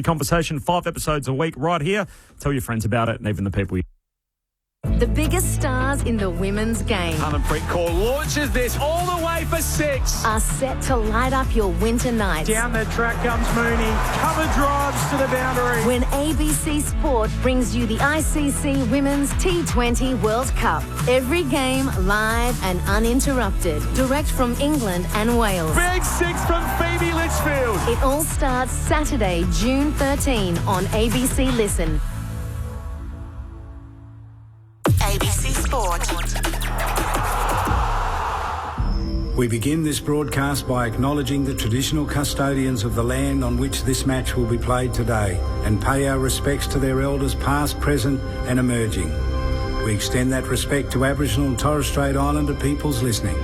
Conversation, 5 episodes a week right here. Tell your friends about it and even the people you... The biggest stars in the women's game Harmanpreet Kaur launches this all the way for 6. are set to light up your winter nights. Down the track comes Mooney. Cover drives to the boundary. When ABC Sport brings you the ICC Women's T20 World Cup. Every game live and uninterrupted. Direct from England and Wales. Big 6 from Phoebe Litchfield. It all starts Saturday, June 13 on ABC Listen. ABC Sport. We begin this broadcast by acknowledging the traditional custodians of the land on which this match will be played today and pay our respects to their elders past, present and emerging. We extend that respect to Aboriginal and Torres Strait Islander peoples listening.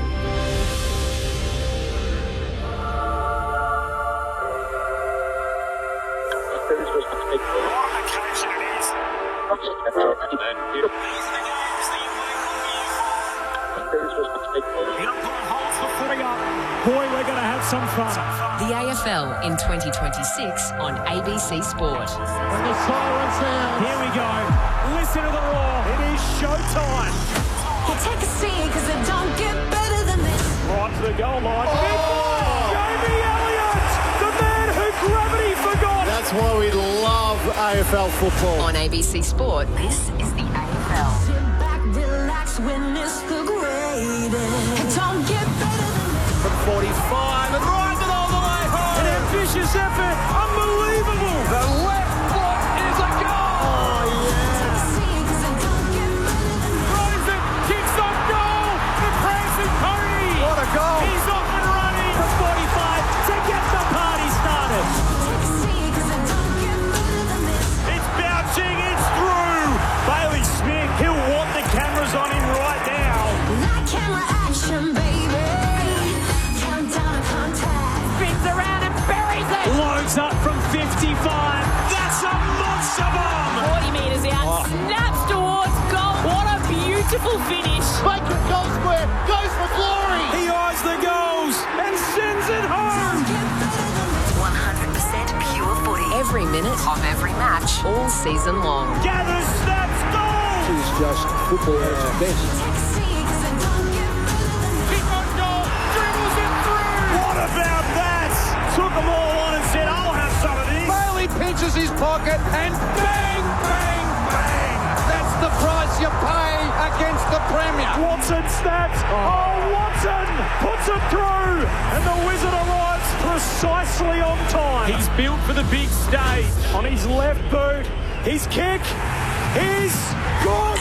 Boy, we're going to have some fun. The AFL in 2026 on ABC Sport. When the siren sounds. Here we go. Listen to the roar. It is showtime. You take a seat because it don't get better than this. Right to the goal line. Jamie Elliott, the man who gravity forgot. That's why we love AFL football. On ABC Sport, this is the AFL. Sit back, relax, witness the greatest. It don't get better than this. From 45 and rides it all the way home. An ambitious effort. Unbelievable. The left foot is a goal. Oh, yeah. Take a seat because it don't get better than this. Throws it, kicks off goal. The prancing pony. What a goal. He's off and running from 45 to get the party started. Take a seat because it don't get better than this. It's bouncing, it's through. Bailey Smith, he'll want the cameras on him right now. Like camera action, baby. Countdown to contact. Spins around and buries it. Loads up from 55. That's a monster bomb. 40 metres out, snaps towards goal. What a beautiful finish. Baker goal square, goes for glory. He eyes the goals and sends it home. Get better than this. 100% pure footy. Every minute of every match, all season long. Gathers, snaps, goal. It's just football at its best. Take a seat because it don't get better than this. Kick on goal, dribbles it through. What about that? Took them all on and said, I'll have some of this. Bailey pinches his pocket and bang, bang, bang. That's the price you pay against the Premier. Watson snaps. Oh, Watson puts it through. And the Wizard arrives precisely on time. He's built for the big stage. On his left boot, his kick is good.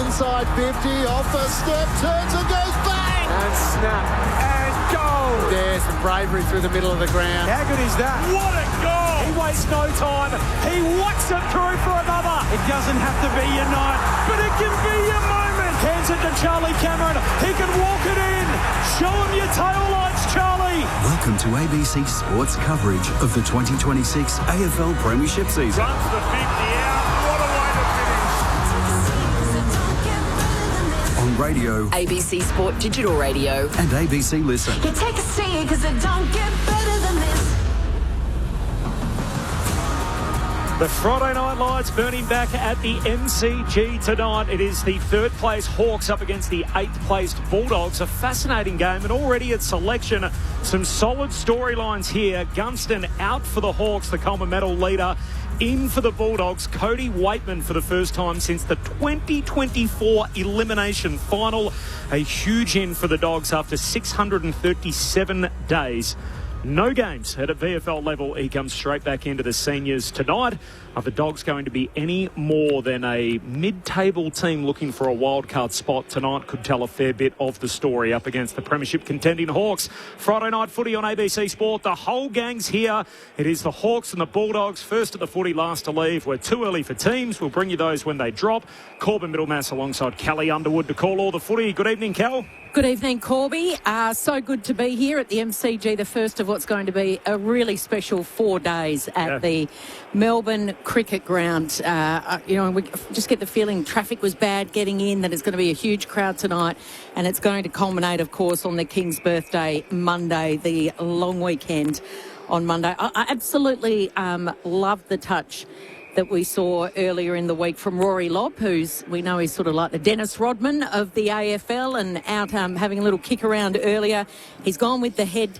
Inside 50, off the step, turns and goes bang. And snap. And goal. There's some bravery through the middle of the ground. How good is that? What a goal. He wastes no time. He whacks it through for another. It doesn't have to be your night, but it can be your moment. Hands it to Charlie Cameron. He can walk it in. Show him your tail lights, Charlie. Welcome to ABC Sports coverage of the 2026 AFL Premiership season. Runs the 50 out. What a way to finish. On radio ABC Sport Digital Radio. and ABC Listen. You take a seat because it don't get better than this. The Friday Night Lights burning back at the MCG tonight. It is the third place Hawks up against the 8th placed Bulldogs. A fascinating game, and already at selection, some solid storylines here. Gunston out for the Hawks, the Coleman Medal leader. In for the Bulldogs, Cody Waitman for the first time since the 2024 elimination final. A huge in for the Dogs after 637 days. No games at a VFL level. He comes straight back into the seniors tonight. Are the Dogs going to be any more than a mid-table team looking for a wildcard spot tonight? Could tell a fair bit of the story up against the Premiership contending Hawks. Friday night footy on ABC Sport. The whole gang's here. It is the Hawks and the Bulldogs. First at the footy, last to leave. We're too early for teams. We'll bring you those when they drop. Corbin Middlemass alongside Callie Underwood to call all the footy. Good evening, Cal. Good evening, Corby. So good to be here at the MCG, the first of what's going to be a really special 4 days at the Melbourne Cricket Ground. We just get the feeling traffic was bad getting in, that it's going to be a huge crowd tonight, and it's going to culminate, of course, on the King's birthday, Monday, the long weekend on Monday. I absolutely love the touch that we saw earlier in the week from Rory Lobb, we know he's sort of like the Dennis Rodman of the AFL, and out having a little kick around earlier. He's gone with the head,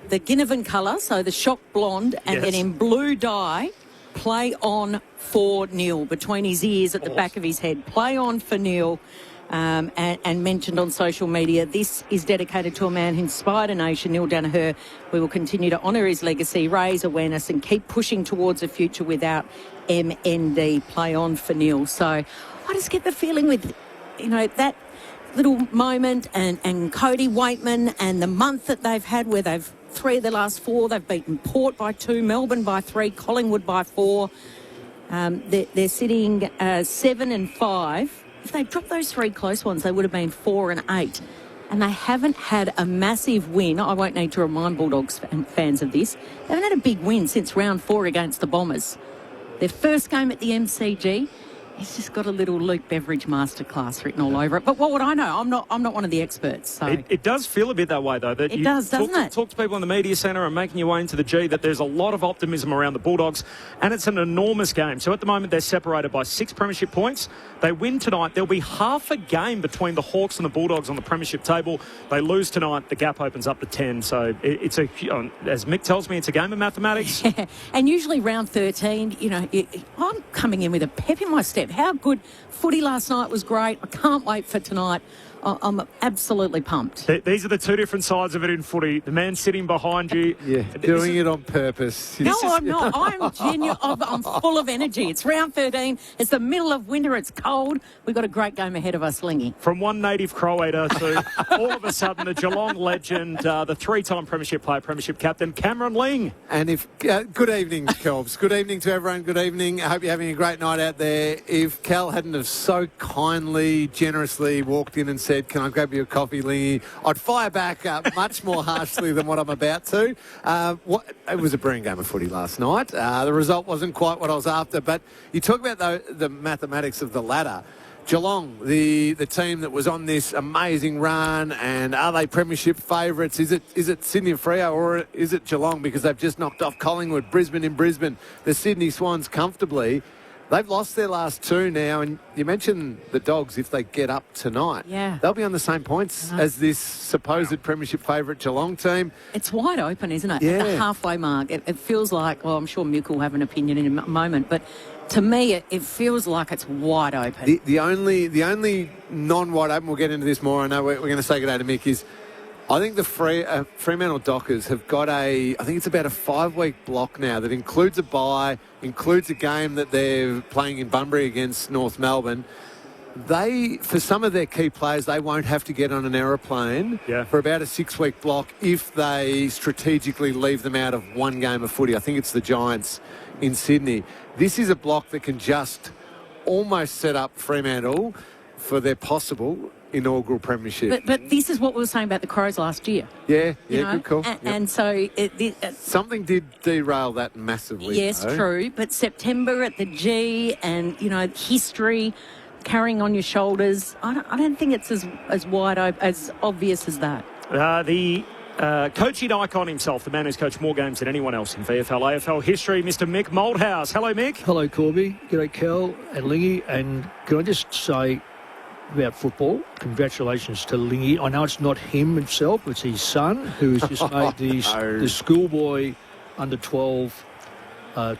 the Ginnivan colour, so the shock blonde, and then in blue dye, play on for Neil, between his ears at the back of his head. Play on for Neil. And mentioned on social media, this is dedicated to a man who inspired a nation, Neil Danaher. We will continue to honour his legacy, raise awareness and keep pushing towards a future without MND. Play on for Neil. So I just get the feeling with, that little moment and Cody Waitman and the month that they've had where they've 3 of the last 4, they've beaten Port by 2, Melbourne by 3, Collingwood by 4. They're sitting 7 and 5. If they dropped those 3 close ones, they would have been 4 and 8. And they haven't had a massive win. I won't need to remind Bulldogs fans of this. They haven't had a big win since round 4 against the Bombers. Their first game at the MCG, it's just got a little Luke Beveridge masterclass written all over it. But what would I know? I'm not one of the experts. So it does feel a bit that way, though. That it does, doesn't it? Talk to people in the media centre and making your way into the G that there's a lot of optimism around the Bulldogs, and it's an enormous game. So at the moment, they're separated by 6 premiership points. They win tonight, there'll be half a game between the Hawks and the Bulldogs on the premiership table. They lose tonight, the gap opens up to 10. So it's as Mick tells me, it's a game of mathematics. Yeah. And usually round 13, I'm coming in with a pep in my step. How good footy last night was great. I can't wait for tonight. I'm absolutely pumped. These are the 2 different sides of it in footy. The man sitting behind you. Yeah, doing it on purpose. No, I'm not. I'm genuine. I'm full of energy. It's round 13. It's the middle of winter. It's cold. We've got a great game ahead of us, Lingy. From one native Croater to all of a sudden the Geelong legend, the 3-time premiership player, premiership captain, Cameron Ling. And good evening, Kelbs. Good evening to everyone. Good evening. I hope you're having a great night out there. If Cal hadn't have so kindly, generously walked in and said, "Can I grab you a coffee, Lingy?" I'd fire back much more harshly than what I'm about to. It was a brilliant game of footy last night. The result wasn't quite what I was after, but you talk about the mathematics of the ladder. Geelong, the team that was on this amazing run, and are they premiership favourites? Is it Sydney and Freo, or is it Geelong, because they've just knocked off Collingwood, Brisbane in Brisbane, the Sydney Swans comfortably? They've lost their last 2 now, and you mentioned the Dogs, if they get up tonight. Yeah. They'll be on the same points as this supposed premiership favourite Geelong team. It's wide open, isn't it? Yeah. At the halfway mark. It feels like, well, I'm sure Mick will have an opinion in a moment, but to me, it feels like it's wide open. The only non-wide open, we'll get into this more, I know we're going to say good day to Mick, is I think the Fremantle Dockers have got I think it's about a 5-week block now that includes a bye, includes a game that they're playing in Bunbury against North Melbourne. For some of their key players, they won't have to get on an aeroplane for about a 6-week block if they strategically leave them out of one game of footy. I think it's the Giants in Sydney. This is a block that can just almost set up Fremantle for their possible inaugural premiership. But this is what we were saying about the Crows last year. Yeah, good call. And so something did derail that massively. Yes, though. True. But September at the G, and history carrying on your shoulders. I don't think it's as wide open, as obvious as that. The coaching icon himself, the man who's coached more games than anyone else in VFL, AFL history, Mr. Mick Moldhouse. Hello, Mick. Hello, Corby. G'day, Cal and Lingy. And can I just say about football, congratulations to Lingy. I know it's not him himself, it's his son, who's just made the schoolboy under-12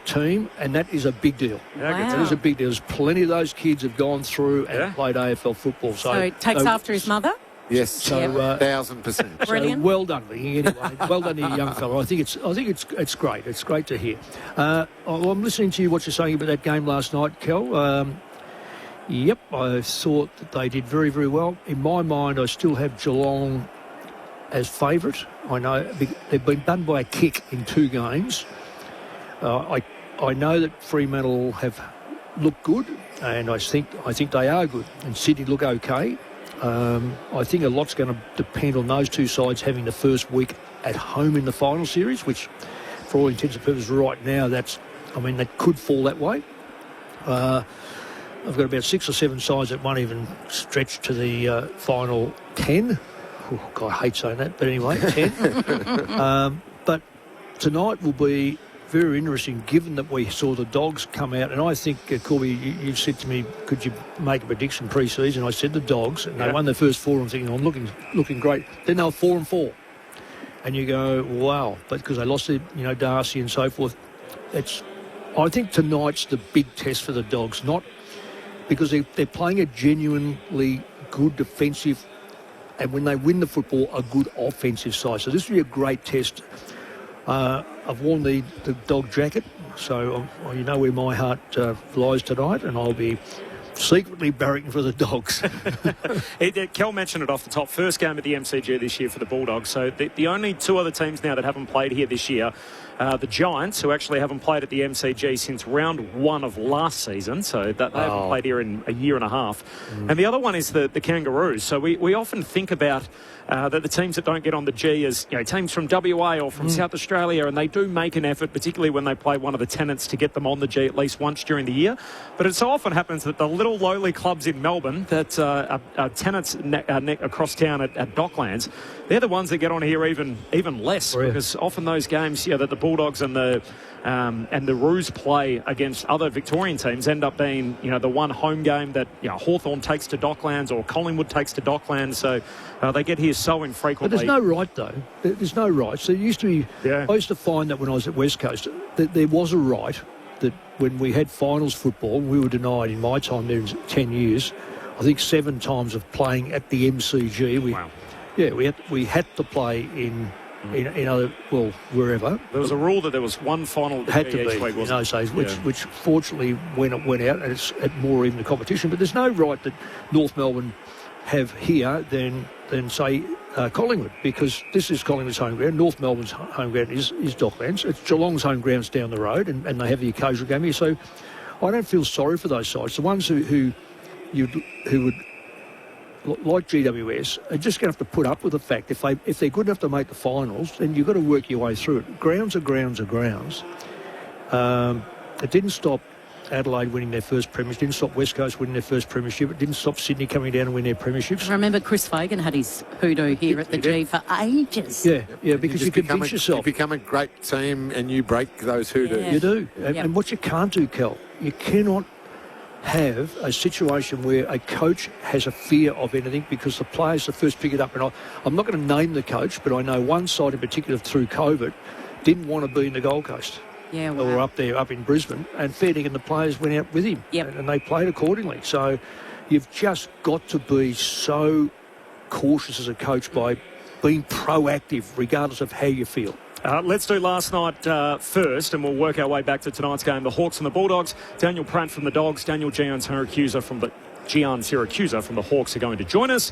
team, and that is a big deal. Wow. That is a big deal. There's plenty of those kids have gone through and played AFL football. So it takes after his mother? Yes, so 1,000%. Brilliant. So well done, Lingy. Anyway, well done to you, young fellow. I think it's great. It's great to hear. I'm listening to you what you're saying about that game last night, Kel. Yep, I thought that they did very, very well. In my mind, I still have Geelong as favourite. I know they've been done by a kick in 2 games. I know that Fremantle have looked good, and I think they are good. And Sydney look okay. I think a lot's going to depend on those 2 sides having the first week at home in the final series, which, for all intents and purposes, right now, that could fall that way. I've got about 6 or 7 sides that won't even stretch to the final 10. Oh, God, I hate saying that, but anyway, 10. But tonight will be very interesting, given that we saw the Dogs come out. And I think, Corby, you said to me, could you make a prediction pre-season? I said the Dogs, and they won their first 4. I'm thinking, I'm looking great. Then they were 4-4. And you go, wow. But because they lost, Darcy and so forth. I think tonight's the big test for the Dogs, not because they're playing a genuinely good defensive, and when they win the football, a good offensive side. So this will be a great test. I've worn the dog jacket, so you know where my heart lies tonight, and I'll be secretly barracking for the Dogs. Kel mentioned it off the top. First game at the MCG this year for the Bulldogs. So the only 2 other teams now that haven't played here this year, the Giants, who actually haven't played at the MCG since round 1 of last season. So they haven't played here in a year and a half. And the other one is the Kangaroos. So we often think about that the teams that don't get on the G as teams from WA or from South Australia, and they do make an effort, particularly when they play one of the tenants, to get them on the G at least once during the year. But it so often happens that the little lowly clubs in Melbourne that are tenants across town at Docklands, they're the ones that get on here even less, because often those games that the Bulldogs and the Roos play against other Victorian teams end up being the one home game that Hawthorn takes to Docklands or Collingwood takes to Docklands. So they get here so infrequently. But there's no right, though. There's no right. So it used to be. I used to find that when I was at West Coast, that there was a right that when we had finals football, we were denied in my time there in 10 years, I think 7 times of playing at the MCG. We had to play in other, wherever. There was a rule that there was one final had to be in those days, which fortunately when it went out, and it's at more even the competition. But there's no right that North Melbourne have here than say Collingwood, because this is Collingwood's home ground. North Melbourne's home ground is Docklands. It's Geelong's home grounds down the road, and they have the occasional game here. So I don't feel sorry for those sides. The ones who would, like GWS, are just going to have to put up with the fact if they're good enough to make the finals, then you've got to work your way through it. Grounds are grounds are grounds. It didn't stop Adelaide winning their first premiership, didn't stop West Coast winning their first premiership, it didn't stop Sydney coming down and winning their premierships. I remember Chris Fagan had his hoodoo here at the G for ages. Yeah, because you convince yourself. You become a great team and you break those hoodoos. Yeah. You do. And what you can't do, Kel, you cannot have a situation where a coach has a fear of anything because the players that first pick it up. And I'm not going to name the coach, but I know one side in particular through COVID didn't want to be in the Gold Coast. Yeah, wow. Or up in Brisbane, and fair dinkum, the players went out with him, and they played accordingly. So you've just got to be so cautious as a coach by being proactive, regardless of how you feel. Let's do last night first, and we'll work our way back to tonight's game. The Hawks and the Bulldogs. Daniel Pratt from the Dogs, Daniel Gian-Siracusa from the Hawks are going to join us.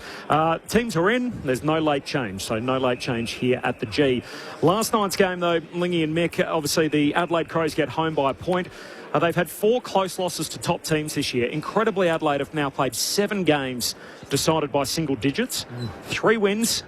Teams are in. There's no late change, so no late change here at the G. Last night's game, though, Lingy and Mick, obviously the Adelaide Crows get home by a point. They've had 4 close losses to top teams this year. Incredibly, Adelaide have now played 7 games decided by single digits. 3 wins,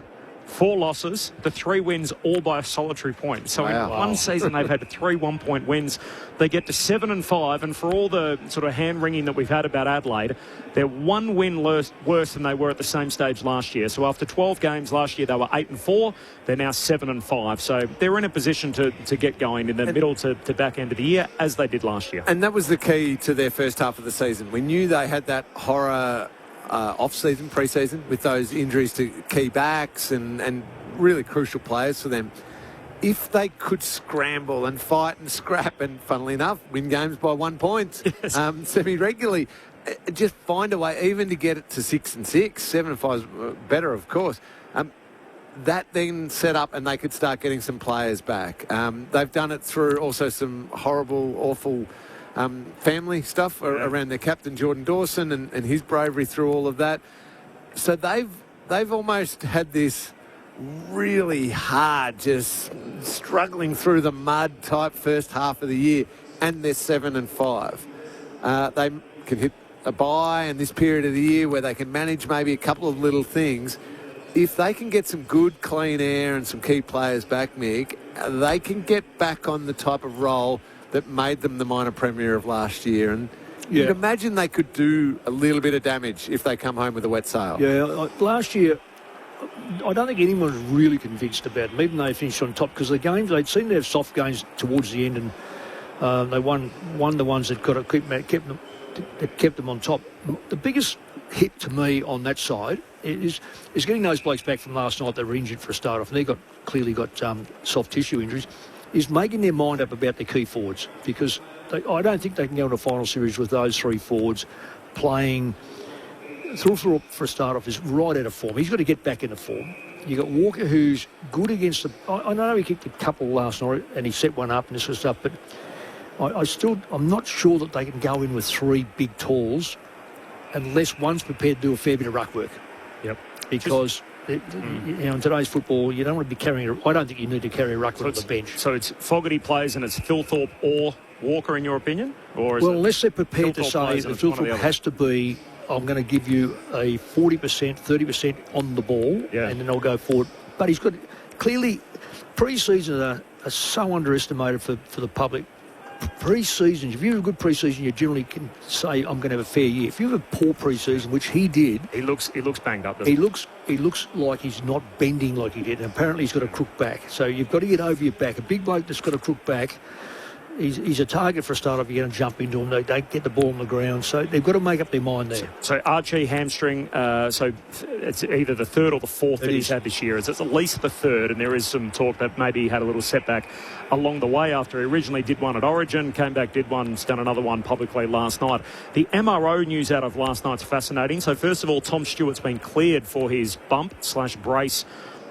4 losses, the 3 wins all by a solitary point. So in one season they've had 3 1-point wins. They get to 7-5, and for all the sort of hand-wringing that we've had about Adelaide, they're 1 win worse than they were at the same stage last year. So after 12 games last year, they were 8-4. They're now 7-5. So they're in a position to get going in the middle to back end of the year, as they did last year. And that was the key to their first half of the season. We knew they had that horror off-season, pre-season, with those injuries to key backs and really crucial players for them. If they could scramble and fight and scrap and, funnily enough, win games by 1 point semi-regularly, just find a way even to get it to 6-6. 7-5 is better, of course. That then set up and they could start getting some players back. They've done it through also some horrible, awful family stuff around their captain Jordan Dawson and his bravery through all of that. So they've almost had this really hard, just struggling through the mud type first half of the year, and they're 7-5. They can hit a bye in this period of the year where they can manage maybe a couple of little things. If they can get some good clean air and some key players back, Mick, they can get back on the type of role that made them the minor premier of last year. And you'd imagine they could do a little bit of damage if they come home with a wet sail. Yeah, last year, I don't think anyone's really convinced about them, even though they finished on top, because the games, they'd seem to have soft games towards the end, and they won the ones that kept them on top. The biggest hit to me on that side is getting those blokes back from last night that were injured for a start off, and they clearly got soft tissue injuries, is making their mind up about the key forwards, because I don't think they can go into a final series with those three forwards playing. Thorpe for a start off is right out of form. He's got to get back into form. You've got Walker, who's good against the... I know he kicked a couple last night and he set one up and this sort of stuff, but I'm not sure that they can go in with three big talls unless one's prepared to do a fair bit of ruck work. Yep. Because in today's football, you don't want to be carrying... I don't think you need to carry a ruck on the bench. So it's Fogarty plays and it's Phil Thorpe or Walker, in your opinion? Or unless they're prepared to say that Phil Thorpe has to be... I'm going to give you a 40%, 30% on the ball, and then I'll go forward. But he's got... Clearly, pre-seasons are so underestimated for the public. Pre-seasons, if you have a good pre-season, you generally can say, I'm going to have a fair year. If you have a poor pre-season, which he did... He looks banged up, he looks like he's not bending like he did. And apparently he's got a crook back. So you've got to get over your back. A big bloke that's got a crook back... He's a target for a start-off. You're going to jump into him. They don't get the ball on the ground. So they've got to make up their mind there. So Archie hamstring, so it's either the third or the fourth that he's had this year. It's at least the third, and there is some talk that maybe he had a little setback along the way after he originally did one at Origin, came back, did one, done another one publicly last night. The MRO news out of last night's fascinating. So first of all, Tom Stewart's been cleared for his bump/brace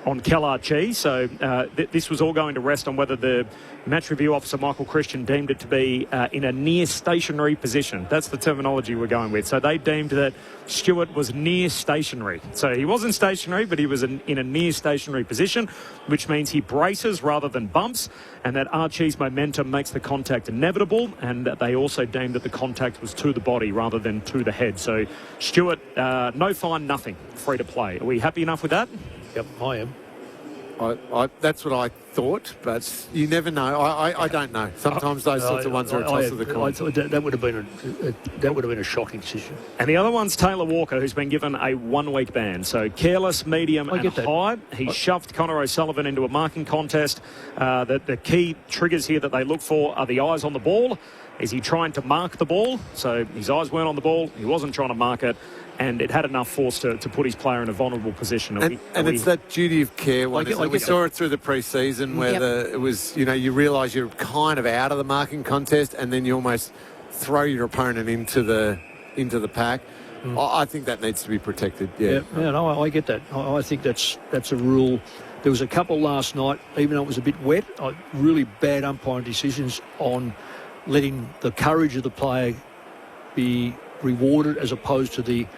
on Archie. So this was all going to rest on whether the match review officer, Michael Christian, deemed it to be in a near stationary position. That's the terminology we're going with. So they deemed that Stewart was near stationary. So he wasn't stationary, but he was in a near stationary position, which means he braces rather than bumps, and that Archie's momentum makes the contact inevitable, and they also deemed that the contact was to the body rather than to the head. So Stewart, no fine, nothing, free to play. Are we happy enough with that? Yep, I am. That's what I thought, but you never know. I don't know. Sometimes those sorts of ones are a toss of the coin. I thought that would have been a shocking decision. And the other one's Taylor Walker, who's been given a 1-week ban. So careless, medium, and high. He shoved Connor O'Sullivan into a marking contest. The key triggers here that they look for are the eyes on the ball. Is he trying to mark the ball? So his eyes weren't on the ball. He wasn't trying to mark it. And it had enough force to put his player in a vulnerable position. It's that duty of care one. We saw it through the pre-season where it was, you realise you're kind of out of the marking contest and then you almost throw your opponent into the pack. I think that needs to be protected. Yeah, no, I get that. I think that's a rule. There was a couple last night, even though it was a bit wet, really bad umpiring decisions on letting the courage of the player be rewarded as opposed to the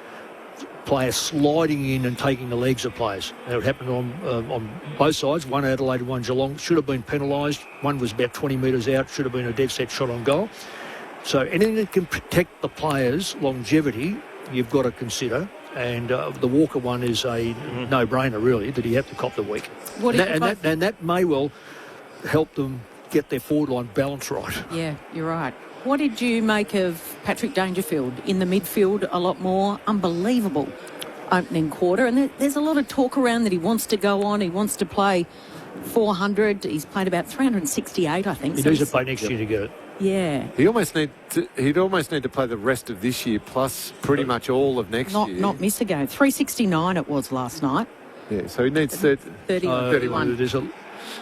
player sliding in and taking the legs of players. It happened on both sides, one Adelaide and one Geelong. Should have been penalised. One was about 20 metres out, should have been a dead set shot on goal. So anything that can protect the players' longevity, you've got to consider. And the Walker one is a no-brainer, really, that he had to cop the week. And that may well help them get their forward line balance right. Yeah, you're right. What did you make of Patrick Dangerfield in the midfield? A lot more unbelievable opening quarter. And there's a lot of talk around that he wants to go on. He wants to play 400. He's played about 368, I think. He needs to play next year to get it. Yeah. He'd almost need to play the rest of this year plus pretty much all of next year. Not miss a game. 369 it was last night. Yeah, so he needs 31.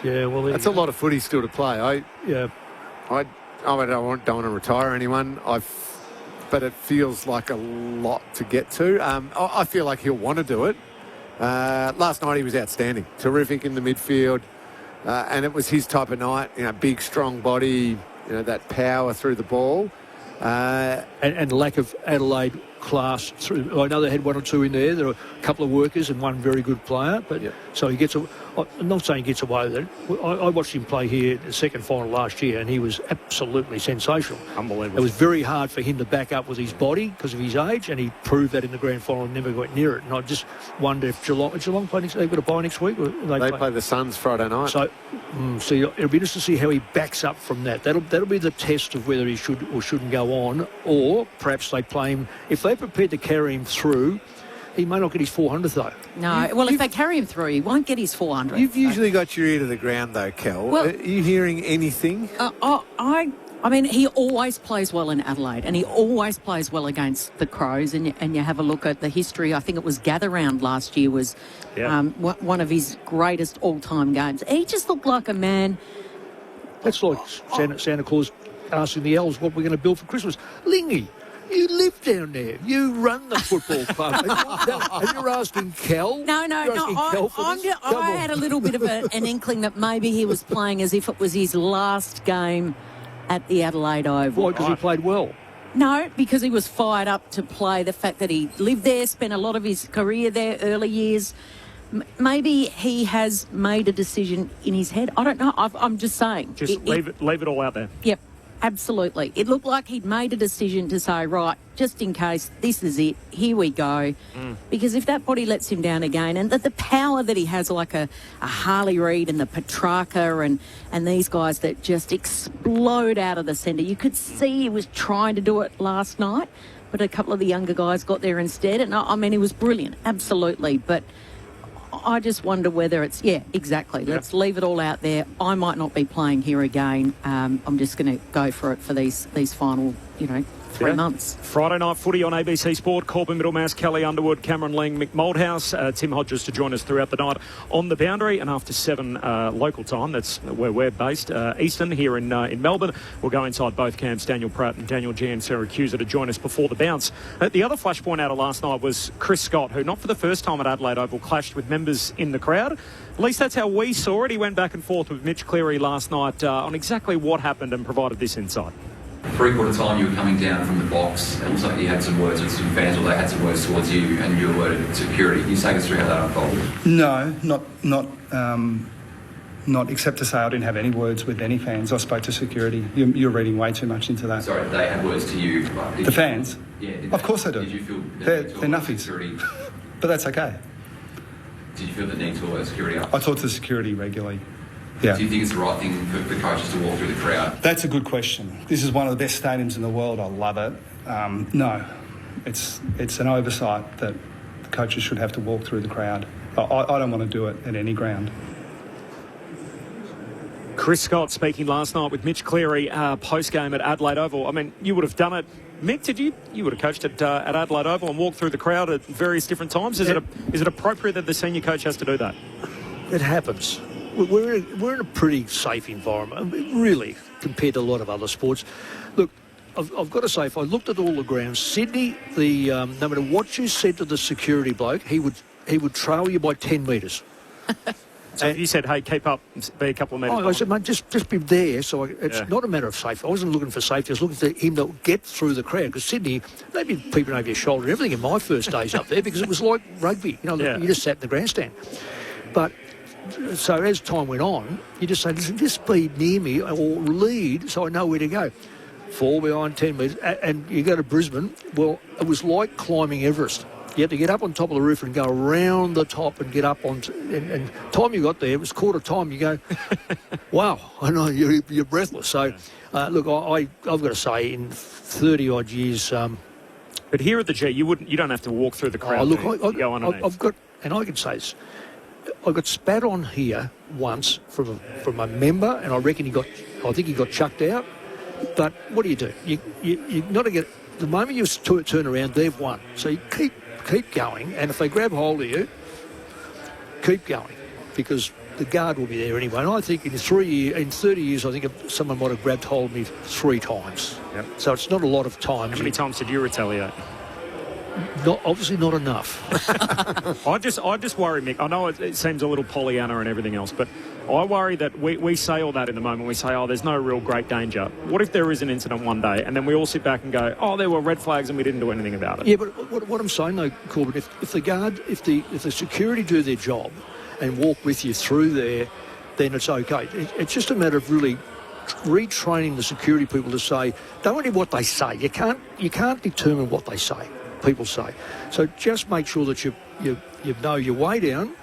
That's a lot of footy still to play. I don't want to retire anyone, but it feels like a lot to get to. I feel like he'll want to do it. Last night he was outstanding, terrific in the midfield, and it was his type of night. Big, strong body, that power through the ball, and lack of Adelaide class. I know they had one or two in there. There were a couple of workers and one very good player, but so he gets. I'm not saying he gets away with it. I watched him play here the second final last year, and he was absolutely sensational. Unbelievable. It was very hard for him to back up with his body because of his age, and he proved that in the grand final and never got near it. And I just wonder if Geelong play next. They've got a bye next week. Or they play the Suns Friday night. So it'll be interesting to see how he backs up from that. That'll be the test of whether he should or shouldn't go on, or perhaps they play him if they're prepared to carry him through He may not get his 400th though. No, well, if they carry him through, he won't get his 400. You've usually got your ear to the ground, though, Kel. Well, are you hearing anything? I mean, he always plays well in Adelaide, and he always plays well against the Crows. And you have a look at the history. I think it was Gather Round last year was one of his greatest all-time games. He just looked like a man. That's like Santa Claus asking the elves what we're going to build for Christmas. Lingy, you live down there. You run the football club. And you're asking Kel? No. I had a little bit of an inkling that maybe he was playing as if it was his last game at the Adelaide Oval. Why? Because he played well? No, because he was fired up to play. The fact that he lived there, spent a lot of his career there, early years. Maybe he has made a decision in his head. I don't know. I'm just saying. Just leave it all out there. Yep, absolutely. It looked like he'd made a decision to say, right, just in case, this is it. Here we go. Because if that body lets him down again, and the power that he has, like a Harley Reid and the Petrarca and these guys that just explode out of the centre. You could see he was trying to do it last night, but a couple of the younger guys got there instead. And I mean, he was brilliant, absolutely. But I just wonder whether it's, exactly. Yeah. Let's leave it all out there. I might not be playing here again. I'm just going to go for it for these final, 3 months. Friday night footy on ABC Sport. Corbin Middlemass, Kelly Underwood, Cameron Ling, Mick Moldhouse, Tim Hodges to join us throughout the night on the boundary. And after 7 local time, that's where we're based, Eastern here in Melbourne, we'll go inside both camps. Daniel Pratt and Daniel G and Sarah Cuser to join us before the bounce. The other flashpoint out of last night was Chris Scott, who not for the first time at Adelaide Oval clashed with members in the crowd. At least that's how we saw it. He went back and forth with Mitch Cleary last night on exactly what happened and provided this insight. Three-quarter time you were coming down from the box. It looks like you had some words with some fans, or they had some words towards you, and you alerted security. Can you take us through how that unfolded? No, not except to say I didn't have any words with any fans. I spoke to security. You're reading way too much into that. Sorry, they had words to you. The fans? Yeah. Of course they do. Did you feel they're nuffies? But that's okay. Did you feel the need to alert security up? I talk to security regularly. Yeah. Do you think it's the right thing for coaches to walk through the crowd? That's a good question. This is one of the best stadiums in the world. I love it. No, it's an oversight that the coaches should have to walk through the crowd. I don't want to do it at any ground. Chris Scott speaking last night with Mitch Cleary post-game at Adelaide Oval. I mean, you would have done it. Mick, did you? You would have coached at Adelaide Oval and walked through the crowd at various different times. Is it appropriate that the senior coach has to do that? It happens. We're in a pretty safe environment, really, compared to a lot of other sports. Look, I've got to say, if I looked at all the grounds, Sydney, no matter what you said to the security bloke, he would trail you by 10 metres. So you said, hey, keep up, be a couple of metres. I said, mate, just be there. So it's not a matter of safety. I wasn't looking for safety. I was looking for him to get through the crowd. Because Sydney, they'd be peeping over your shoulder and everything in my first days up there because it was like rugby. You just sat in the grandstand. But so as time went on, you just say, listen, just be near me or lead so I know where to go. Fall behind 10 metres. And you go to Brisbane, well, it was like climbing Everest. You had to get up on top of the roof and go around the top and get up on... And time you got there, it was quarter time, you go, wow, I know, you're breathless. So, look, I've got to say, in 30-odd years... but here at the G, you don't have to walk through the crowd. I've got... And I can say this. I got spat on here once from a member, and I reckon I think he got chucked out. But what do? You not to get... The moment you turn around, they've won. So you keep going, and if they grab hold of you, keep going, because the guard will be there anyway. And I think in 30 years, I think someone might have grabbed hold of me 3 times. Yep. So it's not a lot of times. How many times did you retaliate? Obviously not enough. I just worry, Mick. I know it seems a little Pollyanna and everything else, but I worry that we say all that in the moment. We say, oh, there's no real great danger. What if there is an incident one day, and then we all sit back and go, oh, there were red flags and we didn't do anything about it? Yeah, but what I'm saying though, Corbin, if the security do their job and walk with you through there, then it's okay. It's just a matter of really retraining the security people to say, don't worry what they say. You can't determine what they say. People say. So just make sure that you know your way down,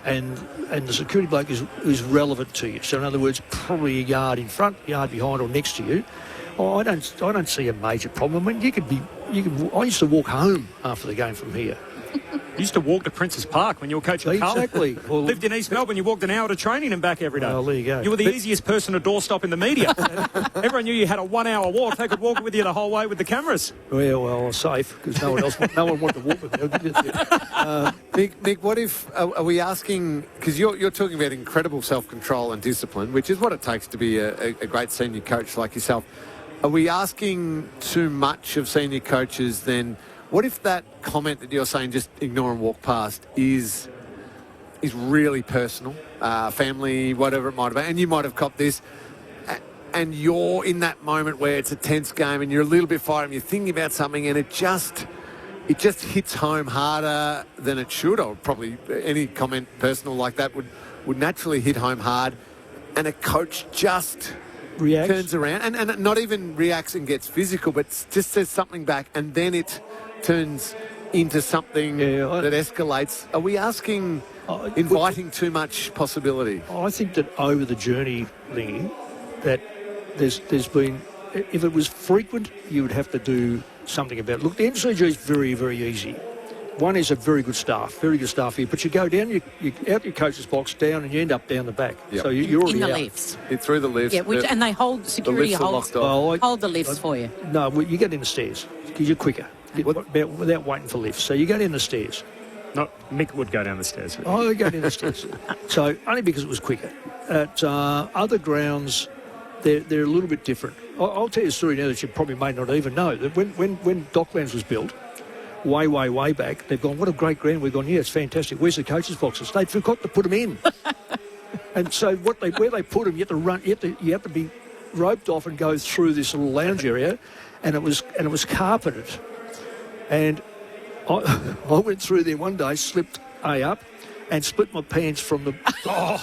and the security bloke is relevant to you. So in other words, probably a yard in front, yard behind, or next to you. I don't see a major problem. I mean, I used to walk home after the game from here. Used to walk to Princes Park when you were coaching Carlton. Exactly. Well, lived in East Melbourne. You walked an hour to training and back every day. Well, there you go. You were the easiest person to doorstop in the media. Everyone knew you had a 1 hour walk. They could walk with you the whole way with the cameras. Well, safe, because no one wanted to walk with me. Mick, what if, are we asking, because you're talking about incredible self-control and discipline, which is what it takes to be a great senior coach like yourself. Are we asking too much of senior coaches then? What if that comment that you're saying, just ignore and walk past, is really personal, family, whatever it might have been, and you might have copped this, and you're in that moment where it's a tense game and you're a little bit fired and you're thinking about something and it just hits home harder than it should, or probably any comment personal like that would naturally hit home hard, and a coach just reacts, turns around and not even reacts and gets physical, but just says something back, and then it turns into something that escalates. Are we asking, inviting too much possibility? I think that over the journey, Lingy, that there's been, if it was frequent, you would have to do something about it. Look, the MCG is very, very easy. One is a very good staff here, but you go down, you out your coach's box down, and you end up down the back. Yep. So you're already in the out. lifts. Through the lifts. Yeah, and they hold, security holds hold the lifts for you. No, you get in the stairs because you're quicker without waiting for lifts. So you go down the stairs. Mick would go down the stairs. I go down the stairs. So only because it was quicker. At other grounds, they're a little bit different. I'll tell you a story now that you probably may not even know. That when Docklands was built, way back, they've gone, what a great ground. We've gone, yeah, it's fantastic. Where's the coaches' boxes? They forgot to put them in. And so where they put them, you have to run. You have to be roped off and go through this little lounge area, and it was carpeted. And I went through there one day, slipped up, and split my pants from the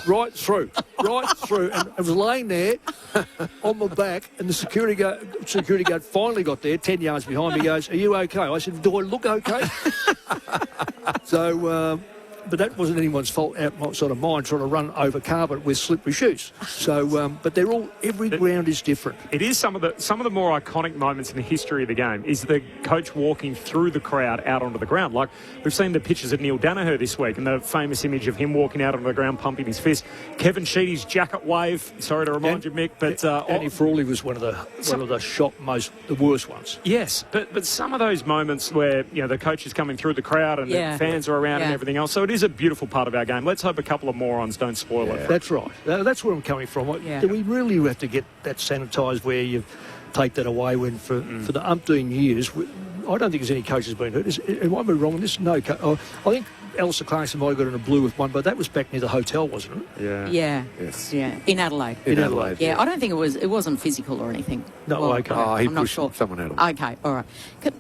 right through, and I was laying there on my back, and the security guard finally got there, 10 yards behind me. Goes, "Are you okay?" I said, "Do I look okay?" So, but that wasn't anyone's fault. Sort of mine trying to run over carpet with slippery shoes. So, but they're all, every ground is different. It is some of the more iconic moments in the history of the game is the coach walking through the crowd out onto the ground. Like we've seen the pictures of Neil Danaher this week and the famous image of him walking out onto the ground pumping his fist. Kevin Sheedy's jacket wave. Sorry to remind you, Mick, but Andy Frawley was one of the the worst ones. Yes, but some of those moments where the coach is coming through the crowd and the fans are around and everything else. So it is a beautiful part of our game. Let's hope a couple of morons don't spoil it. That's right. That's where I'm coming from. Do we really have to get that sanitised where you take that away when for the umpteen years? I don't think there's any coaches been hurt. Am I wrong on this? No. I think Alistair Clarkson might have got in a blue with one, but that was back near the hotel, wasn't it? Yeah. Yes. Yeah. In Adelaide. Yeah. I don't think it wasn't physical or anything. No. Well, Okay. He I'm not pushed sure. someone out of it. Okay. All right.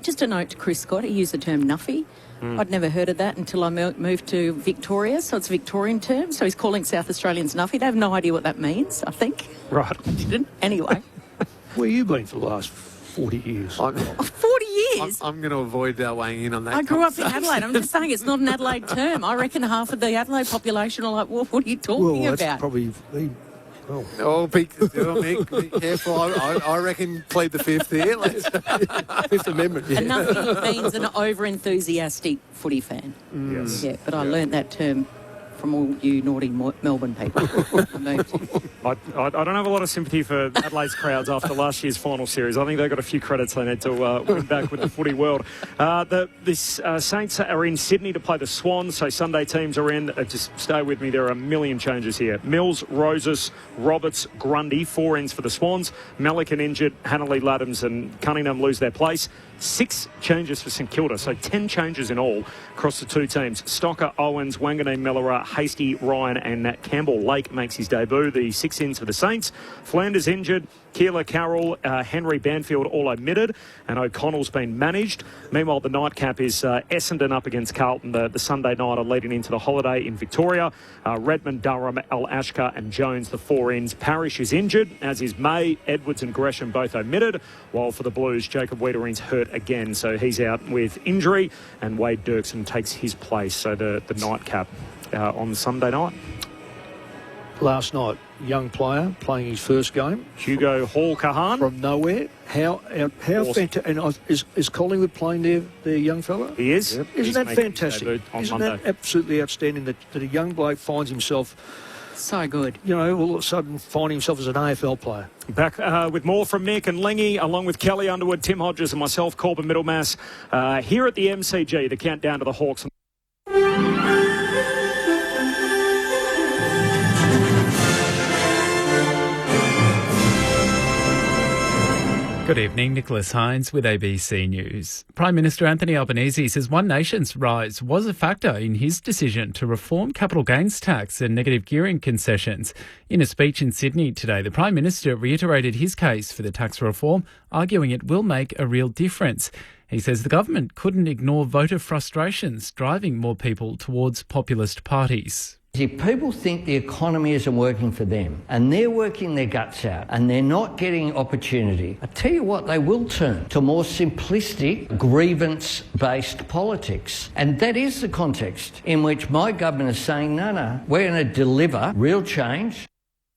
Just a note to Chris Scott. He used the term nuffy. I'd never heard of that until I moved to Victoria, so it's a Victorian term. So he's calling South Australians nuffy. They have no idea what that means, I think. Right. I didn't. Anyway. Where have you been for the last 40 years? 40 years? I'm going to avoid weighing in on that. I grew up in Adelaide. I'm just saying it's not an Adelaide term. I reckon half of the Adelaide population are like, well, what are you talking that's about? Probably... Be careful. I reckon plead the fifth here. Fifth Amendment. Yeah. And nothing means an over-enthusiastic footy fan. Yes. Yeah, but I learnt that term from all you naughty Melbourne people. I don't have a lot of sympathy for Adelaide's crowds after last year's final series. I think they've got a few credits they need to win back with the footy world. Saints are in Sydney to play the Swans, so Sunday teams are in. Just stay with me, there are a million changes here. Mills, Roses, Roberts, Grundy, 4 ends for the Swans. Melican injured, Hanley, Laddams and Cunningham lose their place. 6 changes for St Kilda, so 10 changes in all across the two teams. Stocker, Owens, Wanganeen, Mellera, Hasty, Ryan and Campbell Lake makes his debut. The 6 ins for the Saints. Flanders injured, Keeler, Carroll, Henry, Banfield all omitted, and O'Connell's been managed. Meanwhile, the nightcap is Essendon up against Carlton, the Sunday nighter leading into the holiday in Victoria. Redmond, Durham, Al Ashka and Jones, the 4 ins. Parrish is injured, as is May. Edwards and Gresham both omitted, while for the Blues, Jacob Wiedering's hurt again, so he's out with injury, and Wade Dirksen takes his place. So the nightcap on Sunday night. last night. Young player playing his first game. Hugo Hall-Kahan. From nowhere. How fantastic. And is Collingwood playing their young fella? He is. Yep. Isn't that fantastic? Isn't that absolutely outstanding that a young bloke finds himself... So good. You know, all of a sudden finding himself as an AFL player. Back with more from Mick and Lingy, along with Kelly Underwood, Tim Hodges and myself, Corbin Middlemass, here at the MCG, the countdown to the Hawks. Good evening, Nicholas Hines with ABC News. Prime Minister Anthony Albanese says One Nation's rise was a factor in his decision to reform capital gains tax and negative gearing concessions. In a speech in Sydney today, the Prime Minister reiterated his case for the tax reform, arguing it will make a real difference. He says the government couldn't ignore voter frustrations driving more people towards populist parties. If people think the economy isn't working for them and they're working their guts out and they're not getting opportunity, I tell you what, they will turn to more simplistic, grievance-based politics. And that is the context in which my government is saying, no, we're going to deliver real change.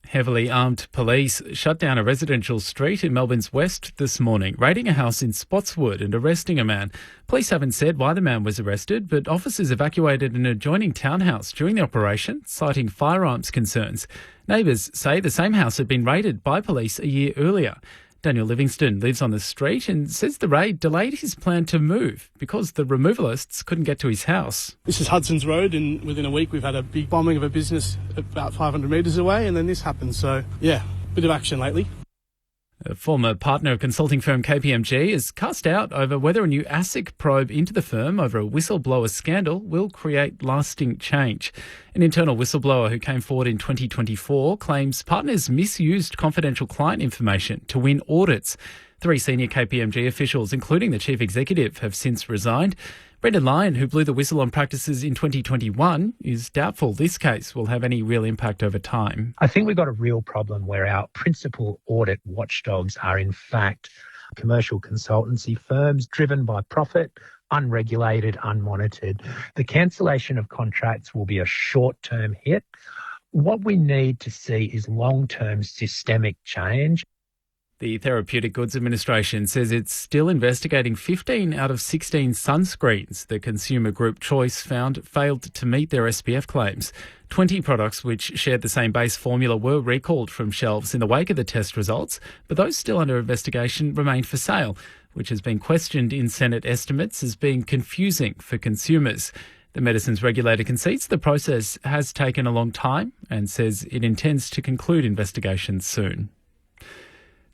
Heavily armed police shut down a residential street in Melbourne's west this morning, raiding a house in Spotswood and arresting a man. Police haven't said why the man was arrested, but officers evacuated an adjoining townhouse during the operation, citing firearms concerns. Neighbours say the same house had been raided by police a year earlier. Daniel Livingston lives on the street and says the raid delayed his plan to move because the removalists couldn't get to his house. This is Hudson's Road, and within a week we've had a big bombing of a business about 500 metres away, and then this happened. So, yeah, bit of action lately. A former partner of consulting firm KPMG is cast out over whether a new ASIC probe into the firm over a whistleblower scandal will create lasting change. An internal whistleblower who came forward in 2024 claims partners misused confidential client information to win audits. 3 senior KPMG officials, including the chief executive, have since resigned. Brendan Lyon, who blew the whistle on practices in 2021, is doubtful this case will have any real impact over time. I think we've got a real problem where our principal audit watchdogs are in fact commercial consultancy firms driven by profit, unregulated, unmonitored. The cancellation of contracts will be a short-term hit. What we need to see is long-term systemic change. The Therapeutic Goods Administration says it's still investigating 15 out of 16 sunscreens the consumer group Choice found failed to meet their SPF claims. 20 products which shared the same base formula were recalled from shelves in the wake of the test results, but those still under investigation remain for sale, which has been questioned in Senate estimates as being confusing for consumers. The medicines regulator concedes the process has taken a long time and says it intends to conclude investigations soon.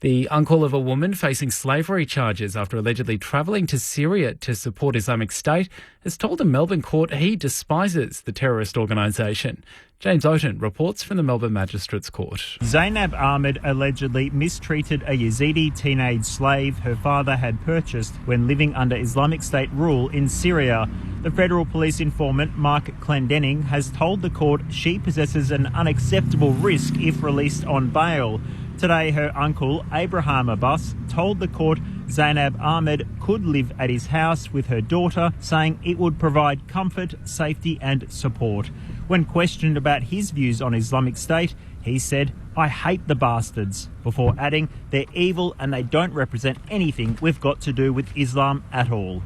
The uncle of a woman facing slavery charges after allegedly travelling to Syria to support Islamic State has told a Melbourne court he despises the terrorist organisation. James Oaten reports from the Melbourne Magistrates Court. Zainab Ahmed allegedly mistreated a Yazidi teenage slave her father had purchased when living under Islamic State rule in Syria. The federal police informant Mark Clendenning has told the court she possesses an unacceptable risk if released on bail. Today, her uncle, Abraham Abbas, told the court Zainab Ahmed could live at his house with her daughter, saying it would provide comfort, safety and support. When questioned about his views on Islamic State, he said, "I hate the bastards," before adding, "They're evil and they don't represent anything we've got to do with Islam at all."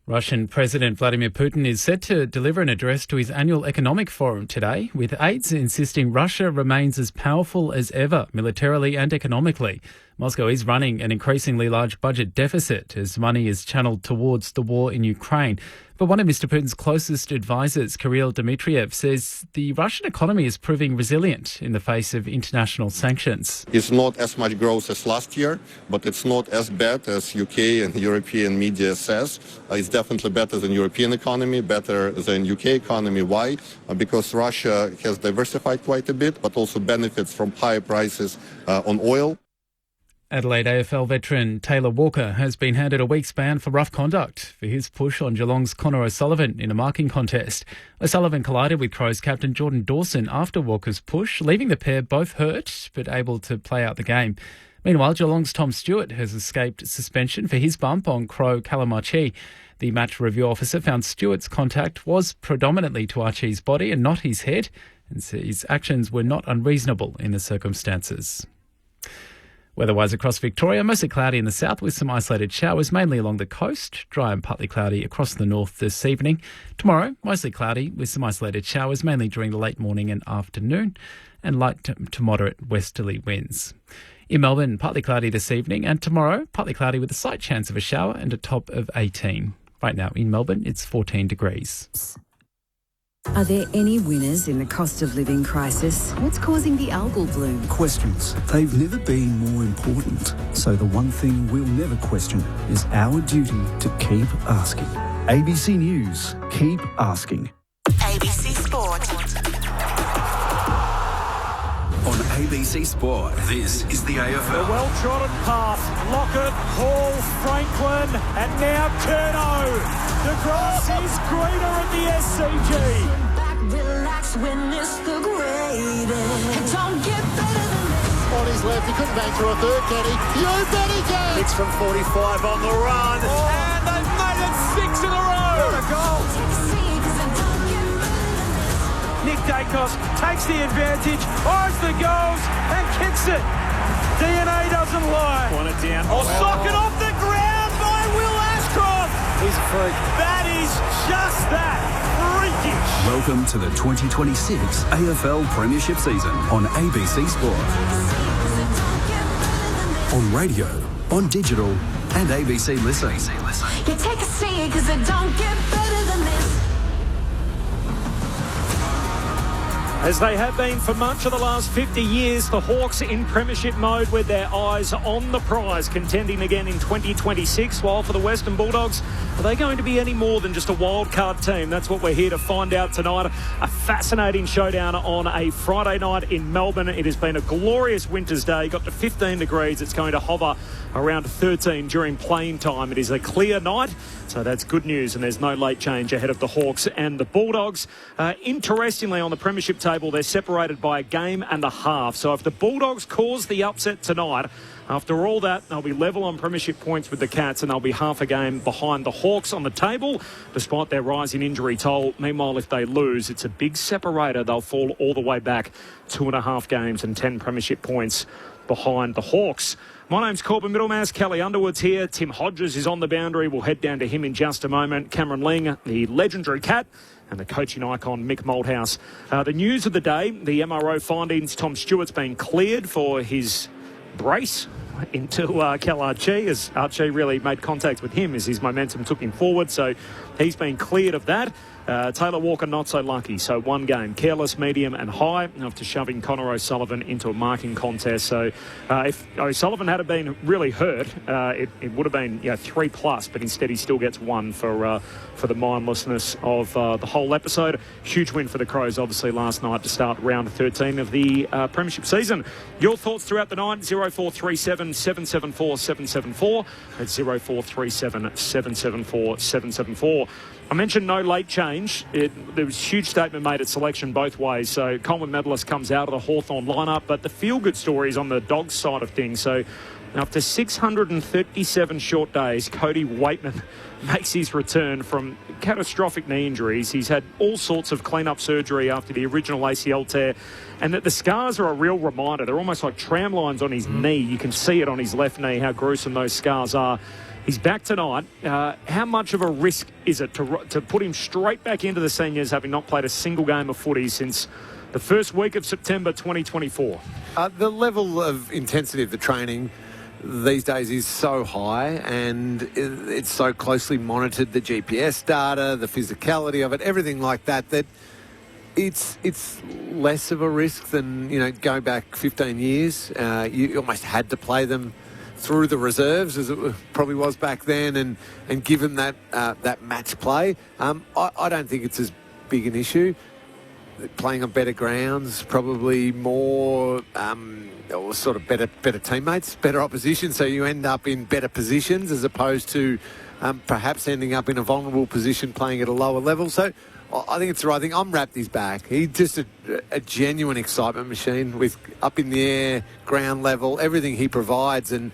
Russian President Vladimir Putin is set to deliver an address to his annual economic forum today, with aides insisting Russia remains as powerful as ever, militarily and economically. Moscow is running an increasingly large budget deficit as money is channeled towards the war in Ukraine. But one of Mr. Putin's closest advisers, Kirill Dmitriev, says the Russian economy is proving resilient in the face of international sanctions. It's not as much growth as last year, but it's not as bad as UK and European media says. It's definitely better than European economy, better than UK economy. Why? Because Russia has diversified quite a bit, but also benefits from higher prices on oil. Adelaide AFL veteran Taylor Walker has been handed a week's ban for rough conduct for his push on Geelong's Connor O'Sullivan in a marking contest. O'Sullivan collided with Crows captain Jordan Dawson after Walker's push, leaving the pair both hurt but able to play out the game. Meanwhile, Geelong's Tom Stewart has escaped suspension for his bump on Crow Calamachi. The match review officer found Stewart's contact was predominantly to Archie's body and not his head, and his actions were not unreasonable in the circumstances. Weather-wise across Victoria, mostly cloudy in the south with some isolated showers, mainly along the coast. Dry and partly cloudy across the north this evening. Tomorrow, mostly cloudy with some isolated showers, mainly during the late morning and afternoon, and light to moderate westerly winds. In Melbourne, partly cloudy this evening, and tomorrow, partly cloudy with a slight chance of a shower and a top of 18. Right now in Melbourne, it's 14 degrees. Are there any winners in the cost of living crisis? What's causing the algal bloom? Questions. They've never been more important. So the one thing we'll never question is our duty to keep asking. ABC News. Keep asking. ABC Sport. On ABC Sport, this is the AFL. The well-trodden path. Lockett, Hall, Franklin, and now Curnow. The grass is greener at the SCG. Back, relax, witness the greatest. Don't get better than this. On his left, he couldn't bang through a third, can he? You bet he can! It's from 45 on the run. And they've made it 6 in a row. What a goal. Nick Dacos takes the advantage, fires the goals and kicks it. DNA doesn't lie. Want it down. Socket off the ground by Will Ashcroft. He's a freak. That is just that. Freakish. Welcome to the 2026 AFL Premiership season on ABC Sport. On radio, on digital, and ABC Listen. You take a seat, cause it don't get better than this. As they have been for much of the last 50 years, the Hawks in premiership mode with their eyes on the prize, contending again in 2026. While for the Western Bulldogs, are they going to be any more than just a wildcard team? That's what we're here to find out tonight. A fascinating showdown on a Friday night in Melbourne. It has been a glorious winter's day. Got to 15 degrees. It's going to hover around 13 during playing time. It is a clear night, so that's good news, and there's no late change ahead of the Hawks and the Bulldogs. Interestingly, on the premiership table, they're separated by a game and a half. So if the Bulldogs cause the upset tonight, after all that, they'll be level on premiership points with the Cats, and they'll be half a game behind the Hawks on the table, despite their rise in injury toll. Meanwhile, if they lose, it's a big separator. They'll fall all the way back 2.5 games and 10 premiership points behind the Hawks. My name's Corbin Middlemass. Kelly Underwood's here. Tim Hodges is on the boundary. We'll head down to him in just a moment. Cameron Ling, the legendary Cat, and the coaching icon Mick Malthouse. The news of the day, the MRO findings, Tom Stewart's been cleared for his brace into Kel Archie, as Archie really made contact with him as his momentum took him forward. So he's been cleared of that. Taylor Walker not so lucky, so one game, careless, medium and high, after shoving Connor O'Sullivan into a marking contest. So if O'Sullivan had been really hurt, it would have been 3+, but instead he still gets 1 for the mindlessness of the whole episode. Huge win for the Crows, obviously, last night to start round 13 of the premiership season. Your thoughts throughout the night, 0437 774 774. That's 0437 774 774. I mentioned no late change. There was a huge statement made at selection both ways. So Coleman medalist comes out of the Hawthorn lineup, but the feel-good story is on the Dogs side of things. So after 637 short days, Cody Waitman makes his return from catastrophic knee injuries. He's had all sorts of clean-up surgery after the original ACL tear, and that the scars are a real reminder. They're almost like tram lines on his knee. You can see it on his left knee, how gruesome those scars are. He's back tonight. How much of a risk is it to put him straight back into the seniors, having not played a single game of footy since the first week of September 2024? The level of intensity of the training these days is so high, and it's so closely monitored, the GPS data, the physicality of it, everything like that, that it's less of a risk than, going back 15 years. You almost had to play them through the reserves, as it probably was back then, and given that match play, I don't think it's as big an issue. Playing on better grounds, probably more or sort of better teammates, better opposition, so you end up in better positions as opposed to perhaps ending up in a vulnerable position playing at a lower level. So I think it's the right thing. I'm wrapped his back. He's just a genuine excitement machine with up in the air, ground level, everything he provides, and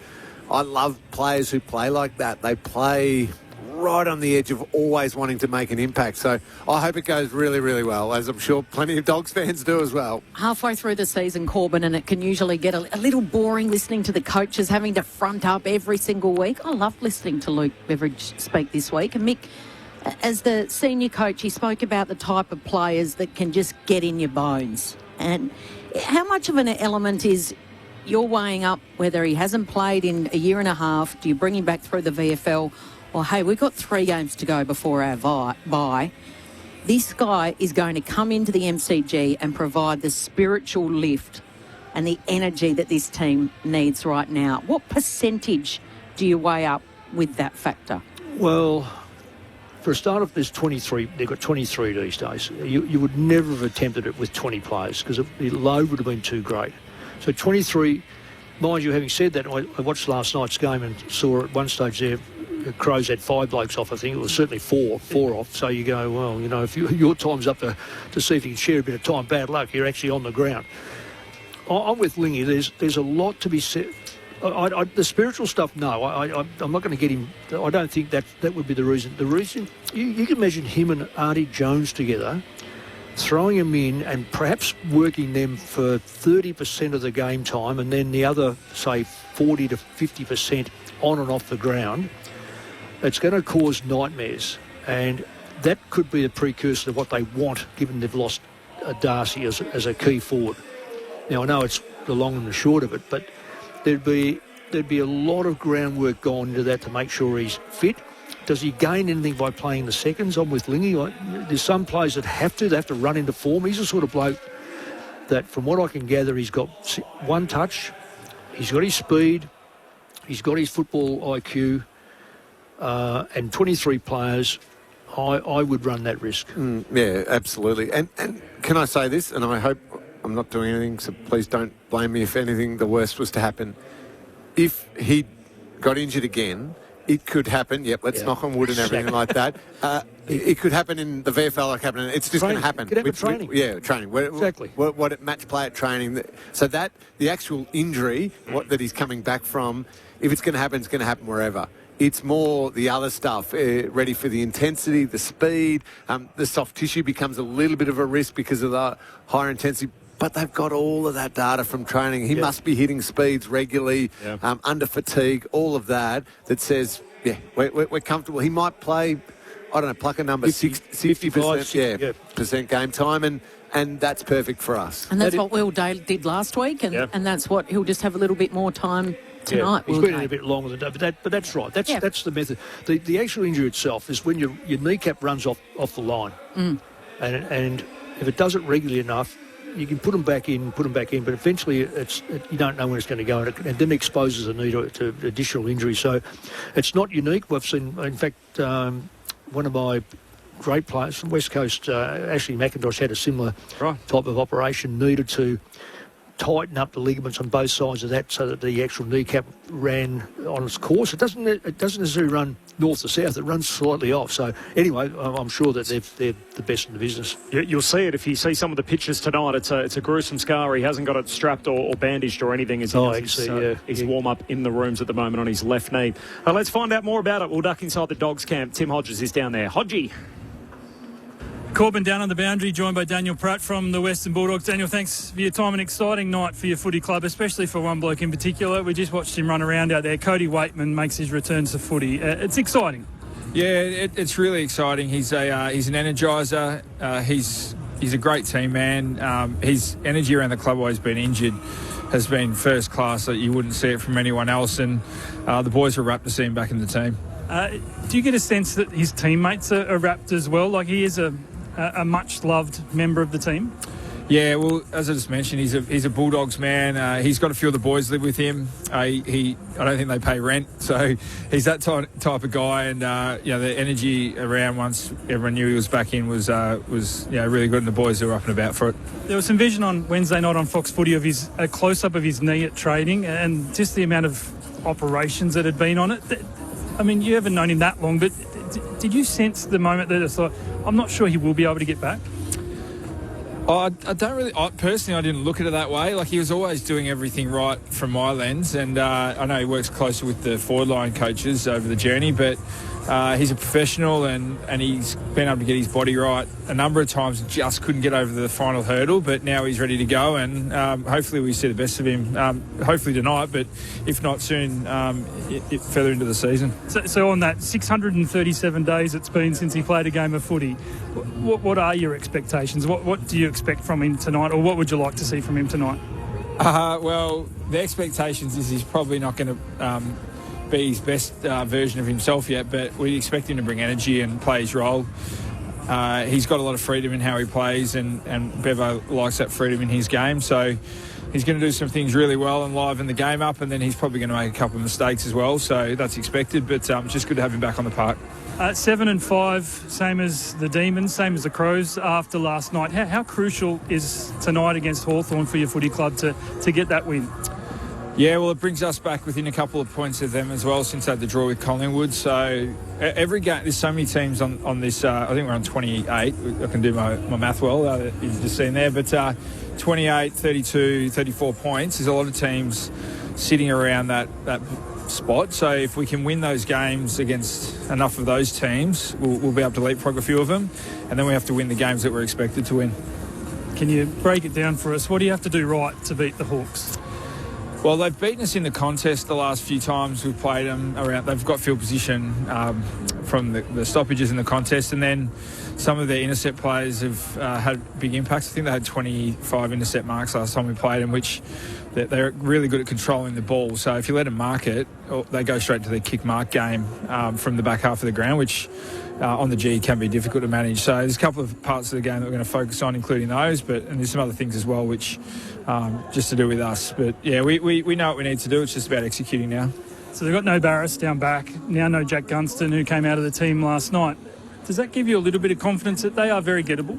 I love players who play like that. They play right on the edge of always wanting to make an impact. So I hope it goes really, really well, as I'm sure plenty of Dogs fans do as well. Halfway through the season, Corbin, and it can usually get a little boring listening to the coaches having to front up every single week. I loved listening to Luke Beveridge speak this week. And Mick, as the senior coach, he spoke about the type of players that can just get in your bones. And how much of an element is you're weighing up whether he hasn't played in a year and a half? Do you bring him back through the VFL? Or, hey, we've got 3 games to go before our bye. This guy is going to come into the MCG and provide the spiritual lift and the energy that this team needs right now. What percentage do you weigh up with that factor? Well, for a start off, there's 23. They've got 23 these days. You would never have attempted it with 20 players because the load would have been too great. So 23, mind you, having said that, I watched last night's game and saw at one stage there, the Crows had 5 blokes off, I think. It was certainly four off. So you go, well, you know, if your time's up to see if you can share a bit of time, bad luck, you're actually on the ground. I'm with Lingy. There's a lot to be said. The spiritual stuff, no. I'm not going to get him. I don't think that would be the reason. The reason, you can imagine him and Artie Jones together, throwing them in and perhaps working them for 30% of the game time and then the other, say, 40 to 50% on and off the ground. It's going to cause nightmares. And that could be a precursor to what they want, given they've lost Darcy as a key forward. Now, I know it's the long and the short of it, but there'd be a lot of groundwork gone into that to make sure he's fit. Does he gain anything by playing the seconds? I'm with Lingy. There's some players that have to run into form. He's the sort of bloke that, from what I can gather, he's got one touch, he's got his speed, he's got his football IQ, and 23 players, I would run that risk. Yeah, absolutely. And can I say this, and I hope I'm not doing anything, so please don't blame me if anything the worst was to happen. If he got injured again, it could happen. Yep, let's knock on wood and everything like that. It could happen in the VFL like happening. It's just going to happen. It could happen training. Training. Exactly. What match play at training. So that the actual injury, that he's coming back from, if it's going to happen, it's going to happen wherever. It's more the other stuff, ready for the intensity, the speed. The soft tissue becomes a little bit of a risk because of the higher intensity. But they've got all of that data from training. He must be hitting speeds regularly, under fatigue, all of that says, we're comfortable. He might play, I don't know, pluck a number, 60% percent game time, and that's perfect for us. And that's what Will Day did last week, and that's what he'll just have a little bit more time tonight. He's been in a bit longer than that, but that's right. That's the method. The actual injury itself is when your kneecap runs off the line, and if it does it regularly enough, you can put them back in, but eventually you don't know when it's going to go, and then exposes the knee to additional injury. So it's not unique. We've seen, in fact, one of my great players from West Coast, Ashley McIntosh, had a similar type of operation, needed to tighten up the ligaments on both sides of that so that the actual kneecap ran on its course. It doesn't necessarily run north to south, it runs slightly off. So anyway, I'm sure that they're the best in the business. You'll see it if you see some of the pictures tonight. It's a gruesome scar. He hasn't got it strapped or bandaged or anything. His warm-up in the rooms at the moment on his left knee. Let's find out more about it. We'll duck inside the Dogs camp. Tim Hodges is down there. Hodgie. Corbin down on the boundary, joined by Daniel Pratt from the Western Bulldogs. Daniel, thanks for your time. An exciting night for your footy club, especially for one bloke in particular. We just watched him run around out there. Cody Waitman makes his return to footy. It's exciting. Yeah, it's really exciting. He's an energiser. He's a great team man. His energy around the club while he's been injured has been first class. That you wouldn't see it from anyone else. And the boys were rapt to see him back in the team. Do you get a sense that his teammates are rapt as well? Like he is a much-loved member of the team? Yeah, well, as I just mentioned, he's a Bulldogs man. He's got a few of the boys live with him. I don't think they pay rent, so he's that type of guy. And the energy around once everyone knew he was back in was really good, and the boys were up and about for it. There was some vision on Wednesday night on Fox Footy of a close-up of his knee at training, and just the amount of operations that had been on it. I mean, you haven't known him that long, but did you sense the moment that it's like, I'm not sure he will be able to get back? I don't really. Personally, I didn't look at it that way. Like, he was always doing everything right from my lens, and I know he works closely with the forward line coaches over the journey, but He's a professional and he's been able to get his body right a number of times. Just couldn't get over the final hurdle, but now he's ready to go, and hopefully we see the best of him. Hopefully tonight, but if not soon, further into the season. So on that 637 days it's been since he played a game of footy, what are your expectations? What do you expect from him tonight, or what would you like to see from him tonight? Well, the expectations is he's probably not going to be his best version of himself yet, but we expect him to bring energy and play his role. He's got a lot of freedom in how he plays, and Bevo likes that freedom in his game, so he's going to do some things really well and liven the game up, and then he's probably going to make a couple of mistakes as well, so that's expected, but just good to have him back on the park. 7 and 5, same as the Demons, same as the Crows after last night. How crucial is tonight against Hawthorn for your footy club to get that win? Yeah, well, it brings us back within a couple of points of them as well since they had the draw with Collingwood. So every game, there's so many teams on this. I think we're on 28. I can do my math well. You've just seen there. But 28, 32, 34 points. There's a lot of teams sitting around that spot. So if we can win those games against enough of those teams, we'll be able to leapfrog a few of them. And then we have to win the games that we're expected to win. Can you break it down for us? What do you have to do right to beat the Hawks? Well, they've beaten us in the contest the last few times we've played them around. They've got field position from the stoppages in the contest, and then some of their intercept players have had big impacts. I think they had 25 intercept marks last time we played them, which they're really good at controlling the ball. So if you let them mark it, they go straight to their kick mark game from the back half of the ground, which on the G can be difficult to manage. So there's a couple of parts of the game that we're going to focus on, including those, and there's some other things as well, which just to do with us. But yeah, we know what we need to do. It's just about executing now. So they've got no Barris down back, now no Jack Gunston, who came out of the team last night. Does that give you a little bit of confidence that they are very gettable?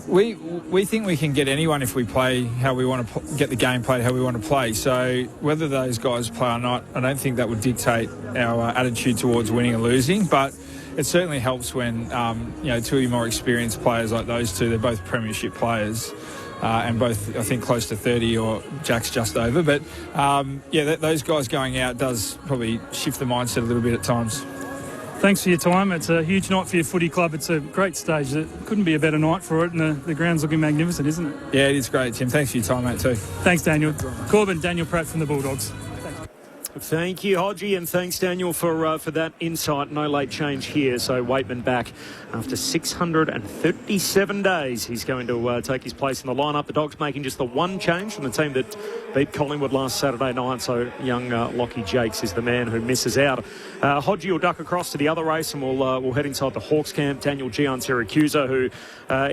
We think we can get anyone if we play how we want to get the game played how we want to play. So whether those guys play or not, I don't think that would dictate our attitude towards winning or losing. But it certainly helps when two of your more experienced players like those two, they're both premiership players. And both, I think, close to 30, or Jack's just over. But, those guys going out does probably shift the mindset a little bit at times. Thanks for your time. It's a huge night for your footy club. It's a great stage. It couldn't be a better night for it, and the ground's looking magnificent, isn't it? Yeah, it is great, Tim. Thanks for your time, mate, too. Thanks, Daniel. Corbin, Daniel Pratt from the Bulldogs. Thank you, Hodgie, and thanks, Daniel, for that insight. No late change here, so Waitman back after 637 days. He's going to take his place in the lineup. The Dogs making just the one change from the team that beat Collingwood last Saturday night, so young Lockie Jakes is the man who misses out. Hodgie will duck across to the other race, and we'll head inside the Hawks camp. Daniel Gian Siracusa, who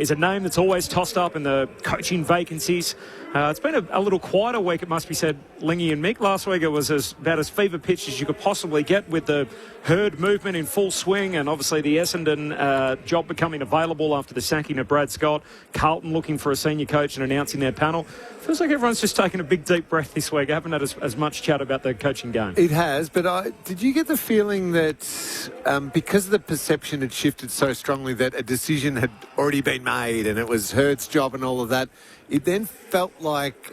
is a name that's always tossed up in the coaching vacancies. It's been a little quieter week, it must be said, Lingy and Mick. Last week it was about as fever pitched as you could possibly get, with the herd movement in full swing, and obviously the Essendon job becoming available after the sacking of Brad Scott. Carlton looking for a senior coach and announcing their panel. Feels like everyone's just taken a big deep breath this week. I haven't had as much chat about the coaching game. It has, but did you get the feeling that because the perception had shifted so strongly that a decision had already been made and it was Herd's job and all of that, it then felt like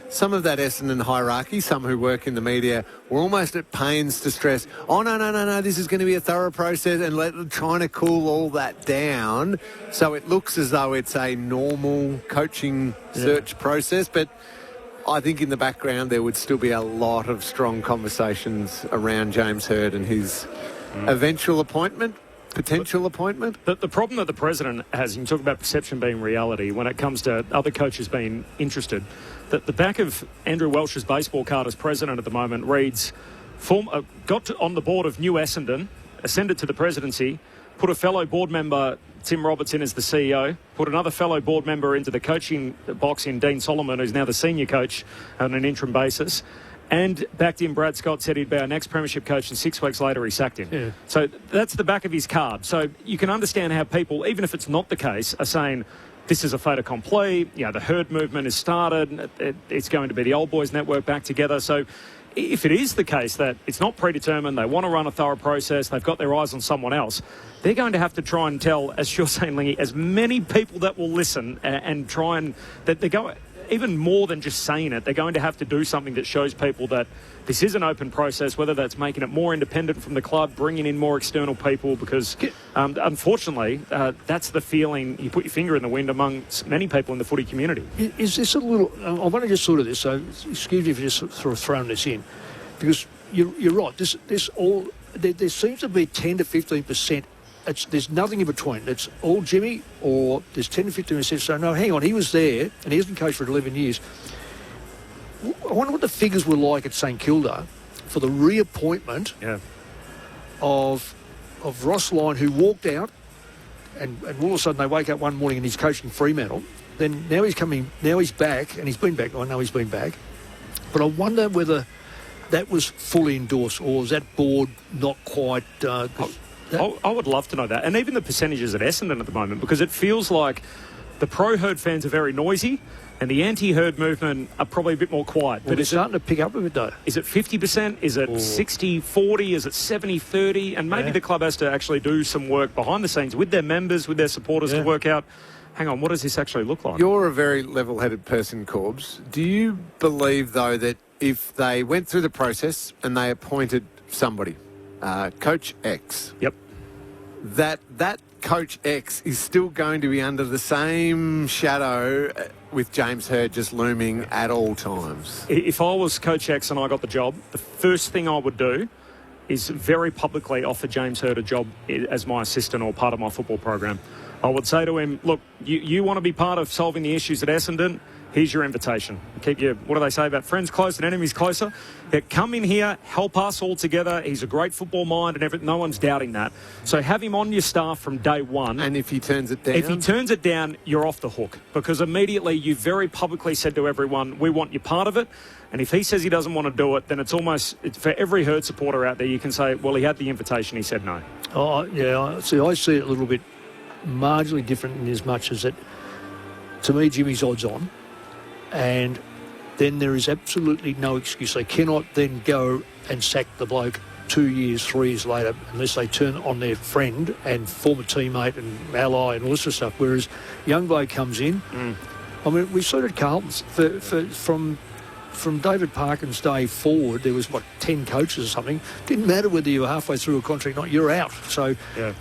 some of that Essendon hierarchy, some who work in the media, were almost at pains to stress, no, this is going to be a thorough process, and trying to cool all that down so it looks as though it's a normal coaching search process. But I think in the background there would still be a lot of strong conversations around James Hird and his eventual appointment. Potential appointment? The problem that the president has, and you talk about perception being reality, when it comes to other coaches being interested, that the back of Andrew Welsh's baseball card as president at the moment reads, got on the board of New Essendon, ascended to the presidency, put a fellow board member, Tim Roberts, in as the CEO, put another fellow board member into the coaching box in Dean Solomon, who's now the senior coach on an interim basis, and backed in Brad Scott, said he'd be our next premiership coach, and 6 weeks later he sacked him. Yeah. So that's the back of his card. So you can understand how people, even if it's not the case, are saying this is a fait accompli. The herd movement has started. It's going to be the old boys network back together. So if it is the case that it's not predetermined, they want to run a thorough process, they've got their eyes on someone else, they're going to have to try and tell, as you're saying, Lingy, as many people that will listen and try and that they go. even more than just saying it, they're going to have to do something that shows people that this is an open process, whether that's making it more independent from the club, bringing in more external people, because unfortunately, that's the feeling, you put your finger in the wind amongst many people in the footy community. Is this a little... I want to just sort of this, so excuse me for just sort of throwing this in, because you're right, there seems to be 10 to 15%. There's nothing in between. It's all Jimmy, or there's 10 to 15%. So, no, hang on, he was there, and he hasn't coached for 11 years. I wonder what the figures were like at St Kilda for the reappointment of Ross Lyon, who walked out, and all of a sudden they wake up one morning and he's coaching Fremantle. Then now he's back, and he's been back. I know he's been back. But I wonder whether that was fully endorsed, or is that board not quite... I would love to know that. And even the percentages at Essendon at the moment, because it feels like the pro-herd fans are very noisy and the anti-herd movement are probably a bit more quiet. But it's starting to pick up a bit, though. Is it 50%? Is it 60-40? Is it 70-30? And maybe the club has to actually do some work behind the scenes with their members, with their supporters to work out, hang on, what does this actually look like? You're a very level-headed person, Corbs. Do you believe, though, that if they went through the process and they appointed somebody, Coach X, that Coach X is still going to be under the same shadow with James Hird just looming at all times? If I was Coach X and I got the job, the first thing I would do is very publicly offer James Hird a job as my assistant or part of my football program. I would say to him, look, you want to be part of solving the issues at Essendon? Here's your invitation. Keep your, what do they say about friends close and enemies closer? Come in here, help us all together. He's a great football mind and everything. No one's doubting that. So have him on your staff from day one. And if he turns it down? If he turns it down, you're off the hook. Because immediately you very publicly said to everyone, we want you part of it. And if he says he doesn't want to do it, then it's almost, for every Herd supporter out there, you can say, well, he had the invitation, he said no. Oh, yeah. I see it a little bit marginally different in as much as that, to me, Jimmy's odds on. And then there is absolutely no excuse. They cannot then go and sack the bloke 2 years, 3 years later, unless they turn on their friend and former teammate and ally and all this sort of stuff. Whereas young bloke comes in. I mean, we saw it at Carlton's. From David Parkin's day forward, there was, 10 coaches or something. Didn't matter whether you were halfway through a contract or not, you're out. So at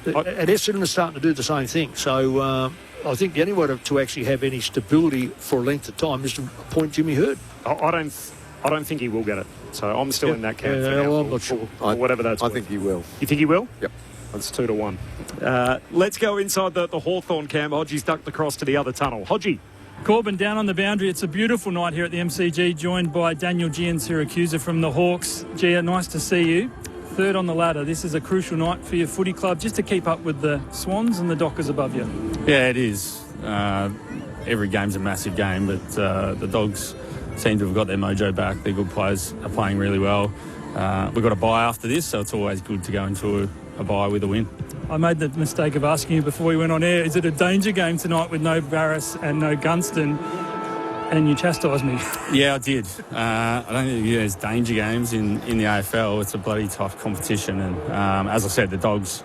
Essendon are starting to do the same thing. So I think the only way to actually have any stability for a length of time is to appoint Jimmy Hird. I don't think he will get it. So I'm still in that camp for now. Well, I'm not sure. Whatever that's I worth. think he will. You think he will? Yep. That's 2-1. Let's go inside the Hawthorn camp. Hodgie's ducked across to the other tunnel. Hodgie. Corbin down on the boundary. It's a beautiful night here at the MCG, joined by Daniel G and Syracusa from the Hawks. Gia, nice to see you. Third on the ladder. This is a crucial night for your footy club, just to keep up with the Swans and the Dockers above you. Yeah, it is. Every game's a massive game, but the Dogs seem to have got their mojo back. Their good players are playing really well. We've got a bye after this, so it's always good to go into a bye with a win. I made the mistake of asking you before we went on air, is it a danger game tonight with no Barras and no Gunston? And you chastised me. Yeah, I did. I don't think there's danger games in the AFL. It's a bloody tough competition. And as I said, the Dogs,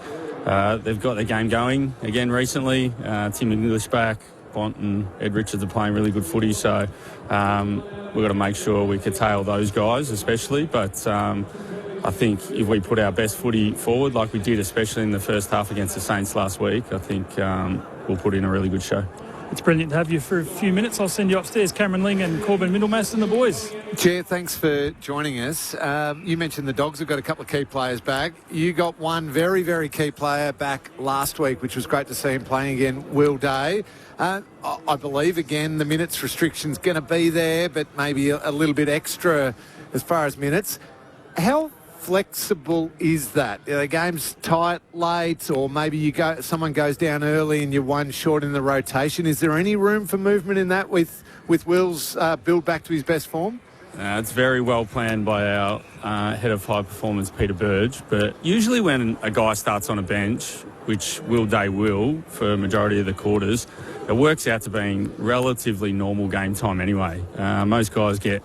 they've got their game going again recently. Tim McNeish back, Bont and Ed Richards are playing really good footy. So we've got to make sure we curtail those guys especially. But I think if we put our best footy forward like we did, especially in the first half against the Saints last week, I think we'll put in a really good show. It's brilliant to have you for a few minutes. I'll send you upstairs. Cameron Ling and Corbin Middlemass and the boys. Chair, thanks for joining us. You mentioned the Dogs have got a couple of key players back. You got one very, very key player back last week, which was great to see him playing again, Will Day. I believe, again, the minutes restriction's going to be there, but maybe a little bit extra as far as minutes. How flexible is that? Are the games tight, late, or maybe someone goes down early and you're one short in the rotation? Is there any room for movement in that with Will's build back to his best form? It's very well planned by our head of high performance, Peter Burge. But usually when a guy starts on a bench, which Will Day will for a majority of the quarters, it works out to being relatively normal game time anyway. Most guys get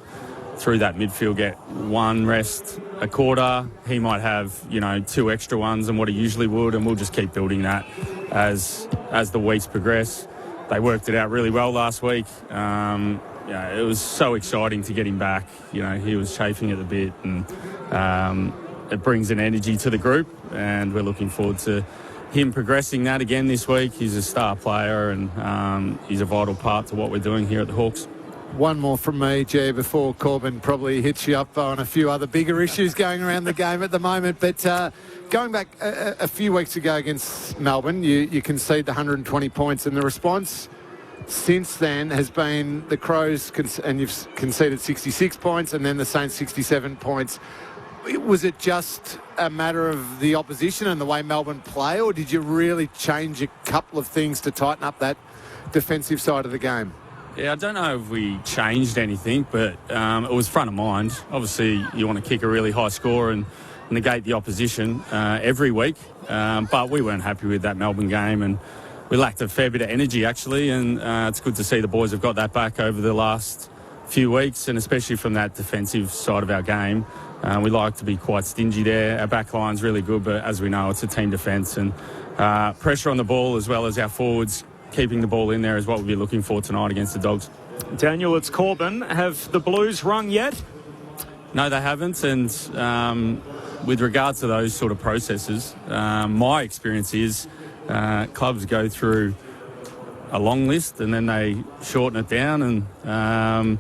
through that midfield, get one rest a quarter. He might have, 2 extra ones than what he usually would, and we'll just keep building that as the weeks progress. They worked it out really well last week. it was so exciting to get him back. He was chafing at the bit, and it brings an energy to the group, and we're looking forward to him progressing that again this week. He's a star player, and he's a vital part to what we're doing here at the Hawks. One more from me, G, before Corbin probably hits you up on a few other bigger issues going around the game at the moment. But going back a few weeks ago against Melbourne, you conceded 120 points, and the response since then has been the Crows, and you've conceded 66 points, and then the Saints 67 points. Was it just a matter of the opposition and the way Melbourne play, or did you really change a couple of things to tighten up that defensive side of the game? Yeah, I don't know if we changed anything, but it was front of mind. Obviously, you want to kick a really high score and negate the opposition every week, but we weren't happy with that Melbourne game, and we lacked a fair bit of energy, actually, and it's good to see the boys have got that back over the last few weeks, and especially from that defensive side of our game. We like to be quite stingy there. Our back line's really good, but as we know, it's a team defence, and pressure on the ball as well as our forwards keeping the ball in there is what we'll be looking for tonight against the Dogs. Daniel, it's Corbin. Have the Blues rung yet? No, they haven't, and with regards to those sort of processes, my experience is clubs go through a long list and then they shorten it down, and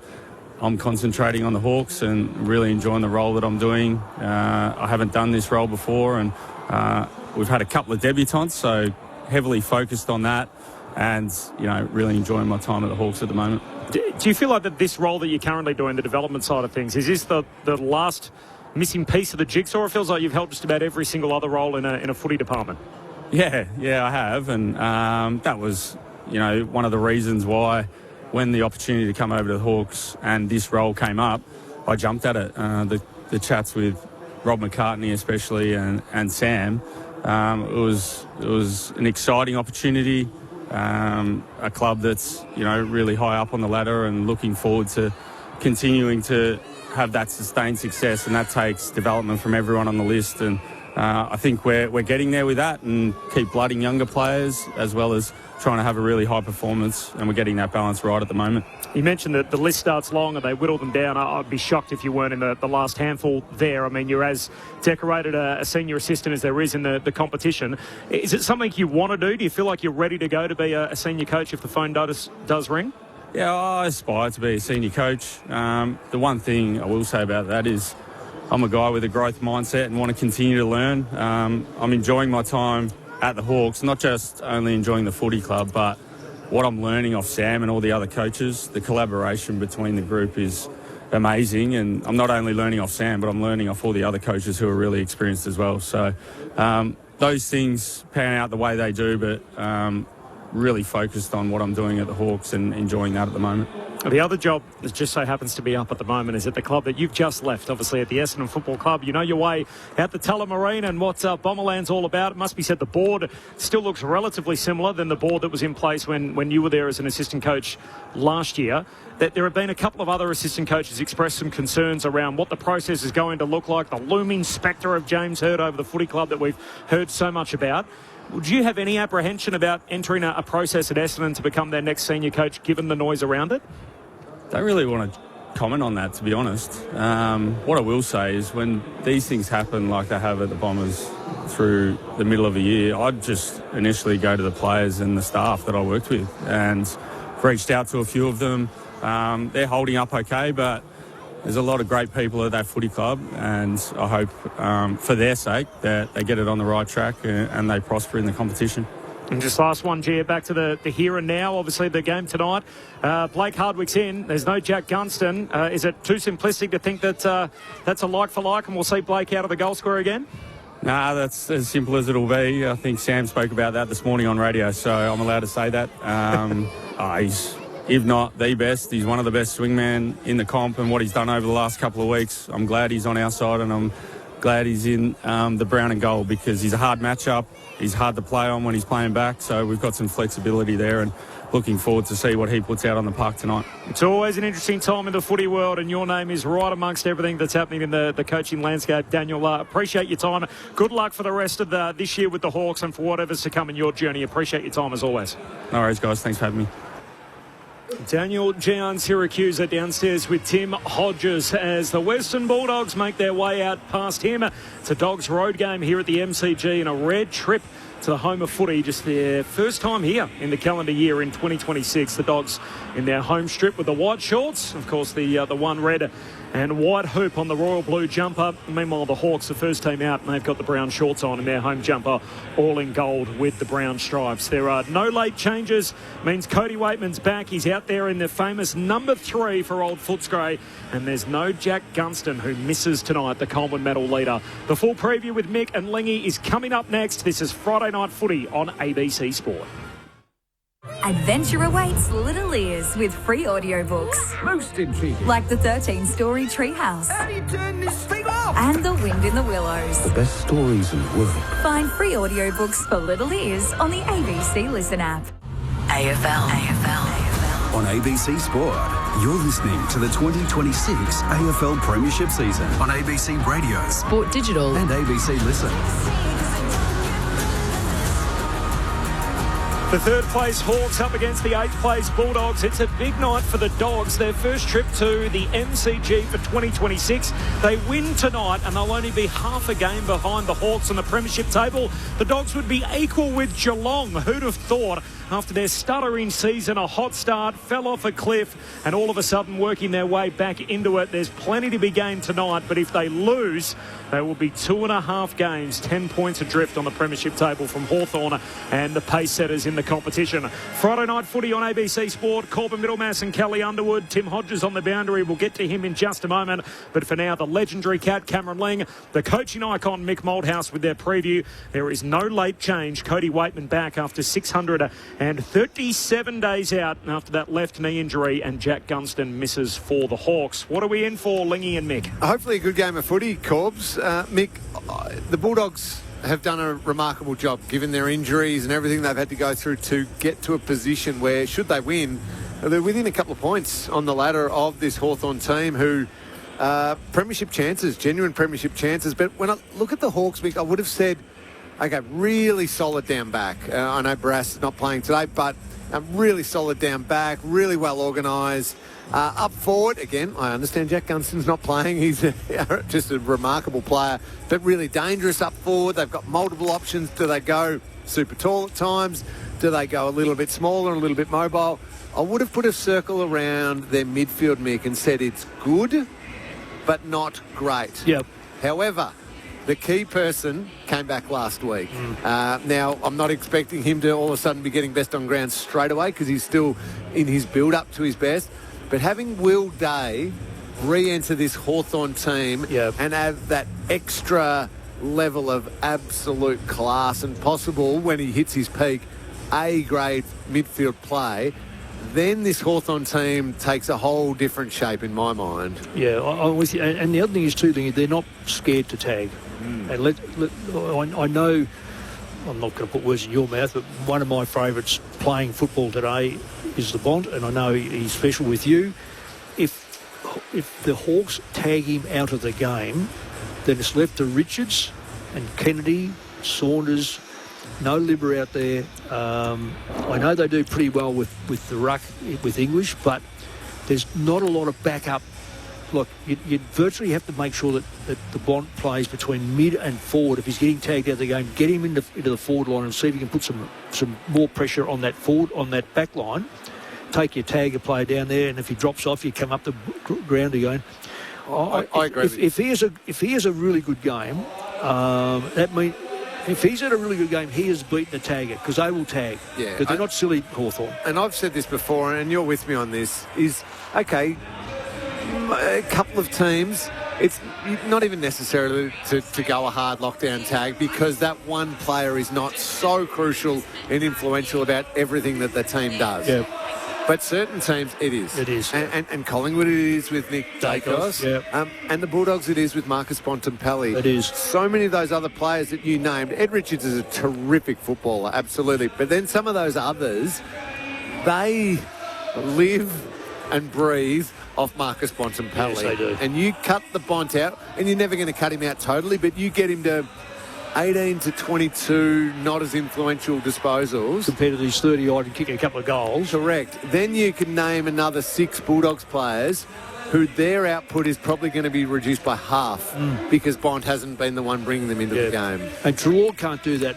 I'm concentrating on the Hawks and really enjoying the role that I'm doing. I haven't done this role before, and we've had a couple of debutants, so heavily focused on that, and really enjoying my time at the Hawks at the moment. Do you feel like that this role that you're currently doing, the development side of things, is this the last missing piece of the jigsaw? It feels like you've held just about every single other role in a footy department. Yeah, I have, and that was one of the reasons why, when the opportunity to come over to the Hawks and this role came up, I jumped at it. The chats with Rob McCartney especially and Sam, it was an exciting opportunity. A club that's really high up on the ladder, and looking forward to continuing to have that sustained success, and that takes development from everyone on the list, and I think we're getting there with that, and keep blooding younger players as well as trying to have a really high performance, and we're getting that balance right at the moment. You mentioned that the list starts long and they whittle them down. I'd be shocked if you weren't in the last handful there. I mean, you're as decorated a senior assistant as there is in the competition. Is it something you want to do? Do you feel like you're ready to go to be a senior coach if the phone does ring? Yeah, I aspire to be a senior coach. The one thing I will say about that is I'm a guy with a growth mindset and want to continue to learn. I'm enjoying my time at the Hawks, not just only enjoying the footy club, but what I'm learning off Sam and all the other coaches. The collaboration between the group is amazing, and I'm not only learning off Sam, but I'm learning off all the other coaches who are really experienced as well. So those things pan out the way they do, but really focused on what I'm doing at the Hawks and enjoying that at the moment. The other job that just so happens to be up at the moment is at the club that you've just left, obviously at the Essendon Football Club. You know your way out the Tullamarine and what Bomberland's all about. It must be said the board still looks relatively similar than the board that was in place when you were there as an assistant coach last year. That there have been a couple of other assistant coaches express some concerns around what the process is going to look like, the looming spectre of James Hird over the footy club that we've heard so much about. Would you have any apprehension about entering a process at Essendon to become their next senior coach, given the noise around it? Don't really want to comment on that, to be honest. What I will say is when these things happen like they have at the Bombers through the middle of a year, I'd just initially go to the players and the staff that I worked with, and reached out to a few of them. They're holding up okay, but there's a lot of great people at that footy club, and I hope for their sake that they get it on the right track and they prosper in the competition. And just last one, Gia, back to the here and now. Obviously, the game tonight. Blake Hardwick's in. There's no Jack Gunston. Is it too simplistic to think that that's a like for like and we'll see Blake out of the goal scorer again? Nah, that's as simple as it'll be. I think Sam spoke about that this morning on radio, so I'm allowed to say that. He's, if not the best, he's one of the best swingmen in the comp, and what he's done over the last couple of weeks, I'm glad he's on our side, and I'm glad he's in the brown and gold, because he's a hard matchup. He's hard to play on when he's playing back, so we've got some flexibility there, and looking forward to see what he puts out on the park tonight. It's always an interesting time in the footy world, and your name is right amongst everything that's happening in the coaching landscape. Daniel, appreciate your time. Good luck for the rest of this year with the Hawks and for whatever's to come in your journey. Appreciate your time as always. No worries, guys. Thanks for having me. Daniel Gian Syracusa downstairs with Tim Hodges as the Western Bulldogs make their way out past him. It's a Dogs road game here at the MCG and a rare trip to the home of footy, just their first time here in the calendar year in 2026. The Dogs in their home strip with the white shorts, of course the one red and white hoop on the royal blue jumper. Meanwhile, the Hawks, the first team out, and they've got the brown shorts on in their home jumper, all in gold with the brown stripes. There are no late changes. Means Cody Waitman's back. He's out there in the famous number 3 for Old Footscray. And there's no Jack Gunston, who misses tonight, the Coleman medal leader. The full preview with Mick and Lingy is coming up next. This is Friday Night Footy on ABC Sport. Adventure awaits little ears with free audiobooks. Most intriguing. Like the 13-story Treehouse. How do you turn this thing off? And The Wind in the Willows. The best stories in the world. Find free audiobooks for little ears on the ABC Listen app. AFL. On ABC Sport, you're listening to the 2026 AFL Premiership season on ABC Radio, Sport Digital and ABC Listen. The third place Hawks up against the 8th place Bulldogs. It's a big night for the Dogs. Their first trip to the MCG for 2026. They win tonight and they'll only be half a game behind the Hawks on the premiership table. The Dogs would be equal with Geelong. Who'd have thought? After their stuttering season, a hot start, fell off a cliff, and all of a sudden working their way back into it. There's plenty to be gained tonight, but if they lose, they will be 2.5 games, 10 points adrift on the premiership table from Hawthorn and the pace setters in the competition. Friday Night Footy on ABC Sport. Corbin Middlemass and Kelly Underwood. Tim Hodges on the boundary. We'll get to him in just a moment. But for now, the legendary cat, Cameron Ling, the coaching icon, Mick Malthouse with their preview. There is no late change. Cody Waitman back after 637 days out after that left knee injury, and Jack Gunston misses for the Hawks. What are we in for, Lingy and Mick? Hopefully a good game of footy, Corbs. Mick, the Bulldogs have done a remarkable job, given their injuries and everything they've had to go through to get to a position where, should they win, they're within a couple of points on the ladder of this Hawthorn team who, premiership chances, genuine premiership chances. But when I look at the Hawks, Mick, I would have said, okay, really solid down back. I know Barras is not playing today, but really solid down back, really well organised. Up forward, again, I understand Jack Gunston's not playing. He's just a remarkable player, but really dangerous up forward. They've got multiple options. Do they go super tall at times? Do they go a little bit smaller and a little bit mobile? I would have put a circle around their midfield, Mick, and said it's good, but not great. Yep. However, the key person came back last week. Now, I'm not expecting him to all of a sudden be getting best on ground straight away because he's still in his build-up to his best. But having Will Day re-enter this Hawthorn team and have that extra level of absolute class and possible, when he hits his peak, A-grade midfield play, then this Hawthorn team takes a whole different shape in my mind. Yeah, I'm with you. And the other thing is, too, they're not scared to tag. And I know, I'm not going to put words in your mouth, but one of my favourites playing football today is the Bont, and I know he's special with you. If the Hawks tag him out of the game, then it's left to Richards and Kennedy, Saunders, no Libber out there. I know they do pretty well with the ruck, with English, but there's not a lot of backup. Look, you'd virtually have to make sure that the Bont plays between mid and forward. If he's getting tagged out of the game, get him into the forward line and see if you can put some more pressure on that forward, on that back line. Take your tagger player down there, and if he drops off, you come up the ground again. I agree with you. If he has a really good game, that means if he's had a really good game, he has beaten the tagger because they will tag. Yeah, because they're not silly, Hawthorn. And I've said this before, and you're with me on this, is, okay, a couple of teams, it's not even necessarily to go a hard lockdown tag because that one player is not so crucial and influential about everything that the team does. Yeah. But certain teams, it is. It is. And Collingwood, it is with Nick Dacos. Yeah. And the Bulldogs, it is with Marcus Bontempelli. It is. So many of those other players that you named. Ed Richards is a terrific footballer, absolutely. But then some of those others, they live and breathe off Marcus Bontempelli. Yes, they do. And you cut the Bont out, and you're never going to cut him out totally, but you get him to 18 to 22, not as influential disposals. Compared to these 30-odd and kicking a couple of goals. Correct. Then you can name another 6 Bulldogs players who their output is probably going to be reduced by half because Bond hasn't been the one bringing them into the game. And Treloar can't do that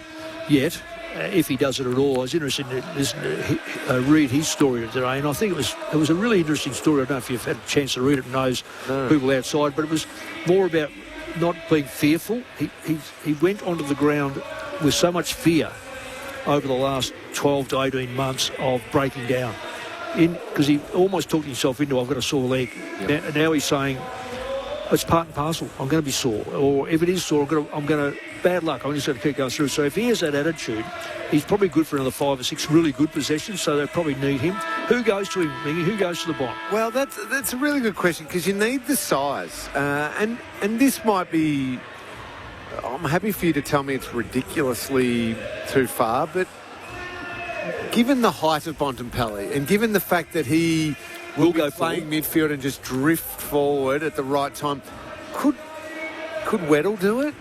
yet, if he does it at all. I was interested to listen to read his story today, and I think it was a really interesting story. I don't know if you've had a chance to read it and knows people outside, but it was more about not being fearful. He went onto the ground with so much fear over the last 12 to 18 months of breaking down. Because he almost talked himself into, I've got a sore leg. Yep. Now he's saying, it's part and parcel. I'm going to be sore. Or if it is sore, I'm going to bad luck. I'm just going to keep going through. So if he has that attitude, he's probably good for another 5 or 6 really good possessions, so they probably need him. Who goes to him, Mingy? Who goes to the Bond? Well, that's a really good question because you need the size. And this might be... I'm happy for you to tell me it's ridiculously too far, but given the height of Bontempelli and given the fact that he will go playing midfield and just drift forward at the right time, could Weddle do it?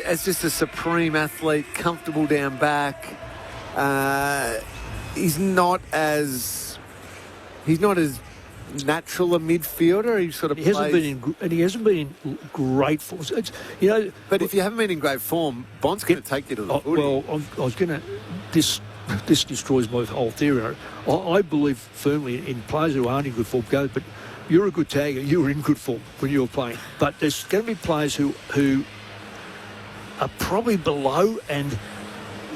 As just a supreme athlete, comfortable down back. He's not as natural a midfielder. He sort of he hasn't been in great form. But if you haven't been in great form, Bond's going to take you to the footy. Well, I was going to this destroys my whole theory. I believe firmly in players who aren't in good form go, but you're a good tagger. You were in good form when you were playing. But there's going to be players who are probably below, and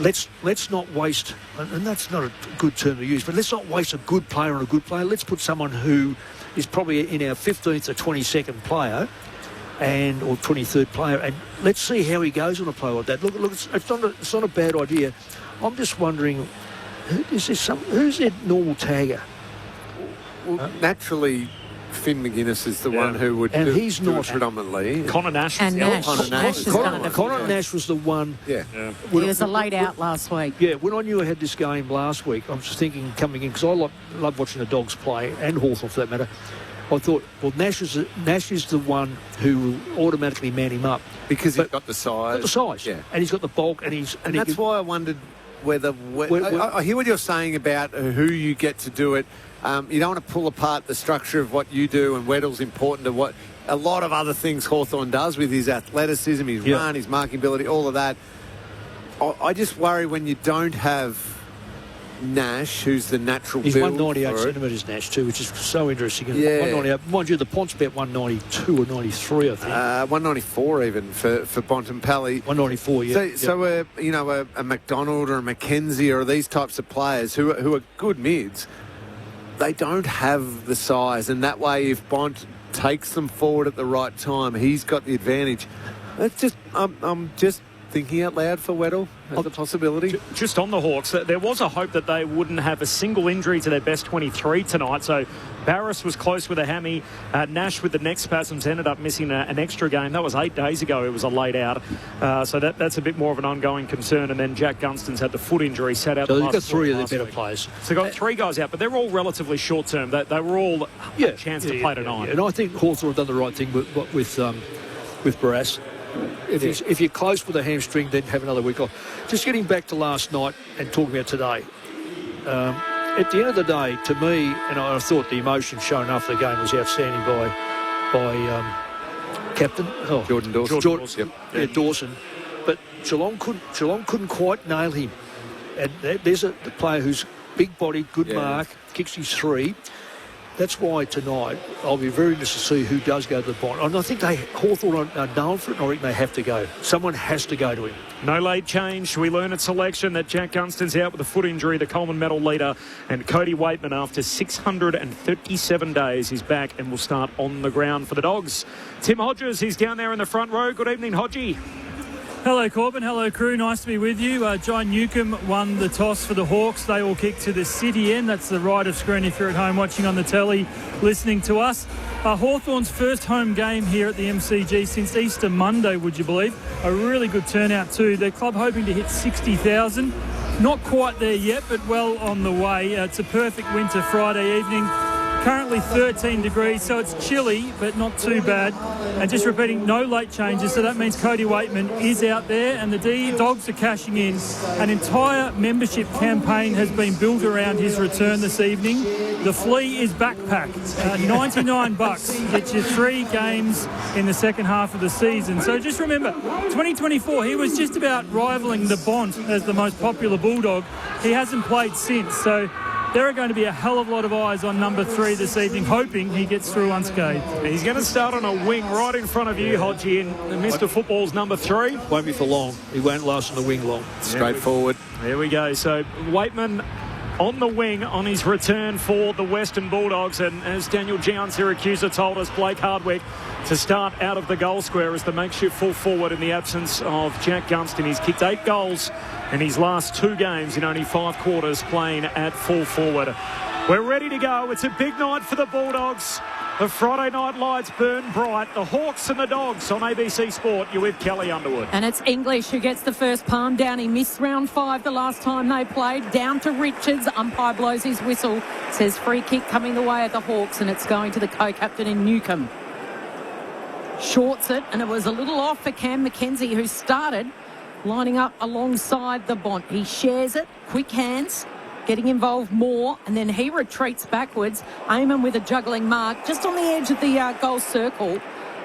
let's not waste, and that's not a good term to use, but let's not waste a good player on a good player. Let's put someone who is probably in our 15th or 22nd player or 23rd player, and let's see how he goes on a play like that. Look, it's not a bad idea. I'm just wondering, who's that normal tagger? Well, naturally, Finn McGuinness is the one who would do it predominantly. Connor Nash. And Nash. Connor Nash was the one. Yeah. He was a laid out last week. Yeah, when I knew I had this game last week, I was just thinking coming in, because I love watching the Dogs play, and Hawthorn for that matter. I thought, well, Nash is the one who will automatically man him up. Because he's got the size. Yeah. And he's got the bulk, and that's why I wondered whether... I hear what you're saying about who you get to do it. You don't want to pull apart the structure of what you do, and Weddle's important to what a lot of other things Hawthorn does with his athleticism, his run, his marking ability, all of that. I just worry when you don't have Nash, who's the natural He's build 198 centimetres, Nash, too, which is so interesting. Yeah. 198. Mind you, the Pont's about 192 or 93, I think. 194 even for Bontempelli. 194, yeah. So a McDonald or a McKenzie or these types of players who are good mids, they don't have the size, and that way if Bont takes them forward at the right time, he's got the advantage. I'm just thinking out loud for Weddle as a possibility. Just on the Hawks, there was a hope that they wouldn't have a single injury to their best 23 tonight. So Barris was close with a hammy. Nash with the neck spasms ended up missing an extra game. That was 8 days ago. It was a laid out. So that's a bit more of an ongoing concern. And then Jack Gunston's had the foot injury, sat out. So they've got 3 of their better players. So they've got 3 guys out, but they're all relatively short term. They were all a chance to play tonight. Yeah. And I think Hawthorn have done the right thing with Barras. If you're close with a hamstring, then have another week off. Just getting back to last night and talking about today. At the end of the day, to me, and I thought the emotion shown after the game was outstanding by captain Jordan Dawson. Dawson. But Geelong couldn't quite nail him. And there's a player who's big body, good mark, kicks his 3. That's why tonight I'll be very interested to see who does go to the Bond. And I think Hawthorn are known for it, and I reckon they have to go. Someone has to go to him. No late change. We learn at selection that Jack Gunston's out with a foot injury, the Coleman medal leader, and Cody Waitman, after 637 days, is back and will start on the ground for the Dogs. Tim Hodges, he's down there in the front row. Good evening, Hodgie. Hello, Corbin. Hello, crew. Nice to be with you. John Newcomb won the toss for the Hawks. They will kick to the city end. That's the right of screen if you're at home watching on the telly, listening to us. Hawthorn's first home game here at the MCG since Easter Monday, would you believe? A really good turnout too. Their club hoping to hit 60,000. Not quite there yet, but well on the way. It's a perfect winter Friday evening. currently 13 degrees, so it's chilly, but not too bad. And just repeating, no late changes, so that means Cody Waitman is out there, and the Dogs are cashing in. An entire membership campaign has been built around his return this evening. The Flea is backpacked. $99 gets you 3 games in the second half of the season. So just remember, 2024, he was just about rivaling the Bont as the most popular Bulldog. He hasn't played since, so there are going to be a hell of a lot of eyes on number 3 this evening, hoping he gets through unscathed. He's going to start on a wing right in front of you, Hodgie, and Mr. Football's number 3. Won't be for long. He won't last on the wing long. Straightforward. There we go. So Waitman on the wing on his return for the Western Bulldogs, and as Daniel Gian Siracusa told us, Blake Hardwick to start out of the goal square as the makeshift full forward in the absence of Jack Gunston. He's kicked 8 goals in his last 2 games in only 5 quarters playing at full forward. We're ready to go. It's a big night for the Bulldogs. The Friday night lights burn bright. The Hawks and the Dogs on ABC Sport. You're with Kelly Underwood. And it's English who gets the first palm down. He missed round 5 the last time they played. Down to Richards. Umpire blows his whistle. Says free kick coming the way of the Hawks, and it's going to the co-captain in Newcombe. Shorts it, and it was a little off for Cam McKenzie, who started lining up alongside the Bont. He shares it. Quick hands. Getting involved more, and then he retreats backwards. Eamon with a juggling mark just on the edge of the goal circle,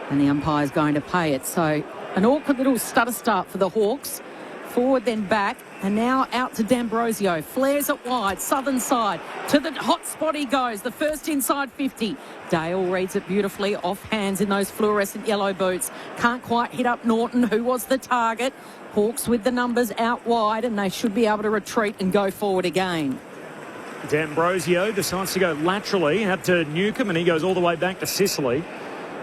and the umpire's going to pay it. So an awkward little stutter start for the Hawks. Forward then back, and now out to D'Ambrosio. Flares it wide, southern side. To the hot spot he goes, the first inside 50. Dale reads it beautifully, off hands in those fluorescent yellow boots. Can't quite hit up Norton, who was the target. Hawks with the numbers out wide, and they should be able to retreat and go forward again. D'Ambrosio decides to go laterally out to Newcombe, and he goes all the way back to Sicily.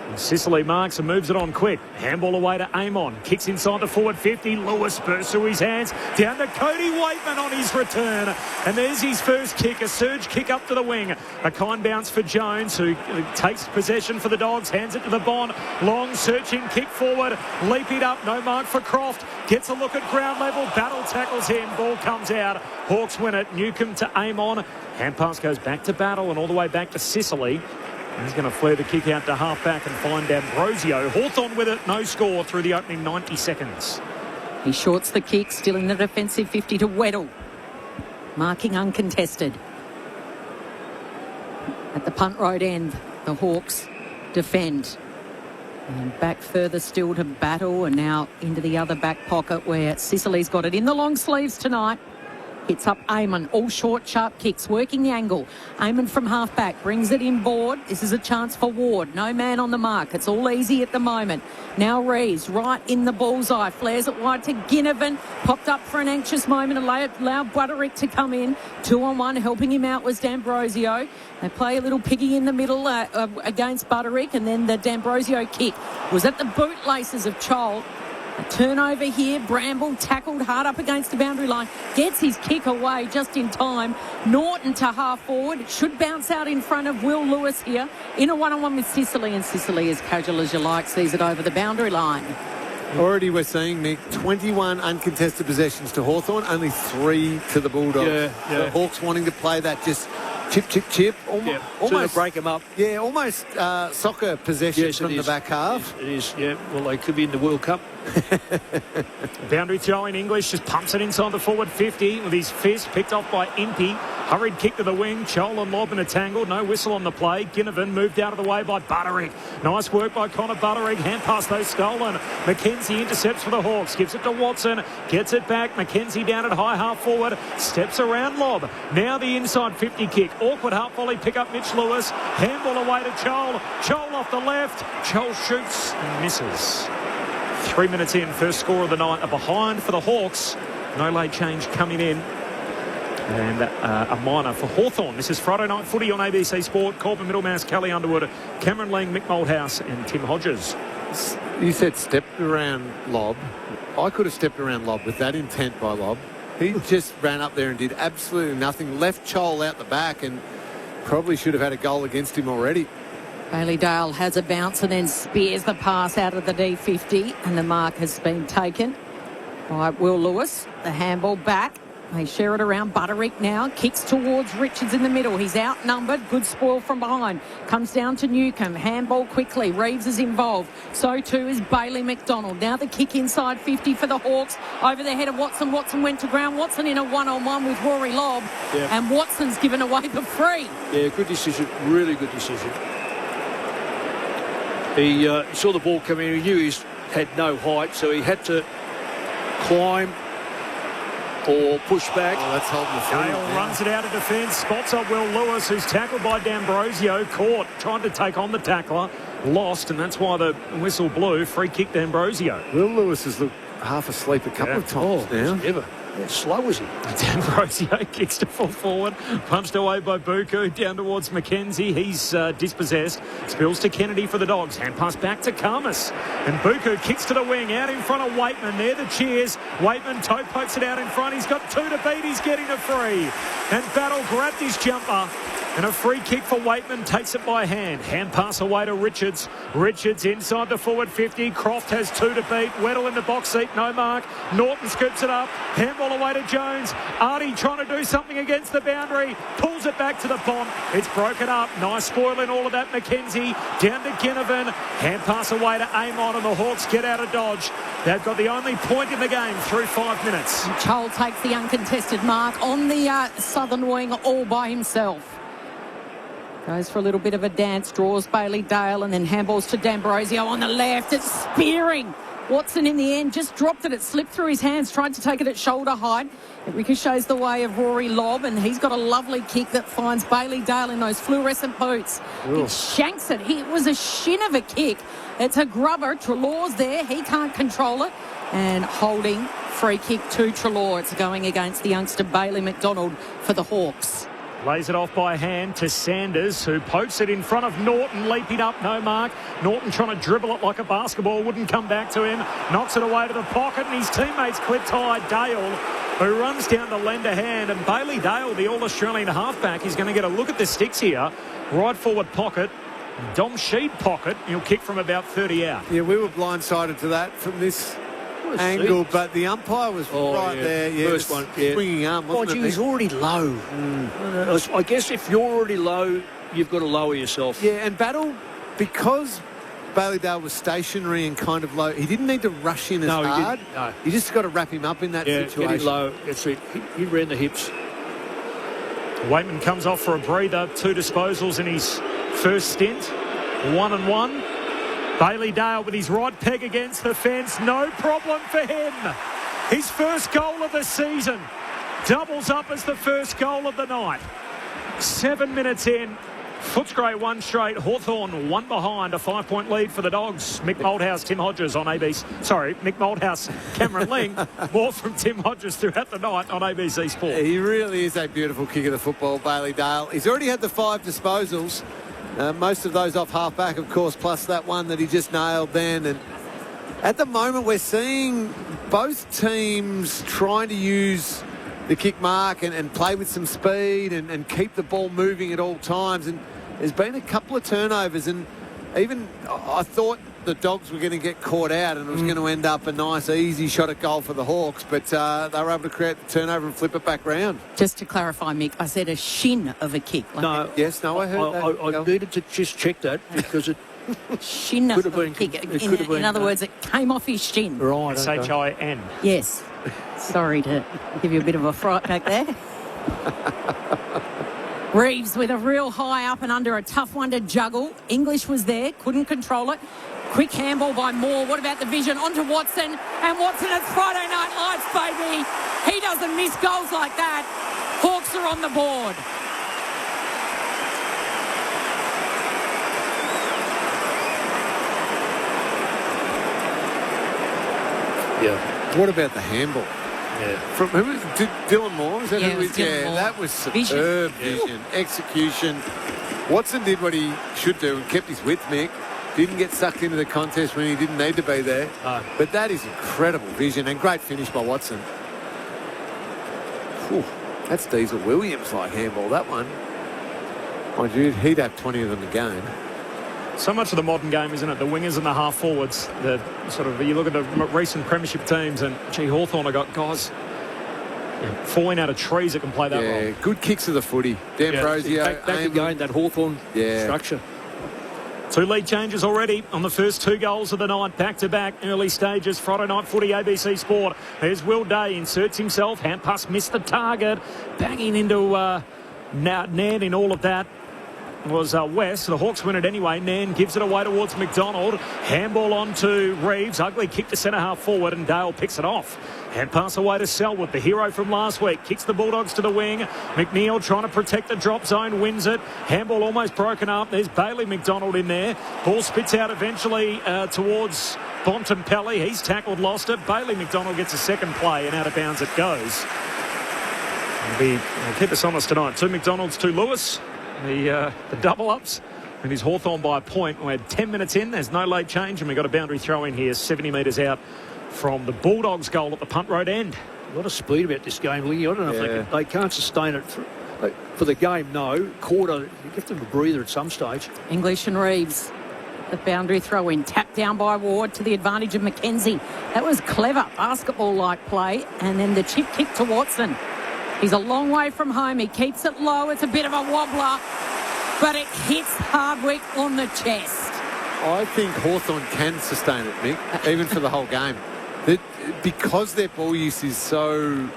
And Sicily marks and moves it on quick. Handball away to Amon. Kicks inside the forward 50. Lewis bursts through his hands. Down to Cody Waitman on his return. And there's his first kick. A surge kick up to the wing. A kind bounce for Jones, who takes possession for the Dogs. Hands it to the Bond. Long searching kick forward. Leap it up. No mark for Croft. Gets a look at ground level. Battle tackles him. Ball comes out. Hawks win it. Newcombe to Amon. Hand pass goes back to Battle and all the way back to Sicily. He's going to flare the kick out to half-back and find D'Ambrosio. Hawthorn with it, no score through the opening 90 seconds. He shorts the kick, still in the defensive 50 to Weddle. Marking uncontested. At the punt road end, the Hawks defend. And back further still to Battle, and now into the other back pocket where Sicily's got it in the long sleeves tonight. Hits up Eamon, all short, sharp kicks, working the angle. Eamon from half-back, brings it inboard. This is a chance for Ward. No man on the mark. It's all easy at the moment. Now Reeves, right in the bullseye. Flares it wide to Ginnivan. Popped up for an anxious moment, allowed Butterick to come in. 2-on-1, helping him out was D'Ambrosio. They play a little piggy in the middle against Butterick, and then the D'Ambrosio kick was at the bootlaces of Chol. A turnover here. Bramble tackled hard up against the boundary line. Gets his kick away just in time. Norton to half forward. It should bounce out in front of Will Lewis here. In a one-on-one with Sicily, and Sicily, as casual as you like, sees it over the boundary line. Already we're seeing, Mick, 21 uncontested possessions to Hawthorn, only 3 to the Bulldogs. Yeah. The Hawks wanting to play that just chip. Almost break them up. Yeah, almost soccer possession from the back half. It is, yeah. Well, they could be in the World Cup. Boundary throw in English, just pumps it inside the forward 50 with his fist picked off by Impey. Hurried kick to the wing. Chol and Lob in a tangle. No whistle on the play. Ginnivan moved out of the way by Butterick. Nice work by Connor Butterick. Hand pass though stolen. McKenzie intercepts for the Hawks. Gives it to Watson. Gets it back. McKenzie down at high half forward. Steps around Lob. Now the inside 50 kick. Awkward half volley pick up Mitch Lewis. Handball away to Chol. Chol off the left. Chol shoots and misses. 3 minutes in, first score of the night. A behind for the Hawks. No late change coming in. And a minor for Hawthorn. This is Friday Night Footy on ABC Sport. Corbin Middlemass, Kelly Underwood, Cameron Lang, Mick Moldhouse and Tim Hodges. You said stepped around Lob. I could have stepped around Lob with that intent by Lob. He just ran up there and did absolutely nothing. Left Chol out the back and probably should have had a goal against him already. Bailey Dale has a bounce and then spears the pass out of the D50, and the mark has been taken by Will Lewis. The handball back They share it around. Butterick now kicks towards Richards in the middle. He's outnumbered. Good spoil from behind. Comes down to Newcombe. Handball quickly. Reeves is involved. So too is Bailey McDonald. Now the kick inside 50 for the Hawks. Over the head of Watson. Watson went to ground. Watson in a one-on-one with Rory Lobb. Yeah. And Watson's given away the free. Yeah, good decision. Really good decision. He saw the ball come in. He knew he had no height, so he had to climb or push back. Oh, that's holding the field. Gale runs it out of defence, spots up Will Lewis, who's tackled by D'Ambrosio, caught, trying to take on the tackler, lost, and that's why the whistle blew. Free kick D'Ambrosio. Will Lewis has looked half asleep a couple of times now. Ever. How slow was he? D'Ambrosio kicks to full forward, punched away by Buku, down towards McKenzie. He's dispossessed. Spills to Kennedy for the Dogs. Hand pass back to Karmas. And Buku kicks to the wing, out in front of Waitman. There the cheers. Waitman toe pokes it out in front. He's got 2 to beat. He's getting a free. And Battle grabbed his jumper. And a free kick for Waitman, takes it by hand. Hand pass away to Richards. Richards inside the forward 50. Croft has 2 to beat. Weddle in the box seat, no mark. Norton scoops it up. Handball away to Jones. Artie trying to do something against the boundary. Pulls it back to the pond. It's broken up. Nice spoil in all of that. McKenzie down to Ginnivan. Hand pass away to Amon, and the Hawks get out of dodge. They've got the only point in the game through 5 minutes. Chol takes the uncontested mark on the southern wing all by himself. Goes for a little bit of a dance, draws Bailey Dale, and then handballs to D'Ambrosio on the left. It's spearing. Watson in the end just dropped it. It slipped through his hands, tried to take it at shoulder height. It ricochets the way of Rory Lobb, and he's got a lovely kick that finds Bailey Dale in those fluorescent boots. He shanks it. It was a shin of a kick. It's a grubber. Treloar's there. He can't control it. And holding, free kick to Treloar. It's going against the youngster Bailey McDonald for the Hawks. Lays it off by hand to Sanders, who pokes it in front of Norton, leaping up, no mark. Norton trying to dribble it like a basketball, wouldn't come back to him. Knocks it away to the pocket, and his teammates clipped high. Dale, who runs down to lend a hand, and Bailey Dale, the All-Australian halfback, is going to get a look at the sticks here. Right forward pocket, Dom Sheed pocket. He'll kick from about 30 out. Yeah, we were blindsided to that from this angle, but the umpire was there. Yeah, first one, swinging arm, wasn't it? He was already low. I guess if you're already low, you've got to lower yourself. Yeah, and Battle, because Bailey Dale was stationary and kind of low, he didn't need to rush in as hard. He didn't. No. You just got to wrap him up in that situation. Getting low. That's it. He ran the hips. Waitman comes off for a breather. 2 disposals in his first stint. 1-1. Bailey Dale with his right peg against the fence. No problem for him. His first goal of the season. Doubles up as the first goal of the night. 7 minutes in. Footscray 1 straight. Hawthorn 1 behind. A 5-point lead for the Dogs. Mick Malthouse, Tim Hodges on ABC. Sorry, Mick Malthouse, Cameron Ling. More from Tim Hodges throughout the night on ABC Sport. He really is a beautiful kick of the football, Bailey Dale. He's already had the 5 disposals. Most of those off half-back, of course, plus that one that he just nailed then. And at the moment, we're seeing both teams trying to use the kick mark and play with some speed and keep the ball moving at all times. And there's been a couple of turnovers, and even I thought the Dogs were going to get caught out and it was going to end up a nice, easy shot at goal for the Hawks, but they were able to create the turnover and flip it back round. Just to clarify, Mick, I said a shin of a kick. I heard that. I needed to just check that because it shin of a kick. In other words, it came off his shin. Right. S-H-I-N. Yes. Sorry to give you a bit of a fright back there. Reeves with a real high up and under, a tough one to juggle. English was there, couldn't control it. Quick handball by Moore. What about the vision? Onto Watson. And Watson, it's Friday Night Lights, baby. He doesn't miss goals like that. Hawks are on the board. Yeah. What about the handball? Yeah. From who was Dylan Moore? Is that who was? Dylan Moore. That was superb vision, execution. Watson did what he should do and kept his width, Mick. Didn't get sucked into the contest when he didn't need to be there. But that is incredible vision and great finish by Watson. Whew, that's Diesel Williams-like handball, that one. Mind you, he'd have 20 of them a game. So much of the modern game, isn't it? The wingers and the half forwards. The sort of, you look at the recent premiership teams, and gee, Hawthorn have got guys falling out of trees that can play that role. Good kicks of the footy. D'Ambrosio. Back again, that Hawthorn structure. 2 lead changes already on the first 2 goals of the night, back-to-back, early stages, Friday night footy, ABC Sport. There's Will Day, inserts himself, hand pass, missed the target, banging into Nan in all of that. Was West. The Hawks win it anyway. Nan gives it away towards McDonald. Handball on to Reeves. Ugly kick to centre half forward, and Dale picks it off. Hand pass away to Selwood, the hero from last week. Kicks the Bulldogs to the wing. McNeil trying to protect the drop zone, wins it. Handball almost broken up. There's Bailey McDonald in there. Ball spits out eventually towards Bontempelli. He's tackled, lost it. Bailey McDonald gets a second play, and out of bounds it goes. We'll keep us honest tonight. 2 McDonalds, 2 Lewis. The double-ups, and he's Hawthorn by a point. We had 10 minutes in. There's no late change, and we've got a boundary throw in here, 70 metres out from the Bulldogs' goal at the punt road end. A lot of speed about this game, Lee. I don't know if they can't sustain it for the game. No, quarter. You give them a breather at some stage. English and Reeves. The boundary throw in, tapped down by Ward to the advantage of Mackenzie. That was clever, basketball-like play, and then the chip kick to Watson. He's a long way from home. He keeps it low. It's a bit of a wobbler, but it hits Hardwick on the chest. I think Hawthorn can sustain it, Mick, even for the whole game. Because their ball use is so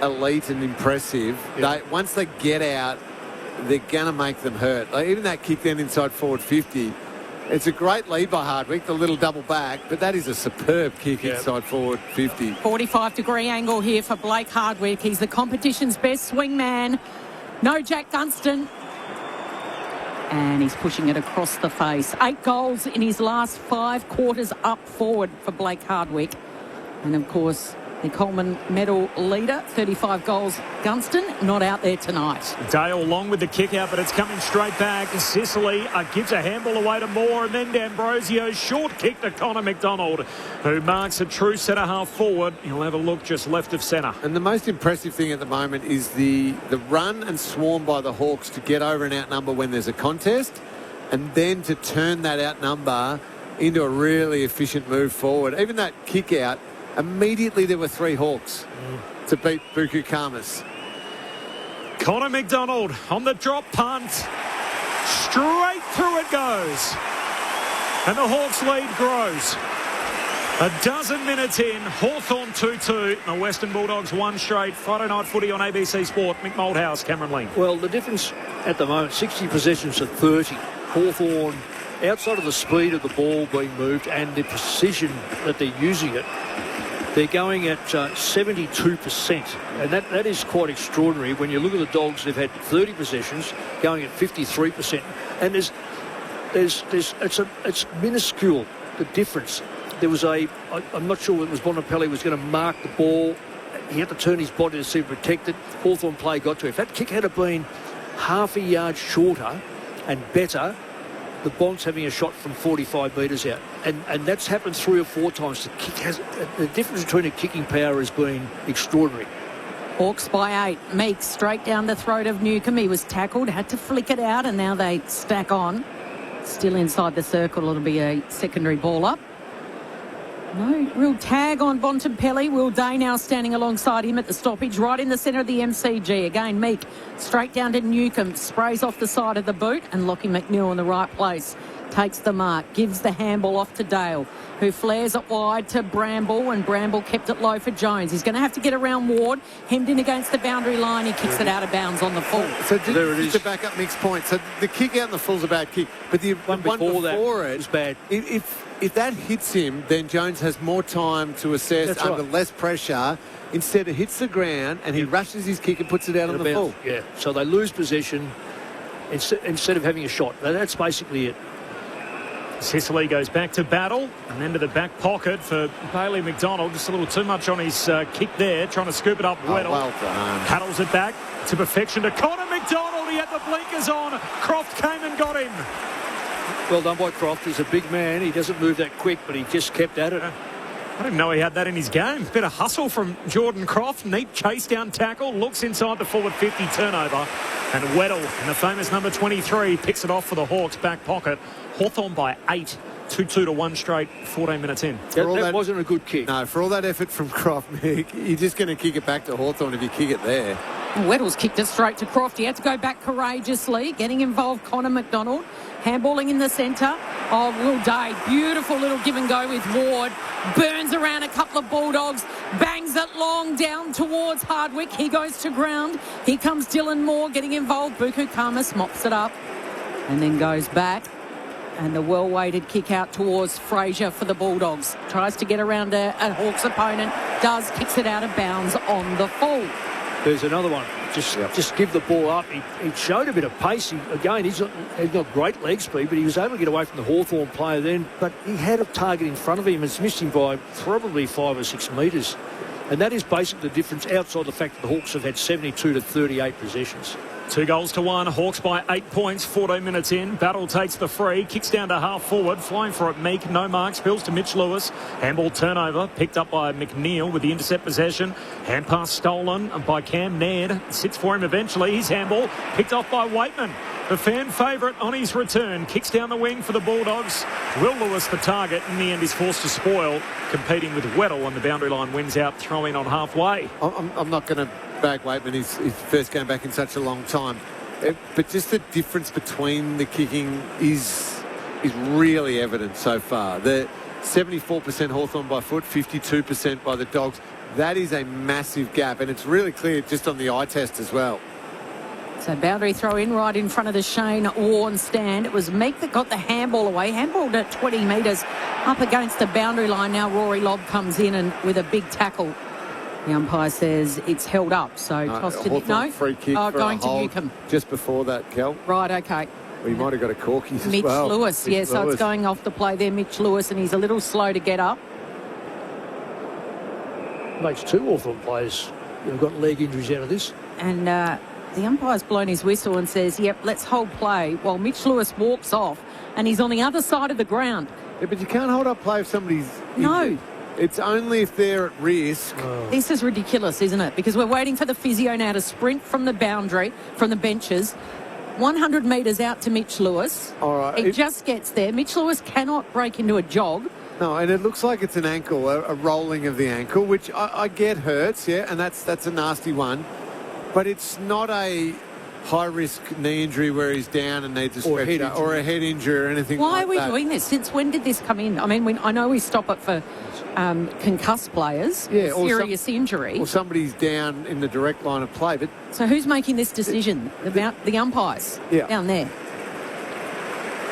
elite and impressive, once they get out, they're going to make them hurt. Like, even that kick then inside forward 50, it's a great lead by Hardwick, the little double back, but that is a superb kick inside forward 50. 45-degree angle here for Blake Hardwick. He's the competition's best swing man. No Jack Gunston. And he's pushing it across the face. 8 goals in his last 5 quarters up forward for Blake Hardwick. And, of course, the Coleman medal leader, 35 goals. Gunston not out there tonight. Dale long with the kick out, but it's coming straight back. Sicily gives a handball away to Moore, and then D'Ambrosio's short kick to Connor McDonald, who marks a true centre half forward. He'll have a look just left of centre. And the most impressive thing at the moment is the run and swarm by the Hawks to get over and outnumber when there's a contest, and then to turn that outnumber into a really efficient move forward. Even that kick out, immediately there were 3 Hawks to beat Buku Kamas. Connor McDonald on the drop punt. Straight through it goes. And the Hawks lead grows. A dozen minutes in, Hawthorn 2-2. The Western Bulldogs 1 straight. Friday night footy on ABC Sport. Mick Moldhouse, Cameron Ling. Well, the difference at the moment, 60 possessions to 30. Hawthorn, outside of the speed of the ball being moved and the precision that they're using it, they're going at 72%, and that is quite extraordinary. When you look at the Dogs, they've had 30 possessions, going at 53%, and it's minuscule, the difference. There was I'm not sure it was Bontempelli was going to mark the ball. He had to turn his body to see it protected. Hawthorn play got to it. If that kick had been half a yard shorter and better, the Bonds having a shot from 45 metres out. And that's happened 3 or 4 times. The difference between the kicking power has been extraordinary. Hawks by 8. Meeks straight down the throat of Newcombe. He was tackled, had to flick it out, and now they stack on. Still inside the circle. It'll be a secondary ball up. No real tag on Bontempelli. Will Day now standing alongside him at the stoppage, right in the centre of the MCG. Again, Meek straight down to Newcombe, sprays off the side of the boot, and Lockie McNeil in the right place. Takes the mark, gives the handball off to Dale, who flares it wide to Bramble, and Bramble kept it low for Jones. He's going to have to get around Ward, hemmed in against the boundary line. He kicks it out of bounds on the full. So just to back up Mick's point, so the kick out in the full's a bad kick, but the one before it was bad. If that hits him, then Jones has more time to assess under less pressure. Instead, it hits the ground and he rushes his kick and puts it out on the full. Yeah, so they lose possession instead of having a shot. That's basically it. Sicily goes back to battle and then to the back pocket for Bailey McDonald. Just a little too much on his kick there, trying to scoop it up. Weddle well done. paddles it back to perfection to Connor McDonald. He had the blinkers on. Croft came and got him. Well done by Croft. He's a big man. He doesn't move that quick, but he just kept at it. I didn't know he had that in his game. Bit of hustle from Jordan Croft. Neat chase down tackle. Looks inside the forward 50 turnover. And Weddle, and the famous number 23, picks it off for the Hawks back pocket. Hawthorn by 8 2-2 to one straight 14 minutes in. That wasn't a good kick. No, for all that effort from Croft, Mick, you're just going to kick it back to Hawthorn if you kick it there. Weddle's kicked it straight to Croft. He had to go back courageously. Getting involved, Connor McDonald. Handballing in the centre. Oh, Will Day. Beautiful little give and go with Ward. Burns around a couple of Bulldogs. Bangs it long down towards Hardwick. He goes to ground. Here comes Dylan Moore getting involved. Buku Kamas mops it up and then goes back. And the well-weighted kick out towards Fraser for the Bulldogs. Tries to get around a Hawks opponent. Does. Kicks it out of bounds on the full. There's another one. Just give the ball up. He showed a bit of pace. He's not great leg speed, but he was able to get away from the Hawthorn player then. But he had a target in front of him. It's missed him by probably 5 or 6 metres. And that is basically the difference outside the fact that the Hawks have had 72 to 38 possessions. 2-1. Hawks by 8 points, 14 minutes in. Battle takes the free, kicks down to half forward, flying for it Meek, no marks, spills to Mitch Lewis. Handball turnover, picked up by McNeil with the intercept possession. Hand pass stolen by Cam Nairn, sits for him eventually. His handball picked off by Waitman. The fan favourite on his return, kicks down the wing for the Bulldogs. Will Lewis the target, in the end is forced to spoil, competing with Weddle, and the boundary line wins out, throw in on halfway. I'm not going to bag Waitman, his first game back in such a long time. But just the difference between the kicking is really evident so far. The 74% Hawthorn by foot, 52% by the Dogs. That is a massive gap, and it's really clear just on the eye test as well. So boundary throw in right in front of the Shane Warne stand. It was Meek that got the handball away. Handballed at 20 metres up against the boundary line. Now Rory Lobb comes in and with a big tackle. The umpire says it's held up. So tossed to no. Free kick for going a to hold Newcombe. Just before that, Kel. Right, okay. Well, you might have got a corky as Mitch well. Lewis, Mitch so Lewis. it's going off the play there, Mitch Lewis, and he's a little slow to get up. Makes 2 Hawthorn players who've got leg injuries out of this. And the umpire's blown his whistle and says, yep, let's hold play, while Mitch Lewis walks off and he's on the other side of the ground. Yeah, but you can't hold up play if somebody's No. injured. It's only if they're at risk. This is ridiculous, isn't it? Because we're waiting for the physio now to sprint from the boundary, from the benches, 100 metres out to Mitch Lewis. All right. He just gets there. Mitch Lewis cannot break into a jog. No, and it looks like it's an ankle, a rolling of the ankle, which I get hurts, yeah, and that's a nasty one. But it's not a high-risk knee injury where he's down and needs a stretcher or a head injury or anything like that. Why are we doing this? Since when did this come in? I mean, I know we stop it for concussed players, serious injury. Or somebody's down in the direct line of play. But so who's making this decision? The umpires down there.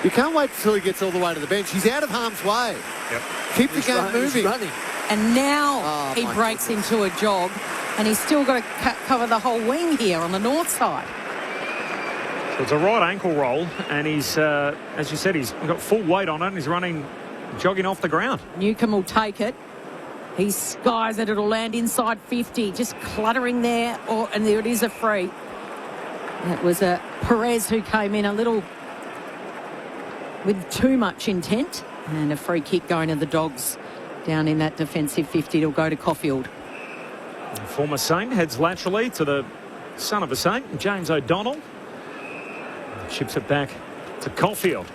You can't wait until he gets all the way to the bench. He's out of harm's way. Yep. Keep the game moving. He's running. And now he breaks into a jog, and he's still got to cover the whole wing here on the north side. So it's a right ankle roll, and he's, as you said, he's got full weight on it, and he's jogging off the ground. Newcombe will take it. He skies it. It'll land inside 50, just cluttering there. And there it is, a free. That was Perez who came in a little with too much intent, and a free kick going to the Dogs down in that defensive 50. It'll go to Caulfield. Former Saint heads laterally to the son of a Saint, James O'Donnell. Chips it back to Caulfield.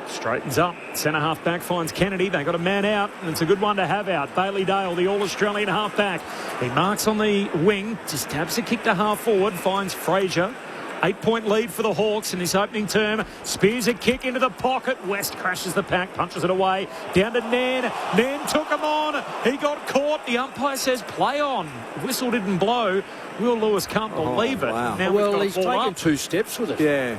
Straightens up. Centre half back finds Kennedy. They got a man out, and it's a good one to have out. Bailey Dale, the All-Australian half back. He marks on the wing, just taps a kick to half forward, finds Fraser. 8-point lead for the Hawks in this opening term. Spears a kick into the pocket. West crashes the pack, punches it away. Down to Nairn. Nairn took him on. He got caught. The umpire says play on. Whistle didn't blow. Will Lewis can't believe it. Wow. Now He's taken up. 2 steps with it. Yeah.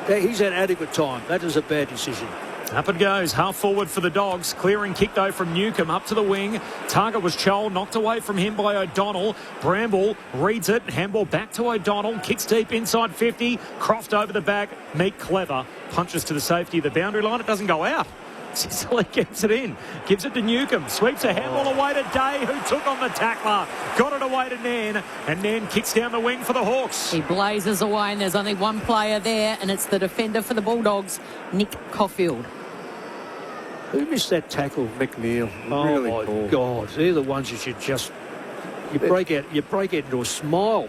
He's had adequate time. That is a bad decision. Up it goes, half forward for the Dogs. Clearing kick though from Newcombe up to the wing. Target was Chol, knocked away from him by O'Donnell. Bramble reads it, handball back to O'Donnell. Kicks deep inside 50. Croft over the back. Meek clever. Punches to the safety of the boundary line. It doesn't go out. Sicily gets it in. Gives it to Newcombe. Sweeps a handball away to Day, who took on the tackler. Got it away to Nairn. And Nairn kicks down the wing for the Hawks. He blazes away, and there's only one player there, and it's the defender for the Bulldogs, Nick Caulfield. Who missed that tackle? McNeil. Oh, really my poor. God. They're the ones you should just... You break out into a smile.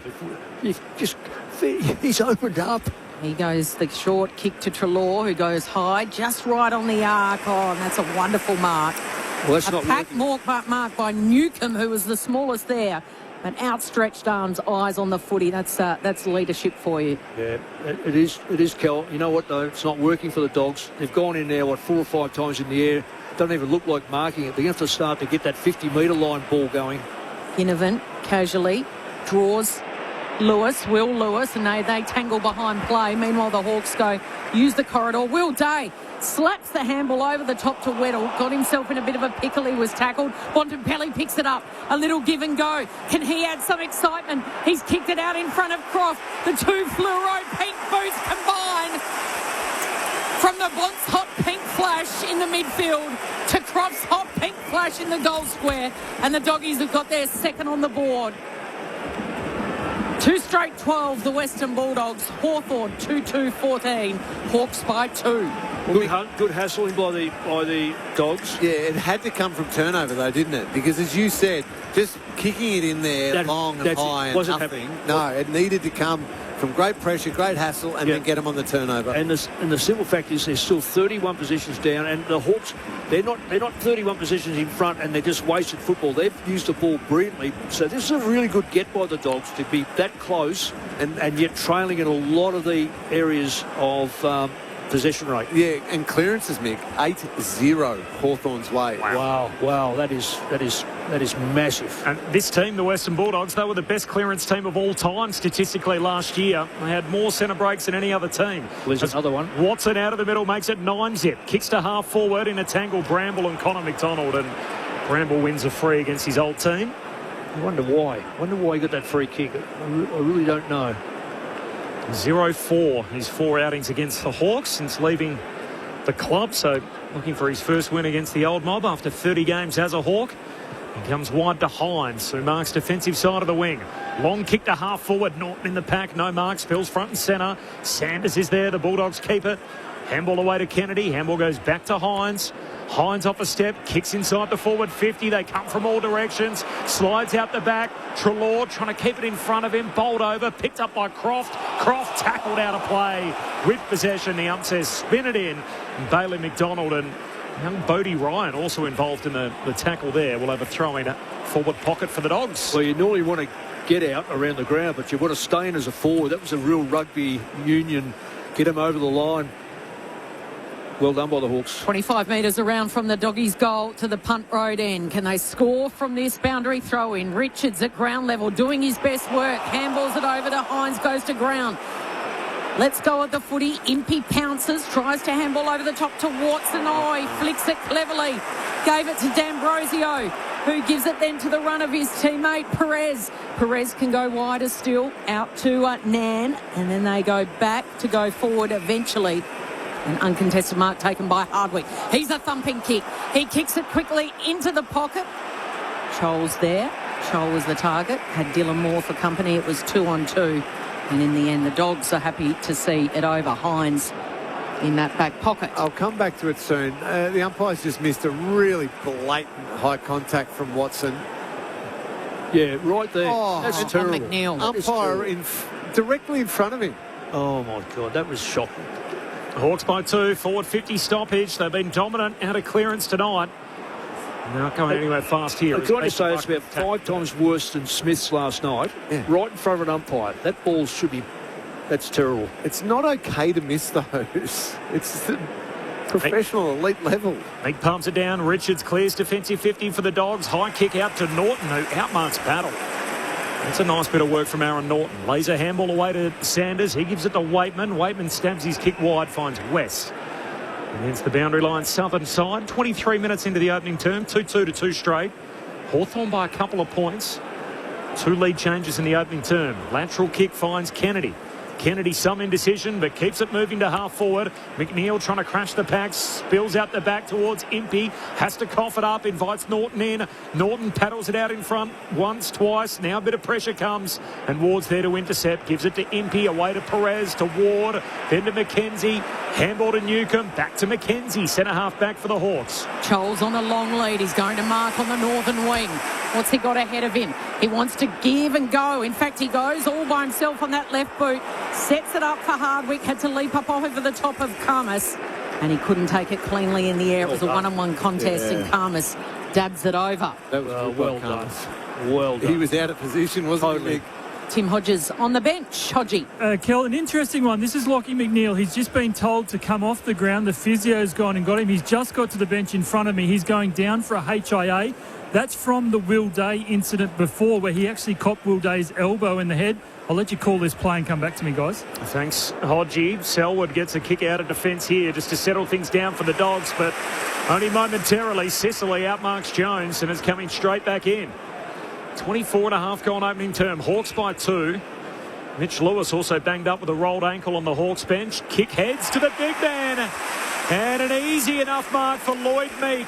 He's opened up. He goes the short kick to Treloar, who goes high, just right on the arc. Oh, and that's a wonderful mark. Well, that's not packed mark by Newcombe, who was the smallest there. But outstretched arms, eyes on the footy. That's leadership for you. Yeah, it is, Kel. You know what, though? It's not working for the Dogs. They've gone in there, 4 or 5 times in the air. Don't even look like marking it. They have to start to get that 50-metre line ball going. Ginnivan casually draws Will Lewis, and they tangle behind play. Meanwhile, the Hawks use the corridor. Will Day slaps the handball over the top to Weddle. Got himself in a bit of a pickle. He was tackled. Bontempelli picks it up. A little give and go. Can he add some excitement? He's kicked it out in front of Croft. The two fluoro pink boots combine. From the Bont's hot pink flash in the midfield to Croft's hot pink flash in the goal square. And the Doggies have got their second on the board. 2 straight 12, the Western Bulldogs. Hawthorn 2-2-14. Hawks by 2. Good hassling by the Dogs. Yeah, it had to come from turnover, though, didn't it? Because, as you said, just kicking it in there long and high and nothing. No, it needed to come from great pressure, great hassle, and then get them on the turnover. And the simple fact is there's still 31 positions down, and the Hawks, they're not 31 positions in front, and they're just wasted football. They've used the ball brilliantly. So this is a really good get by the Dogs to be that close and yet trailing in a lot of the areas of possession rate. Yeah, and clearances, Mick, 8-0 Hawthorn's way. Wow, that is massive. And this team, the Western Bulldogs, they were the best clearance team of all time statistically last year. They had more centre breaks than any other team. There's another one. Watson out of the middle makes it 9-zip. Kicks to half forward in a tangle, Bramble and Connor McDonald, and Bramble wins a free against his old team. I wonder why. He got that free kick. I really don't know. 0-4 his 4 outings against the Hawks since leaving the club, so looking for his first win against the old mob after 30 games as a Hawk. He comes wide to Hines, who marks defensive side of the wing. Long kick to half forward, Norton in the pack, no mark, spills front and centre. Sanders is there, the Bulldogs keep it. Handball away to Kennedy, handball goes back to Hines. Hines off a step, kicks inside the forward 50. They come from all directions. Slides out the back. Treloar trying to keep it in front of him. Bowled over, picked up by Croft. Croft tackled out of play with possession. The ump says spin it in. And Bailey McDonald and young Bodie Ryan also involved in the tackle there. We'll have a throw in forward pocket for the Dogs. Well, you normally want to get out around the ground, but you want to stay in as a forward. That was a real rugby union. Get him over the line. Well done by the Hawks. 25 metres around from the Doggies' goal to the punt road end. Can they score from this boundary throw in? Richards at ground level doing his best work. Handballs it over to Hines, goes to ground. Let's go at the footy. Impey pounces, tries to handball over the top to Watson. Oh, he flicks it cleverly. Gave it to D'Ambrosio, who gives it then to the run of his teammate Perez. Perez can go wider still, out to Nan, and then they go back to go forward eventually. An uncontested mark taken by Hardwick. He's a thumping kick. He kicks it quickly into the pocket. Scholl's there. Scholl was the target. Had Dylan Moore for company. It was 2-on-2. And in the end, the Dogs are happy to see it over. Hines in that back pocket. I'll come back to it soon. The umpires just missed a really blatant high contact from Watson. Yeah, right there. Oh, that's terrible. McNeil. Umpire directly in front of him. Oh, my God, that was shocking. Hawks by 2, forward 50 stoppage. They've been dominant out of clearance tonight. Not going anywhere fast here. Can I just say it's about 5 times worse than Smith's last night. Yeah. Right in front of an umpire. That ball should be... That's terrible. It's not okay to miss those. It's the professional elite level. Meek pumps it down. Richards clears defensive 50 for the Dogs. High kick out to Norton, who outmarks Battle. That's a nice bit of work from Aaron Norton. Laser handball away to Sanders. He gives it to Waitman. Waitman stabs his kick wide, finds West. Against the boundary line, southern side. 23 minutes into the opening term. 2-2 to 2 straight. Hawthorn by a couple of points. 2 lead changes in the opening term. Lateral kick finds Kennedy. Kennedy some indecision, but keeps it moving to half forward. McNeil trying to crash the pack, spills out the back towards Impey, has to cough it up, invites Norton in. Norton paddles it out in front once, twice. Now a bit of pressure comes, and Ward's there to intercept. Gives it to Impey, away to Perez, to Ward, then to McKenzie. Handball to Newcombe, back to McKenzie, centre half back for the Hawks. Scholl's on a long lead. He's going to mark on the northern wing. What's he got ahead of him? He wants to give and go. In fact, he goes all by himself on that left boot, sets it up for Hardwick, had to leap up over the top of Karmas, and he couldn't take it cleanly in the air. It was a one-on-one contest, and Karmas dabs it over. That was well done. Well done. He was out of position, wasn't he? Tim Hodges on the bench. Hodgie. Kel, an interesting one. This is Lockie McNeil. He's just been told to come off the ground. The physio's gone and got him. He's just got to the bench in front of me. He's going down for a HIA. That's from the Will Day incident before, where he actually copped Will Day's elbow in the head. I'll let you call this play and come back to me, guys. Thanks, Hodgie. Selwood gets a kick out of defence here just to settle things down for the Dogs, but only momentarily. Sicily outmarks Jones and is coming straight back in. 24.5 gone opening term. Hawks by 2. Mitch Lewis also banged up with a rolled ankle on the Hawks bench. Kick heads to the big man. And an easy enough mark for Lloyd Meek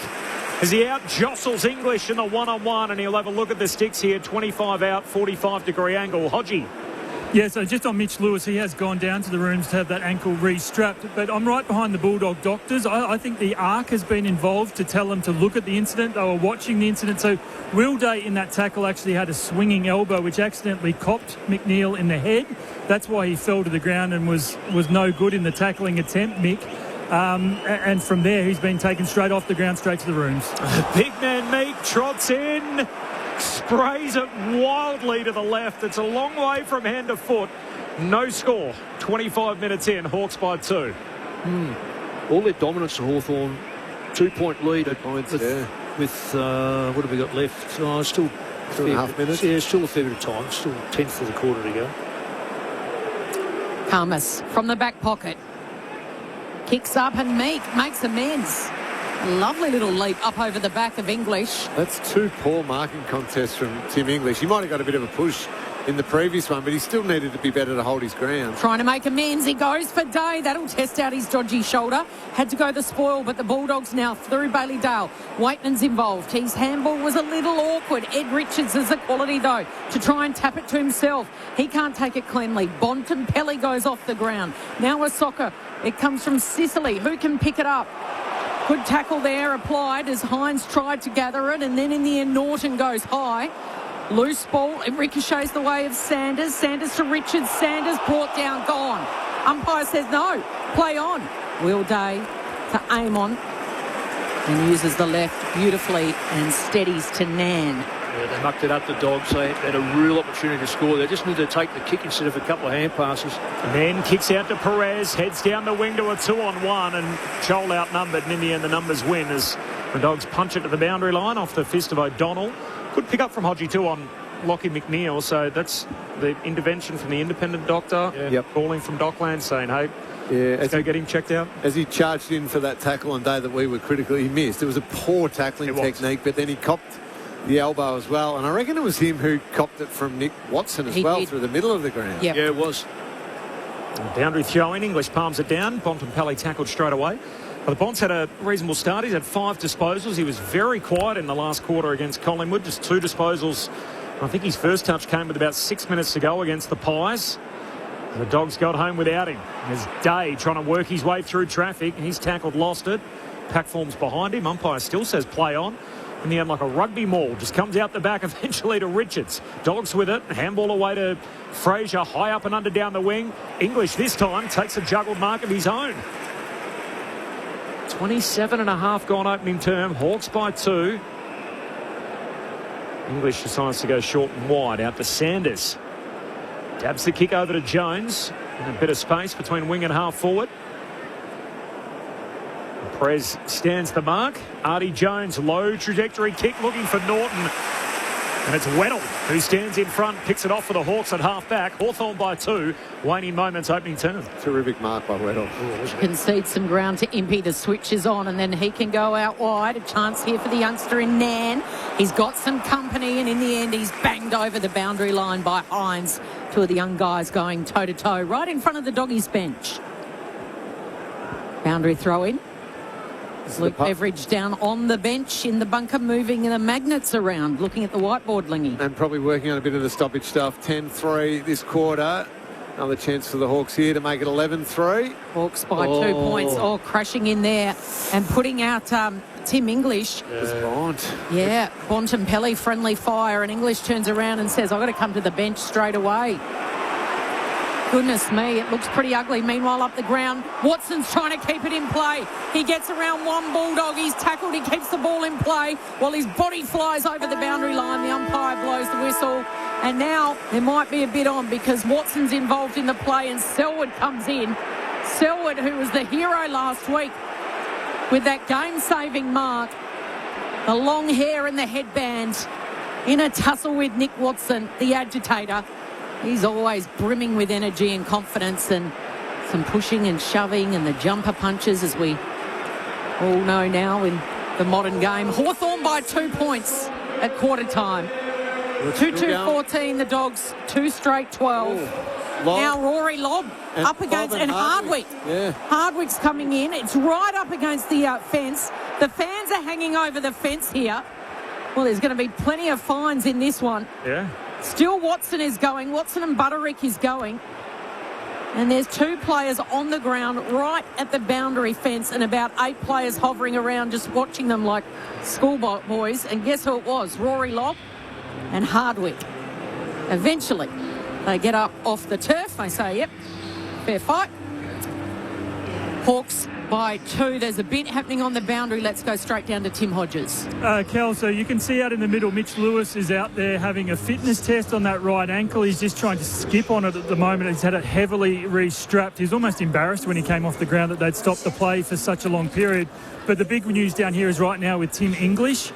as he out-jostles English in the one-on-one, and he'll have a look at the sticks here. 25 out, 45-degree angle. Hodgie. Yeah, so just on Mitch Lewis, he has gone down to the rooms to have that ankle re-strapped. But I'm right behind the Bulldog doctors. I think the ARC has been involved to tell them to look at the incident. They were watching the incident. So Will Day in that tackle actually had a swinging elbow, which accidentally copped McNeil in the head. That's why he fell to the ground and was no good in the tackling attempt, Mick. And from there, he's been taken straight off the ground, straight to the rooms. Big man Meek trots in, sprays it wildly to the left. It's a long way from hand to foot. No score. 25 minutes in, Hawks by 2. All their dominance of Hawthorn, 2-point lead at points with what have we got left? Still 2.5 minutes. Yeah, still a fair bit of time. Still 10th of the quarter to go. Karmas from the back pocket. Kicks up and Meek makes amends. A lovely little leap up over the back of English. That's 2 poor marking contests from Tim English. He might have got a bit of a push in the previous one, but he still needed to be better to hold his ground. Trying to make amends. He goes for Day. That'll test out his dodgy shoulder. Had to go the spoil, but the Bulldogs now through Bailey Dale. Waitman's involved. His handball was a little awkward. Ed Richards has the quality, though, to try and tap it to himself. He can't take it cleanly. Bontempelli goes off the ground. Now a soccer. It comes from Sicily. Who can pick it up? Good tackle there applied as Hines tried to gather it, and then in the end Norton goes high. Loose ball, it ricochets the way of Sanders. Sanders to Richards. Sanders brought down, gone. Umpire says no, play on. Will Day to Amon and uses the left beautifully and steadies to Nan. Yeah, they mucked it up, the Dogs. They had a real opportunity to score. They just needed to take the kick instead of a couple of hand passes. And then kicks out to Perez, heads down the wing to a 2-on-1, and Joel outnumbered, and in the end the numbers win as the Dogs punch it to the boundary line off the fist of O'Donnell. Good pick up from Hodgie too on Lockie McNeil, so that's the intervention from the independent doctor. Calling from Dockland saying, hey, let's go get him checked out. As he charged in for that tackle on Day that we were critical, he missed. It was a poor tackling technique, but then he copped the elbow as well, and I reckon it was him who copped it from Nick Watson as well through the middle of the ground. Yeah, it was. Boundary throw in, English palms it down. Bontempelli tackled straight away. Well, the Bonds had a reasonable start. He's had 5 disposals. He was very quiet in the last quarter against Collingwood, just 2 disposals. I think his first touch came with about 6 minutes to go against the Pies. And the Dogs got home without him. There's Day trying to work his way through traffic. He's tackled, lost it. Pack forms behind him. Umpire still says play on. In the end, like a rugby maul, just comes out the back eventually to Richards. Dogs with it. Handball away to Fraser. High up and under down the wing. English this time takes a juggled mark of his own. 27.5 gone opening term. Hawks by 2. English decides to go short and wide out to Sanders. Dabs the kick over to Jones. And a bit of space between wing and half forward. Prez stands the mark. Artie Jones, low trajectory kick looking for Norton. And it's Weddle who stands in front, picks it off for the Hawks at half back. Hawthorn by 2. Waning moments opening term. Terrific mark by Weddle. Concede some ground to Impey. The switch is on and then he can go out wide. A chance here for the youngster in Nan. He's got some company and in the end he's banged over the boundary line by Hines. 2 of the young guys going toe-to-toe right in front of the Doggies bench. Boundary throw in. Luke Beveridge down on the bench in the bunker, moving the magnets around, looking at the whiteboard, Lingy. And probably working on a bit of the stoppage stuff. 10-3 this quarter. Another chance for the Hawks here to make it 11-3. Hawks by 2 points. Oh, crashing in there and putting out Tim English. Yeah, Bontempelli, friendly fire, and English turns around and says, I've got to come to the bench straight away. Goodness me, it looks pretty ugly. Meanwhile, up the ground, Watson's trying to keep it in play. He gets around one Bulldog. He's tackled. He keeps the ball in play while his body flies over the boundary line. The umpire blows the whistle. And now there might be a bit on because Watson's involved in the play and Selwood comes in. Selwood, who was the hero last week with that game-saving mark, the long hair and the headband, in a tussle with Nick Watson, the agitator. He's always brimming with energy and confidence, and some pushing and shoving and the jumper punches, as we all know now in the modern game. Hawthorn by 2 points at quarter time. 2-2-14, the Dogs, 2 straight 12. Now Rory Lobb up against, and Hardwick. Yeah. Hardwick's coming in. It's right up against the fence. The fans are hanging over the fence here. Well, there's going to be plenty of fines in this one. Yeah. Still Watson is going. Watson and Butterick is going. And there's 2 players on the ground right at the boundary fence and about 8 players hovering around just watching them like schoolboys. And guess who it was? Rory Lobb and Hardwick. Eventually, they get up off the turf. They say, yep, fair fight. Hawks by 2. There's a bit happening on the boundary. Let's go straight down to Tim Hodges. Kel, so you can see out in the middle, Mitch Lewis is out there having a fitness test on that right ankle. He's just trying to skip on it at the moment. He's had it heavily re-strapped. He's almost embarrassed when he came off the ground that they'd stopped the play for such a long period. But the big news down here is right now with Tim English.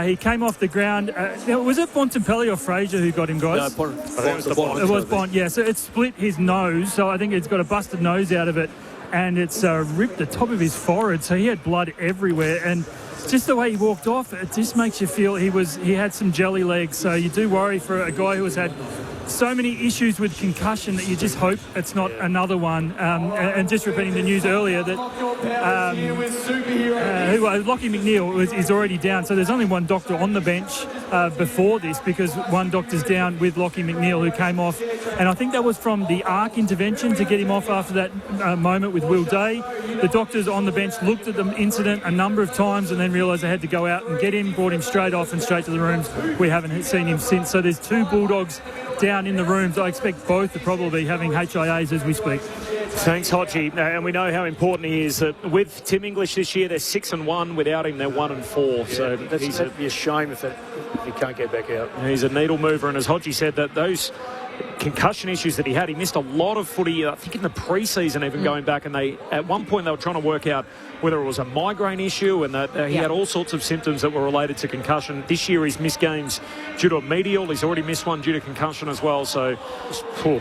He came off the ground. Was it Bontempelli or Fraser who got him, guys? No, it was Bont, yeah. So it split his nose. So I think it's got a busted nose out of it. And it's ripped the top of his forehead. So he had blood everywhere. And just the way he walked off, it just makes you feel he had some jelly legs. So you do worry for a guy who has had so many issues with concussion that you just hope it's not another one. And just repeating the news earlier that Lockie McNeil is already down. So there's only one doctor on the bench before this because one doctor's down with Lockie McNeil who came off. And I think that was from the ARC intervention to get him off after that moment with Will Day. The doctors on the bench looked at the incident a number of times and then realised they had to go out and get him, brought him straight off and straight to the rooms. We haven't seen him since. So there's 2 Bulldogs down in the rooms. I expect both to probably be having HIAs as we speak. Thanks, Hodgie. And we know how important he is. With Tim English this year, they're 6-1. Without him, they're 1-4. Yeah, so that'd be a shame if he can't get back out. He's a needle mover. And as Hodgie said, that those concussion issues that he had, he missed a lot of footy, I think in the pre-season even going back, and they at one point they were trying to work out whether it was a migraine issue and that he had all sorts of symptoms that were related to concussion. This year he's missed games due to a medial. He's already missed one due to concussion as well, so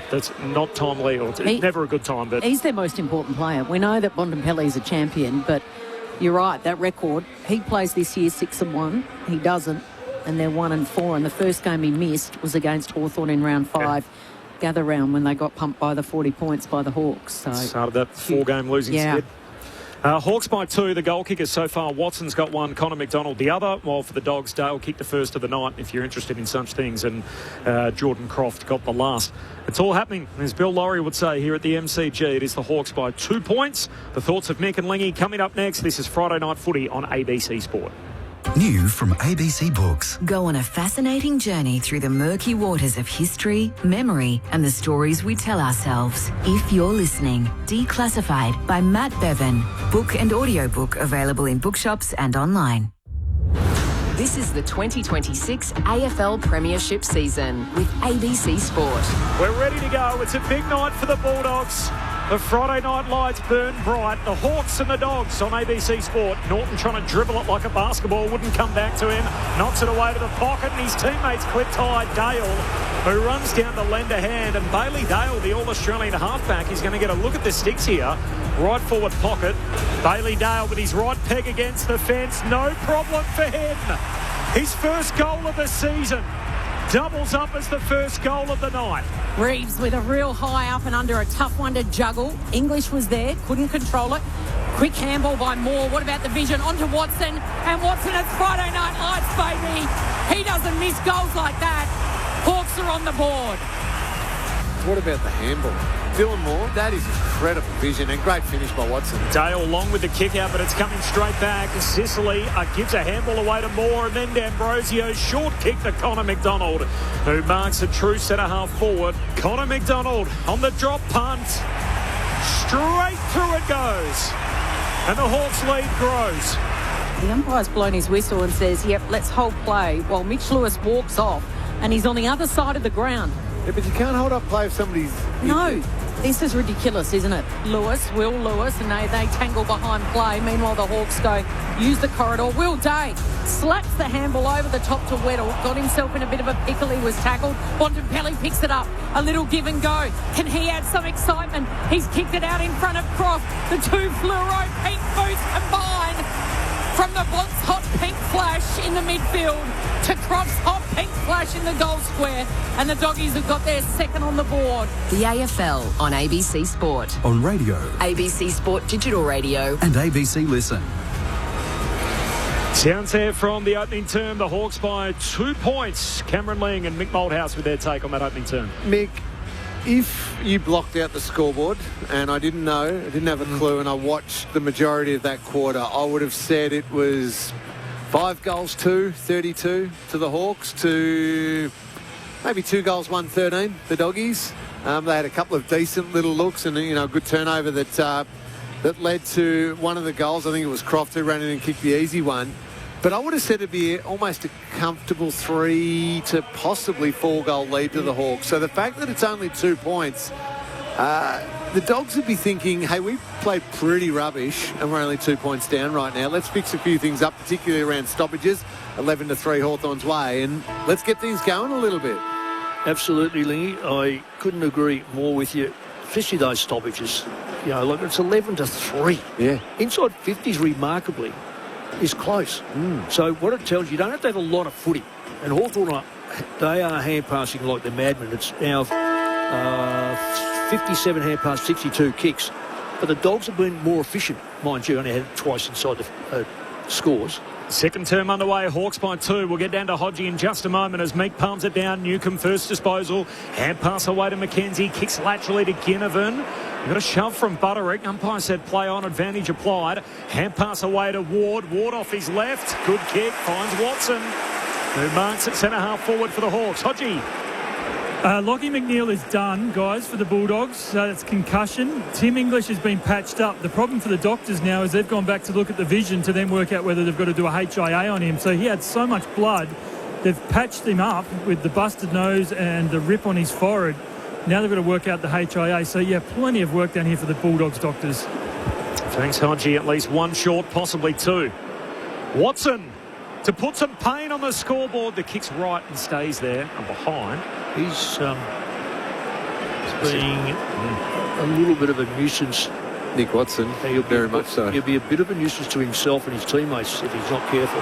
that's not timely, or never a good time. But he's their most important player. We know that Bontempelli is a champion, but you're right, that record, he plays this year 6-1, he doesn't, and they're 1-4, and the first game he missed was against Hawthorn in round 5. Gather round when they got pumped by the 40 points by the Hawks. So started that 4-game losing skid. Hawks by 2. The goal kickers so far, Watson's got 1, Connor McDonald the other, while for the Dogs, Dale kicked the first of the night, if you're interested in such things, and Jordan Croft got the last. It's all happening, as Bill Laurie would say, here at the MCG. It is the Hawks by 2 points. The thoughts of Mick and Lingy coming up next. This is Friday Night Footy on ABC Sport. New from ABC Books. Go on a fascinating journey through the murky waters of history, memory, and the stories we tell ourselves. If You're Listening, Declassified by Matt Bevan. Book and audiobook available in bookshops and online. This is the 2026 AFL Premiership season with ABC Sport. We're ready to go. It's a big night for the Bulldogs. The Friday night lights burn bright. The Hawks and the Dogs on ABC Sport. Norton trying to dribble it like a basketball. Wouldn't come back to him. Knocks it away to the pocket, and his teammates clipped high. Dale, who runs down to lend a hand. And Bailey Dale, the All-Australian halfback, is going to get a look at the sticks here. Right forward pocket. Bailey Dale with his right peg against the fence. No problem for him. His first goal of the season. Doubles up as the first goal of the night. Reeves with a real high up and under, a tough one to juggle. English was there, couldn't control it. Quick handball by Moore. What about the vision? Onto Watson. And Watson, it's Friday Night Lights, baby. He doesn't miss goals like that. Hawks are on the board. What about the handball? Dylan Moore, that is incredible vision and great finish by Watson. Dale long with the kick out, but it's coming straight back. Sicily gives a handball away to Moore, and then D'Ambrosio's short kick to Connor McDonald, who marks a true centre-half forward. Connor McDonald on the drop punt. Straight through it goes. And the Hawks lead grows. The umpire's blown his whistle and says, yep, let's hold play, while Mitch Lewis walks off and he's on the other side of the ground. Yeah, but you can't hold up play if somebody's... No, this is ridiculous, isn't it? Will Lewis, and they tangle behind play. Meanwhile, the Hawks go, use the corridor. Will Day slaps the handball over the top to Weddle. Got himself in a bit of a pickle. He was tackled. Bontempelli picks it up. A little give and go. Can he add some excitement? He's kicked it out in front of Croft. The two fluoro pink boots combine from the Bont's hot pink flash in the midfield to Croft's hot pink flash in the goal square. And the Doggies have got their second on the board. The AFL on ABC Sport. On radio. ABC Sport Digital Radio. And ABC Listen. Sounds there from the opening term. The Hawks by 2 points. Cameron Ling and Mick Malthouse with their take on that opening term. Mick, if you blocked out the scoreboard and I didn't know, I didn't have a clue, and I watched the majority of that quarter, I would have said it was 5 goals, 32 to the Hawks, to maybe 2 goals, 13, the Doggies. They had a couple of decent little looks and, a good turnover that led to one of the goals. I think it was Croft who ran in and kicked the easy one. But I would have said it'd be almost a comfortable 3 to possibly 4 goal lead to the Hawks. So the fact that it's only 2 points, the Dogs would be thinking, hey, we played pretty rubbish and we're only 2 points down right now. Let's fix a few things up, particularly around stoppages. 11-3 Hawthorn's way, and let's get things going a little bit. Absolutely, Lingy. I couldn't agree more with you, especially those stoppages. Look, it's 11-3. Yeah. Inside 50s, remarkably, is close. So what it tells you don't have to have a lot of footy. And Hawthorn, they are hand passing like the madmen. It's now 57 hand pass, 62 kicks. But the Dogs have been more efficient, mind you. Only had it twice inside the scores. Second term underway, Hawks by 2. We'll get down to Hodgie in just a moment as Meek palms it down. Newcombe first disposal. Hand pass away to McKenzie. Kicks laterally to Ginnivan. We've got a shove from Butterick. Umpire said play on, advantage applied. Hand pass away to Ward. Ward off his left. Good kick. Finds Watson, who marks at centre-half forward for the Hawks. Hodgie. Lockie McNeil is done, guys, for the Bulldogs. It's concussion. Tim English has been patched up. The problem for the doctors now is they've gone back to look at the vision to then work out whether they've got to do a HIA on him. So he had so much blood. They've patched him up with the busted nose and the rip on his forehead. Now they've got to work out the HIA. So, yeah, plenty of work down here for the Bulldogs doctors. Thanks, Hodgie. At least 1 short, possibly 2. Watson to put some pain on the scoreboard. The kick's right and stays there and behind. He's being a little bit of a nuisance. Nick Watson, very much so. He'll be a bit of a nuisance to himself and his teammates if he's not careful.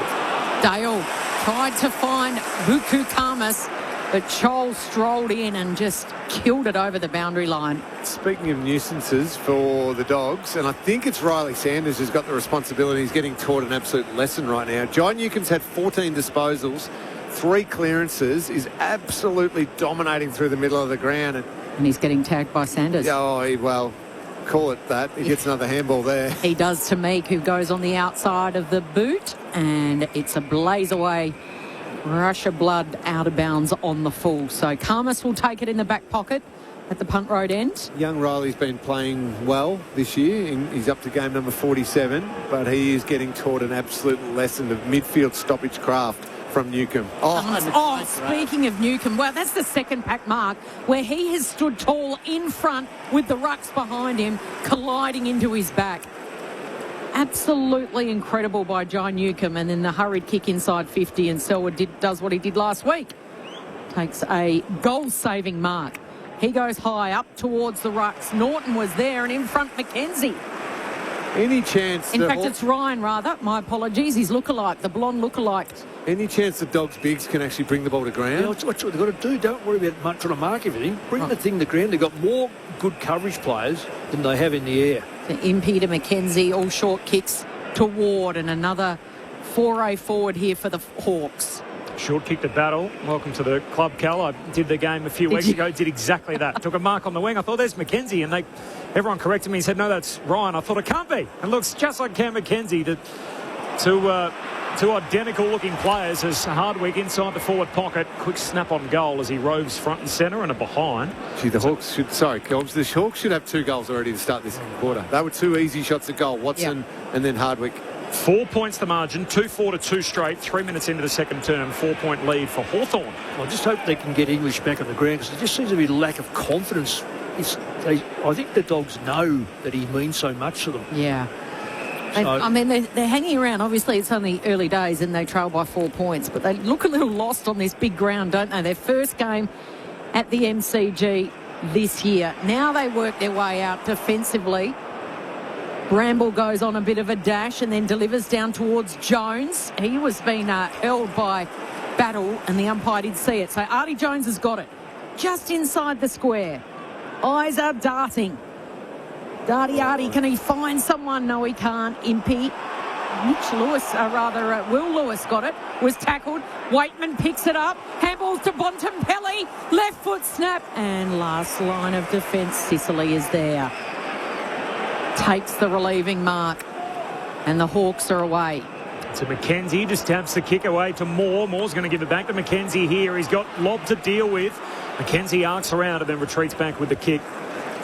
Dale tried to find Buku Kamas, but Chol strolled in and just killed it over the boundary line. Speaking of nuisances for the Dogs, and I think it's Riley Sanders who's got the responsibility. He's getting taught an absolute lesson right now. John Newcomb's had 14 disposals, 3 clearances, is absolutely dominating through the middle of the ground. And he's getting tagged by Sanders. Oh, well, call it that. He gets another handball there. He does to Meek, who goes on the outside of the boot, and it's a blaze away. Rush of blood out of bounds on the full. So Karmas will take it in the back pocket at the punt road end. Young Riley's been playing well this year. He's up to game number 47, but he is getting taught an absolute lesson of midfield stoppage craft from Newcombe. Speaking of Newcombe, well, that's the second pack mark where he has stood tall in front with the rucks behind him colliding into his back. Absolutely incredible by John Newcombe, and then the hurried kick inside 50, and Selwood does what he did last week. Takes a goal-saving mark. He goes high up towards the rucks. Norton was there, and in front McKenzie. Any chance... In fact, it's Ryan, rather. My apologies. He's lookalike, the blonde lookalike. Any chance the Dogs' bigs can actually bring the ball to ground? Yeah, that's what they've got to do. Don't worry about trying to mark everything. Bring the thing to ground. They've got more good coverage players than they have in the air. To Impey to McKenzie, all short kicks to Ward, and another foray forward here for the Hawks. Short kick to Battle. Welcome to the club, Cal. I did the game a few weeks ago. Did exactly that. Took a mark on the wing. I thought, there's McKenzie. And everyone corrected me and said, no, that's Ryan. I thought, it can't be. And looks just like Cam McKenzie. Two identical-looking players as Hardwick inside the forward pocket. Quick snap on goal as he roves front and centre and a behind. Gee, the Hawks should... Sorry, Kelbs. The Hawks should have 2 goals already to start this quarter. They were 2 easy shots at goal. Watson and then Hardwick. 4 points the margin. 2-4 to 2 straight. 3 minutes into the second term. 4-point lead for Hawthorn. I just hope they can get English back on the ground because there just seems to be a lack of confidence. I think the Dogs know that he means so much to them. Yeah. So, I mean, they're hanging around. Obviously, it's only early days and they trail by 4 points, but they look a little lost on this big ground, don't they? Their first game at the MCG this year. Now they work their way out defensively. Bramble goes on a bit of a dash and then delivers down towards Jones. He was being held by Battle and the umpire did see it. So Artie Jones has got it just inside the square. Eyes are darting. Artie, can he find someone? No, he can't. Impey. Will Lewis got it. Was tackled. Waitman picks it up. Handballs to Bontempelli. Left foot snap. And last line of defence, Sicily is there. Takes the relieving mark. And the Hawks are away. To McKenzie, just taps the kick away to Moore. Moore's going to give it back to McKenzie here. He's got Lob to deal with. McKenzie arcs around and then retreats back with the kick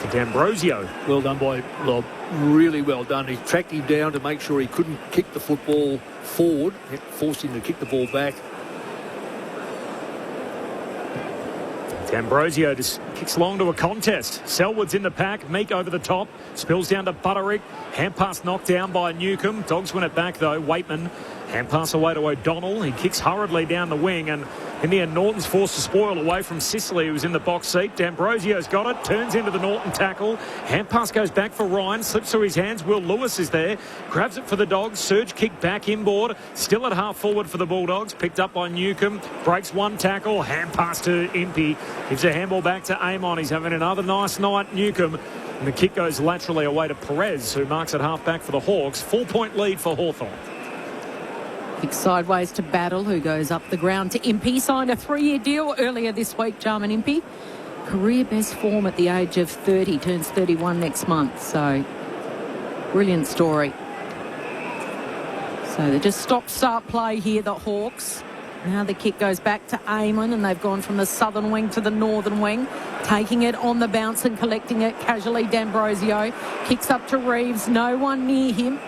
to D'Ambrosio. Well done by Lob. Really well done. He tracked him down to make sure he couldn't kick the football forward. It forced him to kick the ball back. D'Ambrosio just kicks along to a contest. Selwood's in the pack. Meek over the top. Spills down to Butterick. Hand pass knocked down by Newcomb. Dogs win it back though. Waitman. Hand pass away to O'Donnell. He kicks hurriedly down the wing and in the end Norton's forced to spoil away from Sicily who was in the box seat. D'Ambrosio's got it. Turns into the Norton tackle. Hand pass goes back for Ryan. Slips through his hands. Will Lewis is there. Grabs it for the Dogs. Surge kick back inboard. Still at half forward for the Bulldogs. Picked up by Newcomb. Breaks one tackle. Hand pass to Impey. Gives a handball back to Amon. He's having another nice night, Newcomb. And the kick goes laterally away to Perez, who marks at half back for the Hawks. 4-point lead for Hawthorn. Kick sideways to Battle, who goes up the ground to Impey. Signed a 3-year deal earlier this week, Jarman Impey. Career best form at the age of 30. Turns 31 next month. So, brilliant story. So, they just stop-start play here, the Hawks. Now the kick goes back to Amon, and they've gone from the southern wing to the northern wing. Taking it on the bounce and collecting it casually. D'Ambrosio kicks up to Reeves. No one near him.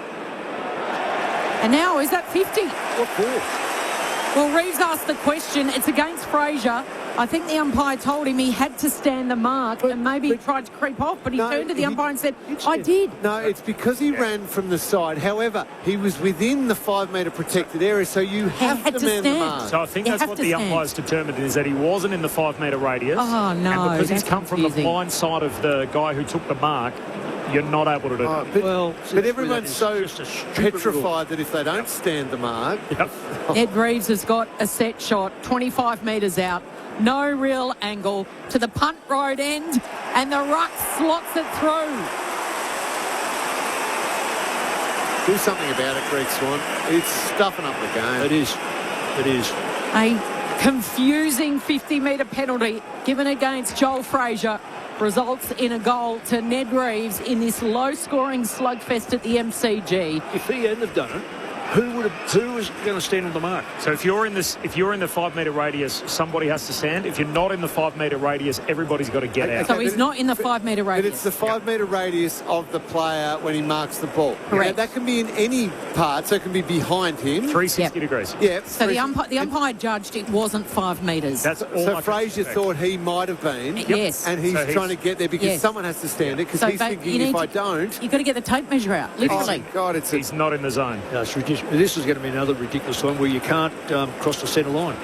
And now, is that 50? What for? Well, Reeves asked the question. It's against Fraser. I think the umpire told him he had to stand the mark and maybe he tried to creep off, but he turned to the umpire and said, I did. No, it's because he ran from the side. However, he was within the 5-metre protected area, so you have to man the mark. So I think that's what the umpire's determined is that he wasn't in the 5-metre radius. Oh, no. And because he's come from the blind side of the guy who took the mark, you're not able to do it. But everyone's so petrified that if they don't stand the mark... Ed Reeves has got a set shot, 25 metres out. No real angle to the punt road end, and the ruck slots it through. Do something about it, Greg Swan. It's stuffing up the game. It is. It is. A confusing 50-metre penalty given against Joel Fraser results in a goal to Ned Reeves in this low-scoring slugfest at the MCG. If he hadn't have done it, who was going to stand on the mark? So if you're in the 5-metre radius, somebody has to stand. If you're not in the 5-metre radius, everybody's got to get out. So he's not in the 5-metre radius. But it's the 5-metre radius of the player when he marks the ball. Correct. Now, that can be in any part, so it can be behind him. 360 degrees. Yeah. So the umpire judged it wasn't 5 metres. That's all. So Fraser thought he might have been. Yes. And he's trying to get there because someone has to stand it because he's thinking if I don't... You've got to get the tape measure out, literally. Oh, God, he's not in the zone. No, it's ridiculous. This is going to be another ridiculous one where you can't cross the centre line.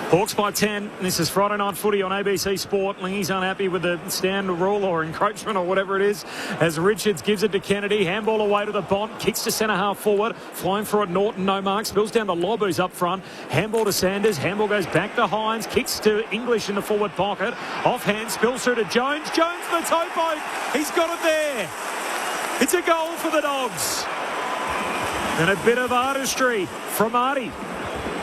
Hawks by 10. This is Friday Night Footy on ABC Sport. Lingy's unhappy with the stand rule or encroachment or whatever it is as Richards gives it to Kennedy. Handball away to the Bont. Kicks to centre half forward. Flying for it, Norton. No mark. Spills down to Lob, who's up front. Handball to Sanders. Handball goes back to Hines. Kicks to English in the forward pocket. Offhand. Spills through to Jones. Jones the toe poke. He's got it there. It's a goal for the Dogs. And a bit of artistry from Artie.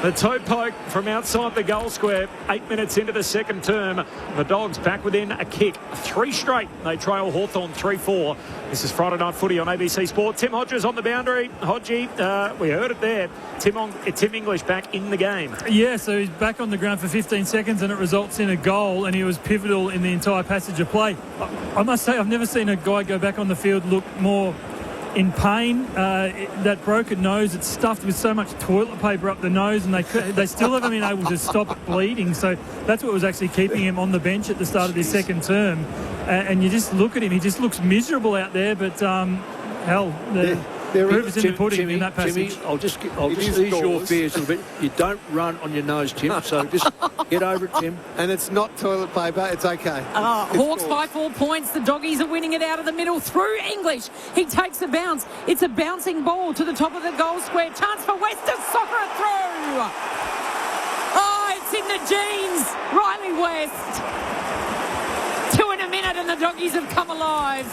The toe poke from outside the goal square. 8 minutes into the second term. The Dogs back within a kick. 3 straight. They trail Hawthorn 3-4. This is Friday Night Footy on ABC Sport. Tim Hodges on the boundary. Hodgie, we heard it there. Tim English back in the game. Yeah, so he's back on the ground for 15 seconds and it results in a goal, and he was pivotal in the entire passage of play. I must say, I've never seen a guy go back on the field look more in pain. That broken nose, it's stuffed with so much toilet paper up the nose, and they still haven't been able to stop it bleeding. So that's what was actually keeping him on the bench at the start of this second term. And you just look at him, he just looks miserable out there, but the proof is in the pudding in that passage. Timmy, I'll just ease your fears a little bit. You don't run on your nose, Tim, so just get over it, Tim. And it's not toilet paper, it's okay. Hawks by 4 points. The Doggies are winning it out of the middle through English. He takes a bounce. It's a bouncing ball to the top of the goal square. Chance for West to soccer it through. Oh, it's in the jeans. Riley West. 2 in a minute and the Doggies have come alive.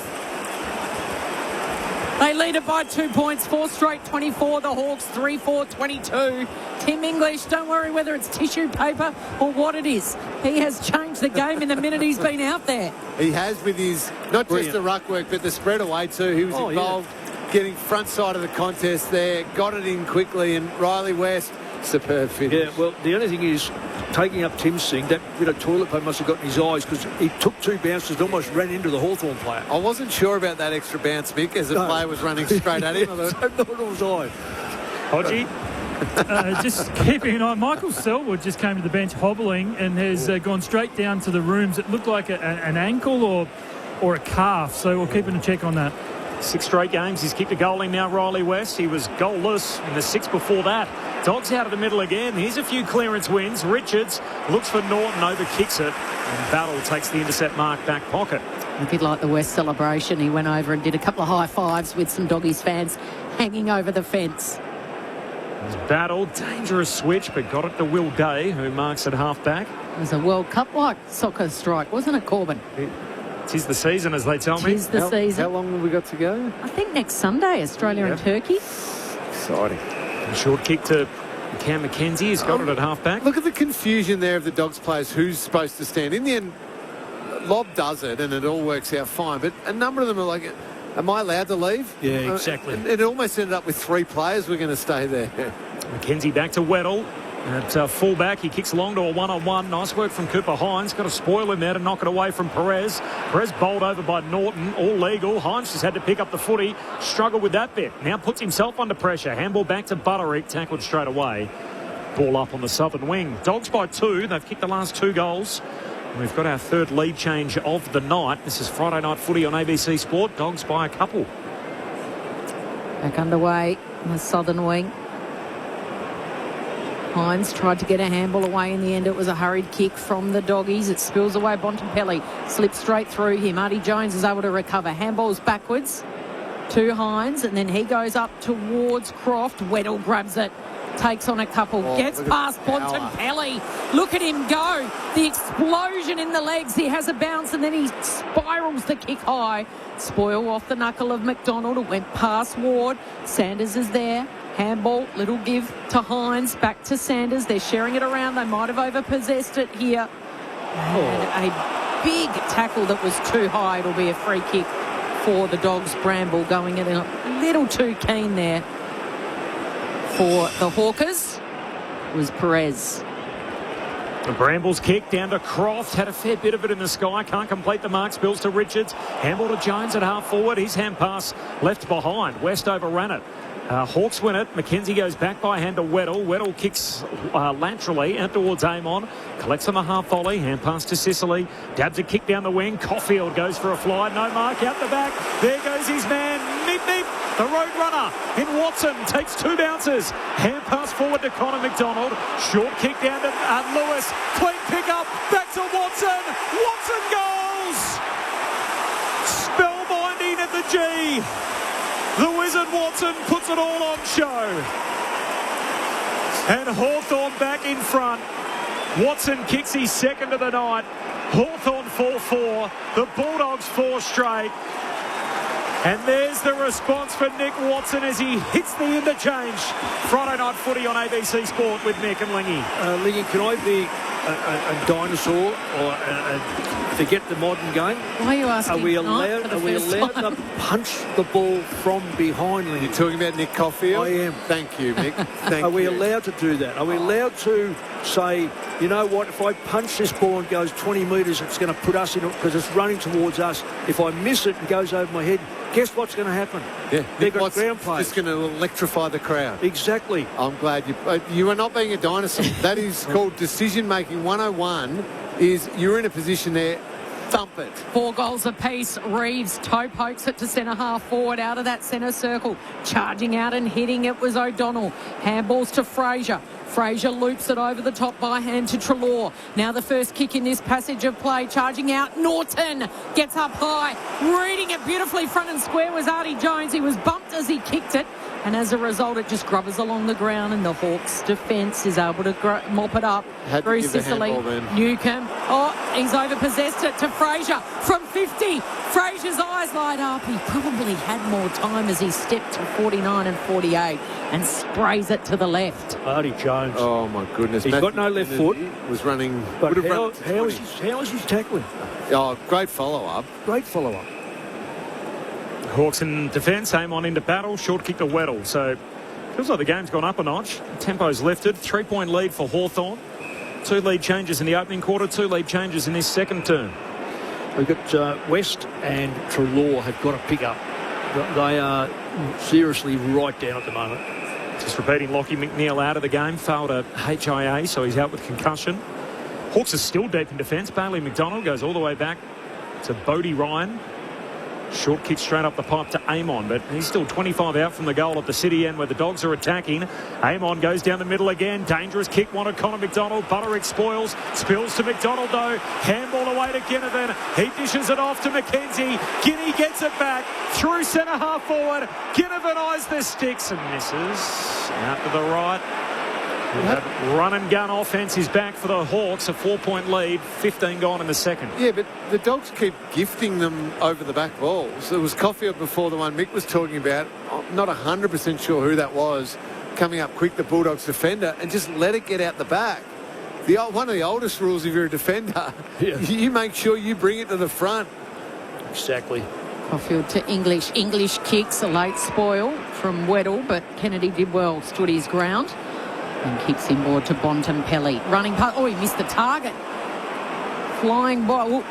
They lead it by 2 points, 4 straight 24. The Hawks 3-4 22. Tim English, don't worry whether it's tissue paper or what it is. He has changed the game in the minute he's been out there. He has, with his, not just the ruck work, but the spread away too. He was involved getting front side of the contest there, got it in quickly, and Riley West, superb finish. Yeah, well, the only thing is, taking up Tim's thing, that bit of toilet paper must have got in his eyes because he took 2 bounces and almost ran into the Hawthorn player. I wasn't sure about that extra bounce, Mick, as the player was running straight at him. So not was I. Hodgie? Just keeping an eye. Michael Selwood just came to the bench hobbling and has gone straight down to the rooms. It looked like an ankle or a calf, so we're keeping a check on that. 6 straight games. He's kicked a goal in now, Riley West. He was goalless in the 6 before that. Dogs out of the middle again. Here's a few clearance wins. Richards looks for Norton, over kicks it. And Battle takes the intercept mark back pocket. A bit like the West celebration. He went over and did a couple of high fives with some Doggies fans hanging over the fence. Battle, dangerous switch, but got it to Will Day, who marks at half-back. It was a World Cup-like soccer strike, wasn't it, Corbin? Tis the season, as they tell me. Tis the season. How long have we got to go? I think next Sunday, Australia and Turkey. Exciting. A short kick to Cam McKenzie. He's got it at half-back. Look at the confusion there of the Dogs players. Who's supposed to stand? In the end, Lob does it, and it all works out fine. But a number of them are like, am I allowed to leave? Yeah, exactly. It almost ended up with 3 players we're going to stay there. McKenzie back to Weddle. At full-back, he kicks long to a one-on-one. Nice work from Cooper Hines. Got a spoil in there to knock it away from Perez. Perez bowled over by Norton. All legal. Hines just had to pick up the footy. Struggled with that bit. Now puts himself under pressure. Handball back to Butterick. Tackled straight away. Ball up on the southern wing. Dogs by 2. They've kicked the last 2 goals. We've got our 3rd lead change of the night. This is Friday Night Footy on ABC Sport. Dogs by a couple. Back underway on the southern wing. Hines tried to get a handball away. In the end, it was a hurried kick from the Doggies. It spills away. Bontempelli slips straight through him. Artie Jones is able to recover. Handballs backwards to Hines, and then he goes up towards Croft. Weddle grabs it, takes on a couple, gets past Bontempelli. Look at him go. The explosion in the legs. He has a bounce, and then he spirals the kick high. Spoil off the knuckle of McDonald. It went past Ward. Sanders is there. Handball, little give to Hines, back to Sanders. They're sharing it around. They might have overpossessed it here. And a big tackle that was too high. It'll be a free kick for the Dogs. Bramble going in a little too keen there for the Hawkers. It was Perez. The Brambles kick down to Croft. Had a fair bit of it in the sky. Can't complete the mark. Spills to Richards. Handball to Jones at half forward. His hand pass left behind. West overran it. Hawks win it. McKenzie goes back by hand to Weddle. Weddle kicks laterally out towards Amon. Collects on the half volley. Hand pass to Sicily. Dabs a kick down the wing. Caulfield goes for a fly. No mark out the back. There goes his man. Meep, meep. The road runner in Watson takes 2 bounces. Hand pass forward to Connor McDonald. Short kick down to Lewis. Clean pick up. Back to Watson. Watson goals. Spellbinding at the G. The Wizard Watson puts it all on show. And Hawthorn back in front. Watson kicks his 2nd of the night. Hawthorn 4-4. The Bulldogs 4 straight. And there's the response for Nick Watson as he hits the interchange. Friday night footy on ABC Sport with Nick and Lingy. Lingy, can I be a dinosaur or forget the modern game? Why are you asking? Are we allowed to punch the ball from behind, Lingy? You're talking about Nick Caulfield? I am. Thank you, Mick. Are we allowed to do that? Are we allowed to say, you know what, if I punch this ball and goes 20 metres, it's going to put us in it because it's running towards us. If I miss it and goes over my head, guess what's going to happen? Yeah, they've got ground players. Just going to electrify the crowd. Exactly. I'm glad you are not being a dinosaur. That is called decision making 101. Is you're in a position there. Thump it. 4 goals apiece. Reeves toe pokes it to centre half forward out of that centre circle. Charging out and hitting it was O'Donnell. Handballs to Fraser. Fraser loops it over the top by hand to Treloar. Now the first kick in this passage of play. Charging out. Norton gets up high. Reading it beautifully front and square was Artie Jones. He was bumped as he kicked it. And as a result, it just grubbers along the ground and the Hawks' defence is able to mop it up. Through Sicily. Newcombe. Oh, he's overpossessed it to Fraser from 50. Fraser's eyes light up. He probably had more time as he stepped to 49 and 48 and sprays it to the left. Artie Jones. Oh, my goodness. He's got no left foot. Was running. But how is his tackling? Oh, great follow-up. Great follow-up. Hawks in defence, aim on into battle, short kick to Weddle. So feels like the game's gone up a notch. Tempo's lifted. 3-point lead for Hawthorn. 2 lead changes in the opening quarter, 2 lead changes in this second term. We've got West and Treloar have got to pick up. They are seriously right down at the moment. Just repeating, Lockie McNeil out of the game, failed a HIA, so he's out with concussion. Hawks are still deep in defence. Bailey McDonald goes all the way back to Bodie Ryan. Short kick straight up the pipe to Amon, but he's still 25 out from the goal at the City end where the Dogs are attacking. Amon goes down the middle again. Dangerous kick, wanted Connor McDonald. Butterick spoils. Spills to McDonald though. Handball away to Ginnivan. He dishes it off to McKenzie. Guinea gets it back through centre half forward. Ginnivan eyes the sticks and misses. Out to the right. That run and gun offence is back for the Hawks, a 4-point lead, 15 gone in the second. Yeah, but the Dogs keep gifting them over the back balls. There was Caulfield before, the one Mick was talking about. I'm not 100% sure who that was. Coming up quick, the Bulldogs defender, and just let it get out the back. One of the oldest rules if you're a defender, you make sure you bring it to the front. Exactly. Caulfield to English. English kicks, a late spoil from Weddle, but Kennedy did well, stood his ground. And kicks inboard to Bontempelli. Running past. Oh, he missed the target. Flying ball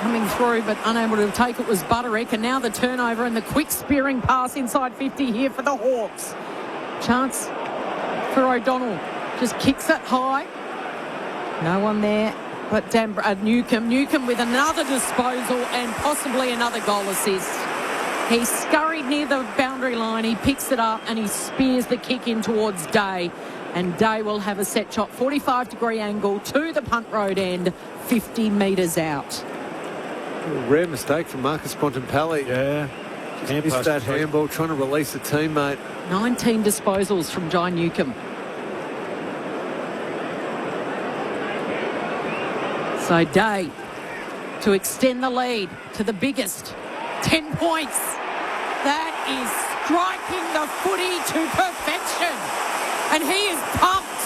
coming through, but unable to take it was Butterick. And now the turnover and the quick spearing pass inside 50 here for the Hawks. Chance for O'Donnell. Just kicks it high. No one there but Newcombe. Newcombe with another disposal and possibly another goal assist. He scurried near the boundary line. He picks it up and he spears the kick in towards Day. And Day will have a set shot, 45-degree angle to the punt road end, 50 metres out. A rare mistake from Marcus Bontempelli. Yeah. Missed that handball, trying to release a teammate. 19 disposals from Jai Newcombe. So Day to extend the lead to the biggest. 10 points. That is striking the footy to perfection. And he is pumped.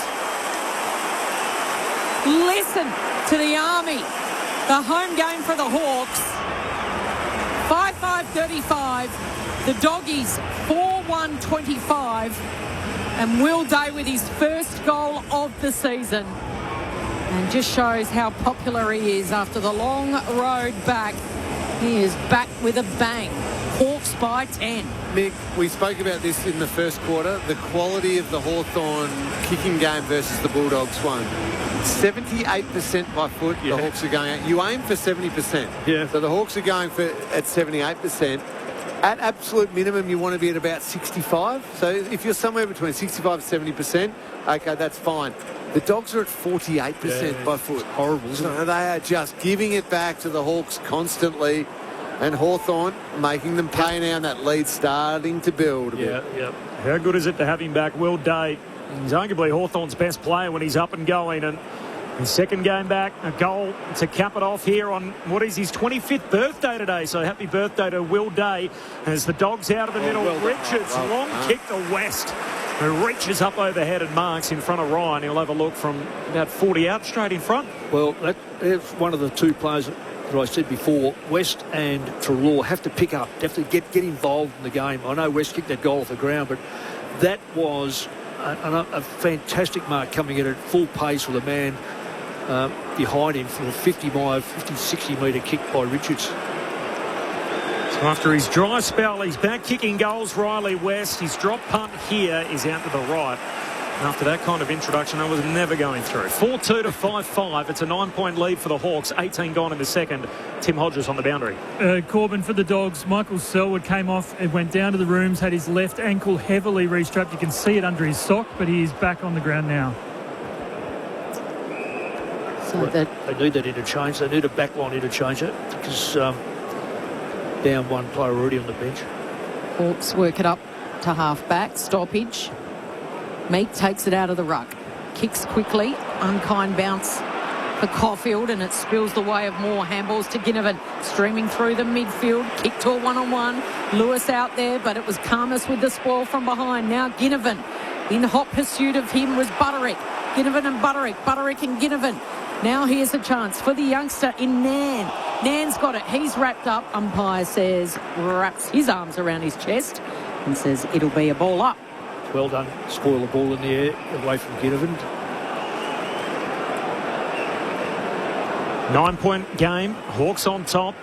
Listen to the Army. The home game for the Hawks. 5-5-35. The Doggies 4-1-25. And Will Day with his first goal of the season. And just shows how popular he is after the long road back. He is back with a bang. Hawks by 10. Mick, we spoke about this in the first quarter, the quality of the Hawthorn kicking game versus the Bulldogs one. 78% by foot, the Hawks are going out. You aim for 70%. Yeah. So the Hawks are going for at 78%. At absolute minimum, you want to be at about 65. So if you're somewhere between 65 and 70%, okay, that's fine. The Dogs are at 48% by foot. Horrible, isn't it? So they are just giving it back to the Hawks constantly. And Hawthorn making them pay now, and that lead starting to build a bit. Yeah. How good is it to have him back? Will Day, he's arguably Hawthorn's best player when he's up and going. And His second game back, a goal to cap it off here on what is his 25th birthday today. So happy birthday to Will Day as the Dogs out of the middle. Richards, long kick to West, who reaches up overhead and marks in front of Ryan. He'll have a look from about 40 out straight in front. Well, that's one of the two players that I said before. West and Treloar have to pick up, have to get involved in the game. I know West kicked that goal off the ground, but that was a fantastic mark coming in at full pace with a man behind him for a 60 metre kick by Richards. So after his dry spell, he's back kicking goals. Riley West, his drop punt here is out to the right. And after that kind of introduction, I was never going through. 4-2 to 5-5. It's a 9-point lead for the Hawks. 18 gone in the second. Tim Hodges on the boundary. Corbin for the Dogs. Michael Selwood came off and went down to the rooms, had his left ankle heavily restrapped. You can see it under his sock, but he is back on the ground now. So they need that interchange. They need a backline interchanger because down one player already on the bench. Hawks work it up to half-back. Stoppage. Meek takes it out of the ruck. Kicks quickly. Unkind bounce for Caulfield, and it spills the way of more handballs to Ginnivan. Streaming through the midfield. Kick to a one-on-one. Lewis out there, but it was Karmas with the spoil from behind. Now Ginnivan. In hot pursuit of him was Butterick. Ginnivan and Butterick. Butterick and Ginnivan. Now here's a chance for the youngster in Nan. Nan's got it. He's wrapped up. Umpire says, wraps his arms around his chest and says it'll be a ball up. Well done. Spoil the ball in the air away from Ginnivan. 9-point game. Hawks on top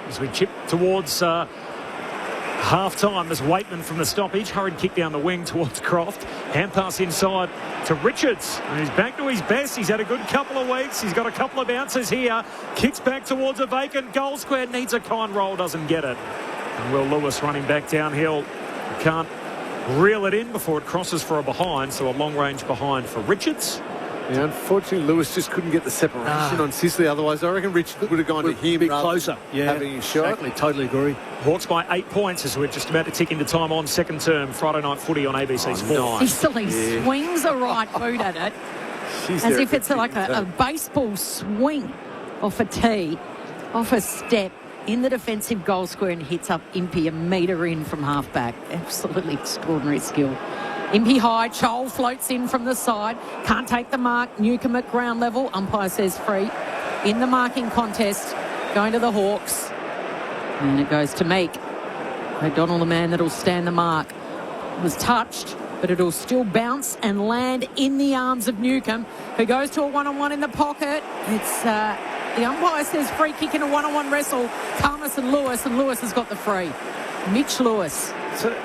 as we chip towards half-time. There's Waitman from the stoppage. Hurried kick down the wing towards Croft. Hand pass inside to Richards. And he's back to his best. He's had a good couple of weeks. He's got a couple of bounces here. Kicks back towards a vacant goal square. Needs a kind roll. Doesn't get it. And Will Lewis running back downhill. Can't reel it in before it crosses for a behind. So a long-range behind for Richards. Yeah, unfortunately, Lewis just couldn't get the separation on Sicily. Otherwise, I reckon Richards would have gone to him. A bit closer. Yeah, having a shot. Exactly. Totally agree. Hawks by 8 points as we're just about to tick into time on second term. Friday night footy on ABC Sport. Sicily swings a right boot at it. As if it's like a baseball swing off a tee, off a step, in the defensive goal square and hits up Impey a metre in from half-back. Absolutely extraordinary skill. Impey high, Chol floats in from the side. Can't take the mark. Newcombe at ground level. Umpire says free. In the marking contest, going to the Hawks. And it goes to Meek. O'Donnell, the man that'll stand the mark. Was touched, but it'll still bounce and land in the arms of Newcombe, who goes to a one-on-one in the pocket. It's the umpire says free kick in a one-on-one wrestle. Karmas and Lewis has got the free. Mitch Lewis.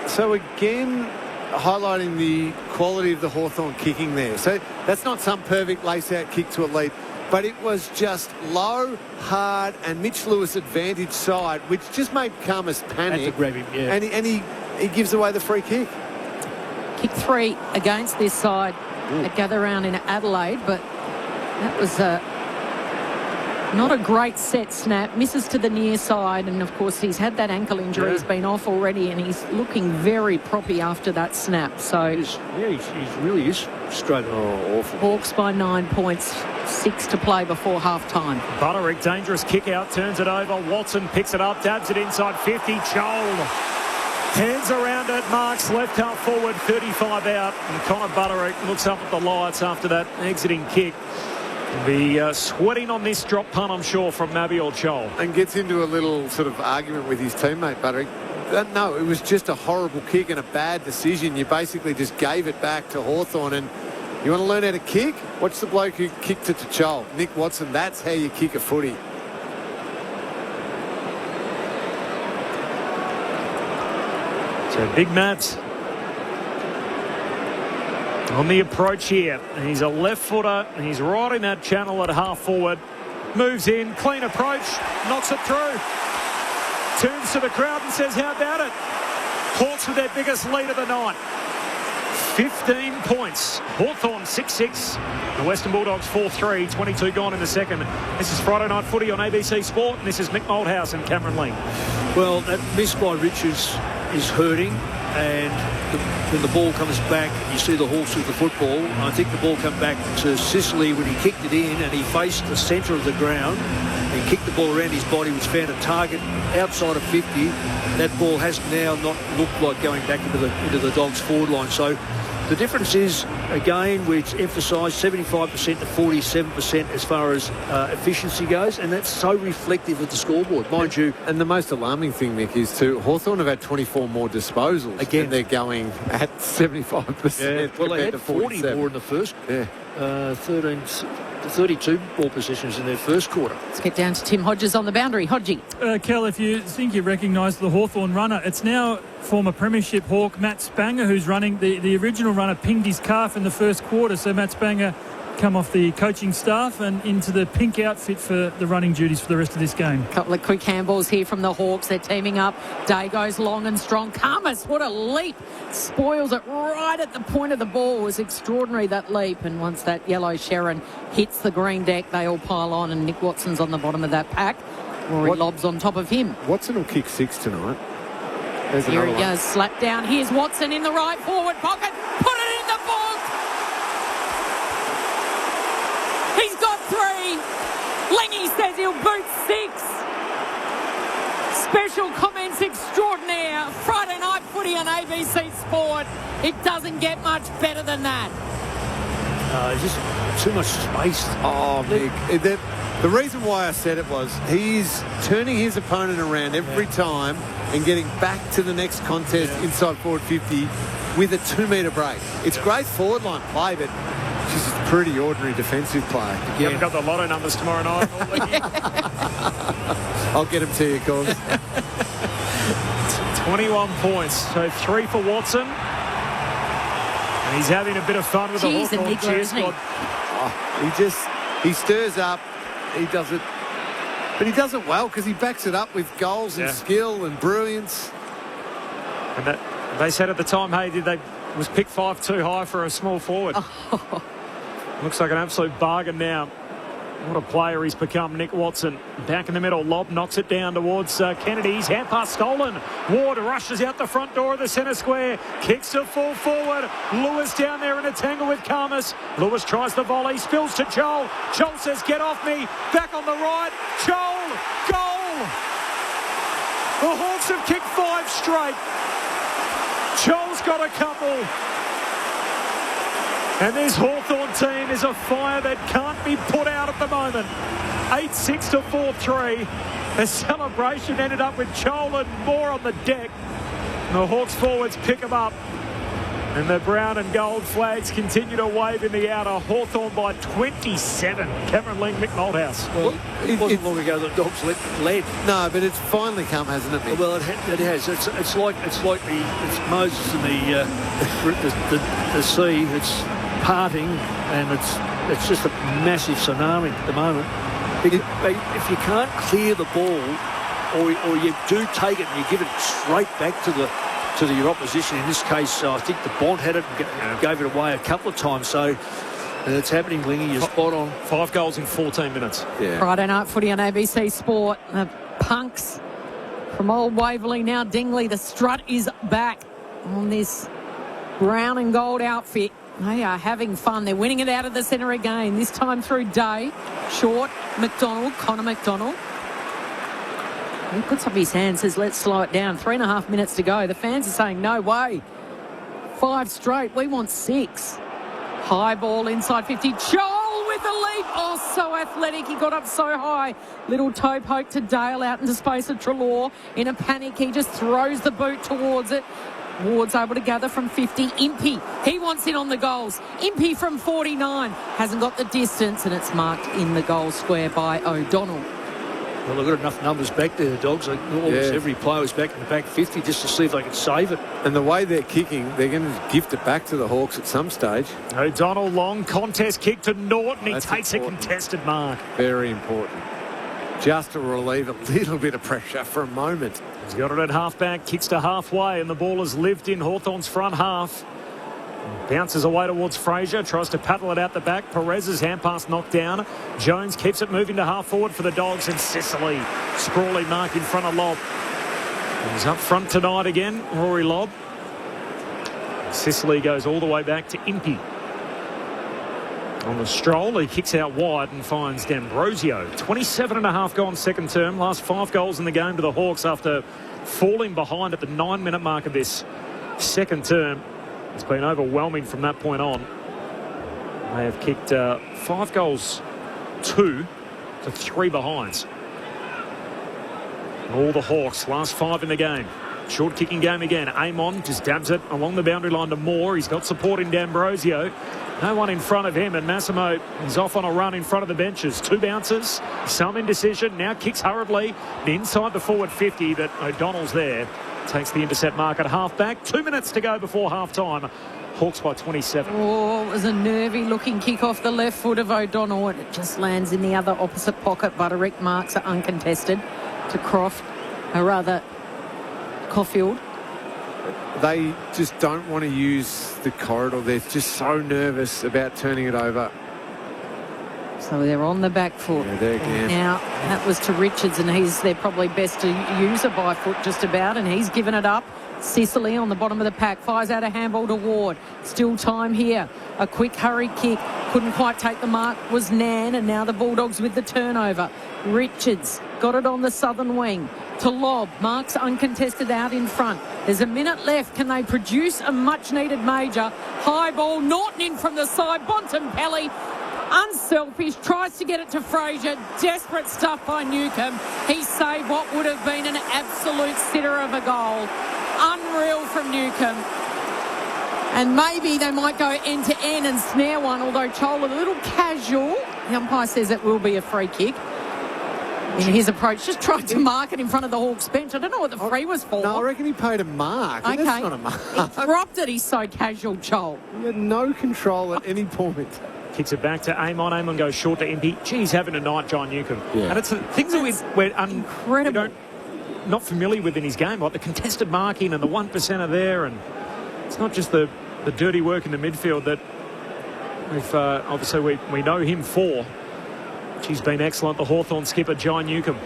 So again, highlighting the quality of the Hawthorn kicking there. So that's not some perfect lace-out kick to a lead, but it was just low, hard, and Mitch Lewis advantage side, which just made Karmas panic. Had to grab him, yeah. And he gives away the free kick. Kick 3 against this side at Gather Round in Adelaide, but that was not a great set snap. Misses to the near side, and of course he's had that ankle injury. Yeah. He's been off already, and he's looking very proppy after that snap. So he really is straight. Oh, awful. Hawks by 9 points, 6 to play before half-time. Butterick, dangerous kick out, turns it over. Watson picks it up, dabs it inside 50. Chol hands around it, marks left half forward, 35 out. And Connor Butterick looks up at the lights after that exiting kick. He'll be sweating on this drop punt, I'm sure, from Mabior Chol. And gets into a little sort of argument with his teammate, Butterick. No, it was just a horrible kick and a bad decision. You basically just gave it back to Hawthorn. And you want to learn how to kick? Watch the bloke who kicked it to Chol. Nick Watson, that's how you kick a footy. So Big Matt on the approach here. He's a left footer and he's right in that channel at half forward. Moves in, clean approach, knocks it through. Turns to the crowd and says, how about it? Hawks with their biggest lead of the night. 15 points. Hawthorn 6-6. The Western Bulldogs 4-3. 22 gone in the second. This is Friday Night Footy on ABC Sport. And this is Mick Malthouse and Cameron Ling. Well, that miss by Richards is hurting. and when the ball comes back, you see the Hawks with the football. I think the ball came back to Sicily when he kicked it in, and he faced the centre of the ground and kicked the ball around his body, which found a target outside of 50. That ball has now not looked like going back into the Dogs' forward line. So the difference is, again, which emphasised 75% to 47% as far as efficiency goes, and that's so reflective of the scoreboard, mind you. And the most alarming thing, Mick, is Hawthorn have had 24 more disposals. Again, and they're going at 75%. Yeah, well, they had 40 more in the first. Yeah. 32 ball possessions in their first quarter. Let's get down to Tim Hodges on the boundary. Hodgie. Kel, if you think you recognise the Hawthorn runner, it's now former Premiership Hawk Matt Spanger who's running. The original runner pinged his calf in the first quarter, so Matt Spanger come off the coaching staff and into the pink outfit for the running duties for the rest of this game. A couple of quick handballs here from the Hawks. They're teaming up. Day goes long and strong. Karmas, what a leap. Spoils it right at the point of the ball. It was extraordinary, that leap. And once that yellow Sharon hits the green deck, they all pile on, and Nick Watson's on the bottom of that pack. Rory Lobb's on top of him. Watson will kick 6 tonight. Here he goes, slap down. Here's Watson in the right forward pocket. Put it in the book. He's got 3. Lingy says he'll boot 6. Special comments extraordinaire. Friday night footy on ABC Sport. It doesn't get much better than that. Just too much space. Oh, Mick. The reason why I said it was he's turning his opponent around every time and getting back to the next contest inside forward 50 with a 2-metre break. It's great forward line play, but it's just pretty ordinary defensive play. You haven't got the lotto numbers tomorrow night. I'll get them to you, Corbs. 21 points, so 3 for Watson. And he's having a bit of fun with the Hawthorn cheer squad. He stirs up. He does it, but he does it well because he backs it up with goals and skill and brilliance. And they said at the time, hey, was pick 5 too high for a small forward? Looks like an absolute bargain now. What a player he's become, Nick Watson. Back in the middle, Lobb knocks it down towards Kennedy's hand pass stolen. Ward rushes out the front door of the centre square, kicks to full forward. Lewis down there in a tangle with Karmas. Lewis tries the volley, spills to Joel. Joel says, get off me. Back on the right. Joel, goal. The Hawks have kicked 5 straight. Joel's got a couple. And this Hawthorn team is a fire that can't be put out at the moment. 8-6 to 4-3. The celebration ended up with Joel and Moore on the deck. The Hawks forwards pick them up. And the brown and gold flags continue to wave in the outer. Hawthorn by 27. Cameron Ling, Mick Malthouse. Well, it wasn't long ago that Dogs led. No, but it's finally come, hasn't it, Mick? Well, it has. It's like it's Moses and the sea. It's parting, and it's just a massive tsunami at the moment. If you can't clear the ball, or you do take it and you give it straight back to your opposition. In this case, I think the Bond had it and gave it away a couple of times. So it's happening, Lingy. You're spot on. 5 goals in 14 minutes. Yeah. Friday night footy on ABC Sport. The Punks from Old Waverley, now Dingley. The strut is back on this brown and gold outfit. They are having fun. They're winning it out of the centre again, this time through Day. Short, Connor McDonald. He puts up his hand, says, let's slow it down. 3.5 minutes to go. The fans are saying, no way. 5 straight. We want 6. High ball inside 50. Joel with the leap. Oh, so athletic. He got up so high. Little toe poke to Dale out into space of Treloar. In a panic, he just throws the boot towards it. Ward's able to gather from 50. Impey, he wants in on the goals. Impey from 49. Hasn't got the distance, and it's marked in the goal square by O'Donnell. Well, they've got enough numbers back there, the Dogs. Almost every player is back in the back 50 just to see if they can save it. And the way they're kicking, they're going to gift it back to the Hawks at some stage. O'Donnell, long contest kick to Norton. He takes important. A contested mark. Very important. Just to relieve a little bit of pressure for a moment. He's got it at half-back, kicks to halfway, and the ball is lived in Hawthorn's front half. Bounces away towards Fraser, tries to paddle it out the back. Perez's hand pass knocked down. Jones keeps it moving to half-forward for the Dogs, and Sicily. Sprawley mark in front of Lobb. He's up front tonight again, Rory Lobb. Sicily goes all the way back to Impey. On the stroll, he kicks out wide and finds D'Ambrosio. 27.5 gone second term. Last 5 goals in the game to the Hawks after falling behind at the 9-minute mark of this second term. It's been overwhelming from that point on. They have kicked 5 goals, 2 to 3 behinds. All the Hawks, last 5 in the game. Short kicking game again. Amon just dabs it along the boundary line to Moore. He's got support in D'Ambrosio. No one in front of him, and Massimo is off on a run in front of the benches. 2 bounces, some indecision. Now kicks hurriedly inside the forward 50, but O'Donnell's there. Takes the intercept mark at half-back. 2 minutes to go before half-time. Hawks by 27. Oh, it was a nervy-looking kick off the left foot of O'Donnell, and it just lands in the other opposite pocket. Butterick marks are uncontested to Croft, or rather Caulfield. They just don't want to use the corridor. They're just so nervous about turning it over. So they're on the back foot. Yeah, there again. Now, that was to Richards, and they're probably best to use a by foot just about, and he's given it up. Sicily on the bottom of the pack, fires out a handball to Ward. Still time here. A quick hurry kick. Couldn't quite take the mark, was Nan, and now the Bulldogs with the turnover. Richards got it on the southern wing to Lobb. Marks uncontested out in front. There's a minute left. Can they produce a much-needed major? High ball, Norton in from the side. Bontempelli, unselfish, tries to get it to Fraser. Desperate stuff by Newcombe. He saved what would have been an absolute sitter of a goal. Unreal from Newcombe. And maybe they might go end-to-end and snare one, although Chol a little casual. The umpire says it will be a free kick. In his approach, just tried to mark it in front of the Hawks bench. I don't know what the free was for. No, I reckon he paid a mark. Okay. That's not a mark. He dropped it. He's so casual, Chol. He had no control at any point. Kicks it back to Amon. Amon goes short to Impey. Geez, having a night, John Newcombe. Yeah. And it's things that we're incredible. Not familiar with in his game, like the contested marking and the 1% are there, and it's not just the dirty work in the midfield that we've obviously we know him for. She's been excellent. The Hawthorn skipper, John Newcombe.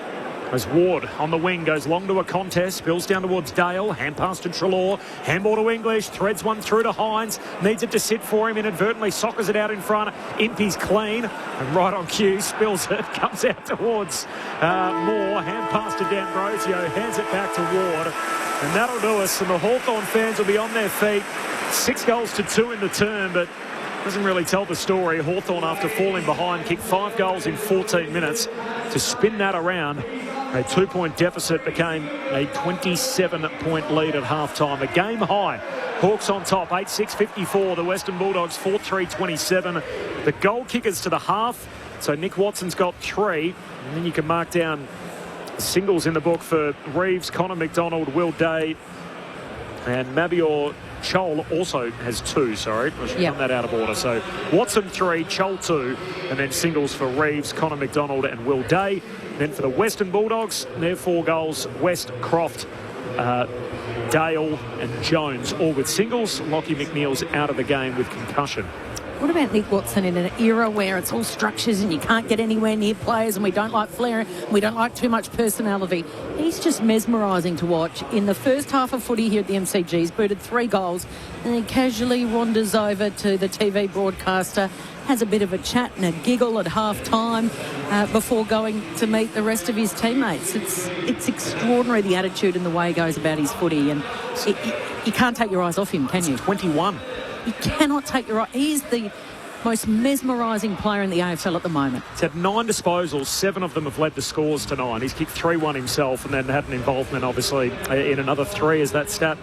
As Ward on the wing goes long to a contest, spills down towards Dale, hand pass to Treloar, handball to English, threads one through to Hines, needs it to sit for him, inadvertently soccers it out in front. Impey's clean, and right on cue, spills it, comes out towards Moore, hand pass to D'Ambrosio, hands it back to Ward, and that'll do us, and the Hawthorn fans will be on their feet. 6 goals to 2 in the term, but doesn't really tell the story. Hawthorn, after falling behind, kicked 5 goals in 14 minutes to spin that around. A 2-point deficit became a 27-point lead at halftime. A game high. Hawks on top, 8-6-54. The Western Bulldogs 4-3-27. The goal kickers to the half. So Nick Watson's got 3. And then you can mark down singles in the book for Reeves, Connor McDonald, Will Day, and Mabior Chol also has 2, sorry. I should have done that out of order. So Watson 3, Chol 2, and then singles for Reeves, Connor McDonald and Will Day. Then for the Western Bulldogs, their 4 goals, West, Croft, Dale and Jones, all with singles. Lockie McNeil's out of the game with concussion. What about Nick Watson in an era where it's all structures and you can't get anywhere near players and we don't like flair, we don't like too much personality? He's just mesmerising to watch. In the first half of footy here at the MCG, he's booted 3 goals and he casually wanders over to the TV broadcaster, has a bit of a chat and a giggle at half-time before going to meet the rest of his teammates. It's extraordinary, the attitude and the way he goes about his footy, and you can't take your eyes off him, can you? 21. You cannot take your eye. He's the most mesmerising player in the AFL at the moment. He's had 9 disposals, 7 of them have led the scores to 9. He's kicked 3-1 himself and then had an involvement, obviously, in another 3, as that stat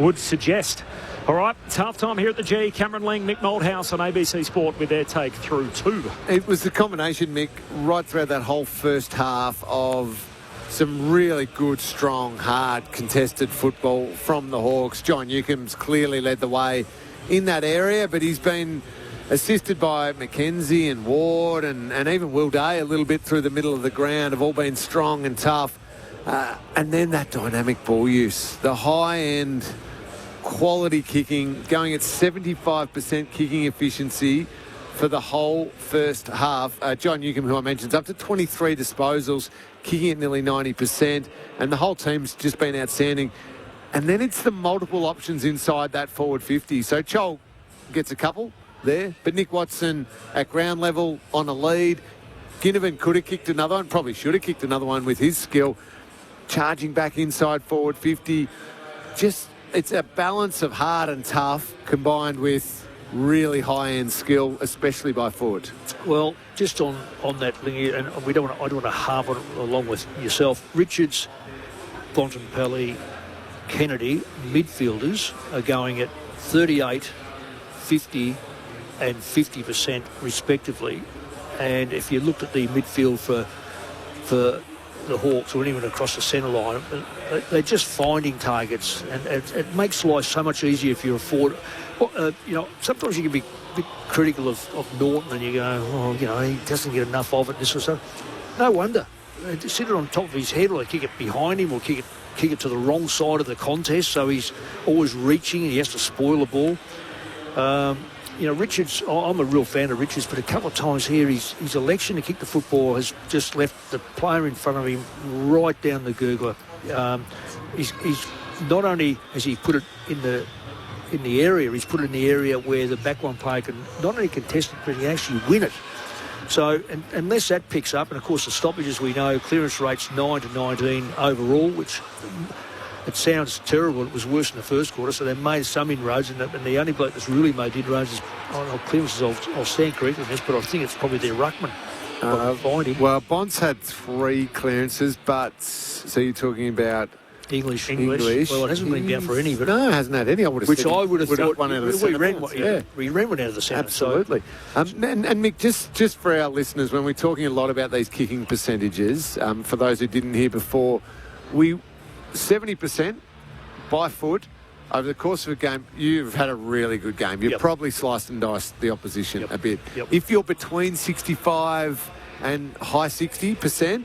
would suggest. All right, it's half-time here at the G. Cameron Ling, Mick Moldhouse on ABC Sport with their take through 2. It was the combination, Mick, right throughout that whole first half of some really good, strong, hard, contested football from the Hawks. John Newcomb's clearly led the way in that area, but he's been assisted by McKenzie and Ward and even Will Day a little bit through the middle of the ground, have all been strong and tough. And then that dynamic ball use, the high-end quality kicking, going at 75% kicking efficiency for the whole first half. John Newcombe, who I mentioned, is up to 23 disposals, kicking at nearly 90%, and the whole team's just been outstanding. And then it's the multiple options inside that forward 50. So Chol gets a couple there, but Nick Watson at ground level on a lead. Ginnivan could have kicked another one, probably should have kicked another one with his skill. Charging back inside forward 50. Just, it's a balance of hard and tough combined with really high-end skill, especially by foot. Well, just on that thing, and I don't want to harp on it along with yourself. Richards, Bontempelli, Kennedy, midfielders are going at 38, 50 and 50% respectively. And if you looked at the midfield for the Hawks or anyone across the centre line, they're just finding targets, and it makes life so much easier if you're a forward. Sometimes you can be a bit critical of Norton and you go, he doesn't get enough of it, this or so. No wonder. They sit it on top of his head, or they kick it behind him, or kick it to the wrong side of the contest, so he's always reaching and he has to spoil the ball. Richards, I'm a real fan of Richards, but a couple of times here his election to kick the football has just left the player in front of him right down the gurgler. He's not only has he put it in the area, he's put it in the area where the backline player can not only contest it, but he actually win it. So unless that picks up, and of course the stoppages, we know clearance rates 9-19 overall, which it sounds terrible. It was worse in the first quarter, so they made some inroads, and the only bloke that's really made inroads is clearances. I'll stand corrected in this, but I think it's probably their ruckman. Well, Bonds had 3 clearances, but so you're talking about English. Well, it hasn't been down for any, but no, it hasn't had any. I would have thought one out of the centre. We ran one out of the centre. Absolutely. So. And Mick, just for our listeners, when we're talking a lot about these kicking percentages, for those who didn't hear before, 70% by foot over the course of a game. You've had a really good game. You've probably sliced and diced the opposition a bit. If you're between 65 and high 60%,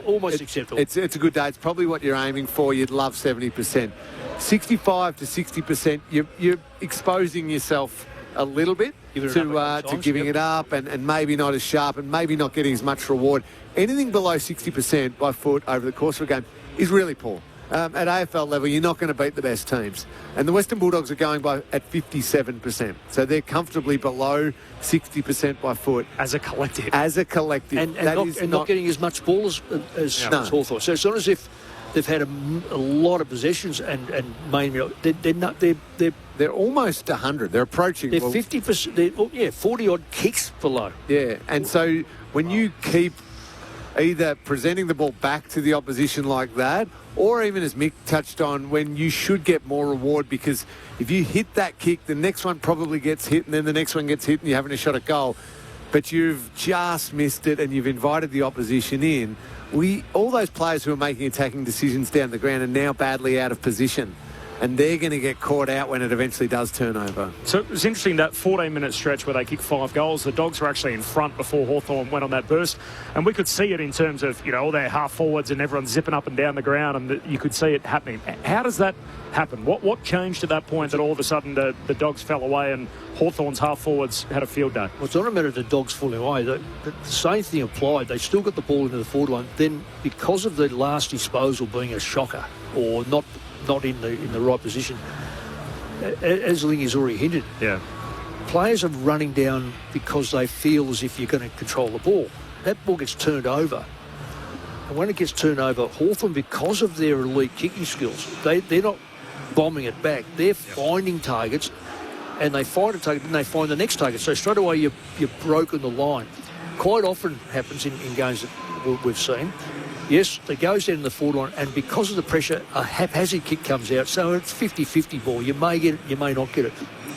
almost acceptable. It's a good day. It's probably what you're aiming for. You'd love 70%. 65 to 60%, you're exposing yourself a little bit to giving it up and maybe not as sharp and maybe not getting as much reward. Anything below 60% by foot over the course of a game is really poor. At AFL level, you're not going to beat the best teams. And the Western Bulldogs are going at 57%. So they're comfortably below 60% by foot. As a collective. And not getting as much ball as Hawthorn. So it's not as if they've had a lot of possessions and mainly they're almost 100. They're approaching. They're 50%. 40-odd kicks below. Yeah, and so when you keep either presenting the ball back to the opposition like that, or even as Mick touched on, when you should get more reward, because if you hit that kick, the next one probably gets hit, and then the next one gets hit, and you're having a shot at goal. But you've just missed it, and you've invited the opposition in. All those players who are making attacking decisions down the ground are now badly out of position. And they're going to get caught out when it eventually does turn over. So it was interesting, that 14-minute stretch where they kicked 5 goals. The Dogs were actually in front before Hawthorn went on that burst. And we could see it in terms of, all their half-forwards and everyone zipping up and down the ground, and you could see it happening. How does that happen? What changed at that point that all of a sudden the Dogs fell away and Hawthorn's half-forwards had a field day? Well, it's not a matter of the Dogs falling away. The same thing applied. They still got the ball into the forward line. Then, because of the last disposal being a shocker or not in the right position, as Ling has already hinted, players are running down because they feel as if you're going to control the ball. That ball gets turned over, and when it gets turned over, Hawthorn, because of their elite kicking skills, they're not bombing it back. They're finding targets, and they find a target, and they find the next target. So straight away you've broken the line. Quite often happens in games that we've seen. Yes, it goes down in the forward line, and because of the pressure, a haphazard kick comes out. So it's 50-50 ball. You may get it, you may not get it.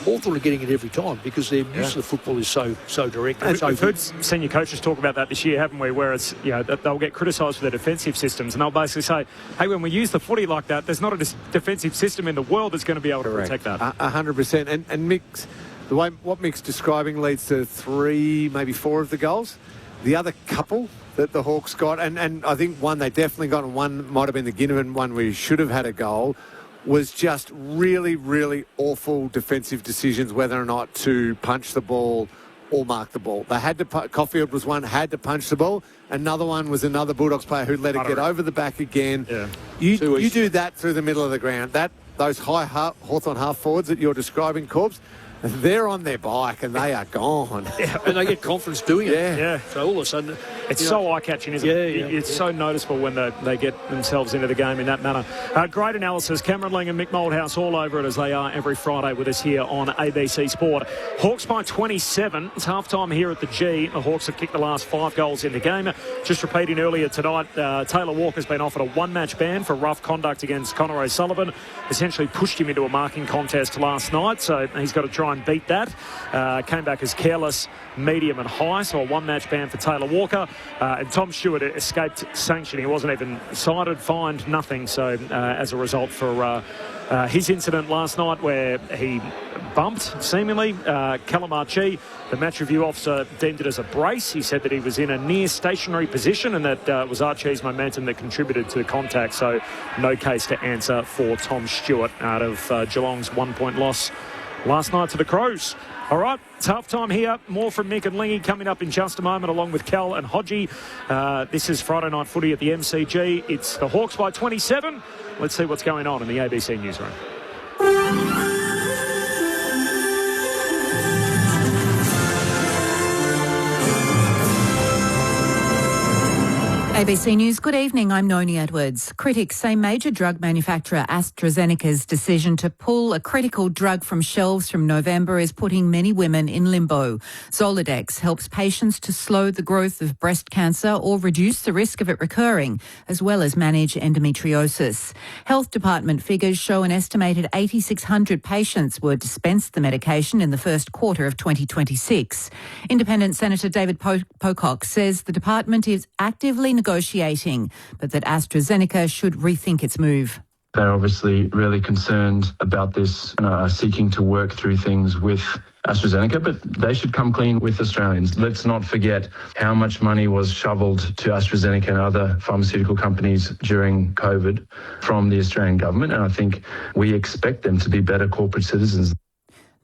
Hawthorn are getting it every time because their use of the football is so direct. And we've heard senior coaches talk about that this year, haven't we? Where it's, they'll get criticised for their defensive systems, and they'll basically say, hey, when we use the footy like that, there's not a defensive system in the world that's going to be able to protect that. 100%. And Mick's, what Mick's describing leads to 3, maybe 4 of the goals. The other couple that the Hawks got, and I think one they definitely got, and one might have been the Ginnivan one where he should have had a goal, was just really, really awful defensive decisions, whether or not to punch the ball or mark the ball. They had to. Caulfield was one, had to punch the ball. Another one was another Bulldogs player who let it get over the back again. Yeah. You do that through the middle of the ground. Those high Hawthorn half forwards that you're describing, Corbs, they're on their bike and they are gone. Yeah, and they get confidence doing it. Yeah. So all of a sudden... It's so eye-catching, isn't it? It's so noticeable when they get themselves into the game in that manner. Great analysis. Cameron Lang and Mick Moldhouse all over it as they are every Friday with us here on ABC Sport. Hawks by 27. It's half-time here at the G. The Hawks have kicked the last 5 goals in the game. Just repeating earlier tonight, Taylor Walker's been offered a one-match ban for rough conduct against Connor O'Sullivan. Essentially pushed him into a marking contest last night, so he's got to try and beat that. Came back as careless, medium and high, so a one-match ban for Taylor Walker. And Tom Stewart escaped sanction. He wasn't even cited, fined, nothing. So as a result for his incident last night where he bumped, seemingly, Callum Archie, the match review officer deemed it as a brace. He said that he was in a near stationary position and that it was Archie's momentum that contributed to the contact. So no case to answer for Tom Stewart out of Geelong's 1-point loss last night to the Crows. All right, tough time here. More from Mick and Lingy coming up in just a moment, along with Cal and Hodgie. This is Friday Night Footy at the MCG. It's the Hawks by 27. Let's see what's going on in the ABC newsroom. ABC News, good evening. I'm Noni Edwards. Critics say major drug manufacturer AstraZeneca's decision to pull a critical drug from shelves from November is putting many women in limbo. Zoladex helps patients to slow the growth of breast cancer or reduce the risk of it recurring, as well as manage endometriosis. Health Department figures show an estimated 8,600 patients were dispensed the medication in the first quarter of 2026. Independent Senator David Pocock says the department is actively negotiating, but that AstraZeneca should rethink its move. They're obviously really concerned about this and are seeking to work through things with AstraZeneca, but they should come clean with Australians. Let's not forget how much money was shoveled to AstraZeneca and other pharmaceutical companies during COVID from the Australian government, and I think we expect them to be better corporate citizens.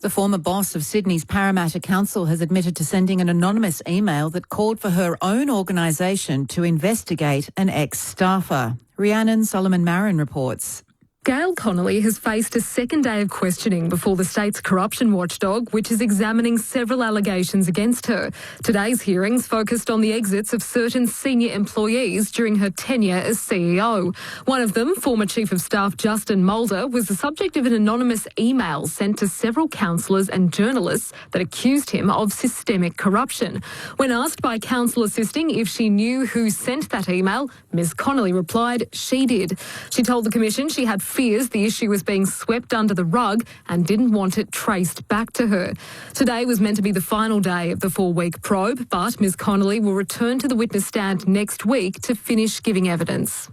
The former boss of Sydney's Parramatta Council has admitted to sending an anonymous email that called for her own organisation to investigate an ex-staffer. Rhiannon Solomon-Marin reports. Gail Connolly has faced a second day of questioning before the state's corruption watchdog, which is examining several allegations against her. Today's hearings focused on the exits of certain senior employees during her tenure as CEO. One of them, former Chief of Staff Justin Mulder, was the subject of an anonymous email sent to several councillors and journalists that accused him of systemic corruption. When asked by Council Assisting if she knew who sent that email, Ms Connolly replied she did. She told the Commission she had fears the issue was being swept under the rug and didn't want it traced back to her. Today was meant to be the final day of the 4-week probe, but Ms Connolly will return to the witness stand next week to finish giving evidence.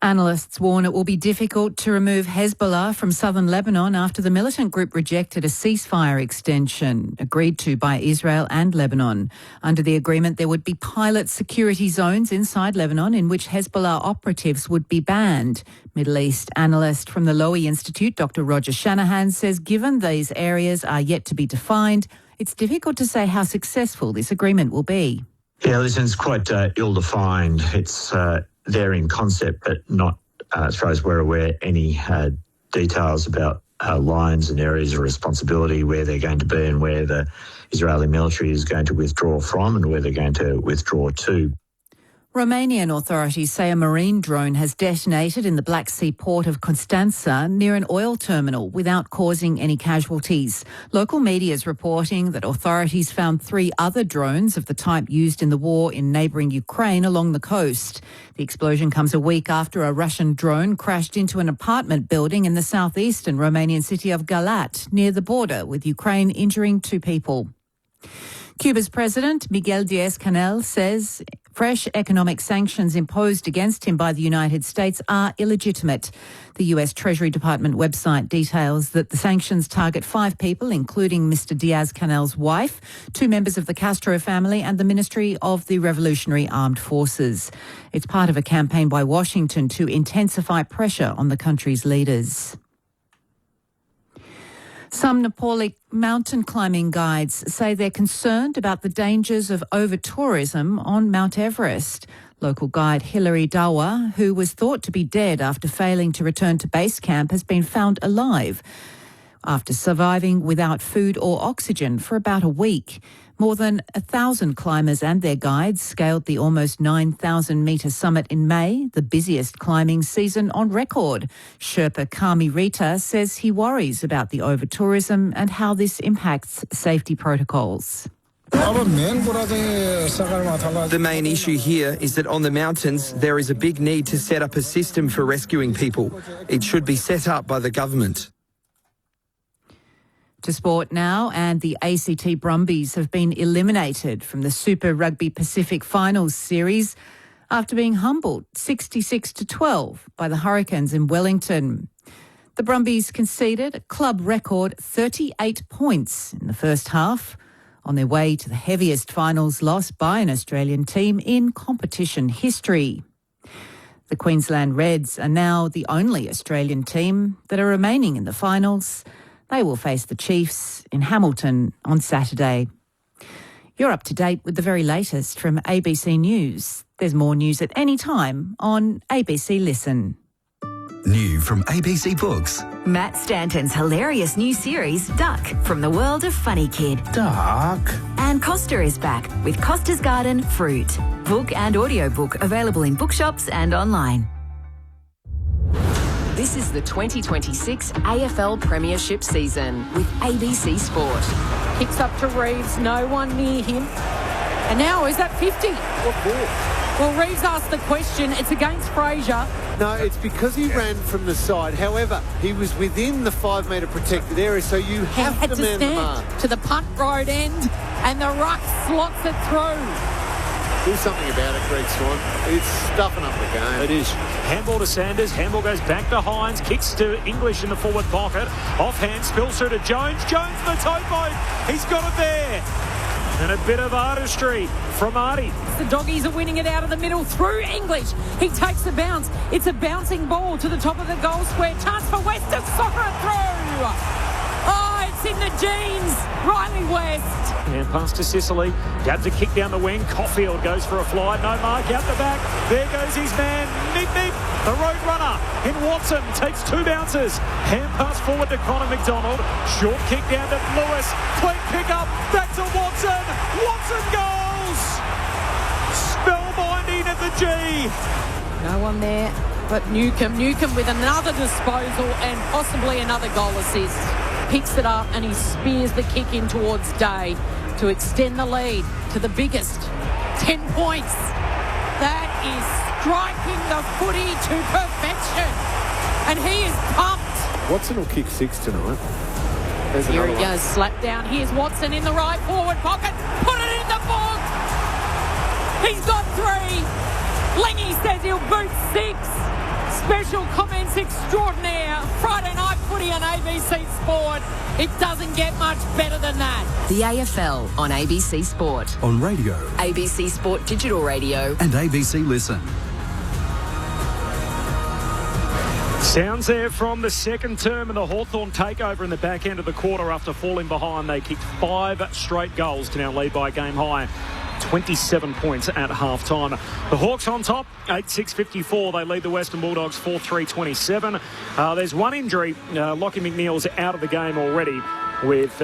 Analysts warn it will be difficult to remove Hezbollah from southern Lebanon after the militant group rejected a ceasefire extension agreed to by Israel and Lebanon. Under the agreement, there would be pilot security zones inside Lebanon in which Hezbollah operatives would be banned. Middle East analyst from the Lowy Institute, Dr. Roger Shanahan, says given these areas are yet to be defined, it's difficult to say how successful this agreement will be. Yeah, listen, it's quite ill-defined. It's there in concept, but not, as far as we're aware, any details about lines and areas of responsibility, where they're going to be and where the Israeli military is going to withdraw from and where they're going to withdraw to. Romanian authorities say a marine drone has detonated in the Black Sea port of Constanța near an oil terminal without causing any casualties. Local media is reporting that authorities found 3 other drones of the type used in the war in neighbouring Ukraine along the coast. The explosion comes a week after a Russian drone crashed into an apartment building in the southeastern Romanian city of Galați near the border with Ukraine, injuring 2 people. Cuba's president, Miguel Díaz-Canel, says fresh economic sanctions imposed against him by the United States are illegitimate. The US Treasury Department website details that the sanctions target 5 people, including Mr. Díaz-Canel's wife, 2 members of the Castro family and the Ministry of the Revolutionary Armed Forces. It's part of a campaign by Washington to intensify pressure on the country's leaders. Some Nepali mountain climbing guides say they're concerned about the dangers of over-tourism on Mount Everest. Local guide Hilary Dawa, who was thought to be dead after failing to return to base camp, has been found alive after surviving without food or oxygen for about a week. More than 1,000 climbers and their guides scaled the almost 9,000-metre summit in May, the busiest climbing season on record. Sherpa Kami Rita says he worries about the over-tourism and how this impacts safety protocols. The main issue here is that on the mountains there is a big need to set up a system for rescuing people. It should be set up by the government. To sport now, and the ACT Brumbies have been eliminated from the Super Rugby Pacific Finals series after being humbled 66-12 by the Hurricanes in Wellington. The Brumbies conceded a club record 38 points in the first half, on their way to the heaviest finals loss by an Australian team in competition history. The Queensland Reds are now the only Australian team that are remaining in the finals. They will face the Chiefs in Hamilton on Saturday. You're up to date with the very latest from ABC News. There's more news at any time on ABC Listen. New from ABC Books. Matt Stanton's hilarious new series, Duck, from the world of Funny Kid. Duck. And Costa is back with Costa's Garden Fruit. Book and audiobook available in bookshops and online. This is the 2026 AFL Premiership season with ABC Sport. Kicks up to Reeves, no one near him. And now, is that 50? What for? Well, Reeves asked the question. It's against Fraser. No, it's because he ran from the side. However, he was within the 5-metre protected area, so you have to man the mark. To the punt road end, and the ruck slots it through. Do something about it, Greg Swan. It's stuffing up the game. It is. Handball to Sanders. Handball goes back to Hines. Kicks to English in the forward pocket. Offhand, spills through to Jones. Jones the towboat. He's got it there. And a bit of artistry from Artie. The Doggies are winning it out of the middle through English. He takes a bounce. It's a bouncing ball to the top of the goal square. Chance for West to soccer it through. Oh, it's in the jeans. Riley West. And pass to Sicily. Gabs a kick down the wing. Caulfield goes for a fly. No mark out the back. There goes his man. Meep, meep. The road runner in Watson takes 2 bounces. Hand pass forward to Connor McDonald. Short kick down to Lewis. Clean pick up. Back to Watson. Watson goals. Spellbinding at the G. No one there but Newcomb. Newcomb with another disposal and possibly another goal assist. Picks it up and he spears the kick in towards Day to extend the lead to the biggest. 10 points. That is striking the footy to perfection. And he is pumped. Watson will kick 6 tonight. Here he goes, slap down. Here's Watson in the right forward pocket. Put it in the book. He's got 3. Lingy says he'll boot 6. Special comments extraordinaire. Friday night footy on ABC Sport. It doesn't get much better than that. The AFL on ABC Sport. On radio. ABC Sport Digital Radio. And ABC Listen. Sounds there from the second term of the Hawthorn takeover in the back end of the quarter after falling behind. They kicked 5 straight goals to now lead by a game high 27 points at half-time. The Hawks on top, 8-6-54. They lead the Western Bulldogs 4-3-27. There's one injury. Lockie McNeil's out of the game already with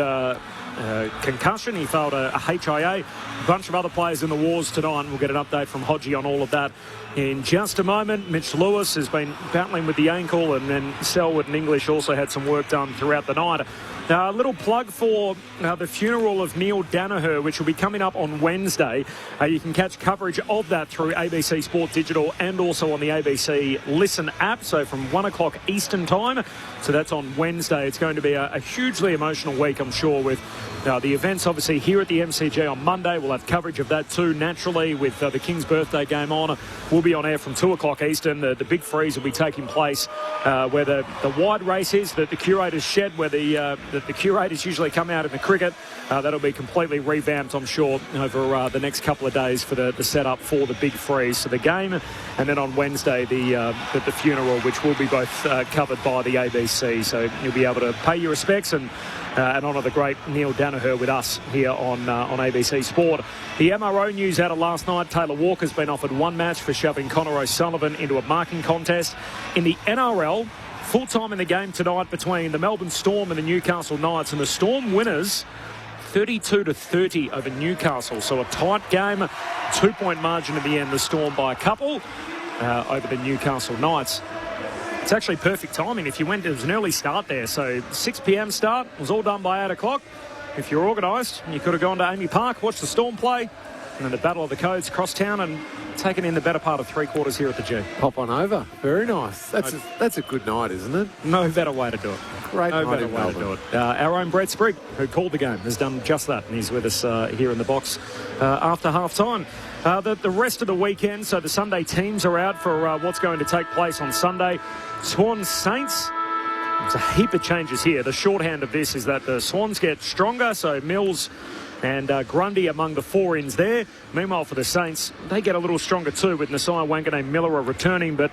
concussion. He failed a HIA. A bunch of other players in the wars tonight. We'll get an update from Hodgie on all of that in just a moment. Mitch Lewis has been battling with the ankle, and then Selwood and English also had some work done throughout the night. Now, a little plug for the funeral of Neil Danaher, which will be coming up on Wednesday. You can catch coverage of that through ABC Sport Digital and also on the ABC Listen app, so from 1 o'clock Eastern time. So that's on Wednesday. It's going to be a hugely emotional week, I'm sure, with the events obviously here at the MCG on Monday. We'll have coverage of that too, naturally, with the King's birthday game on. We'll be on air from 2 o'clock Eastern. The big freeze will be taking place where the wide race is, the Curators shed, where the that the curators usually come out in the cricket. That'll be completely revamped, I'm sure, over the next couple of days for the setup for the big freeze. So the game, and then on Wednesday, the funeral, which will be both covered by the ABC. So you'll be able to pay your respects and honour the great Neil Danaher with us here on ABC Sport. The MRO news out of last night, Taylor Walker's been offered one match for shoving Connor O'Sullivan into a marking contest. In the NRL, full time in the game tonight between the Melbourne Storm and the Newcastle Knights, and the Storm winners 32-30 over Newcastle. So a tight game, 2-point margin at the end, the Storm by a couple over the Newcastle Knights. It's actually perfect timing. If you went, it was an early start there, so 6 p.m. start. It was all done by 8 o'clock. If you're organised, you could have gone to Amy Park, watched the Storm play, and then the Battle of the Codes cross town and taken in the better part of 3/4 here at the G. Pop on over. Very nice. That's a good night, isn't it? No better way to do it. Great no night better in way Melbourne. to do it. Our own Brett Sprigg, who called the game, has done just that, and he's with us here in the box after half-time. The rest of the weekend, so the Sunday teams are out for what's going to take place on Sunday. Swans Saints. There's a heap of changes here. The shorthand of this is that the Swans get stronger, so Mills and Grundy among the 4-ins there. Meanwhile, for the Saints, they get a little stronger too, with Nasai Wanganeen Miller returning, but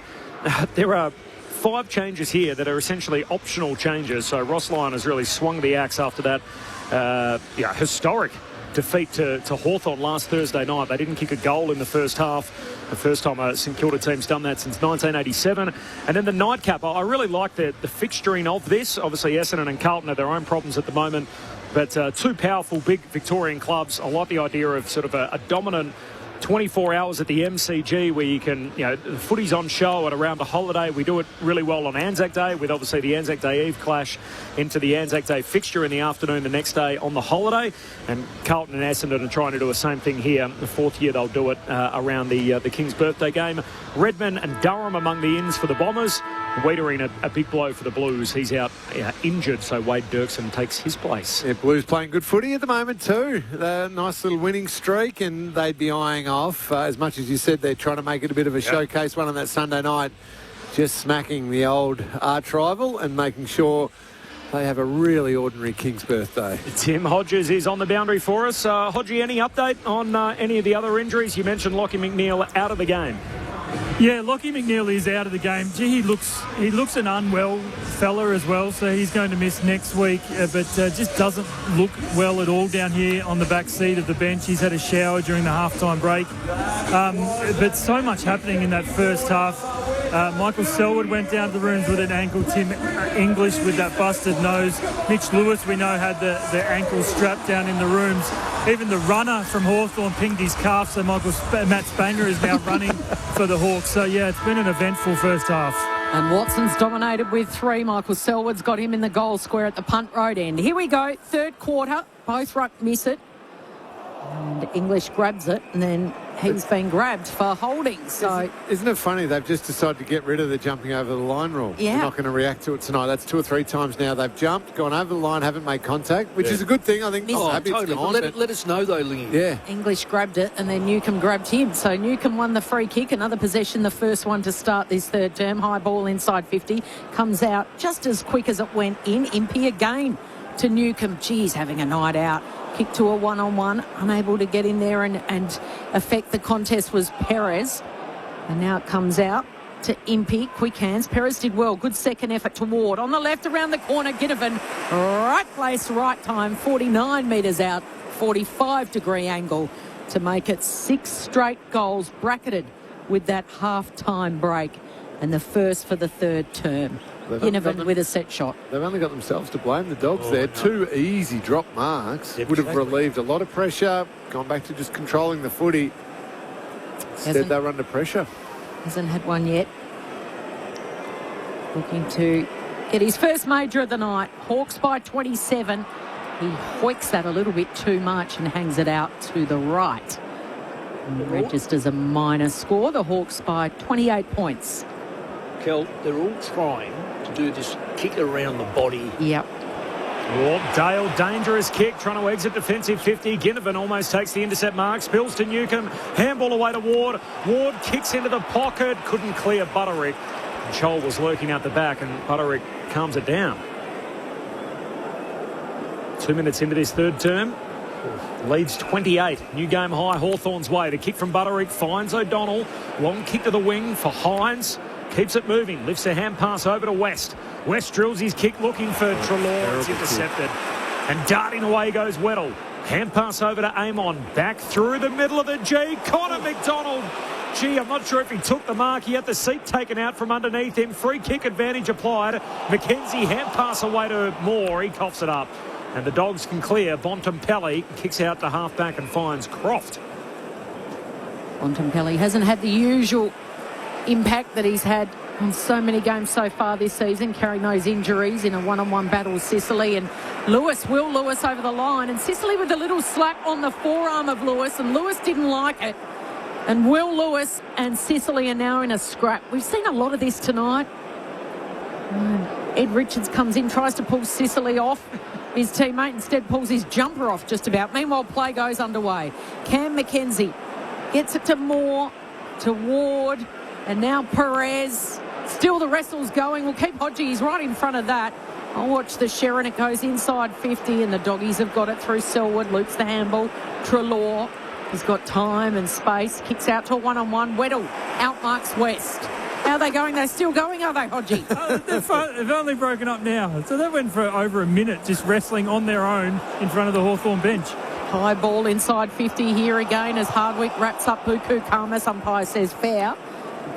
there are 5 changes here that are essentially optional changes. So Ross Lyon has really swung the axe after that historic defeat to Hawthorn last Thursday night. They didn't kick a goal in the first half. The first time a St Kilda team's done that since 1987. And then the nightcap, I really like the fixturing of this. Obviously, Essendon and Carlton have their own problems at the moment, but 2 powerful, big Victorian clubs. I like the idea of sort of a dominant 24 hours at the MCG where you can, the footy's on show at around a holiday. We do it really well on Anzac Day, with obviously the Anzac Day Eve clash into the Anzac Day fixture in the afternoon the next day on the holiday. And Carlton and Essendon are trying to do the same thing here. The 4th year they'll do it around the King's birthday game. Redmond and Durham among the ins for the Bombers. Wiedering a big blow for the Blues. He's out injured, so Wade Dirksen takes his place. Yeah, Blues playing good footy at the moment too. Nice little winning streak, and they'd be eyeing off. As much as you said, they're trying to make it a bit of a showcase one on that Sunday night. Just smacking the old arch rival and making sure they have a really ordinary King's birthday. Tim Hodges is on the boundary for us. Hodgie, any update on any of the other injuries? You mentioned Lockie McNeil out of the game. Yeah, Lockie McNeil is out of the game. Gee, he looks an unwell fella as well, so he's going to miss next week, but just doesn't look well at all down here on the back seat of the bench. He's had a shower during the halftime break. But so much happening in that first half. Michael Selwood went down to the rooms with an ankle. Tim English with that busted nose. Mitch Lewis, we know, had the ankle strapped down in the rooms. Even the runner from Hawthorn pinged his calf, so Matt Spanger is now running for the Hawks. So, yeah, it's been an eventful first half. And Watson's dominated with 3. Michael Selwood's got him in the goal square at the punt road end. Here we go, 3rd quarter. Both ruck miss it. And English grabs it, and then he's been grabbed for holding. So Isn't it funny? They've just decided to get rid of the jumping over the line rule. Yeah. They're not going to react to it tonight. That's 2 or 3 times now they've jumped, gone over the line, haven't made contact, which is a good thing, I think. Totally. Let us know, though, Lingy. Yeah. English grabbed it, and then Newcombe grabbed him. So Newcombe won the free kick. Another possession, the first one to start this 3rd term. High ball inside 50. Comes out just as quick as it went in. Impey again to Newcombe. Geez, having a night out. Kick to a one-on-one, unable to get in there and affect the contest was Perez. And now it comes out to Impey. Quick hands. Perez did well. Good second effort to Ward. On the left, around the corner, Ginnivan. Right place, right time. 49 metres out. 45-degree angle to make it 6 straight goals bracketed with that half-time break. And the first for the 3rd term. Ginnivan with a set shot. They've only got themselves to blame, the Dogs there. 2 easy drop marks. Would have relieved a lot of pressure, gone back to just controlling the footy. Instead, they were under pressure. Hasn't had one yet. Looking to get his first major of the night. Hawks by 27. He hoiks that a little bit too much and hangs it out to the right. And registers a minor score. The Hawks by 28 points. Kel, they're all trying to do this kick around the body. Yep. Dale, dangerous kick, trying to exit defensive 50. Ginnivan almost takes the intercept mark, spills to Newcombe, handball away to Ward. Ward kicks into the pocket, couldn't clear Butterick. Chol was lurking out the back, and Butterick calms it down. 2 minutes into this third term. Leads 28. New game high, Hawthorn's way. The kick from Butterick finds O'Donnell. Long kick to the wing for Hines. Keeps it moving. Lifts a hand pass over to West. West drills his kick looking for Treloar. It's intercepted. And darting away goes Weddle. Hand pass over to Amon. Back through the middle of the G. Connor McDonald. Gee, I'm not sure if he took the mark. He had the seat taken out from underneath him. Free kick advantage applied. McKenzie hand pass away to Moore. He coughs it up. And the Dogs can clear. Bontempelli kicks out to half-back and finds Croft. Bontempelli hasn't had the usual impact that he's had on so many games so far this season, carrying those injuries in a one-on-one battle with Sicily. And Will Lewis over the line. And Sicily with a little slap on the forearm of Lewis, and Lewis didn't like it. And Will Lewis and Sicily are now in a scrap. We've seen a lot of this tonight. Ed Richards comes in, tries to pull Sicily off. His teammate instead pulls his jumper off just about. Meanwhile, play goes underway. Cam McKenzie gets it to Moore, to Ward, and now Perez. Still the wrestle's going. We'll keep Hodgie. He's right in front of that. I'll watch the Sharon. It goes inside 50, and the Doggies have got it through Selwood. Loops the handball. Treloar has got time and space. Kicks out to a one-on-one. Weddle outmarks West. How are they going? They're still going, are they, Hodgie? They've only broken up now. So they went for over a minute just wrestling on their own in front of the Hawthorn bench. High ball inside 50 here again as Hardwick wraps up Buku Kama. Umpire says fair.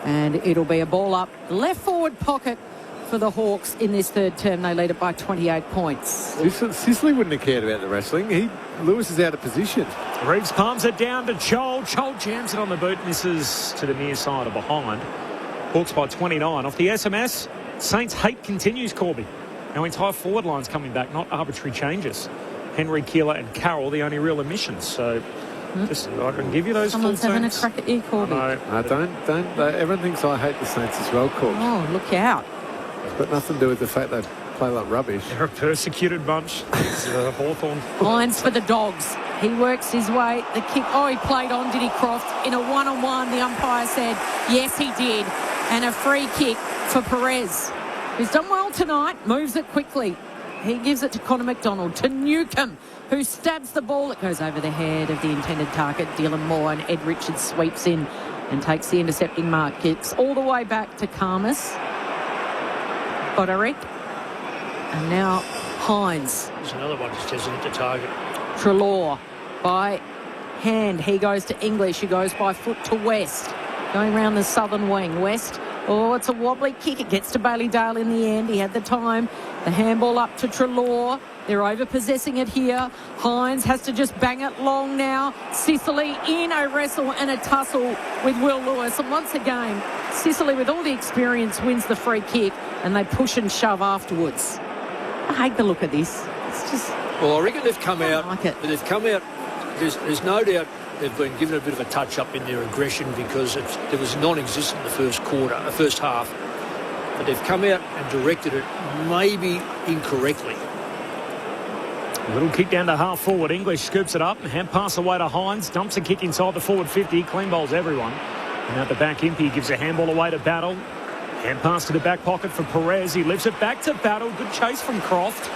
And it'll be a ball up left forward pocket for the Hawks in this third term. They lead it by 28 points. Sicily wouldn't have cared about the wrestling. Lewis is out of position. Reeves palms it down to Joel. Joel jams it on the boot, misses to the near side or behind. Hawks by 29. Off the SMS, Saints hate continues, Corby. Our entire forward line's coming back, not arbitrary changes. Henry, Keeler and Carroll, the only real omissions. So just I can give you those Someone's full having teams. a crack at you, Corby. No, don't. Everyone thinks I hate the Saints as well, Corby. Oh, look out. It's got nothing to do with the fact they play like rubbish. They're a persecuted bunch. It's Hawthorn. Lines for the Dogs. He works his way. The kick. Oh, he played on, did he, Croft? In a one-on-one, the umpire said, yes, he did. And a free kick for Perez, who's done well tonight, moves it quickly. He gives it to Connor McDonald, to Newcomb, who stabs the ball. It goes over the head of the intended target, Dylan Moore, and Ed Richards sweeps in and takes the intercepting mark. Kicks all the way back to Karmas, Butterick, and now Hines. There's another one just doesn't hit the target. Treloar by hand. He goes to English, who goes by foot to West. Going round the southern wing. West, it's a wobbly kick. It gets to Bailey Dale in the end. He had the time. The handball up to Treloar. They're over-possessing it here. Hines has to just bang it long now. Sicily in a wrestle and a tussle with Will Lewis. And once again, Sicily, with all the experience, wins the free kick, and they push and shove afterwards. I hate the look of this. It's just... Well, I reckon they've come out. Like it. They've come out. There's no doubt they've been given a bit of a touch-up in their aggression because it was non-existent in the first half. But they've come out and directed it maybe incorrectly. A little kick down to half forward. English scoops it up. Hand pass away to Hines. Dumps a kick inside the forward 50. Clean bowls everyone. And at the back, Impey gives a handball away to Battle. Hand pass to the back pocket for Perez. He lifts it back to Battle. Good chase from Croft.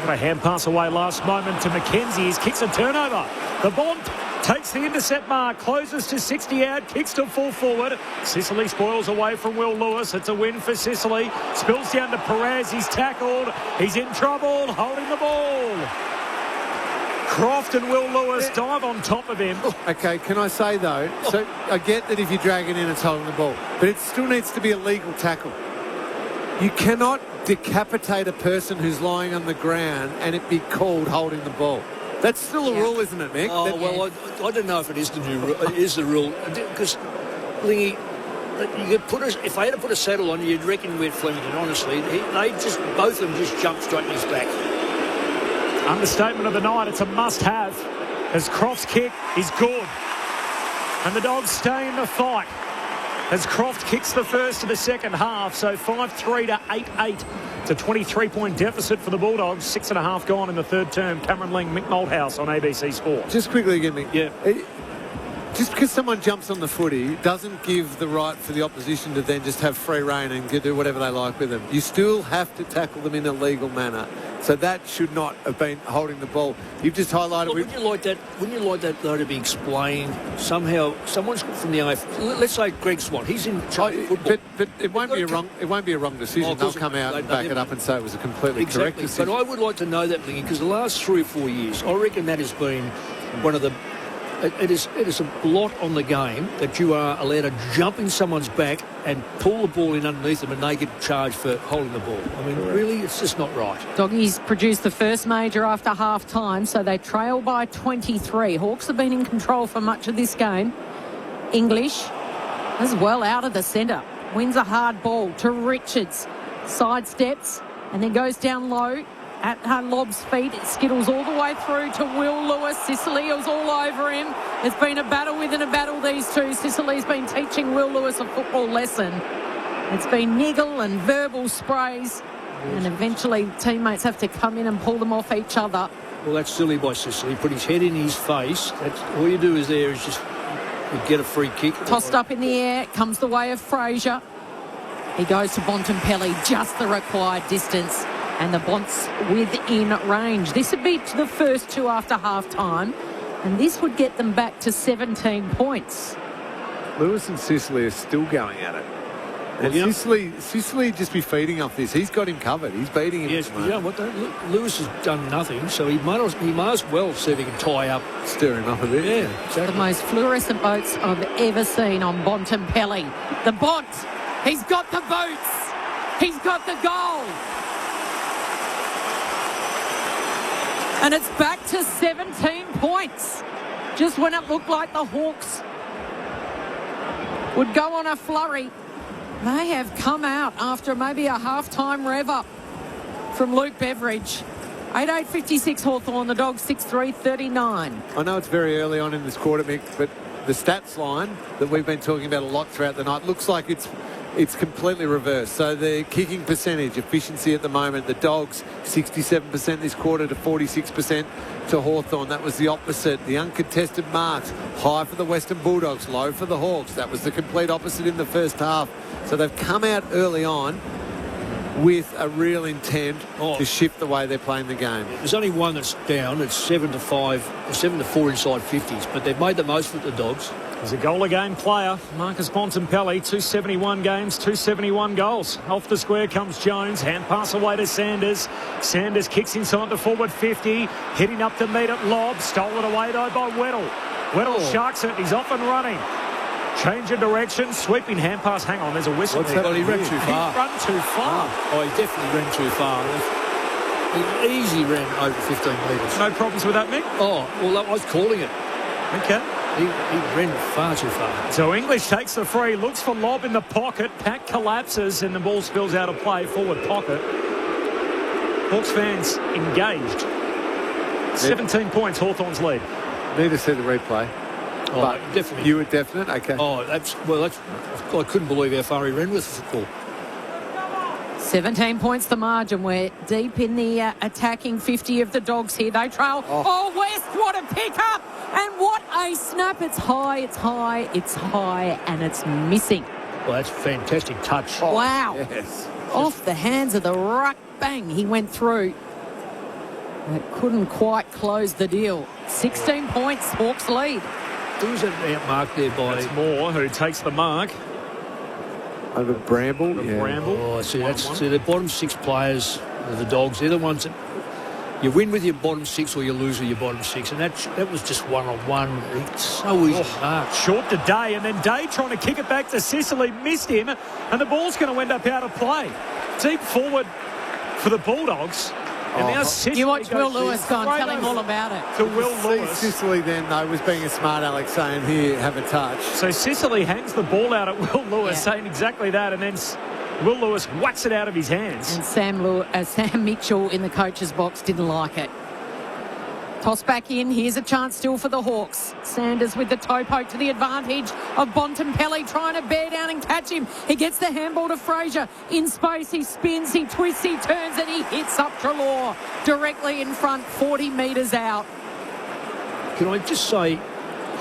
Got a hand pass away last moment to McKenzie. His kicks a turnover. The Bond takes the intercept mark, closes to 60 out, kicks to full forward. Sicily spoils away from Will Lewis. It's a win for Sicily. Spills down to Perez. He's tackled. He's in trouble, holding the ball. Croft and Will Lewis dive on top of him. Okay, can I say, though, so I get that if you drag it in, it's holding the ball, but it still needs to be a legal tackle. You cannot decapitate a person who's lying on the ground and it be called holding the ball. That's still a rule, isn't it, Mick? Oh, well, I don't know if it is the new rule. It is the rule. Because, Lingy, you could put if they had to put a saddle on you, you'd reckon with Flemington, honestly. Both of them just jumped straight in his back. Understatement of the night. It's a must-have as Croft's kick is good. And the Dogs stay in the fight as Croft kicks the first of the second half. So 5-3 to 8-8. It's a 23-point deficit for the Bulldogs. 6.5 gone in the third term. Cameron Ling, Mick Malthouse on ABC Sport. Just quickly again, Mick. Yeah. Just because someone jumps on the footy doesn't give the right for the opposition to then just have free rein and do whatever they like with them. You still have to tackle them in a legal manner. So that should not have been holding the ball. You've just highlighted... Well, wouldn't you like that, though, to be explained somehow? Someone's from the AFL... Let's say Greg Swan. He's in charge of football. But it won't be a wrong decision. They'll come out and back it up and say it was a completely correct decision. But I would like to know that, Lingy, because the last 3 or 4 years, I reckon that has been one of the... It is a lot on the game that you are allowed to jump in someone's back and pull the ball in underneath them and they get charged for holding the ball. I mean, really, it's just not right. Doggies produced the first major after half-time, so they trail by 23. Hawks have been in control for much of this game. English as well out of the centre. Wins a hard ball to Richards. Sidesteps and then goes down low. At Lob's feet, it skittles all the way through to Will Lewis. Sicily was all over him. It's been a battle within a battle, these two. Sicily's been teaching Will Lewis a football lesson. It's been niggle and verbal sprays, and eventually teammates have to come in and pull them off each other. Well, that's silly by Sicily. Put his head in his face. That's all you do is just get a free kick. Tossed up in the air, comes the way of Fraser. He goes to Bontempelli, just the required distance. And the Bonts within range. This would be the first two after half-time, and this would get them back to 17 points. Lewis and Sicily are still going at it. And Sicily just be feeding off this. He's got him covered. He's beating him. Yes, Lewis has done nothing, so he might as well see if he can tie up. Stir him up a bit. Yeah, exactly. The most fluorescent boats I've ever seen on Bontempelli. The Bont, he's got the boots. He's got the goal. And it's back to 17 points. Just when it looked like the Hawks would go on a flurry, they have come out after maybe a half-time rev-up from Luke Beveridge. 8:56 Hawthorn, the Dogs 6-3-39. I know it's very early on in this quarter, Mick, but the stats line that we've been talking about a lot throughout the night looks like it's completely reversed. So the kicking percentage, efficiency at the moment, the Dogs 67% this quarter to 46% to Hawthorn. That was the opposite. The uncontested marks, high for the Western Bulldogs, low for the Hawks. That was the complete opposite in the first half. So they've come out early on with a real intent to shift the way they're playing the game. There's only one that's down. It's 7-5, 7-4 inside 50s, but they've made the most of the Dogs. He's a goal-a-game player, Marcus Bontempelli, 271 games, 271 goals. Off the square comes Jones, hand pass away to Sanders. Sanders kicks inside the forward 50, hitting up to meet at Lob, stolen away though by Weddle. Weddle sharks it, he's off and running. Change of direction, sweeping hand pass. Hang on, there's a whistle. Well, he ran too far. He ran too far. Oh, he definitely ran too far. He easily ran over 15 metres. No problems with that, Mick? Oh, well, I was calling it. Okay. He ran far too far. So English takes the free, looks for Lob in the pocket. Pack collapses and the ball spills out of play, forward pocket. Hawks fans engaged. 17 points, Hawthorn's lead. Need to see the replay. Oh, but definitely. You were definite? Okay. Oh, I couldn't believe how far he ran with the football. 17 points the margin. We're deep in the attacking 50 of the Dogs here. They trail. Oh, West, what a pick-up! And what a snap. It's high, and it's missing. Well, that's a fantastic touch. Wow. Yes. Off the hands of the ruck. Bang, he went through. It couldn't quite close the deal. 16 points, Hawks lead. Who's that outmarked there by? It's Moore who takes the mark. Over Bramble. Bramble. Oh, see, the bottom six players of the Dogs. They're the ones that you win with your bottom six or you lose with your bottom six. And that was just one-on-one. It's so easy to mark. Short to Day, and then Day trying to kick it back to Sicily. Missed him, and the ball's going to end up out of play. Deep forward for the Bulldogs. And now Sicily you watch Will Lewis go and tell him all about it. To Will Lewis. Sicily then, though, was being a smart Alex, saying, here, have a touch. So Sicily hangs the ball out at Will Lewis, saying exactly that, and then Will Lewis whacks it out of his hands. And Sam Mitchell in the coach's box didn't like it. Toss back in. Here's a chance still for the Hawks. Sanders with the toe poke to the advantage of Bontempelli, trying to bear down and catch him. He gets the handball to Fraser. In space, he spins, he twists, he turns, and he hits up Treloar directly in front, 40 metres out. Can I just say,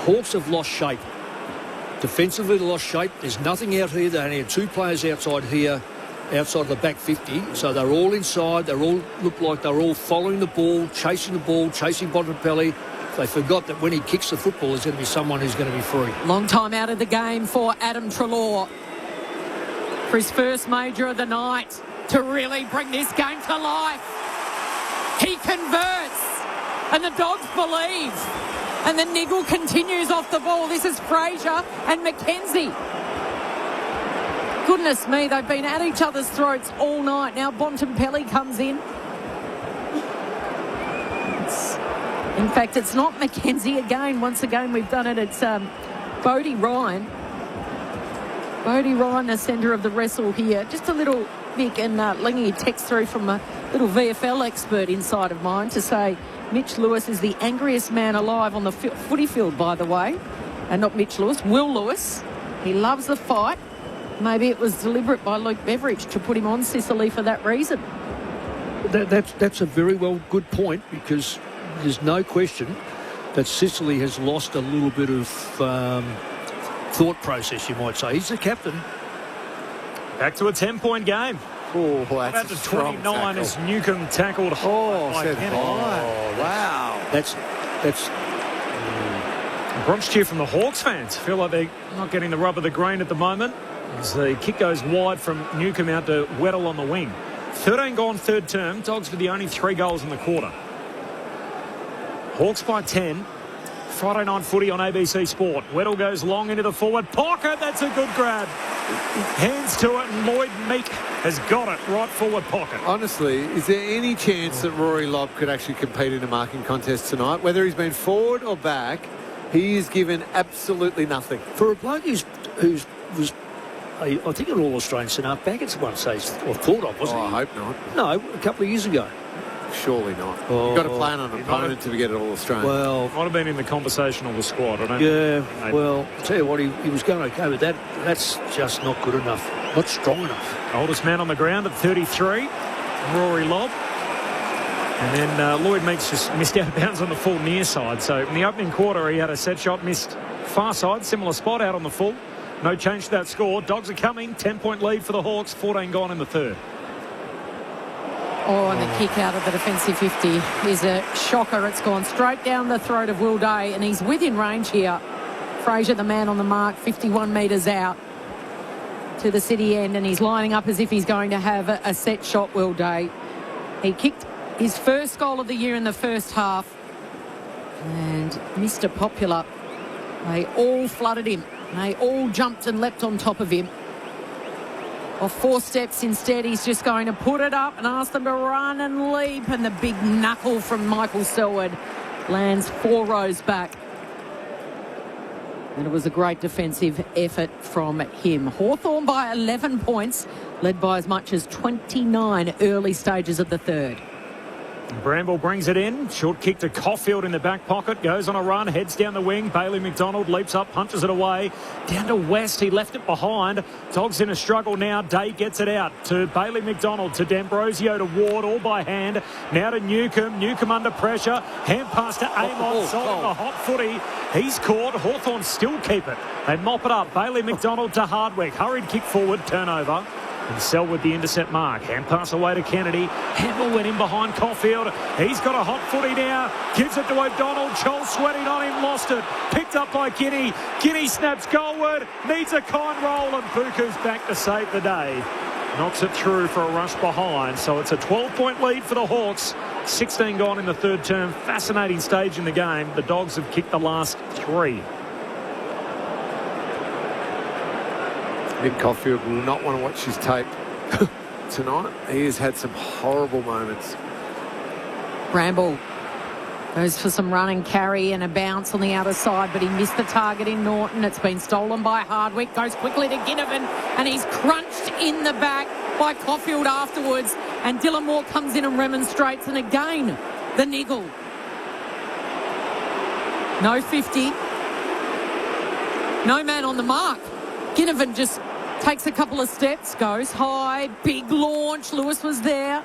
Hawks have lost shape. Defensively, they lost shape. There's nothing out here. They only had two players outside here. outside of the back 50. So they're all inside. They all looked like they're all following the ball, chasing Bontempelli. They forgot that when he kicks the football, there's going to be someone who's going to be free. Long time out of the game for Adam Treloar for his first major of the night to really bring this game to life. He converts, and the Dogs believe. And the niggle continues off the ball. This is Fraser and McKenzie. Goodness me, they've been at each other's throats all night. Now Bontempelli comes in. In fact, it's not McKenzie again. Once again, we've done it. It's Bodie Ryan. Bodie Ryan, the centre of the wrestle here. Just a little, Mick and Lingy text through from a little VFL expert inside of mine to say Mitch Lewis is the angriest man alive on the footy field, by the way. And not Mitch Lewis, Will Lewis. He loves the fight. Maybe it was deliberate by Luke Beveridge to put him on Sicily for that reason. That's a very good point, because there's no question that Sicily has lost a little bit of thought process, you might say. He's the captain. Back to a 10-point game. Oh, that's about to 29 as Newcomb tackled by Kennedy. Wow. That's Bronx cheer from the Hawks fans. Feel like they're not getting the rub of the green at the moment as the kick goes wide from Newcomb out to Weddle on the wing. 13 gone third term. Dogs with the only 3 goals in the quarter. Hawks by 10. Friday night footy on ABC Sport. Weddle goes long into the forward pocket. That's a good grab. Hands to it, and Lloyd Meek has got it. Right forward pocket. Honestly, is there any chance that Rory Lobb could actually compete in a marking contest tonight? Whether he's been forward or back, he is given absolutely nothing. For a bloke who was, I think, an All-Australian centre back at one stage, or thought of, wasn't he? I hope not. No, a couple of years ago. Surely not. You've got to play on an opponent to get it all Australian. Well, might have been in the conversation of the squad. I don't know. Well, I'll tell you what, he was going okay with that. That's just not good enough. Not strong enough. Oldest man on the ground at 33, Rory Lobb. And then Lloyd Meeks just missed out of bounds on the full near side. So in the opening quarter, he had a set shot, missed far side, similar spot out on the full. No change to that score. Dogs are coming. 10-point lead for the Hawks. 14 gone in the third. Oh, and the kick out of the defensive 50 is a shocker. It's gone straight down the throat of Will Day, and he's within range here. Fraser, the man on the mark, 51 metres out to the city end, and he's lining up as if he's going to have a set shot, Will Day. He kicked his first goal of the year in the first half, and Mr. Popular, they all flooded him. They all jumped and leapt on top of him. Off 4 steps instead, he's just going to put it up and ask them to run and leap, and the big knuckle from Michael Selwood lands 4 rows back. And it was a great defensive effort from him. Hawthorn by 11 points, led by as much as 29 early stages of the third. Bramble brings it in. Short kick to Caulfield in the back pocket. Goes on a run. Heads down the wing. Bailey McDonald leaps up. Punches it away. Down to West. He left it behind. Dogs in a struggle now. Day gets it out to Bailey McDonald. To D'Ambrosio. To Ward. All by hand. Now to Newcomb. Newcomb under pressure. Hand pass to Amon. Sold the hot footy. He's caught. Hawthorn still keep it. They mop it up. Bailey McDonald to Hardwick. Hurried kick forward. Turnover. And Selwood the intercept mark. Hand pass away to Kennedy. Handball went in behind Caulfield. He's got a hot footy now. Gives it to O'Donnell. Chol sweating on him. Lost it. Picked up by Guinea. Guinea snaps goalward. Needs a kind roll. And Buku's back to save the day. Knocks it through for a rush behind. So it's a 12-point lead for the Hawks. 16 gone in the third term. Fascinating stage in the game. The Dogs have kicked the last 3. Nick Caulfield will not want to watch his tape tonight. He has had some horrible moments. Bramble goes for some run and carry and a bounce on the outer side, but he missed the target in Norton. It's been stolen by Hardwick. Goes quickly to Ginnivan, and he's crunched in the back by Caulfield afterwards. And Dylan Moore comes in and remonstrates, and again, the niggle. No 50. No man on the mark. Ginnivan just takes a couple of steps, goes high, big launch. Lewis was there.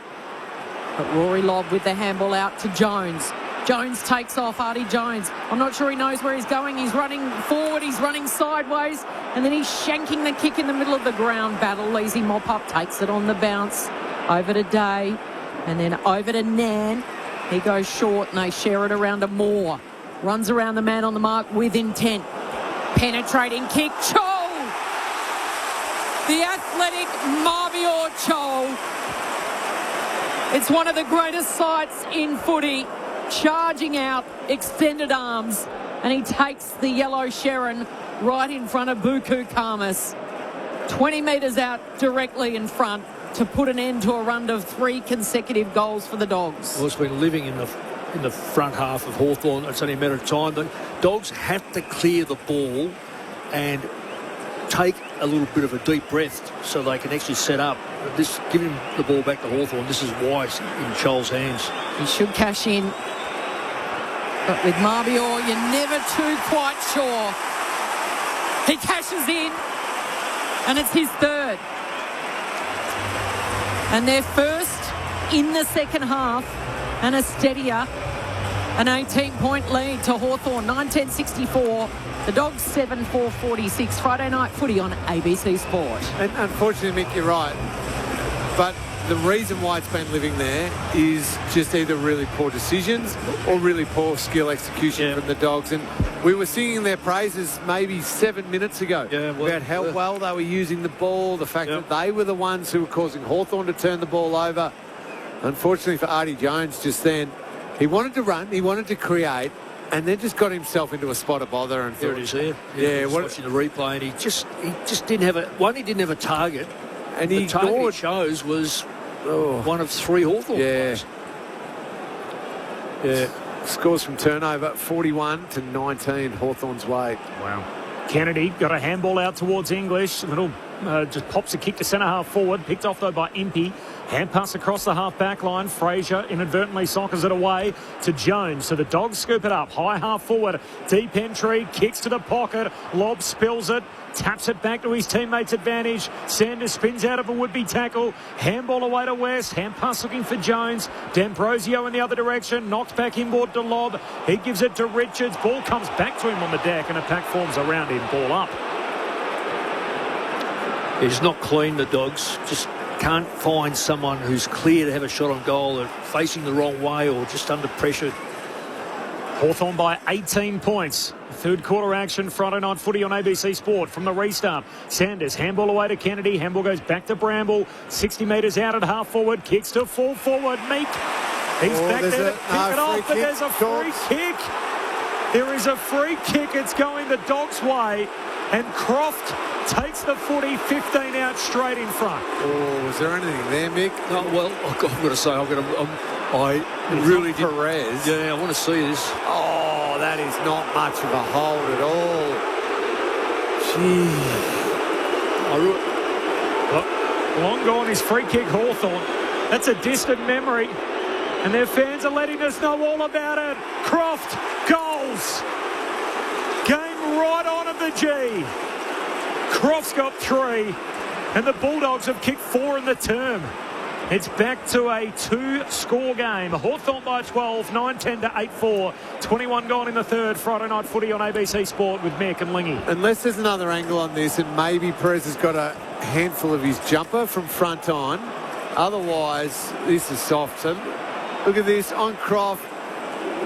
But Rory Lobb with the handball out to Jones. Jones takes off, Artie Jones. I'm not sure he knows where he's going. He's running forward, he's running sideways. And then he's shanking the kick in the middle of the ground. Battle, Leasy mop up, takes it on the bounce. Over to Day. And then over to Nan. He goes short and they share it around to Moore. Runs around the man on the mark with intent. Penetrating kick. Chol! The athletic Marbior Chol. It's one of the greatest sights in footy. Charging out, extended arms. And he takes the yellow Sharon right in front of Buku Khamis. 20 metres out directly in front to put an end to a run of 3 consecutive goals for the Dogs. Well, it's been living in the front half of Hawthorn. It's only a matter of time. The Dogs have to clear the ball and take a little bit of a deep breath so they can actually set up. This giving the ball back to Hawthorn, this is wise in Chol's hands. He should cash in. But with Marbior, you're never too quite sure. He cashes in, and it's his third. And they're first in the second half, and a steadier, an 18-point lead to Hawthorn, 9-10-64. The Dogs 7-4-46. Friday night footy on ABC Sport. And unfortunately, Mick, you're right. But the reason why it's been living there is just either really poor decisions or really poor skill execution from the Dogs. And we were singing their praises maybe 7 minutes ago about how well they were using the ball, the fact that they were the ones who were causing Hawthorn to turn the ball over. Unfortunately for Artie Jones just then, he wanted to run, he wanted to create, and then just got himself into a spot of bother. And there it is there. Yeah, watching the replay, and he just didn't have he didn't have a target. And the target he chose was one of 3 Hawthorn players. Yeah. Scores from turnover, 41-19, Hawthorn's way. Wow. Kennedy got a handball out towards English. Little just pops a kick to centre half forward. Picked off though by Impey. Hand pass across the half back line. Fraser inadvertently soccers it away to Jones. So the Dogs scoop it up. High half forward. Deep entry. Kicks to the pocket. Lob spills it. Taps it back to his teammates' advantage. Sanders spins out of a would-be tackle. Handball away to West. Hand pass looking for Jones. D'Ambrosio in the other direction. Knocked back inboard to Lob. He gives it to Richards. Ball comes back to him on the deck and a pack forms around him. Ball up. It's not clean, the Dogs. Just can't find someone who's clear to have a shot on goal. They're facing the wrong way or just under pressure. Hawthorn by 18 points. Third quarter action, Friday night footy on ABC Sport from the restart. Sanders, handball away to Kennedy. Handball goes back to Bramble. 60 metres out at half forward. Kicks to full forward. Meek. He's back there to pick it off, but there's a free kick. There is a free kick. It's going the Dogs' way. And Croft takes the footy 15 out straight in front. Oh, is there anything there, Mick? No, well, I've got to say, I really did. Perez. Yeah, I want to see this. Oh, that is not much of a hold at all. Gee. Long gone is free kick Hawthorn. That's a distant memory. And their fans are letting us know all about it. Croft, goals. Game right on at the G. Croft's got 3. And the Bulldogs have kicked 4 in the term. It's back to a 2-score game. Hawthorn by 12, 9-10 to 8-4. 21 gone in the third. Friday night footy on ABC Sport with Mick and Lingy. Unless there's another angle on this and maybe Perez has got a handful of his jumper from front on. Otherwise, this is soft. So look at this on Croft.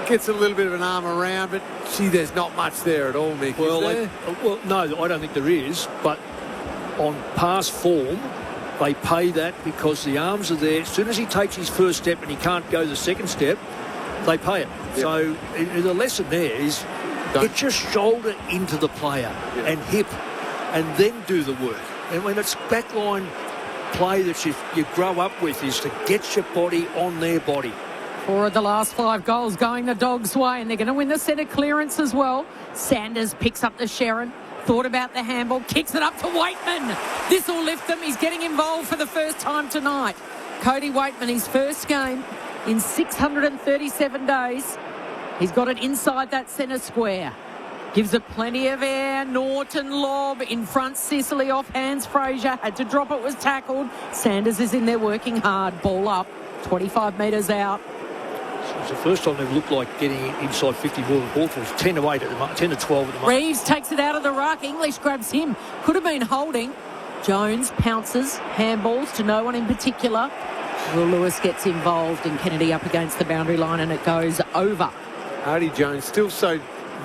Gets a little bit of an arm around, but gee, there's not much there at all, Mick. Well, no, I don't think there is. But on past form, they pay that because the arms are there. As soon as he takes his first step and he can't go the second step, they pay it. Yep. So the lesson there is get your shoulder into the player and hip and then do the work. And when it's backline play that you grow up with is to get your body on their body. 4 of the last 5 goals going the Dogs' way, and they're going to win the centre clearance as well. Sanders picks up the Sharon. Thought about the handball, kicks it up to Waitman. This will lift them. He's getting involved for the first time tonight. Cody Waitman, his first game in 637 days. He's got it inside that centre square. Gives it plenty of air. Norton lob in front. Sicily off hands. Fraser had to drop it, was tackled. Sanders is in there working hard. Ball up. 25 metres out. It's the first time they've looked like getting inside 50 more than Hawthorn. It's 10-8 at the moment, 10-12 at the moment. Reeves takes it out of the ruck. English grabs him. Could have been holding. Jones pounces, handballs to no one in particular. Will Lewis gets involved and Kennedy up against the boundary line and it goes over. Artie Jones, still so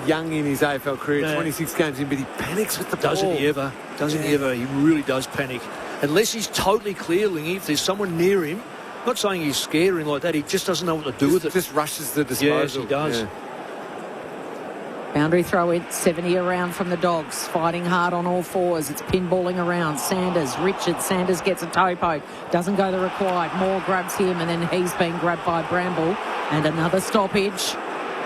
young in his AFL career, 26 games in, but he panics with the ball. Doesn't he ever? Doesn't he ever? He really does panic. Unless he's totally clear, Lingy, if there's someone near him, I'm not saying he's scared or anything like that, he just doesn't know what to do with it. Just rushes the disposal. Yes, he does. Yeah. Boundary throw in, 70 around from the Dogs, fighting hard on all fours. It's pinballing around. Sanders gets a toe poke, doesn't go the required. Moore grabs him and then he's been grabbed by Bramble. And another stoppage.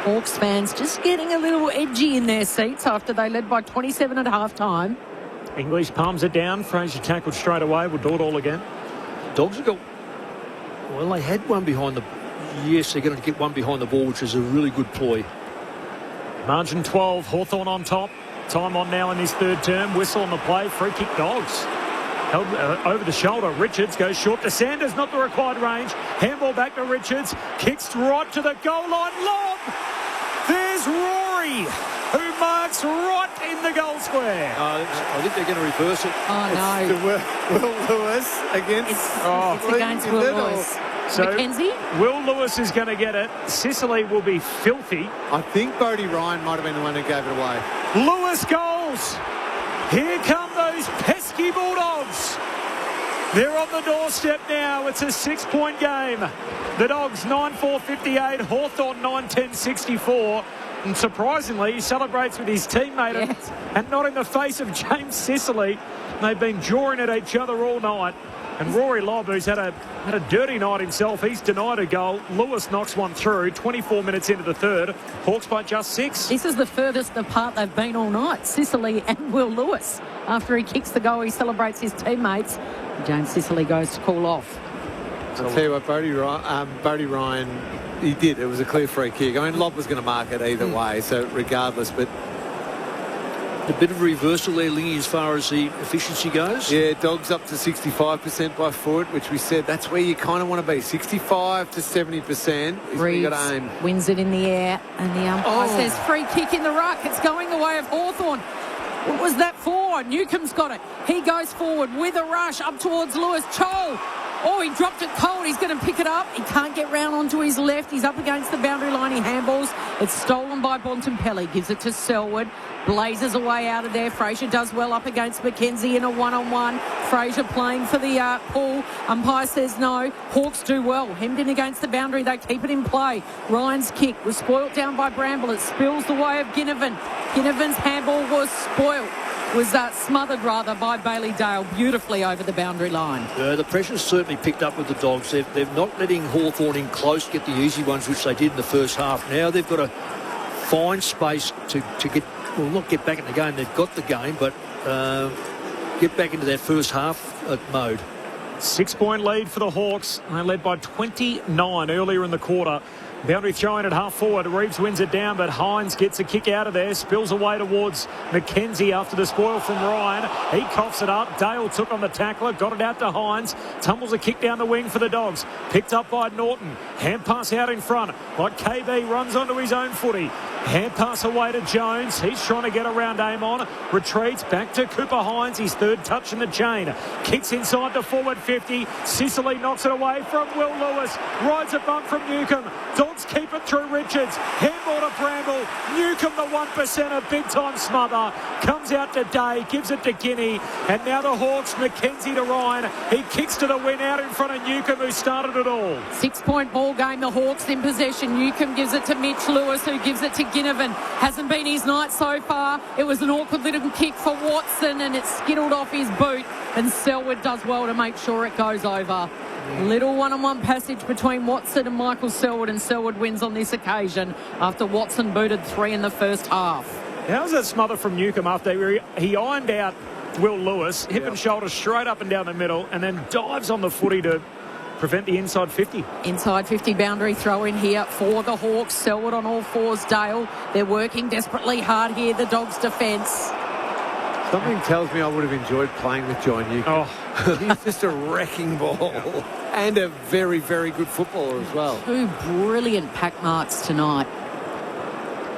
Hawks fans just getting a little edgy in their seats after they led by 27 at half-time. English palms it down. Fraser tackled straight away. We'll do it all again. Dogs have got... Well, they had one behind the... Yes, they're going to get one behind the ball, which is a really good ploy. Margin 12, Hawthorn on top. Time on now in his third term. Whistle on the play, free kick Dogs. Held over the shoulder. Richards goes short to Sanders, not the required range. Handball back to Richards. Kicks right to the goal line. Lob! There's Rory, who marks right in the goal square. I think they're going to reverse it. Oh, no. Will Lewis against... It's against Will Lewis. So Mackenzie? Will Lewis is going to get it. Sicily will be filthy. I think Bodie Ryan might have been the one who gave it away. Lewis goals. Here come those pesky Bulldogs. They're on the doorstep now. It's a 6-point game. The Dogs 9-4-58, Hawthorn 9-10-64. And surprisingly, he celebrates with his teammate and not in the face of James Sicily. They've been jawing at each other all night. And Rory Lobb, who's had a dirty night himself, he's denied a goal. Lewis knocks one through, 24 minutes into the third. Hawks by just 6. This is the furthest apart they've been all night, Sicily and Will Lewis. After he kicks the goal, he celebrates his teammates. James Sicily goes to cool off. I'll tell you what, Bodie Ryan, he did. It was a clear free kick. I mean, Lobb was going to mark it either way, so regardless, but... A bit of reversal there, Lingy, as far as the efficiency goes. Yeah, Dogs up to 65% by foot, which we said that's where you kind of want to be. 65 to 70% is where you got to aim. Wins it in the air, and the umpire says free kick in the ruck. It's going the way of Hawthorn. What was that for? Newcomb's got it. He goes forward with a rush up towards Lewis. Chol. Oh, he dropped it cold. He's going to pick it up. He can't get round onto his left. He's up against the boundary line. He handballs. It's stolen by Bontempelli. Gives it to Selwood. Blazes away out of there. Fraser does well up against Mackenzie in a one-on-one. Fraser playing for the pull. Umpire says no. Hawks do well. Hemmed in against the boundary. They keep it in play. Ryan's kick was spoilt down by Bramble. It spills the way of Ginnivan. Ginnivan's handball was spoilt. Was smothered rather by Bailey Dale beautifully over the boundary line. The pressure's certainly picked up with the Dogs. They're not letting Hawthorn in close, get the easy ones, which they did in the first half. Now they've got to find space to get, well, not get back in the game. They've got the game, but get back into that first half mode. 6-point lead for the Hawks. They led by 29 earlier in the quarter. Boundary throwing at half forward. Reeves wins it down, but Hines gets a kick out of there. Spills away towards Mackenzie after the spoil from Ryan. He coughs it up. Dale took on the tackler, got it out to Hines. Tumbles a kick down the wing for the Dogs. Picked up by Norton. Hand pass out in front. Like KB runs onto his own footy. Hand pass away to Jones. He's trying to get around Amon. Retreats back to Cooper Hines. His third touch in the chain. Kicks inside to forward 50. Sicily knocks it away from Will Lewis. Rides a bump from Newcomb. Dogs keep it through Richards. Handball to Bramble. Newcomb, the 1%er, big time smother. Comes out to Day. Gives it to Guinea. And now the Hawks. Mackenzie to Ryan. He kicks to the win out in front of Newcomb, who started it all. 6-point ball game. The Hawks in possession. Newcomb gives it to Mitch Lewis, who gives it to Ginnivan. Hasn't been his night so far. It was an awkward little kick for Watson and it skittled off his boot. And Selwood does well to make sure it goes over. Little one-on-one passage between Watson and Michael Selwood, and Selwood wins on this occasion after Watson booted 3 in the first half. How's that smother from Newcomb after he ironed out Will Lewis, hip and shoulder straight up and down the middle, and then dives on the footy to prevent the inside 50. Inside 50 boundary throw in here for the Hawks. Selwood on all fours, Dale. They're working desperately hard here, the Dogs' defence. Something tells me I would have enjoyed playing with John Newcomb. Oh. He's just a wrecking ball. And a very, very good footballer as well. 2 brilliant pack marks tonight.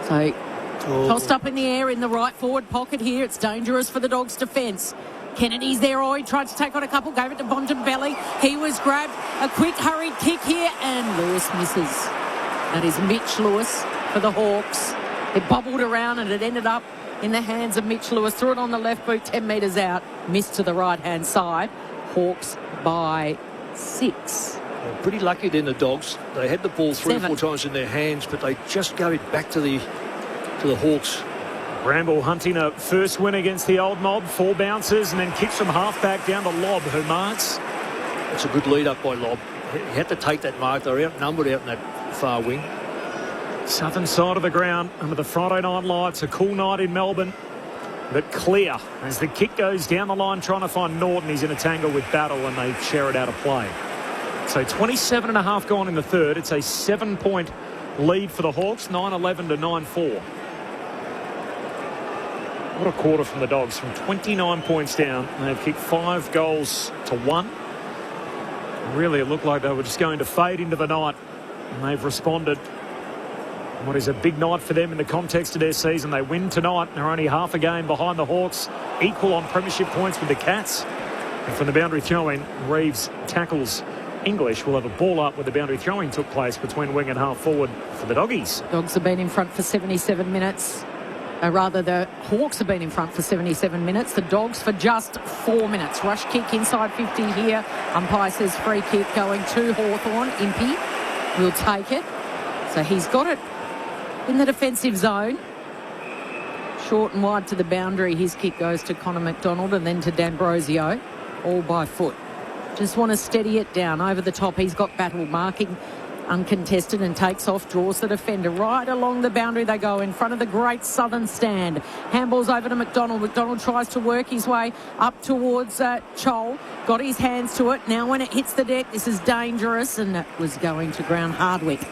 So, tossed up in the air in the right forward pocket here. It's dangerous for the Dogs' defence. Kennedy's there. Oh, he tried to take on a couple, gave it to Bontempelli. He was grabbed. A quick, hurried kick here, and Lewis misses. That is Mitch Lewis for the Hawks. It bobbled around and it ended up in the hands of Mitch Lewis. Threw it on the left boot, 10 metres out. Missed to the right-hand side. Hawks by 6. Well, pretty lucky then, the Dogs. They had the ball 3 or 4 times in their hands, but they just gave it back to the Hawks. Bramble hunting a first win against the old mob. 4 bounces and then kicks from half-back down to Lobb, who marks. That's a good lead-up by Lobb. He had to take that mark. They were outnumbered out in that far wing. Southern side of the ground under the Friday night lights. A cool night in Melbourne, but clear as the kick goes down the line trying to find Norton. He's in a tangle with Battle and they share it out of play. So 27.5 gone in the third. It's a 7-point lead for the Hawks, 9-11 to 9-4. What a quarter from the Dogs, from 29 points down. They've kicked 5 goals to 1. Really, it looked like they were just going to fade into the night, and they've responded. What is a big night for them in the context of their season. They win tonight. They're only half a game behind the Hawks, equal on premiership points with the Cats. And from the boundary throw-in, Reeves tackles English. Will have a ball up where the boundary throwing took place between wing and half forward for the Doggies. Dogs have been in front for 77 minutes. The Hawks have been in front for 77 minutes. The Dogs for just 4 minutes. Rush kick inside 50 here. Umpire says free kick going to Hawthorn. Impey will take it. So he's got it in the defensive zone. Short and wide to the boundary. His kick goes to Connor McDonald and then to D'Ambrosio. All by foot. Just want to steady it down. Over the top, he's got Battle marking uncontested and takes off, draws the defender right along the boundary. They go in front of the great Southern stand. Handballs over to McDonald. McDonald tries to work his way up towards Chol. Got his hands to it. Now when it hits the deck, this is dangerous, and it was going to ground. Hardwick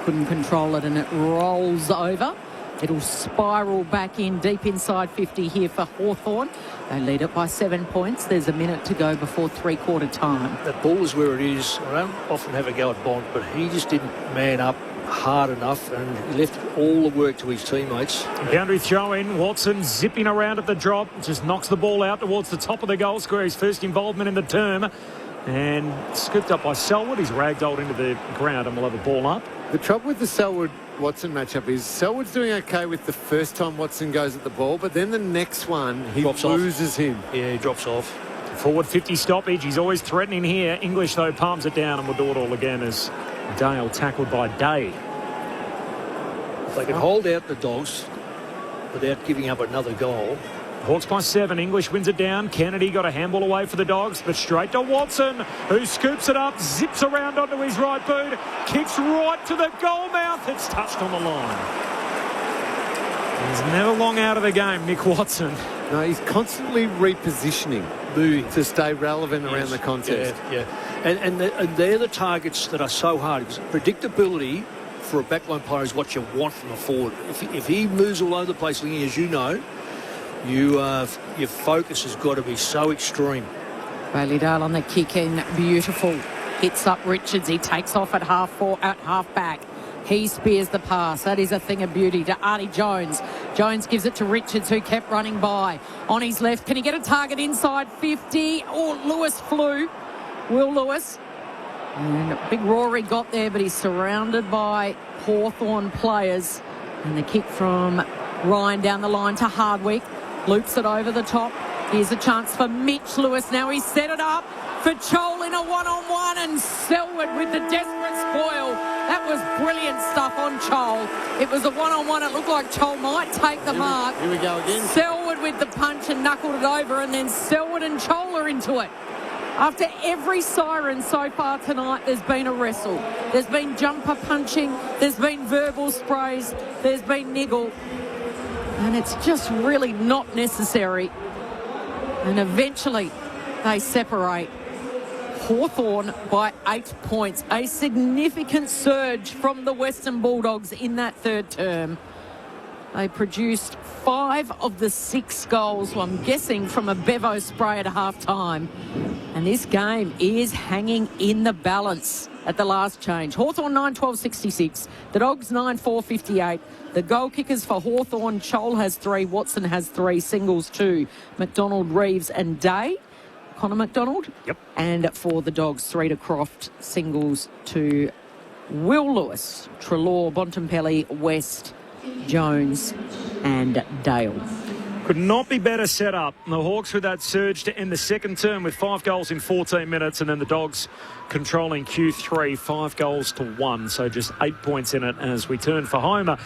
couldn't control it and it rolls over. It'll spiral back in deep inside 50 here for Hawthorn. They lead it by 7 points. There's a minute to go before three-quarter time. That ball is where it is. I don't often have a go at Bond, but he just didn't man up hard enough and he left all the work to his teammates. Boundary throw in. Watson zipping around at the drop. Just knocks the ball out towards the top of the goal square. His first involvement in the term. And scooped up by Selwood. He's ragdolled into the ground and will have a ball up. The trouble with the Selwood-Watson matchup is Selwood's doing okay with the first time Watson goes at the ball, but then the next one, he loses him. Yeah, he drops off. Forward 50 stoppage. He's always threatening here. English, though, palms it down and will do it all again as Dale tackled by Day. If they can hold out the Dogs without giving up another goal. Hawks by 7. English wins it down. Kennedy got a handball away for the Dogs, but straight to Watson, who scoops it up, zips around onto his right boot, kicks right to the goal mouth. It's touched on the line. He's never long out of the game, Nick Watson. No, he's constantly repositioning, moving to stay relevant around the contest. Yeah. And they're the targets that are so hard. Because predictability for a backline player is what you want from a forward. If he moves all over the place, as you know, your focus has got to be so extreme. Bailey-Dale on the kick in, beautiful. Hits up Richards. He takes off at half back. He spears the pass. That is a thing of beauty to Artie Jones. Jones gives it to Richards, who kept running by. On his left, can he get a target inside 50? Oh, Lewis flew. Will Lewis. And Big Rory got there, but he's surrounded by Hawthorn players. And the kick from Ryan down the line to Hardwick. Loops it over the top. Here's a chance for Mitch Lewis. Now he's set it up for Chol in a one-on-one, and Selwood with the desperate spoil. That was brilliant stuff on Chol. It was a one-on-one. It looked like Chol might take the mark. Here we go again. Selwood with the punch and knuckled it over, and then Selwood and Chol are into it. After every siren so far tonight, there's been a wrestle. There's been jumper punching. There's been verbal sprays. There's been niggle. And it's just really not necessary. And eventually they separate. Hawthorn by 8 points. A significant surge from the Western Bulldogs in that third term. They produced 5 of the 6 goals, well, I'm guessing from a Bevo spray at half time. And this game is hanging in the balance at the last change. Hawthorn 9-12-66. The Dogs 9-4-58. The goal kickers for Hawthorn, Chol has 3, Watson has 3, singles 2, McDonald, Reeves and Day. Connor McDonald. Yep. And for the Dogs, 3 to Croft, singles to Will Lewis, Trelaw, Bontempelli, West, Jones and Dale. Could not be better set up. The Hawks with that surge to end the second term with 5 goals in 14 minutes, and then the Dogs controlling Q3, 5 goals to 1, so just 8 points in it as we turn for home.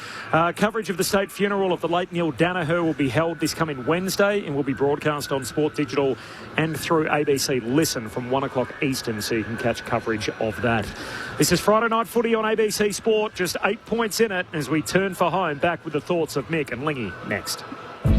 Coverage of the state funeral of the late Neil Danaher will be held this coming Wednesday and will be broadcast on Sport Digital and through ABC Listen from 1 o'clock Eastern, so you can catch coverage of that. This is Friday Night Footy on ABC Sport, just 8 points in it as we turn for home. Back with the thoughts of Mick and Lingy next.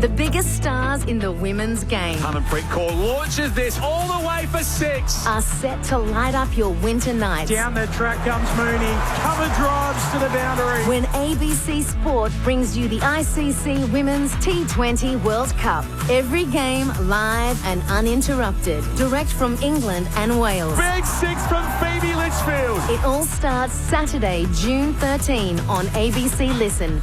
The biggest stars in the women's game Harmanpreet Kaur launches this all the way for 6. are set to light up your winter nights. Down the track comes Mooney. Cover drives to the boundary. When ABC Sport brings you the ICC Women's T20 World Cup. Every game live and uninterrupted. Direct from England and Wales. Big 6 from Phoebe Litchfield. It all starts Saturday, June 13 on ABC Listen.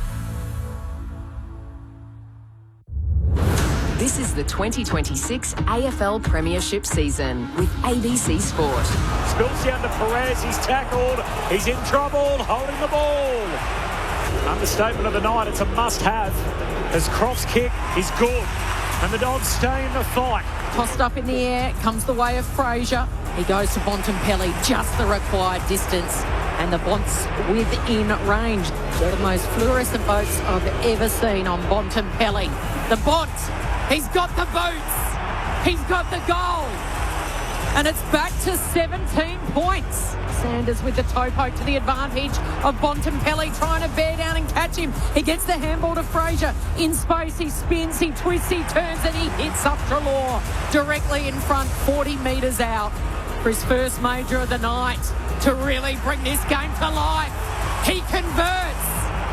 This is the 2026 AFL Premiership season with ABC Sport. Spills down to Perez. He's tackled. He's in trouble. Holding the ball. Understatement of the night. It's a must-have as Croft's kick is good. And the Dogs stay in the fight. Tossed up in the air, comes the way of Fraser. He goes to Bontempelli, just the required distance. And the Bonts within range. They're the most fluorescent boats I've ever seen on Bontempelli. The Bonts, he's got the boots. He's got the goal. And it's back to 17 points. Sanders with the toe poke to the advantage of Bontempelli, trying to bear down and catch him. He gets the handball to Fraser. In space, he spins, he twists, he turns, and he hits up Trelaw directly in front, 40 metres out for his first major of the night to really bring this game to life. He converts,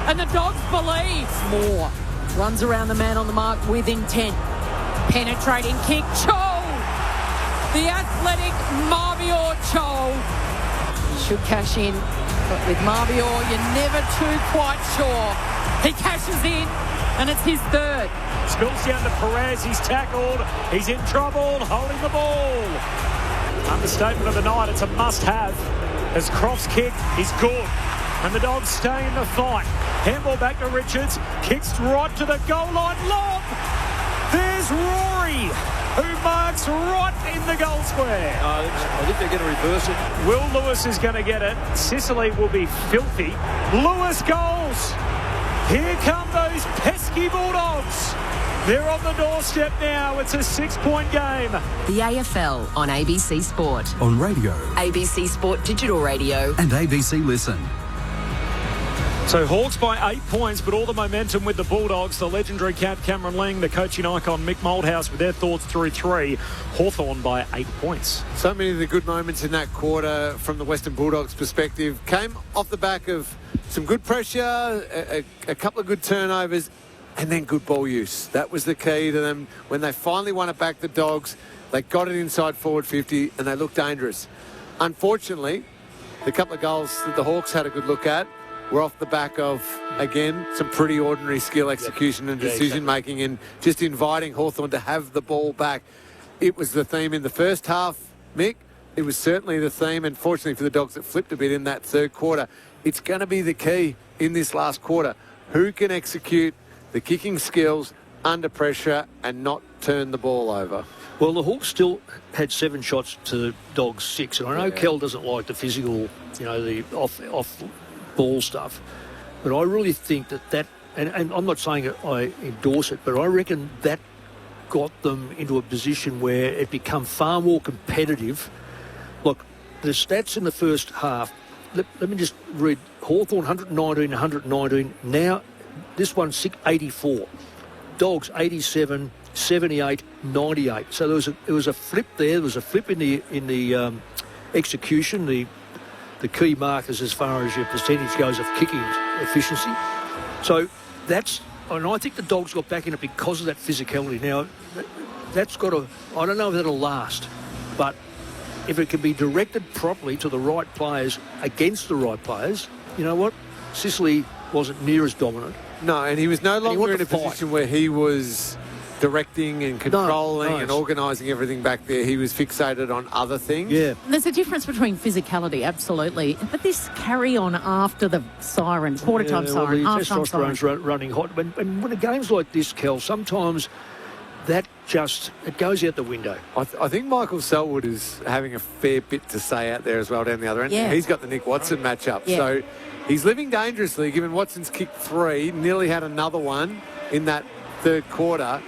and the Dogs believe. Moore runs around the man on the mark with intent. Penetrating kick, Chol. The athletic Marbior Chol. Should cash in, but with Marbior, you're never too quite sure. He cashes in, and it's his third. Spills down to Perez. He's tackled. He's in trouble. Holding the ball. Understatement of the night. It's a must-have as Croft's kick is good. And the Dogs stay in the fight. Handball back to Richards. Kicks right to the goal line. Lob. There's Rory, who marks right in the goal square. I think they're going to reverse it. Will Lewis is going to get it. Sicily will be filthy. Lewis goals. Here come those pesky Bulldogs. They're on the doorstep now. It's a 6-point game. The AFL on ABC Sport. On radio. ABC Sport Digital Radio. And ABC Listen. So Hawks by 8 points, but all the momentum with the Bulldogs. The legendary cat Cameron Ling, the coaching icon Mick Moldhouse with their thoughts through 3. Hawthorn by 8 points. So many of the good moments in that quarter from the Western Bulldogs perspective came off the back of some good pressure, a couple of good turnovers, and then good ball use. That was the key to them. When they finally won it back, the Dogs, they got it inside forward 50 and they looked dangerous. Unfortunately, the couple of goals that the Hawks had a good look at were off the back of, again, some pretty ordinary skill execution and decision-making and just inviting Hawthorn to have the ball back. It was the theme in the first half, Mick. It was certainly the theme, and fortunately for the Dogs, it flipped a bit in that third quarter. It's going to be the key in this last quarter. Who can execute the kicking skills under pressure and not turn the ball over? Well, the Hawks still had 7 shots to Dogs 6, and I know Kel doesn't like the physical, the off ball stuff, but I really think that and I'm not saying I endorse it, but I reckon that got them into a position where it become far more competitive. Look, the stats in the first half, let me just read. Hawthorn 119, 119. Now, this one's 84. Dogs 87, 78, 98. So there was a flip there. There was a flip in the execution, the key markers as far as your percentage goes of kicking efficiency. So and I think the Dogs got back in it because of that physicality. Now, that's got to, I don't know if that'll last, but if it can be directed properly to the right players against the right players, you know what? Sicily wasn't near as dominant. No, and he was no longer in a position where he was directing and controlling and organising everything back there. He was fixated on other things. Yeah. There's a difference between physicality, absolutely, but this carry on after the siren, quarter-time siren, half-time siren. Testosterone's running hot. And when a game's like this, Kel, sometimes that it goes out the window. I think Michael Selwood is having a fair bit to say out there as well down the other end. Yeah. He's got the Nick Watson matchup. Yeah. So he's living dangerously, given Watson's kicked 3, nearly had another one in that third quarter.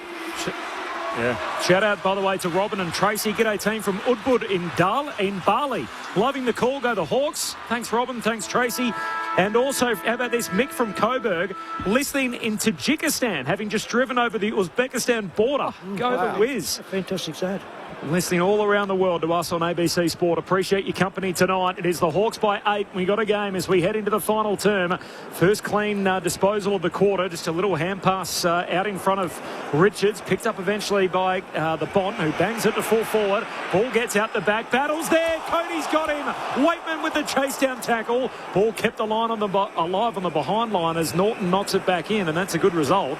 Yeah. Shout out, by the way, to Robin and Tracy. G'day, team from Udbud in Bali. Loving the call. Go the Hawks. Thanks, Robin. Thanks, Tracy. And also, how about this? Mick from Coburg, listening in Tajikistan, having just driven over the Uzbekistan border. Go the Whiz. Fantastic sad. Listening all around the world to us on ABC Sport. Appreciate your company tonight. It is the Hawks by 8. We got a game as we head into the final term. First clean disposal of the quarter. Just a little hand pass out in front of Richards. Picked up eventually by the Bont, who bangs it to full forward. Ball gets out the back. Battles there. Cody's got him. Waitman with the chase down tackle. Ball kept alive on the behind line as Norton knocks it back in, and that's a good result.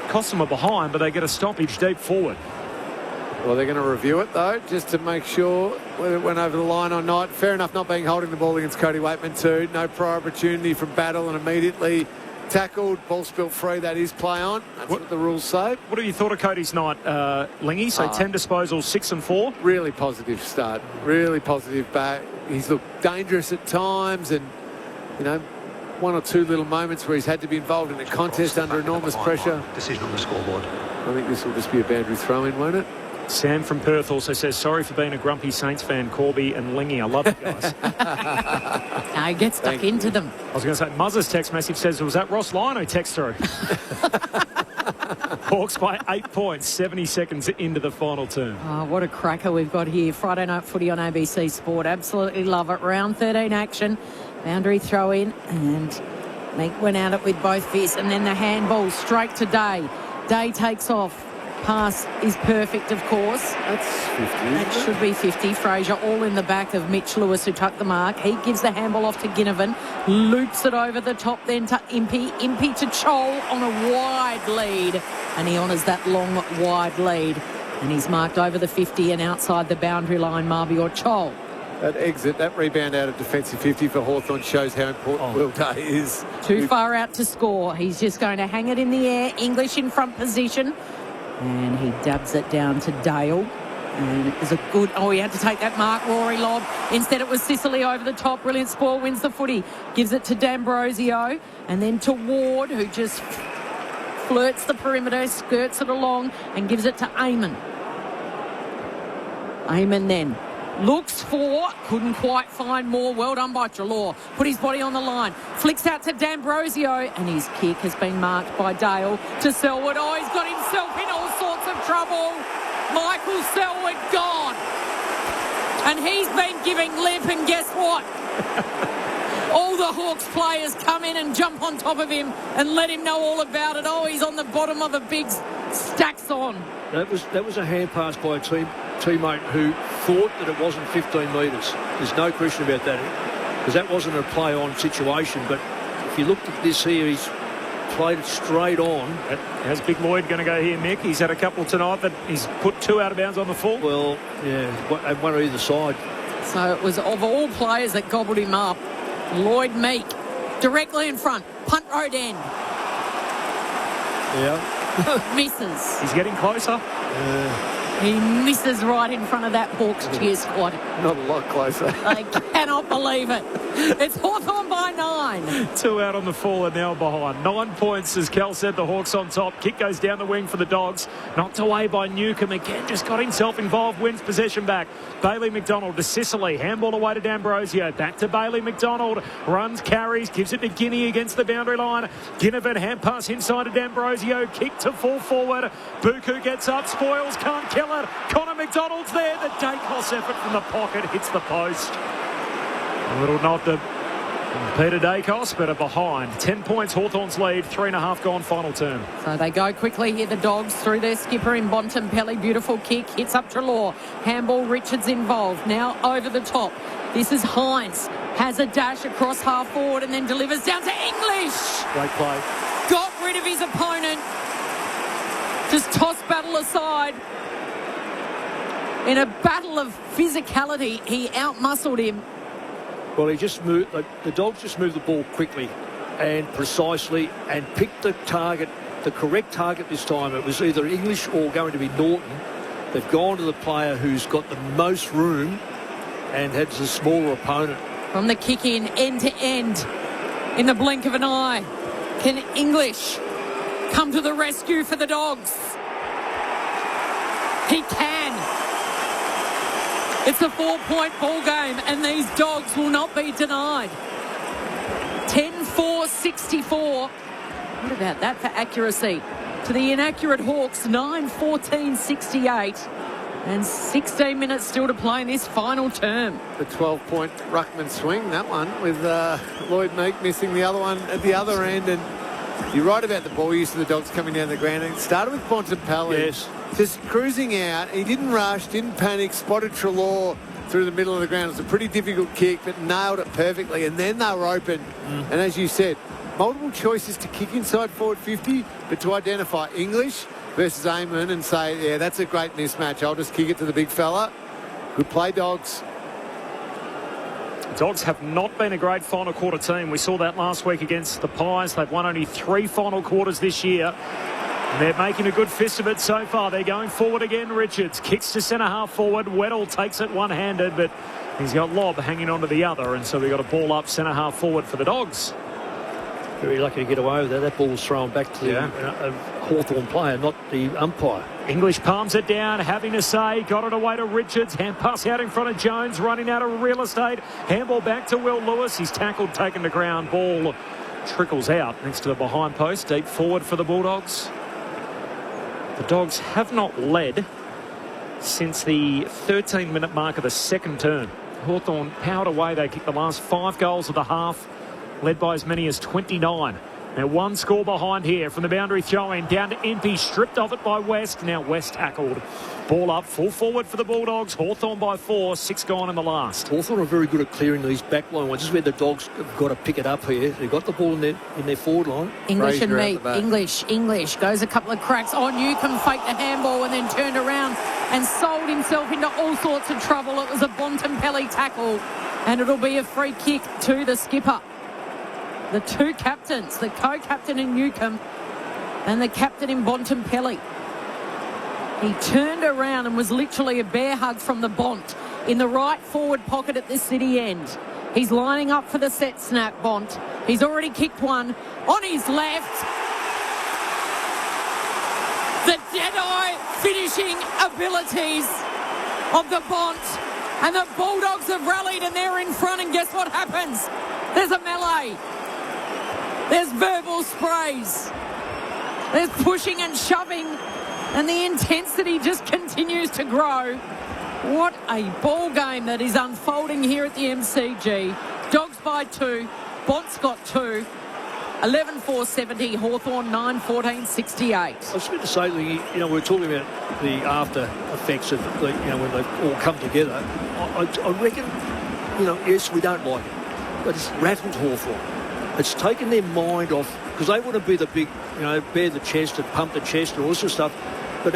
Cost them a behind, but they get a stoppage deep forward. Well, they're going to review it, though, just to make sure whether it went over the line or not. Fair enough not holding the ball against Cody Waitman too. No prior opportunity from Battle and immediately tackled. Ball spilt free. That is play on. That's what the rules say. What have you thought of Cody's night, Lingy? So 10 disposals, 6 and 4? Really positive start. Really positive back. He's looked dangerous at times and, you know, one or two little moments where he's had to be involved in a contest under enormous pressure. Decision on the scoreboard. I think this will just be a boundary throw-in, won't it? Sam from Perth also says, sorry for being a grumpy Saints fan, Corby and Lingy. I love you guys. No, get stuck into them. I was going to say, Muzz's text message says, was that Ross Lyon who text through? Hawks by 8 points, 70 seconds into the final term. Oh, what a cracker we've got here. Friday night footy on ABC Sport. Absolutely love it. Round 13 action. Boundary throw in. And Meek went at it with both fists. And then the handball straight to Day. Day takes off. Pass is perfect, of course. That's 50. That should be 50. Fraser all in the back of Mitch Lewis, who tucked the mark. He gives the handball off to Ginnivan. Loops it over the top then to Impey. Impey to Chol on a wide lead. And he honours that long, wide lead. And he's marked over the 50 and outside the boundary line, Marbior Chol. That exit, that rebound out of defensive 50 for Hawthorn shows how important Will Day is. Too far out to score. He's just going to hang it in the air. English in front position. And he dabs it down to Dale. And it was a good... Oh, he had to take that Mark Rory lob. Instead, it was Sicily over the top. Brilliant Sport wins the footy. Gives it to D'Ambrosio. And then to Ward, who just flirts the perimeter, skirts it along, and gives it to Eamon. Eamon then looks for, couldn't quite find more. Well done by Jalor. Put his body on the line. Flicks out to D'Ambrosio, and his kick has been marked by Dale to Selwood. Oh, he's got himself in all sorts of trouble. Michael Selwood gone. And he's been giving lip, and guess what? All the Hawks players come in and jump on top of him and let him know all about it. Oh, he's on the bottom of a big stacks on. That was a hand pass by a teammate who thought that it wasn't 15 metres. There's no question about that, because that wasn't a play-on situation. But if you looked at this here, he's played it straight on. How's Big Lloyd going to go here, Mick? He's had a couple tonight that he's put 2 out of bounds on the full. Well, yeah, one on either side. So it was, of all players that gobbled him up, Lloyd Meek directly in front, punt road end. Yeah. Misses. He's getting closer. He misses right in front of that Hawks cheer squad. Not a lot closer. I cannot believe it. It's Hawthorn by 9. 2 out on the full and now behind. 9 points, as Cal said, the Hawks on top. Kick goes down the wing for the Dogs. Knocked away by Newcomb. Again, just got himself involved. Wins possession back. Bailey McDonald to Sicily. Handball away to D'Ambrosio. Back to Bailey McDonald. Runs, carries, gives it to Guinea against the boundary line. Ginnivan, hand pass inside to D'Ambrosio. Kick to full forward. Buku gets up. Spoils, can't kill it. Connor McDonald's there. The Dacos effort from the pocket hits the post. A little nod to Peter Dacos, but are behind. 10 points, Hawthorn's lead, 3.5 gone, final term. So they go quickly here, the Dogs, through their skipper in Bontempelli. Beautiful kick, hits up Treloar. Handball, Richards involved. Now over the top. This is Hines. Has a dash across half forward and then delivers down to English. Great play. Got rid of his opponent. Just tossed battle aside. In a battle of physicality, he outmuscled him. Well, he just moved. The Dogs just moved the ball quickly and precisely and picked the target, the correct target this time. It was either English or going to be Norton. They've gone to the player who's got the most room and has a smaller opponent. From the kick in, end to end, in the blink of an eye, can English come to the rescue for the Dogs? He can. It's a 4-point ball game, and these Dogs will not be denied. 10-4-64. What about that for accuracy? To the inaccurate Hawks, 9-14-68. And 16 minutes still to play in this final term. The 12-point ruckman swing, that one, with Lloyd Meek missing the other one at the other end. And you're right about the ball use of the Dogs coming down the ground. It started with Bontempelli. Yes. Just cruising out. He didn't rush, didn't panic, spotted Treloar through the middle of the ground. It was a pretty difficult kick, but nailed it perfectly. And then they were open. And as you said, multiple choices to kick inside forward 50, but to identify English versus Eamon and say, yeah, that's a great mismatch. I'll just kick it to the big fella. Good play, Dogs. Dogs have not been a great final quarter team. We saw that last week against the Pies. They've won only 3 final quarters this year. They're making a good fist of it so far. They're going forward again. Richards kicks to centre-half forward. Weddle takes it one-handed, but he's got Lobb hanging onto the other, and so we've got a ball up centre-half forward for the Dogs. Very lucky to get away with that. That ball was thrown back to the Hawthorn player, not the umpire. English palms it down, having to say, got it away to Richards. Hand pass out in front of Jones, running out of real estate. Handball back to Will Lewis. He's tackled, taken to ground. Ball trickles out next to the behind post. Deep forward for the Bulldogs. The Dogs have not led since the 13-minute mark of the second term. Hawthorn powered away. They kicked the last 5 goals of the half, led by as many as 29. Now one score behind here from the boundary throw-in. Down to Impey, stripped of it by West. Now West tackled. Ball up, full forward for the Bulldogs. Hawthorn by 4, 6 gone in the last. Hawthorn are very good at clearing these back line ones. This is where the Dogs have got to pick it up here. They've got the ball in their forward line. English and Meek. English goes a couple of cracks. On Newcombe faked the handball and then turned around and sold himself into all sorts of trouble. It was a Bontempelli tackle, and it'll be a free kick to the skipper. The 2 captains, the co-captain in Newcombe and the captain in Bontempelli. He turned around and was literally a bear hug from the Bont in the right forward pocket at the city end. He's lining up for the set snap, Bont. He's already kicked one on his left. The dead-eye finishing abilities of the Bont. And the Bulldogs have rallied and they're in front, and guess what happens? There's a melee. There's verbal sprays. There's pushing and shoving, and the intensity just continues to grow. What a ball game that is unfolding here at the MCG. Dogs by 2. Bont's got 2. 11-4-70. Hawthorn 9-14-68. I was going to say, we're talking about the after effects of when they all come together. I reckon, yes, we don't like it, but it's rattled Hawthorn. It's taken their mind off, because they want to be the big, bare the chest and pump the chest and all this sort of stuff. But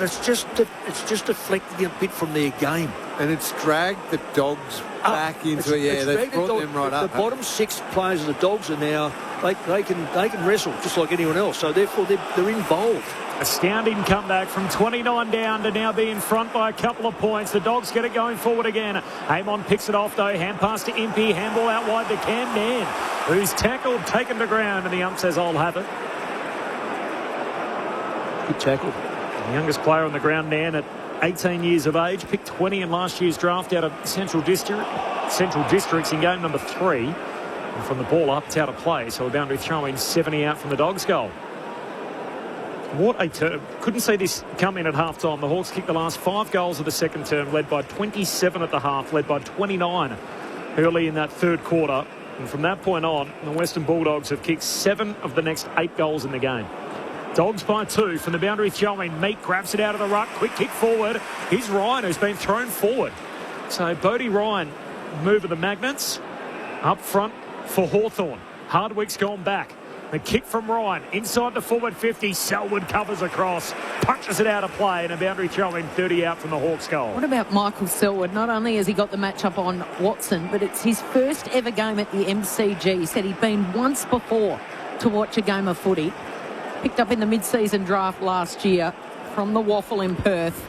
it's just deflecting a bit from their game. And it's dragged the Dogs back into it. Yeah, they've brought them right up. The bottom 6 players of the Dogs are now, they can wrestle just like anyone else. So therefore they're involved. Astounding comeback from 29 down to now be in front by a couple of points. The Dogs get it going forward again. Amon picks it off though. Hand pass to Impey. Handball out wide to Cam Nairn, who's tackled, taken to ground, and the ump says, I'll have it. Good tackle. The youngest player on the ground, Nairn, at 18 years of age, picked 20 in last year's draft out of Central Districts in game number 3. And from the ball up, it's out of play. So a boundary throw-in, 70 out from the Dogs' goal. What a term. Couldn't see this come in at half-time. The Hawks kicked the last 5 goals of the second term, led by 27 at the half, led by 29 early in that third quarter. And from that point on, the Western Bulldogs have kicked 7 of the next 8 goals in the game. Dogs by 2 from the boundary throw-in. Meek grabs it out of the ruck. Quick kick forward. Here's Ryan, who's been thrown forward. So Bodie Ryan, move of the Magnets. Up front for Hawthorn. Hardwick's gone back. The kick from Ryan inside the forward 50. Selwood covers across, punches it out of play, and a boundary throw-in, 30 out from the Hawks goal. What about Michael Selwood? Not only has he got the matchup on Watson, but it's his first ever game at the MCG. He said he'd been once before to watch a game of footy. Picked up in the mid-season draft last year from the Waffle in Perth.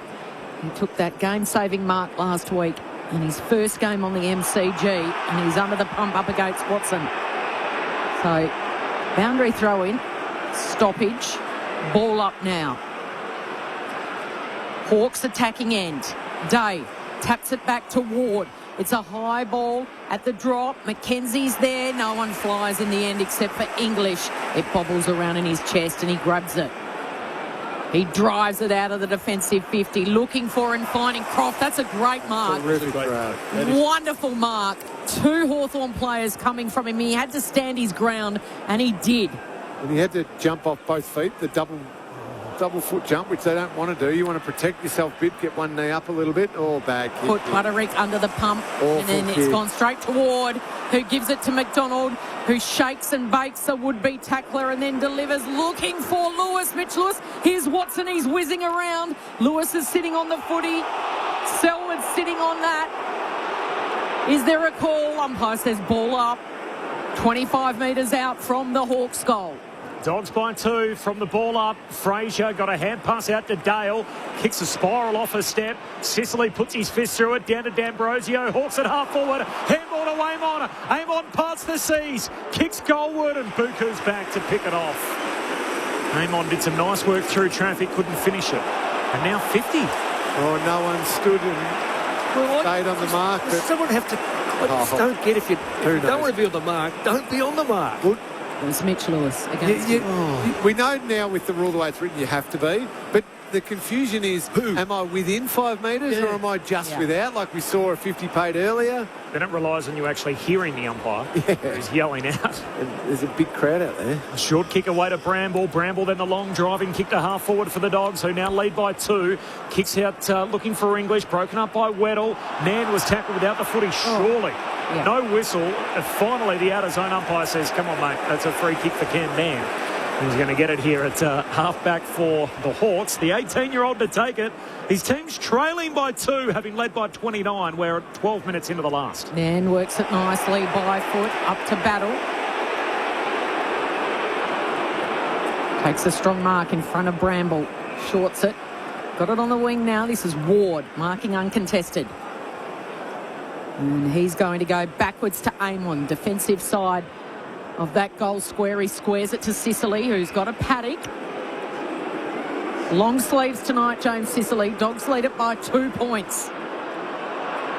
He took that game-saving mark last week in his first game on the MCG, and he's under the pump up against Watson. So, boundary throw-in, stoppage, ball up now. Hawks attacking end. Day taps it back to Ward. It's a high ball at the drop. Mackenzie's there. No one flies in the end except for English. It bobbles around in his chest and he grabs it. He drives it out of the defensive 50, looking for and finding Croft. That's a great mark. Terrific grab. Wonderful mark. 2 Hawthorn players coming from him. He had to stand his ground, and he did. And he had to jump off both feet, the double foot jump, which they don't want to do. You want to protect yourself a bit, get one knee up a little bit, or bad kick. Put Butterick under the pump, and then it's gone straight to Ward, who gives it to McDonald, who shakes and bakes a would-be tackler and then delivers, looking for Lewis. Mitch Lewis, here's Watson, he's whizzing around. Lewis is sitting on the footy. Selwood's sitting on that. Is there a call? Umpire says ball up. 25 metres out from the Hawks goal. Dogs by 2 from the ball up. Frazier got a hand pass out to Dale. Kicks a spiral off a step. Sicily puts his fist through it. Down to D'Ambrosio. Hawks it half forward. Handball to Amon. Amon parts the seas. Kicks goalward and Buku's back to pick it off. Amon did some nice work through traffic. Couldn't finish it. And now 50. Oh, no one stood and stayed on the mark. Someone have to... I just don't get if you don't want to be on the mark, don't be on the mark. Well, it was Mitch Lewis against we know now with the rule the way it's written you have to be, but the confusion is, am I within 5 metres or am I just without, like we saw a 50 paid earlier? Then it relies on you actually hearing the umpire who's yelling out. And there's a big crowd out there. A short kick away to Bramble. Bramble then the long driving kick to half forward for the Dogs, who now lead by 2. Kicks out looking for English, broken up by Weddle. Mann was tackled without the footy, surely. Yeah. No whistle. And finally, the out-of-zone umpire says, come on, mate, that's a free kick for Cam Mann. He's going to get it here at half-back for the Hawks. The 18-year-old to take it. His team's trailing by 2, having led by 29. We're at 12 minutes into the last. Man works it nicely by foot, up to Battle. Takes a strong mark in front of Bramble. Shorts it. Got it on the wing now. This is Ward, marking uncontested. And he's going to go backwards to Amon, defensive side of that goal square. He squares it to Sicily, who's got a paddock. Long sleeves tonight, James Sicily. Dogs lead it by 2 points.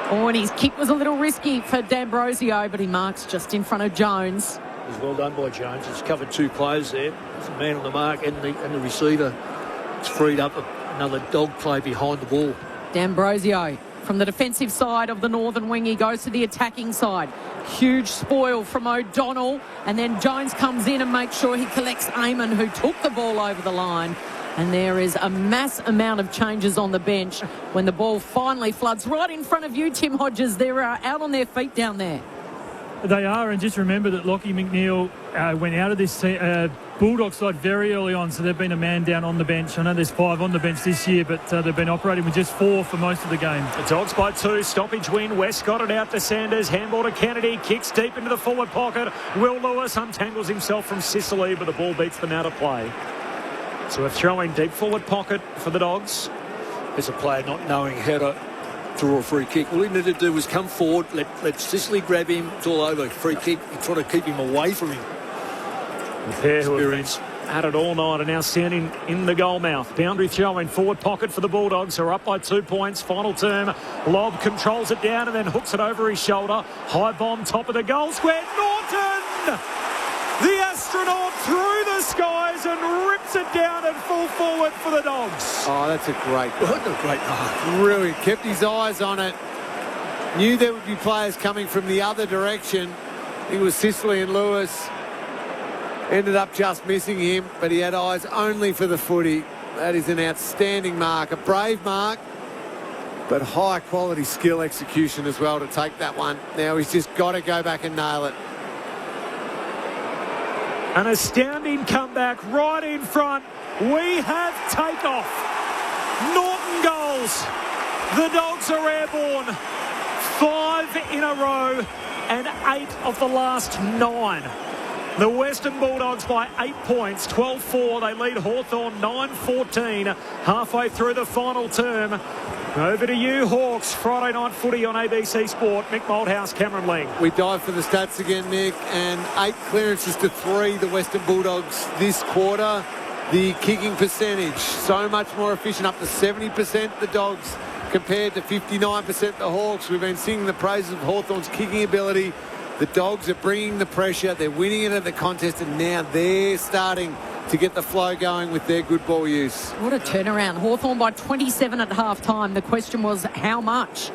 Oh, and his kick was a little risky for D'Ambrosio, but he marks just in front of Jones. It was well done by Jones. He's covered 2 players there. There's a man on the mark and the receiver. It's freed up another dog play behind the ball. D'Ambrosio from the defensive side of the northern wing. He goes to the attacking side. Huge spoil from O'Donnell. And then Jones comes in and makes sure he collects Amon, who took the ball over the line. And there is a mass amount of changes on the bench when the ball finally floods right in front of you, Tim Hodges. They're out on their feet down there. They are, and just remember that Lockie McNeil went out of this Bulldog side very early on, so they've been a man down on the bench. I know there's 5 on the bench this year, but they've been operating with just 4 for most of the game. The Dogs by 2, stoppage win. West got it out to Sanders, handball to Kennedy, kicks deep into the forward pocket. Will Lewis untangles himself from Sicily, but the ball beats them out of play. So a throw in deep forward pocket for the Dogs. There's a player not knowing how to draw a free kick. All he needed to do was come forward, let Sicily grab him. It's all over. Free kick. He's trying to keep him away from him. The pair who have been at it all night are now standing in the goal mouth. Boundary throw in forward pocket for the Bulldogs, who are up by 2 points. Final term. Lobb controls it down and then hooks it over his shoulder. High bomb, top of the goal square. Norton! The astronaut through the skies and rips it down at full forward for the Dogs. Oh, that's a great goal. What a great mark. Really kept his eyes on it. Knew there would be players coming from the other direction. I think it was Sicily and Lewis. Ended up just missing him, but he had eyes only for the footy. That is an outstanding mark, a brave mark, but high quality skill execution as well to take that one. Now he's just got to go back and nail it. An astounding comeback right in front. We have takeoff. Norton goals. The Dogs are airborne. 5 in a row and 8 of the last 9. The Western Bulldogs by 8 points, 12-4. They lead Hawthorn 9-14 halfway through the final term. Over to you, Hawks. Friday night footy on ABC Sport. Mick Malthouse, Cameron Ling. We dive for the stats again, Mick, and 8 clearances to 3, the Western Bulldogs this quarter. The kicking percentage, so much more efficient, up to 70% the Dogs compared to 59% the Hawks. We've been singing the praises of Hawthorn's kicking ability. The Dogs are bringing the pressure. They're winning it at the contest, and now they're starting to get the flow going with their good ball use. What a turnaround. Hawthorn by 27 at half-time. The question was how much?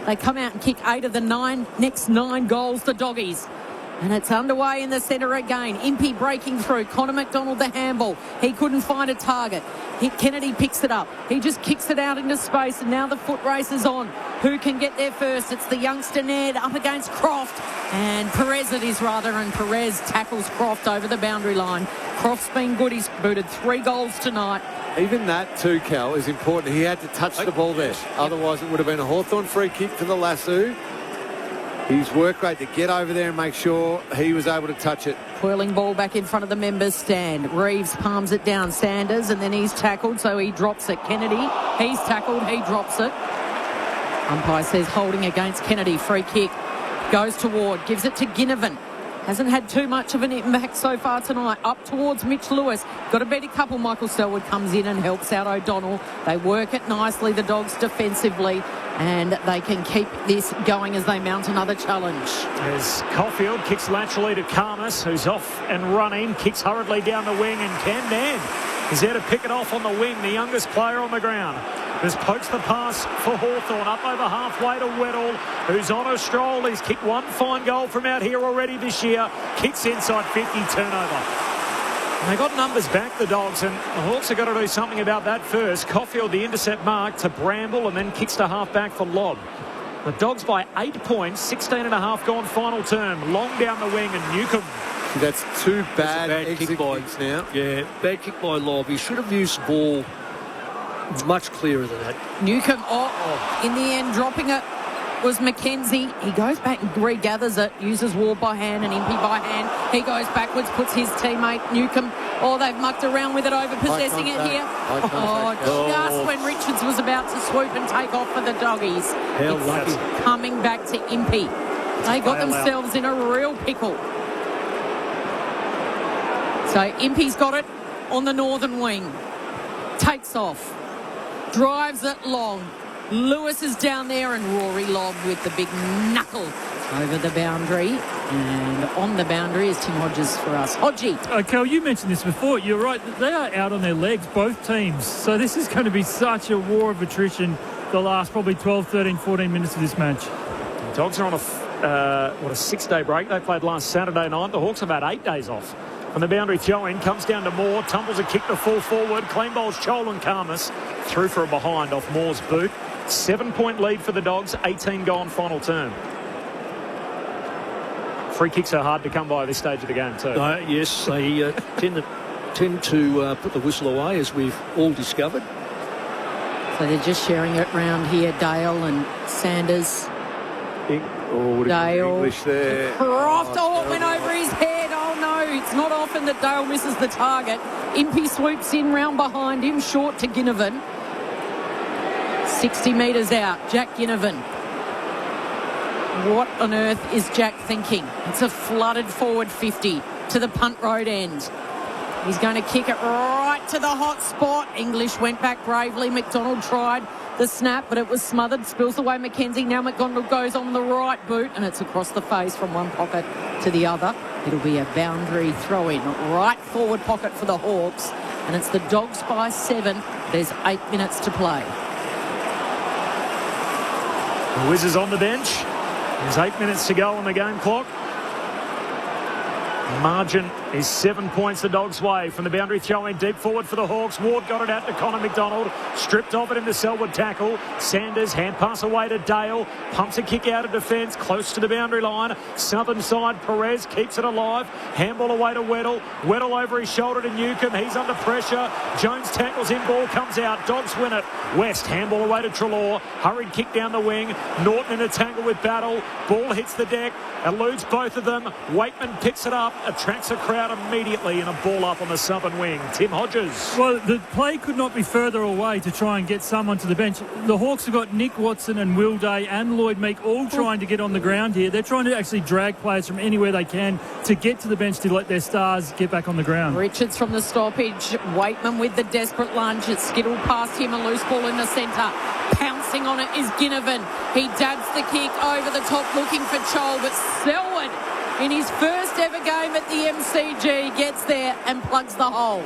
They come out and kick 8 of the next 9 goals, the Doggies. And it's underway in the centre again. Impey breaking through. Connor McDonald the handball. He couldn't find a target. Kennedy picks it up. He just kicks it out into space, and now the foot race is on. Who can get there first? It's the youngster Ned up against Croft. And Perez it is rather, and Perez tackles Croft over the boundary line. Croft's been good. He's booted 3 goals tonight. Even that too, Cal, is important. He had to touch the ball there. Otherwise it would have been a Hawthorn free kick to the lasso. His work rate to get over there and make sure he was able to touch it. Whirling ball back in front of the members' stand. Reeves palms it down. Sanders, and then he's tackled, so he drops it. Kennedy, he's tackled, he drops it. Umpire says holding against Kennedy. Free kick. Goes to Ward, gives it to Ginnivan. Hasn't had too much of an impact so far tonight. Up towards Mitch Lewis. Got a better couple. Michael Selwood comes in and helps out O'Donnell. They work it nicely, the Dogs defensively, and they can keep this going as they mount another challenge. As Caulfield kicks laterally to Karmas, who's off and running, kicks hurriedly down the wing, and Cam Nan is there to pick it off on the wing, the youngest player on the ground. Just pokes the pass for Hawthorn up over halfway to Weddle, who's on a stroll. He's kicked 1 fine goal from out here already this year. Kicks inside 50, turnover. And they got numbers back, the Dogs, and the Hawks have got to do something about that first. Caulfield, the intercept mark to Bramble, and then kicks to half-back for Lobb. The Dogs by 8 points, 16.5 gone final term. Long down the wing, and Newcomb. That's 2 bad kick by now. Yeah, bad kick by Lobb. He should have used the ball much clearer than that. Newcomb, in the end, dropping it was Mackenzie. He goes back and regathers it, uses Ward by hand and Impey by hand. He goes backwards, puts his teammate Newcomb. They've mucked around with it, over possessing it here. Just when Richards was about to swoop and take off for the Doggies. How lucky. Coming back to Impey. They got themselves in a real pickle. So Impey's got it on the northern wing. Takes off. Drives it long. Lewis is down there, and Rory Lobb with the big knuckle over the boundary. And on the boundary is Tim Hodges for us. Hodgie. Cal, you mentioned this before. You're right. They are out on their legs, both teams. So this is going to be such a war of attrition the last probably 12, 13, 14 minutes of this match. The Dogs are on a 6-day break. They played last Saturday night. The Hawks have had 8 days off. And the boundary throw-in comes down to Moore, tumbles a kick to full forward, clean bowls Chol and Karmas, through for a behind off Moore's boot. 7-point lead for the Dogs, 18 gone final term. Free kicks are hard to come by at this stage of the game too. Yes, they tend to put the whistle away, as we've all discovered. So they're just sharing it round here, Dale and Sanders. Dale. English there. Croft, it went over his head. It's not often that Dale misses the target. Impey swoops in round behind him, short to Ginnivan. 60 metres out, Jack Ginnivan. What on earth is Jack thinking? It's a flooded forward 50 to the punt road end. He's going to kick it right to the hot spot. English went back bravely. McDonald tried the snap, but it was smothered. Spills away Mackenzie. Now McDonald goes on the right boot, and it's across the face from one pocket to the other. It'll be a boundary throw-in. Right forward pocket for the Hawks. And it's the Dogs by 7. There's 8 minutes to play. The Wiz is on the bench. There's 8 minutes to go on the game clock. Margin is 7 points the Dogs' way. From the boundary throw-in deep forward for the Hawks. Ward got it out to Connor McDonald. Stripped off it in the Selwood tackle. Sanders, hand pass away to Dale. Pumps a kick out of defence, close to the boundary line. Southern side, Perez keeps it alive. Handball away to Weddle. Weddle over his shoulder to Newcomb. He's under pressure. Jones tackles in, ball comes out. Dogs win it. West, handball away to Treloar. Hurried kick down the wing. Norton in a tangle with Battle. Ball hits the deck. Eludes both of them. Waitman picks it up, attracts a crowd immediately, and a ball up on the southern wing. Tim Hodges. Well, the play could not be further away to try and get someone to the bench. The Hawks have got Nick Watson and Will Day and Lloyd Meek all trying to get on the ground here. They're trying to actually drag players from anywhere they can to get to the bench to let their stars get back on the ground. Richards from the stoppage. Waitman with the desperate lunge. It's skittled past him, a loose ball in the centre. Pouncing on it is Ginnivan. He dabs the kick over the top looking for Chol, but Selwood, in his first ever game at the MCG, gets there and plugs the hole.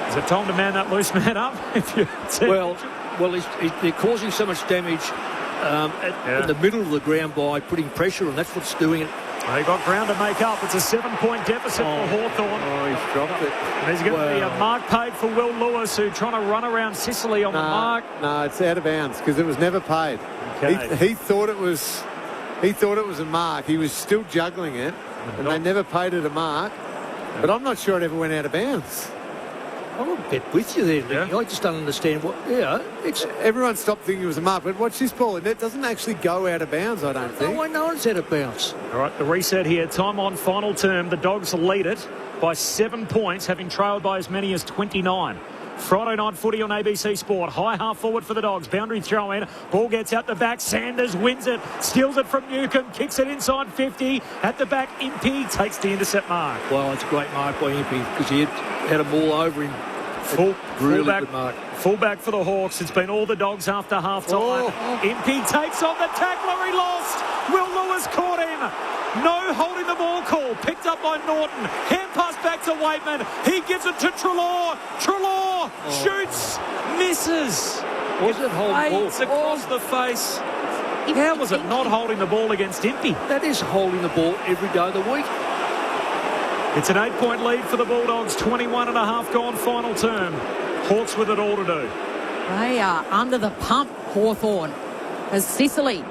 Is it time to man that loose man up? Well, they're causing so much damage in the middle of the ground by putting pressure, and that's what's doing it. They got ground to make up. It's a 7-point deficit for Hawthorn. Oh, he's dropped it. There's going to be a mark paid for Will Lewis, who's trying to run around Sicily on the mark. No, it's out of bounds because it was never paid. Okay. He thought it was a mark. He was still juggling it, and they never paid it a mark. But I'm not sure it ever went out of bounds. I'm a bit with you there, Lee. I just don't understand what. Yeah, it's everyone stopped thinking it was a mark, but watch this ball. It doesn't actually go out of bounds, I don't think. No, I know it's out of bounds. All right, the reset here. Time on final term. The Dogs lead it by 7 points, having trailed by as many as 29. Friday night footy on ABC Sport. High half forward for the Dogs. Boundary throw in. Ball gets out the back. Sanders wins it. Steals it from Newcomb. Kicks it inside 50. At the back, Impey takes the intercept mark. Well, it's a great mark by Impey because he had them all over him. Fullback for the Hawks. It's been all the Dogs after half-time. Impey takes on the tackler. He lost. Will Lewis caught him. No holding the ball call. Picked up by Norton. Hand pass back to Waitman. He gives it to Treloar. Treloar shoots. Misses. Was it holding the ball? Across the face. How was it not holding the ball against Impey? That is holding the ball every day of the week. It's an 8-point lead for the Bulldogs. 21 and a half gone final term. Hawks with it all to do. They are under the pump, Hawthorn, as Sicily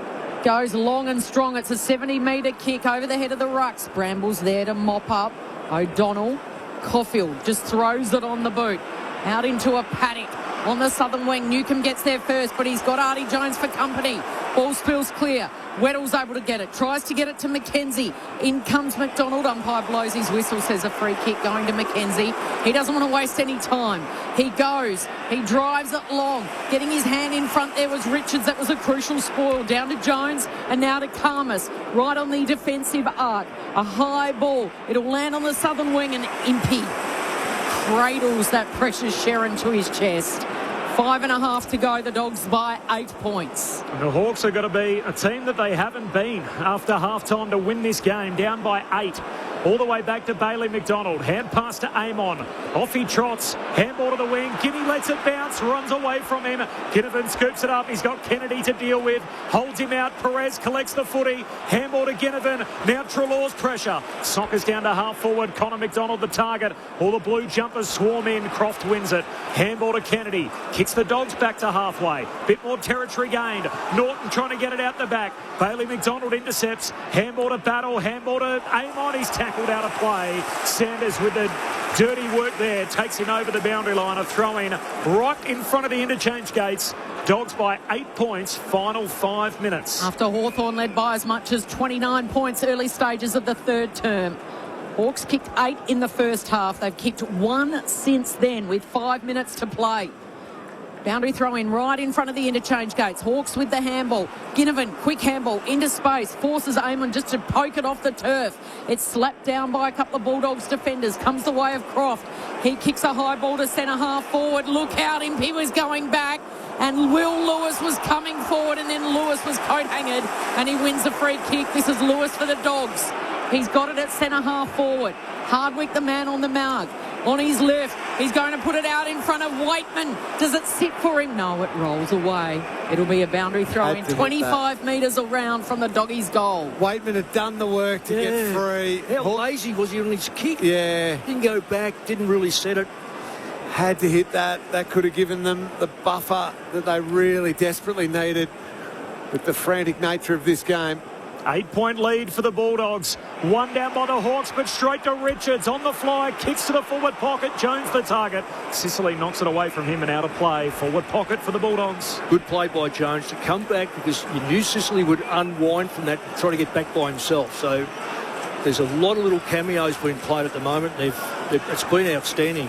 goes long and strong. It's a 70-metre kick over the head of the rucks. Bramble's there to mop up. O'Donnell. Caulfield just throws it on the boot. Out into a paddock on the southern wing. Newcomb gets there first, but he's got Artie Jones for company. Ball spills clear. Weddle's able to get it. Tries to get it to McKenzie. In comes McDonald. Umpire blows his whistle, says a free kick going to McKenzie. He doesn't want to waste any time. He goes. He drives it long. Getting his hand in front there was Richards. That was a crucial spoil. Down to Jones and now to Karmas. Right on the defensive arc. A high ball. It'll land on the southern wing and Impey cradles that precious Sharon to his chest. 5.5 to go. The Dogs by 8 points. And the Hawks are going to be a team that they haven't been after half-time to win this game, down by 8. All the way back to Bailey McDonald. Hand pass to Amon. Off he trots. Handball to the wing. Guinea lets it bounce. Runs away from him. Ginnivan scoops it up. He's got Kennedy to deal with. Holds him out. Perez collects the footy. Handball to Ginnivan. Now Treloar's pressure. Sockers down to half forward. Connor McDonald the target. All the blue jumpers swarm in. Croft wins it. Handball to Kennedy. Kicks the Dogs back to halfway. Bit more territory gained. Norton trying to get it out the back. Bailey McDonald intercepts. Handball to Battle. Handball to Amon. He's tackled out of play. Sanders with the dirty work there. Takes him over the boundary line. A throw-in right in front of the interchange gates. Dogs by 8 points. Final 5 minutes. After Hawthorn led by as much as 29 points early stages of the third term. Hawks kicked 8 in the first half. They've kicked 1 since then with 5 minutes to play. Boundary throw in right in front of the interchange gates. Hawks with the handball. Ginnivan, quick handball into space. Forces Amon just to poke it off the turf. It's slapped down by a couple of Bulldogs defenders. Comes the way of Croft. He kicks a high ball to centre half forward. Look out, Impey was going back. And Will Lewis was coming forward, and then Lewis was coat-hangered, and he wins the free kick. This is Lewis for the Dogs. He's got it at centre half forward. Hardwick, the man on the mark. on his left. He's going to put it out in front of Waitman. Does it sit for him? No, it rolls away. It'll be a boundary throw in 25 metres around from the doggies' goal. Waitman had done the work to get free. How lazy was he on his kick? Yeah. Didn't go back, didn't really set it. Had to hit that. That could have given them the buffer that they really desperately needed with the frantic nature of this game. 8-point lead for the Bulldogs. One down by the Hawks, but straight to Richards. On the fly, kicks to the forward pocket. Jones the target. Sicily knocks it away from him and out of play. Forward pocket for the Bulldogs. Good play by Jones to come back, because you knew Sicily would unwind from that and try to get back by himself. So there's a lot of little cameos being played at the moment. It's been outstanding.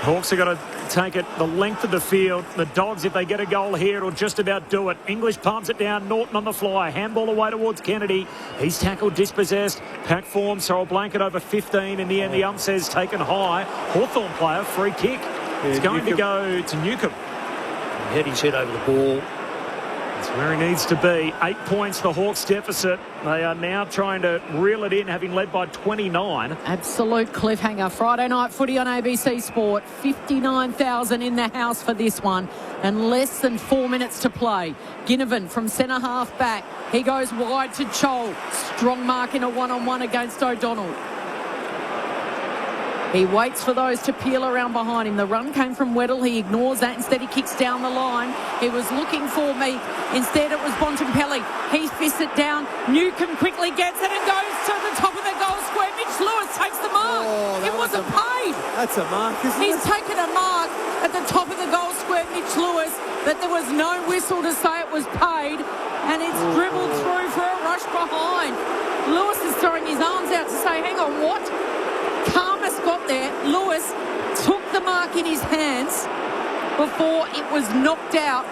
Hawks have got to take it the length of the field. The Dogs, if they get a goal here, it'll just about do it. English palms it down. Norton on the fly. Handball away towards Kennedy. He's tackled, dispossessed. Pack form, so a blanket over 15. In the end, the ump says taken high. Hawthorn player, free kick. It's going to go to Newcomb. He had his head over the ball. That's where he needs to be. 8 points, the Hawks deficit. They are now trying to reel it in, having led by 29. Absolute cliffhanger. Friday night footy on ABC Sport. 59,000 in the house for this one. And less than 4 minutes to play. Ginnivan from centre half back. He goes wide to Chol. Strong mark in a one-on-one against O'Donnell. He waits for those to peel around behind him. The run came from Weddle. He ignores that. Instead, he kicks down the line. He was looking for me. Instead, it was Bontempelli. He fists it down. Newcomb quickly gets it and goes to the top of the goal square. Mitch Lewis takes the mark. It wasn't paid. That's a mark, isn't it? He's taken a mark at the top of the goal square, Mitch Lewis, that there was no whistle to say it was paid. And it's dribbled through for a rush behind. Lewis is throwing his arms out to say, hang on, what? Karmas got there. Lewis took the mark in his hands before it was knocked out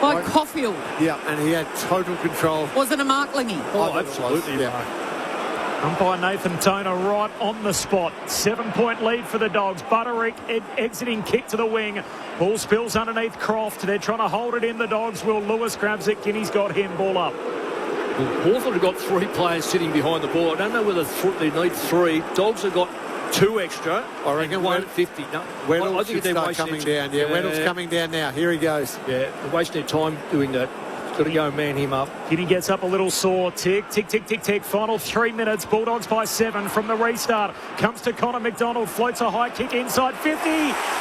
by Caulfield. Yeah, and he had total control. Was it a mark, Lingy? Oh, absolutely. Umpire Nathan Toner right on the spot. 7-point lead for the Dogs. Butterick exiting kick to the wing. Ball spills underneath Croft. They're trying to hold it in, the Dogs. Will Lewis grabs it. Guinea's got him. Ball up. Well, Hawthorn have got 3 players sitting behind the ball. I don't know whether they need 3. Dogs have got 2 extra. I reckon 150. No, Weddle I think should start coming down. Yeah, Weddle's coming down now. Here he goes. Yeah, they're wasting their time doing that. Got to go and man him up. Guinea gets up a little sore. Tick, tick, tick, tick, tick. Final 3 minutes. Bulldogs by 7 from the restart. Comes to Connor McDonald. Floats a high kick inside 50.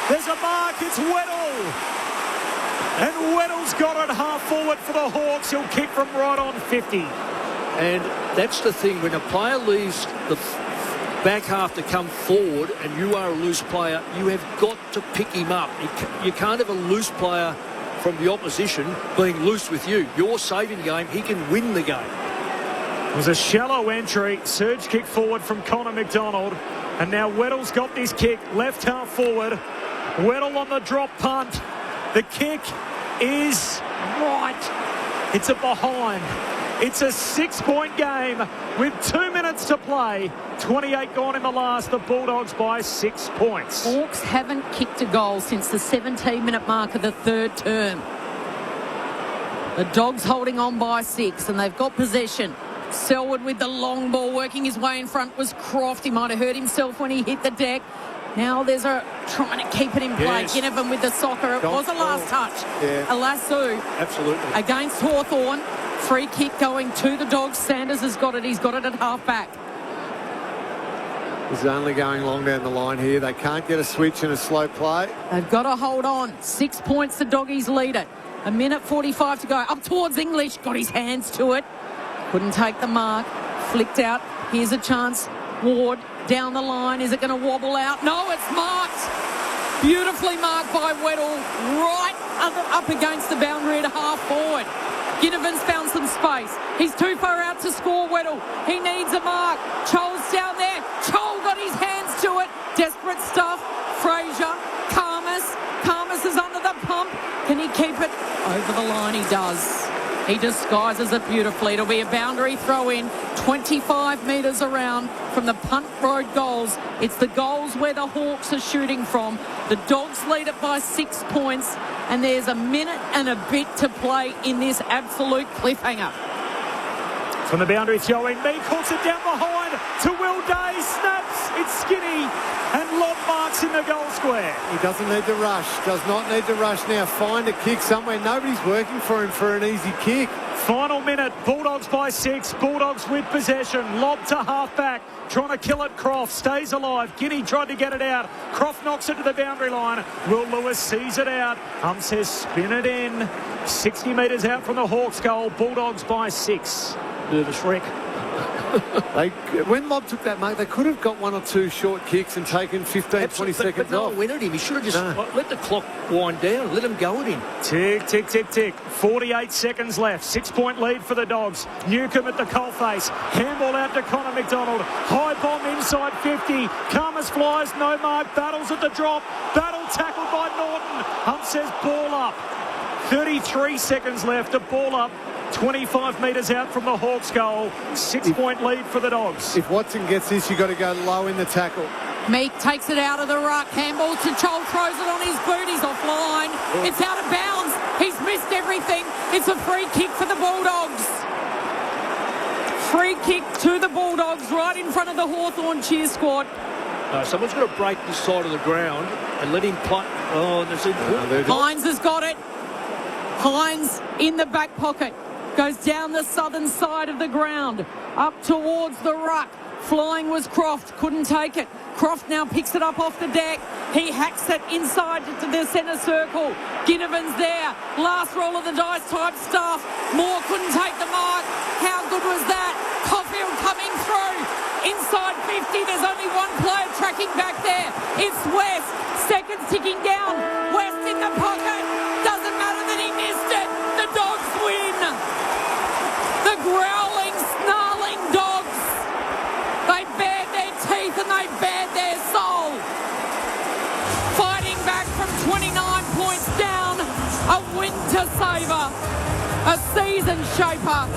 There's a mark. It's Weddle. And Weddle's got it half forward for the Hawks. He'll kick from right on 50. And that's the thing. When a player leaves the back half to come forward and you are a loose player, you have got to pick him up. You can't have a loose player from the opposition being loose with you. You're saving the game. He can win the game. It was a shallow entry. Surge kick forward from Connor McDonald. And now Weddle's got this kick. Left half forward. Weddle on the drop punt. The kick is right. It's a behind. It's a 6-point game with 2 minutes to play. 28 gone in the last. The Bulldogs by 6 points. Hawks haven't kicked a goal since the 17-minute mark of the third term. The Dogs holding on by 6, and they've got possession. Selwood with the long ball, working his way in front was Croft. He might have hurt himself when he hit the deck. Now there's a trying to keep it in play. Yes. Ginnivan with the soccer. It was a last touch. Yeah. A lasso. Absolutely. Against Hawthorn. Free kick going to the Dogs. Sanders has got it. He's got it at half back. He's only going long down the line here. They can't get a switch in a slow play. They've got to hold on. 6 points, the Doggies lead it. 1:45 to go. Up towards English. Got his hands to it. Couldn't take the mark. Flicked out. Here's a chance. Ward down the line. Is it going to wobble out? No, it's marked. Beautifully marked by Weddle. Right up against the boundary at half forward. Ginnivan's found some space. He's too far out to score, Weddle. He needs a mark. Chol's down there. Chol got his hands to it. Desperate stuff. Fraser. Karmas is under the pump. Can he keep it? Over the line he does. He disguises it beautifully. It'll be a boundary throw in. 25 metres around from the punt road goals. It's the goals where the Hawks are shooting from. The Dogs lead it by 6 points. And there's a minute and a bit to play in this absolute cliffhanger. From the boundary throw in, Meek hooks it down behind to Will Day. Snaps. It's Skinny, and Lockmark's in the goal square. He doesn't need to rush. Does not need to rush now. Find a kick somewhere. Nobody's working for him for an easy kick. Final minute. Bulldogs by 6. Bulldogs with possession. Lob to halfback. Trying to kill it. Croft stays alive. Guinea tried to get it out. Croft knocks it to the boundary line. Will Lewis sees it out. Says spin it in. 60 metres out from the Hawks goal. Bulldogs by 6. Nervous Rick. When Lob took that mark, they could have got one or two short kicks and taken 15, 20 seconds but no off. Went at him. He should have just let the clock wind down. Let him go at him. Tick, tick, tick, tick. 48 seconds left. 6-point lead for the Dogs. Newcomb at the coalface. Handball out to Connor McDonald. High bomb inside 50. Karmas flies. No mark. Battles at the drop. Battle tackled by Norton. Says ball up. 33 seconds left. A ball up. 25 metres out from the Hawks goal. 6-point lead for the Dogs. If Watson gets this, you've got to go low in the tackle. Meek takes it out of the ruck. Handball to Chol, throws it on his boot. He's offline. It's out of bounds. He's missed everything. It's a free kick for the Bulldogs. Free kick to the Bulldogs right in front of the Hawthorn cheer squad. Someone's got to break this side of the ground and let him play. Hines has got it. Hines in the back pocket. Goes down the southern side of the ground. Up towards the ruck. Flying was Croft. Couldn't take it. Croft now picks it up off the deck. He hacks it inside to the centre circle. Ginnivan's there. Last roll of the dice type stuff. Moore couldn't take the mark. How good was that? Caulfield coming through. Inside 50. There's only one player tracking back there. It's West. Seconds ticking down. West in the pocket. Doesn't matter that he missed it. The Dogs win. The growling, snarling Dogs. They bared their teeth and they bared their soul. Fighting back from 29 points down. A winter saver. A season shaper.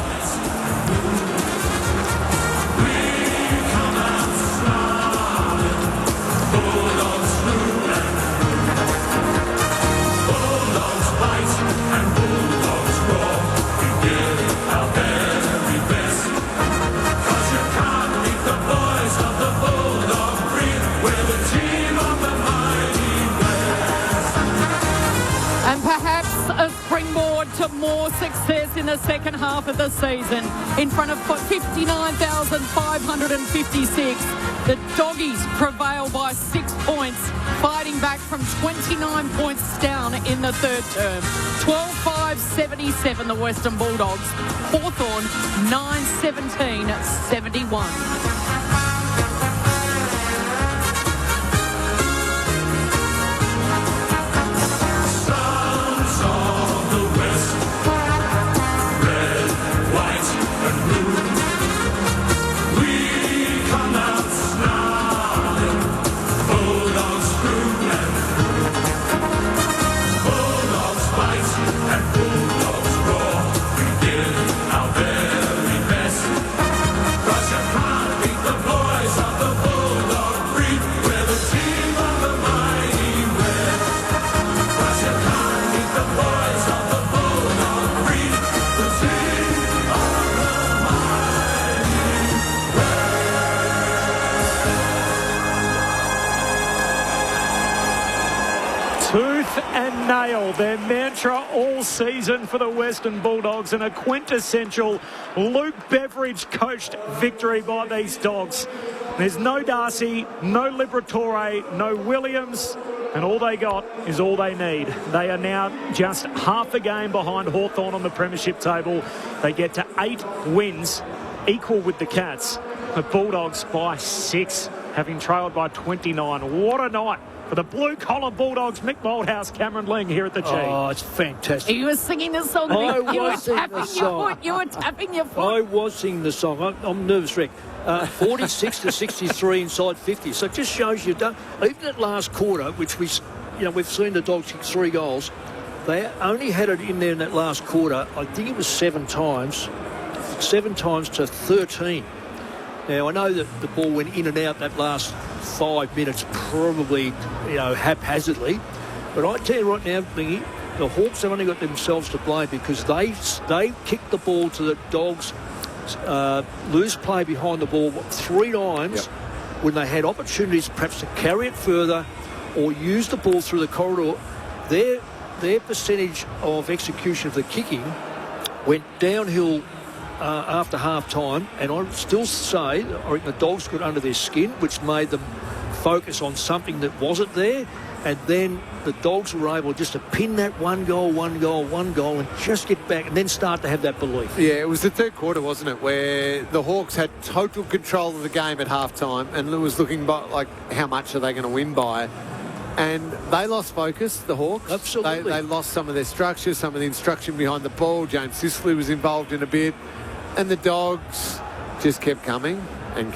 And perhaps a springboard to more success in the second half of the season. In front of 59,556, the Doggies prevail by 6 points, fighting back from 29 points down in the third term. 12-5-77, the Western Bulldogs. Hawthorn, 9-17-71. Tooth and nail, their mantra all season for the Western Bulldogs, and a quintessential Luke Beveridge coached victory by these Dogs. There's no Darcy, no Liberatore, no Williams, and all they got is all they need. They are now just half a game behind Hawthorn on the premiership table. They get to 8 wins, equal with the Cats. The Bulldogs by 6, having trailed by 29. What a night for the blue-collar Bulldogs. Mick Moldhouse, Cameron Ling here at the G. Oh, it's fantastic. You were singing the song. You were tapping your foot. I was singing the song. I'm nervous, Rick. 46-63 inside 50. So it just shows you, even that last quarter, which we've seen the Dogs kick 3 goals, they only had it in there in that last quarter. I think it was 7 times to 13. Now, I know that the ball went in and out that last 5 minutes, probably, haphazardly. But I tell you right now, Bingy, the Hawks have only got themselves to blame because they kicked the ball to the Dogs, loose play behind the ball 3 times. Yep. when they had opportunities perhaps to carry it further or use the ball through the corridor, their percentage of execution of the kicking went downhill after half-time, and I still say I reckon the Dogs got under their skin, which made them focus on something that wasn't there, and then the Dogs were able just to pin that one goal, and just get back and then start to have that belief. Yeah, it was the third quarter, wasn't it, where the Hawks had total control of the game at half-time, and it was looking like how much are they going to win by. And they lost focus, the Hawks. Absolutely. They lost some of their structure, some of the instruction behind the ball. James Sicily was involved in a bit. And the Dogs just kept coming and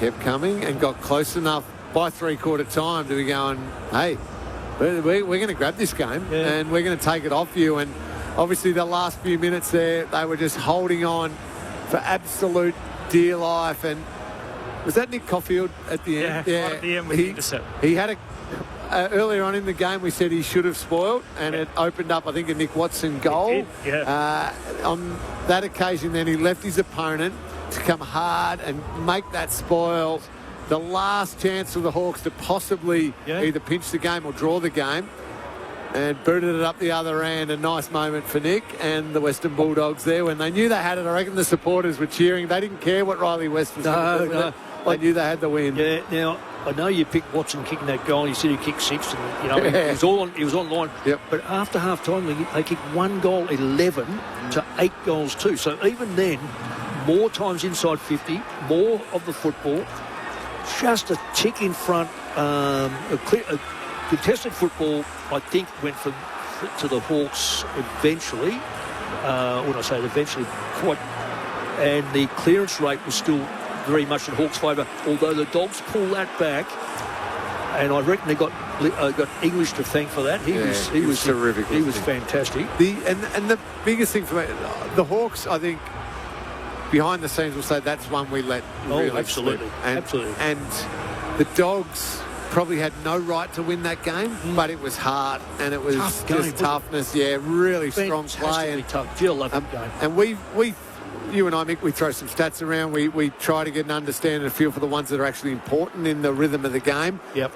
got close enough by three-quarter time to be going, hey, we're going to grab this game and we're going to take it off you. And obviously the last few minutes there, they were just holding on for absolute dear life. And was that Nick Caulfield at the end? Yeah, right at the end with the intercept. He had earlier on in the game, we said he should have spoiled, and it opened up, I think, a Nick Watson goal. On that occasion, then he left his opponent to come hard and make that spoil. The last chance for the Hawks to possibly either pinch the game or draw the game, and booted it up the other end. A nice moment for Nick and the Western Bulldogs there. When they knew they had it, I reckon the supporters were cheering. They didn't care what Riley West was doing. No. They knew they had the win. Yeah, now, I know you picked Watson kicking that goal. You said he kicked 6, and he was online. Yep. But after half time, they kicked 1 goal, 11 to 8 goals 2. So even then, more times inside 50, more of the football, just a tick in front. A contested football, I think, went to the Hawks eventually. When I say eventually, and the clearance rate was still very much in Hawks' favour, although the Dogs pulled that back, and I reckon they got English to thank for that. He was terrific. He was fantastic. And the biggest thing for me, the Hawks, I think, behind the scenes will say that's one we let really absolutely slip. Absolutely. And the Dogs probably had no right to win that game, but it was hard, and it was just toughness. Really strong play. And tough. Jill loved that game. And you and I, Mick, we throw some stats around. We try to get an understanding and a feel for the ones that are actually important in the rhythm of the game. Yep.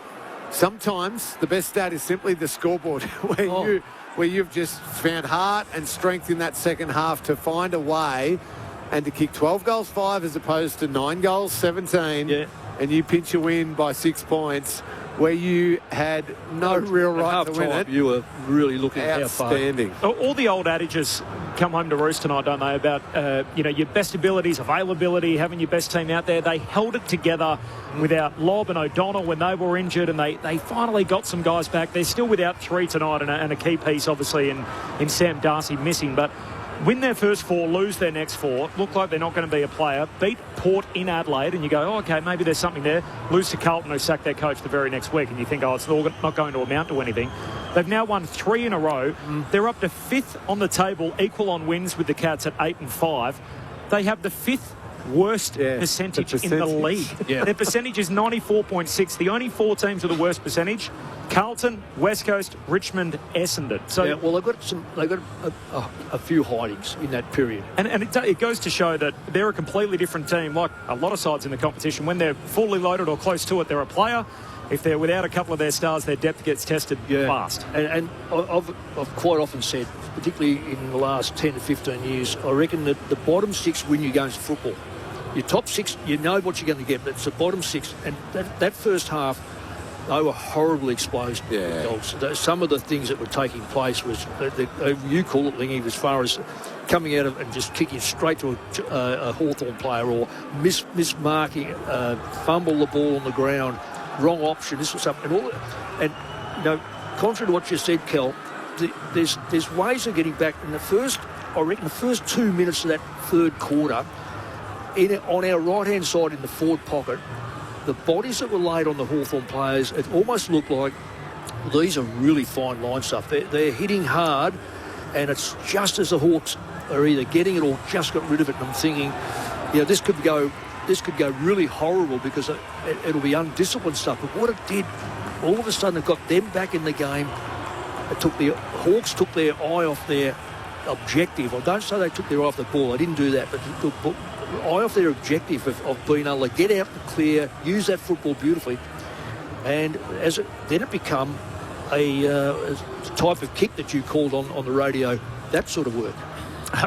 Sometimes the best stat is simply the scoreboard, where you've just found heart and strength in that second half to find a way and to kick 12 goals 5 as opposed to 9 goals 17. Yeah. And you pinch a win by 6 points where you had no real right to win it. You were really looking outstanding. All the old adages come home to roost tonight, don't they, about your best abilities, availability, having your best team out there. They held it together without Lobb and O'Donnell when they were injured, and they finally got some guys back. They're still without 3 tonight, and a key piece, obviously, in Sam Darcy missing. But win their first 4, lose their next 4, look like they're not going to be a player, beat Port in Adelaide, and you go, okay, maybe there's something there. Lose to Carlton, who sacked their coach the very next week, and you think, it's all not going to amount to anything. They've now won 3 in a row. They're up to 5th on the table, equal on wins with the Cats at 8 and 5. They have the 5th worst percentage in the league. Their percentage is 94.6. The only 4 teams with the worst percentage: Carlton, West Coast, Richmond, Essendon. So they got a few hidings in that period, and it goes to show that they're a completely different team. Like a lot of sides in the competition, when they're fully loaded or close to it, they're a player. If they're without a couple of their stars, their depth gets tested fast. And I've quite often said, particularly in the last 10 to 15 years, I reckon that the bottom 6 win you games of football. Your top 6, you know what you're going to get, but it's the bottom 6. And that first half, they were horribly exposed. The Dogs. Some of the things that were taking place was, you call it, Lingy, as far as coming out of and just kicking straight to a Hawthorn player, or mismarking, fumble the ball on the ground, wrong option, this or something. And contrary to what you said, Kel, there's ways of getting back. In the first 2 minutes of that third quarter, on our right-hand side in the forward pocket, the bodies that were laid on the Hawthorn players, it almost looked like these are really fine line stuff. They're hitting hard, and it's just as the Hawks are either getting it or just got rid of it. And I'm thinking, this could go really horrible, because it'll be undisciplined stuff. But what it did, all of a sudden, it got them back in the game. The Hawks took their eye off their objective. I don't say they took their eye off the ball. They didn't do that, but eye off their objective of being able to get out and clear, use that football beautifully, and then it become a type of kick that you called on the radio, that sort of work.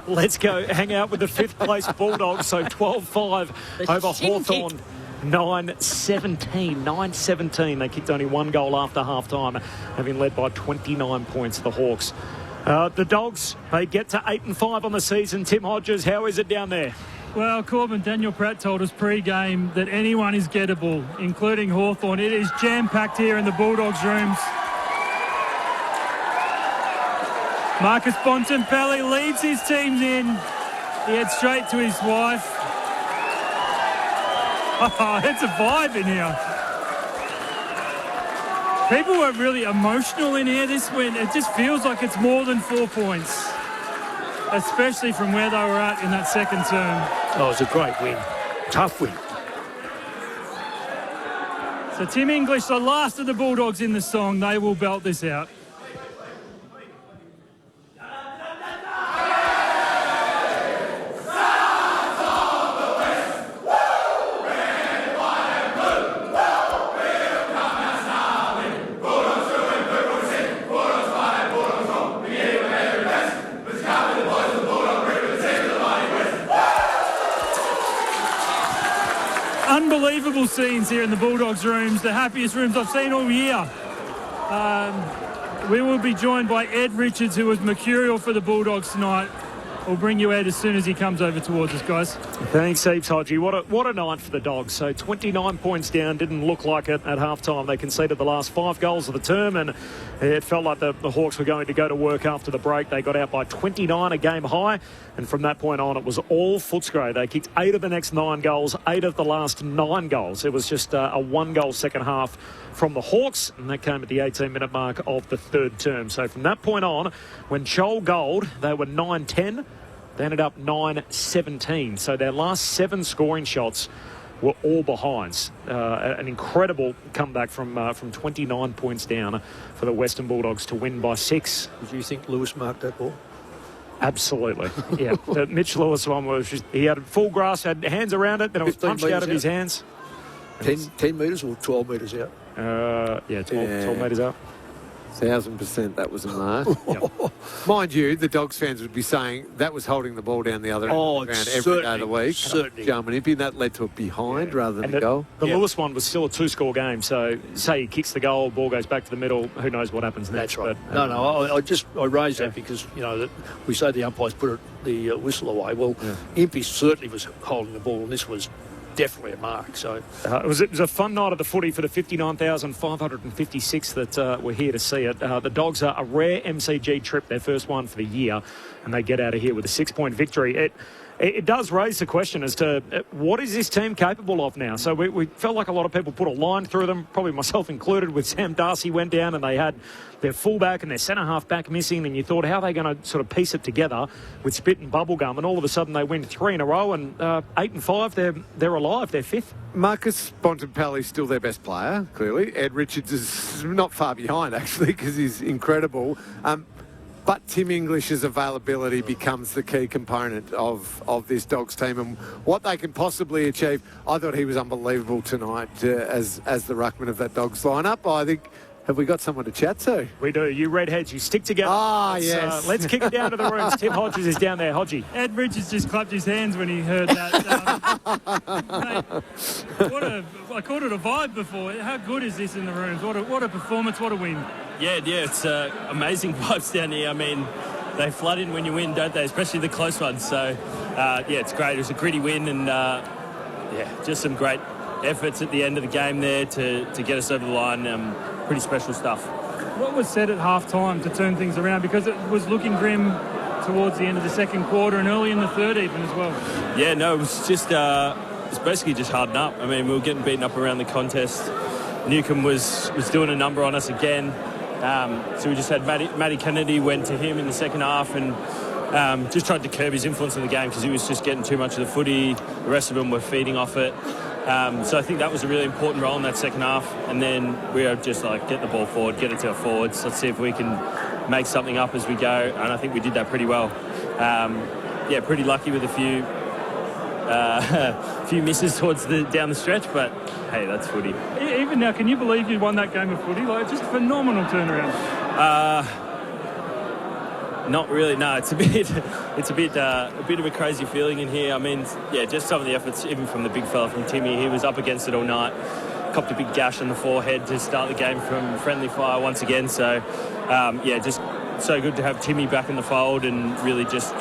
Let's go hang out with the fifth place Bulldogs. So 12-5 over Hawthorn. 9-17. They kicked only one goal after half-time, having led by 29 points, the Hawks. The Dogs, they get to 8-5 on the season. Tim Hodges, how is it down there? Well, Corbin, Daniel Pratt told us pre-game that anyone is gettable, including Hawthorn. It is jam-packed here in the Bulldogs' rooms. Marcus Bontempelli leads his teams in. He heads straight to his wife. Oh, it's a vibe in here. People were really emotional in here this win. It just feels like it's more than 4 points, especially from where they were at in that second term. Oh, it's a great win. Tough win. So Tim English, the last of the Bulldogs in the song, they will belt this out. Unbelievable scenes here in the Bulldogs rooms, the happiest rooms I've seen all year. We will be joined by Ed Richards, who was mercurial for the Bulldogs tonight. We'll bring you Ed as soon as he comes over towards us, guys. Thanks heaps, Hodgie. What a night for the Dogs. So 29 points down, didn't look like it at half-time. They conceded the last 5 goals of the term, and it felt like the Hawks were going to go to work after the break. They got out by 29, a game high, and from that point on, it was all Footscray. They kicked 8 of the next 9 goals, 8 of the last 9 goals. It was just a 1-goal second half from the Hawks, and that came at the 18-minute mark of the third term. So from that point on, when Joel goaled, they were 9-10. They ended up 9-17. So their last 7 scoring shots were all behinds. An incredible comeback from 29 points down for the Western Bulldogs to win by 6. Did you think Lewis marked that ball? Absolutely. Yeah. The Mitch Lewis one was just, he had full grasp, had hands around it, then it was punched out of his hands. 10 metres or 12 metres out? 12 metres out. 1,000% that was a mark. Mind you, the Dogs fans would be saying that was holding the ball down the other end of the ground every day of the week. Certainly. Jarman, that led to a behind rather than a goal. The Lewis one was still a 2-score game, so say he kicks the goal, ball goes back to the middle, who knows what happens next. That's right. But, I raised that because, that we say the umpires put the whistle away. Well, Impey certainly was holding the ball, and this was definitely a mark. So it was a fun night of the footy for the 59,556 that were here to see it. The Dogs are a rare MCG trip, their first one for the year, and they get out of here with a 6-point victory. It does raise the question as to what is this team capable of now? So we felt like a lot of people put a line through them, probably myself included, with Sam Darcy went down and they had their fullback and their centre-half back missing, and you thought, how are they going to sort of piece it together with spit and bubblegum? And all of a sudden they win 3 in a row, and 8-5, they're alive, they're 5th. Marcus Bontempelli's still their best player, clearly. Ed Richards is not far behind, actually, because he's incredible. But Tim English's availability becomes the key component of this Dogs team and what they can possibly achieve. I thought he was unbelievable tonight as the ruckman of that Dogs lineup. I think, have we got someone to chat to? We do. You redheads, you stick together. Yes. Let's kick it down to the rooms. Tim Hodges is down there. Hodgie. Ed Richards just clapped his hands when he heard that. I called it a vibe before. How good is this in the rooms? What a performance, what a win. Yeah, it's amazing vibes down here. I mean, they flood in when you win, don't they? Especially the close ones. So, it's great. It was a gritty win and, just some great efforts at the end of the game there to get us over the line. Pretty special stuff. What was said at half-time to turn things around? Because it was looking grim towards the end of the second quarter and early in the third even as well. Yeah, no, it was just... it's basically just harden up. I mean, we were getting beaten up around the contest. Newcomb was doing a number on us again. So we just had Matty Kennedy went to him in the second half and just tried to curb his influence in the game because he was just getting too much of the footy. The rest of them were feeding off it. So I think that was a really important role in that second half. And then we were just like, get the ball forward, get it to our forwards. Let's see if we can make something up as we go. And I think we did that pretty well. Pretty lucky with a few a few misses towards down the stretch, but hey, that's footy. Even now, can you believe you won that game of footy? Like, just a phenomenal turnaround. Not really. No, it's a bit of a crazy feeling in here. I mean, yeah, just some of the efforts, even from the big fella from Timmy. He was up against it all night. Copped a big gash on the forehead to start the game from friendly fire once again. So, just so good to have Timmy back in the fold and really just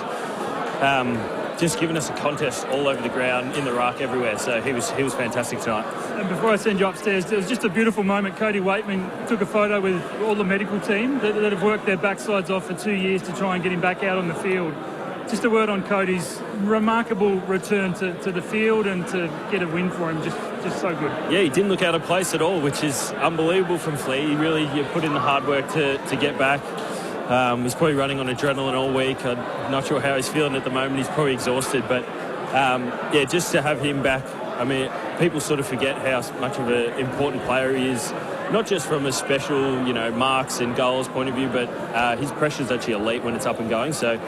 giving us a contest all over the ground, in the ruck, everywhere. So he was fantastic tonight. And before I send you upstairs, it was just a beautiful moment. Cody Waitman took a photo with all the medical team that have worked their backsides off for 2 years to try and get him back out on the field. Just a word on Cody's remarkable return to the field and to get a win for him. Just so good. Yeah, he didn't look out of place at all, which is unbelievable from Flea. He really put in the hard work to get back. He's probably running on adrenaline all week. I'm not sure how he's feeling at the moment. He's probably exhausted. But, just to have him back, I mean, people sort of forget how much of an important player he is, not just from a special, marks and goals point of view, but his pressure's actually elite when it's up and going. So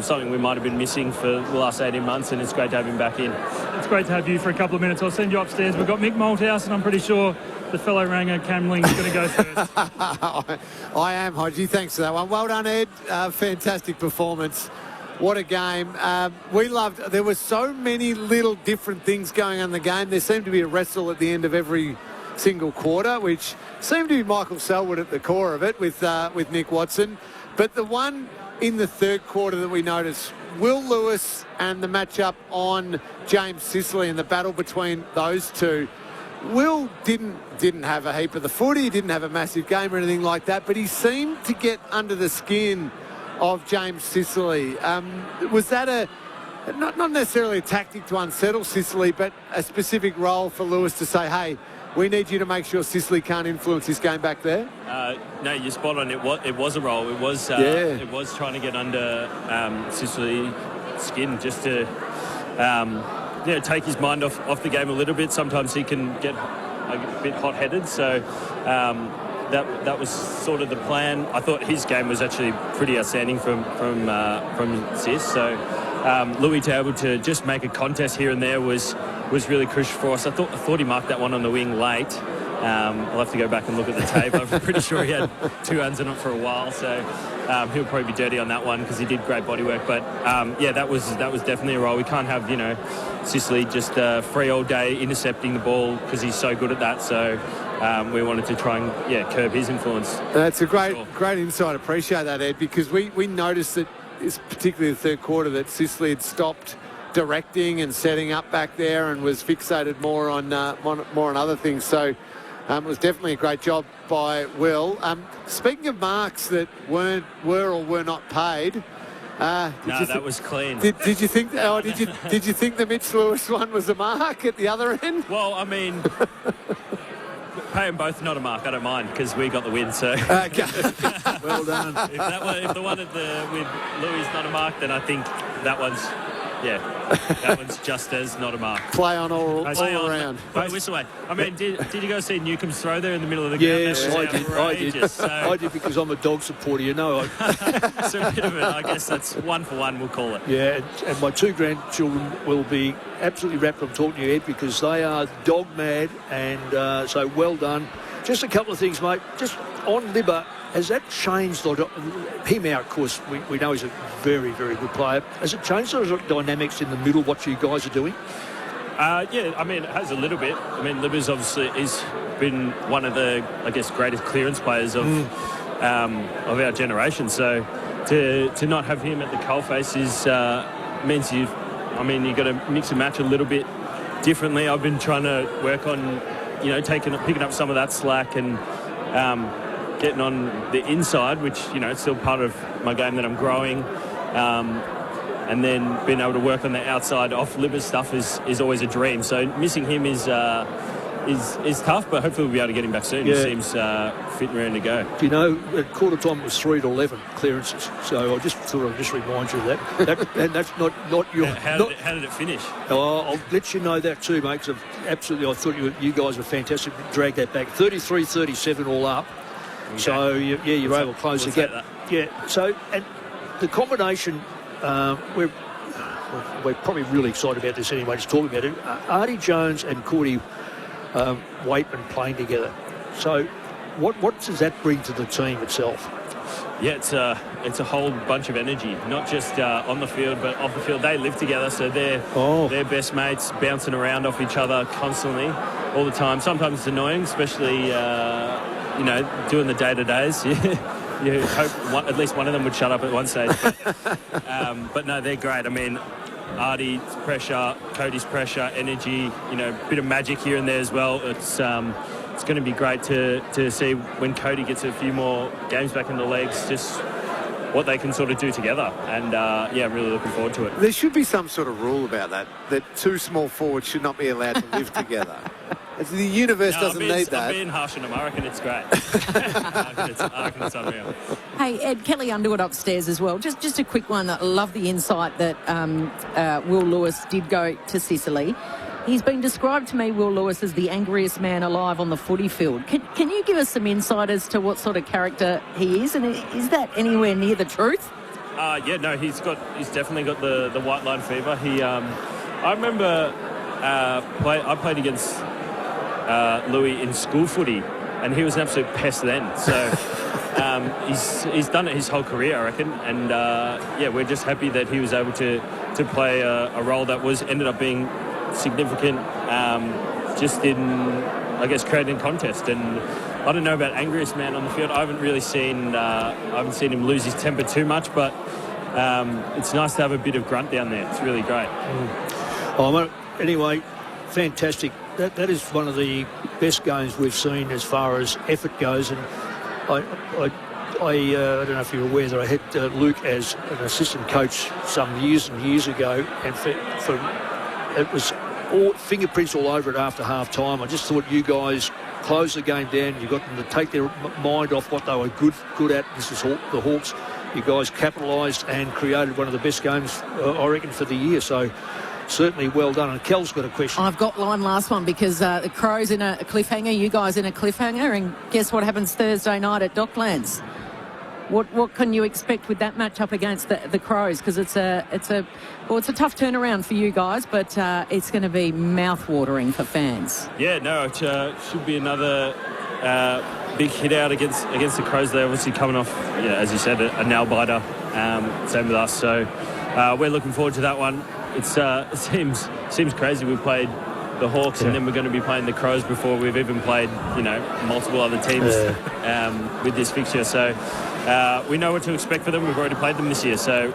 something we might have been missing for the last 18 months, and it's great to have him back in. It's great to have you for a couple of minutes. I'll send you upstairs. We've got Mick Malthouse, and I'm pretty sure the fellow Ranger Camling is going to go first. I am, Hodgie. Thanks for that one. Well done, Ed. Fantastic performance. What a game. We loved... There were so many little different things going on in the game. There seemed to be a wrestle at the end of every single quarter, which seemed to be Michael Selwood at the core of it with Nick Watson. But the one in the third quarter that we noticed, Will Lewis and the matchup on James Sicily and the battle between those two. Will didn't have a heap of the footy, he didn't have a massive game or anything like that, but he seemed to get under the skin of James Sicily. Was that not necessarily a tactic to unsettle Sicily, but a specific role for Lewis to say, hey, we need you to make sure Sicily can't influence this game back there? No, you're spot on. It was a role. It was trying to get under Sicily's skin just to take his mind off the game a little bit. Sometimes he can get a bit hot-headed, so that was sort of the plan. I thought his game was actually pretty outstanding from Sis. So Louis to be able to just make a contest here and there was really crucial for us. I thought he marked that one on the wing late. I'll have to go back and look at the tape. I'm pretty sure he had two hands on it for a while, so he'll probably be dirty on that one because he did great body work. But that was definitely a role. We can't have Sicily just free all day intercepting the ball because he's so good at that. So we wanted to try and curb his influence. That's a great insight. Appreciate that, Ed, because we noticed that, particularly the third quarter, that Sicily had stopped directing and setting up back there and was fixated more on other things. So it was definitely a great job by Will. Speaking of marks that were or were not paid, that was clean. Did you think? Did you think the Mitch Lewis one was a mark at the other end? Well, I mean, pay them both not a mark. I don't mind because we got the win. So well done. If the one with Louis is not a mark, then I think that one's. Yeah, that one's just as not a mark. Play on all around. Whistle away. I mean, did you guys see Newcomb's throw there in the middle of the ground? Yes, I did. So. I did because I'm a dog supporter, So a bit of it, I guess that's 1 for 1, we'll call it. Yeah, and my two grandchildren will be absolutely rapt on talking to you, Ed, because they are dog mad, and so well done. Just a couple of things, mate. Just on Libba, has that changed? Him out, of course, we know he's a very, very good player. Has it changed those dynamics in the middle, what you guys are doing? Yeah, I mean, it has a little bit. I mean, Libba's obviously has been one of the, I guess, greatest clearance players of our generation. So to not have him at the coalface means you've got to mix and match a little bit differently. I've been trying to work on, picking up some of that slack and getting on the inside, which, it's still part of my game that I'm growing. And then being able to work on the outside off Libba's stuff is always a dream. So missing him is tough, but hopefully we'll be able to get him back soon. Yeah. He seems fit and ready to go. At quarter time it was 3 to 11 clearances. So I just thought I'd just remind you of that. And that's not your... How did it finish? I'll let you know that too, mate, because I thought you guys were fantastic. Drag that back. 33-37 all up. Okay. So, you were able to close the gap. Yeah, so, and the combination, we're probably really excited about this anyway, just talking about it. Artie Jones and Cordy Waitman playing together. So what does that bring to the team itself? Yeah, it's a whole bunch of energy, not just on the field, but off the field. They live together, so they're best mates, bouncing around off each other constantly, all the time. Sometimes it's annoying, especially, doing the day-to-days. You hope at least one of them would shut up at one stage. But no, they're great. I mean, Artie's pressure, Cody's pressure, energy, bit of magic here and there as well. It's going to be great to see when Cody gets a few more games back in the legs, just what they can sort of do together. And, I'm really looking forward to it. There should be some sort of rule about that two small forwards should not be allowed to live together. The universe doesn't need that. I'm being harsh on them. I reckon it's great. I reckon it's unreal. Hey, Ed, Kelly Underwood upstairs as well. Just a quick one. I love the insight that Will Lewis did go to Sicily. He's been described to me, Will Lewis, as the angriest man alive on the footy field. Can you give us some insight as to what sort of character he is? And is that anywhere near the truth? He's definitely got the white line fever. I remember I played against Louis in school footy, and he was an absolute pest then. So he's done it his whole career, I reckon. And we're just happy that he was able to play a role that ended up being significant, just in, I guess, creating contest. And I don't know about angriest man on the field. I haven't really seen him lose his temper too much, but it's nice to have a bit of grunt down there. It's really great. Anyway, fantastic. That is one of the best games we've seen as far as effort goes. And I don't know if you're aware that I had Luke as an assistant coach some years and years ago, and it was all fingerprints all over it after half time. I just thought you guys closed the game down. You got them to take their mind off what they were good at. This is the Hawks. You guys capitalised and created one of the best games, I reckon, for the year. So certainly well done. And Kel's got a question. I've got line last one because the Crows in a cliffhanger, you guys in a cliffhanger, and guess what happens Thursday night at Docklands? What can you expect with that matchup against the Crows? Because it's a tough turnaround for you guys, but it's going to be mouth-watering for fans. Yeah, no, it should be another big hit out against the Crows. They're obviously coming off, as you said, a nail-biter. Same with us. So we're looking forward to that one. It seems crazy. We played the Hawks and then we're going to be playing the Crows before we've even played, multiple other teams with this fixture. So we know what to expect for them. We've already played them this year, so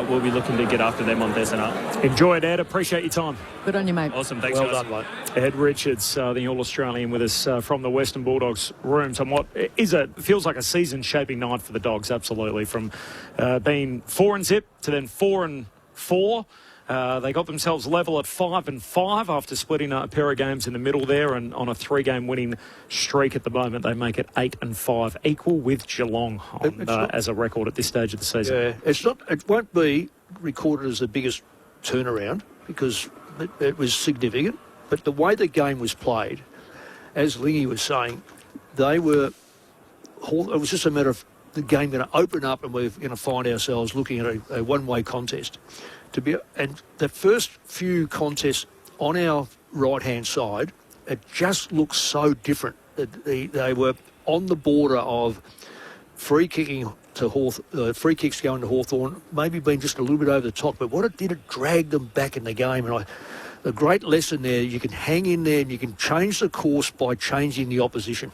we'll be looking to get after them on Thursday night. Enjoy it, Ed. Appreciate your time. Good on you, mate. Awesome. Thanks, well guys. done, mate. Ed Richards, the All-Australian, with us from the Western Bulldogs rooms on what feels like a season-shaping night for the Dogs, absolutely. From being 4-0 to then 4-4. They got themselves level at 5-5 after splitting a pair of games in the middle there, and on a 3-game winning streak at the moment, they make it 8-5, equal with Geelong as a record at this stage of the season. Yeah, it won't be recorded as the biggest turnaround because it was significant, but the way the game was played, as Lingy was saying, it was just a matter of the game going to open up and we're going to find ourselves looking at a one-way contest. And the first few contests on our right-hand side, it just looks so different. They were on the border of free kicks going to Hawthorn, maybe being just a little bit over the top. But what it did, it dragged them back in the game. And the great lesson there, you can hang in there and you can change the course by changing the opposition.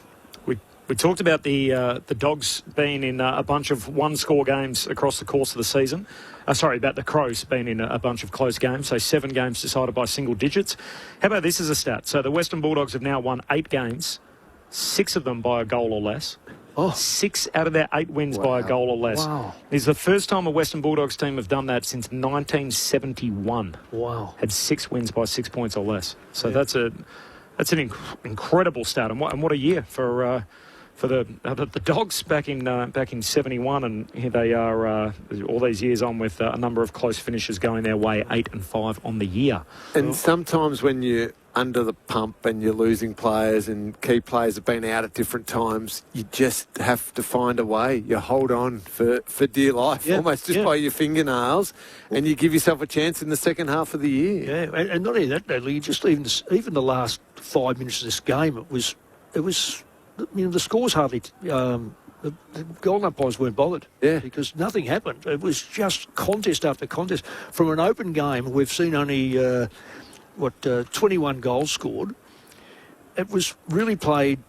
We talked about the Dogs being in a bunch of one-score games across the course of the season. About the Crows being in a bunch of close games, so 7 games decided by single digits. How about this as a stat? So the Western Bulldogs have now won 8 games, 6 of them by a goal or less. 6 out of their 8 wins by a goal or less. Wow. It's the first time a Western Bulldogs team have done that since 1971. Wow. Had 6 wins by 6 points or less. So that's an incredible stat. And what a year for the Dogs back in 71, and here they are all these years on with a number of close finishes going their way, 8-5 on the year. And sometimes when you under the pump and you're losing players and key players have been out at different times, you just have to find a way. You hold on for dear life, almost just by your fingernails, and you give yourself a chance in the second half of the year. Yeah, and not only that, Bradley, just even the last 5 minutes of this game, it was the scores hardly. The goal umpires weren't bothered because nothing happened. It was just contest after contest. From an open game, we've seen only 21 goals scored. It was really played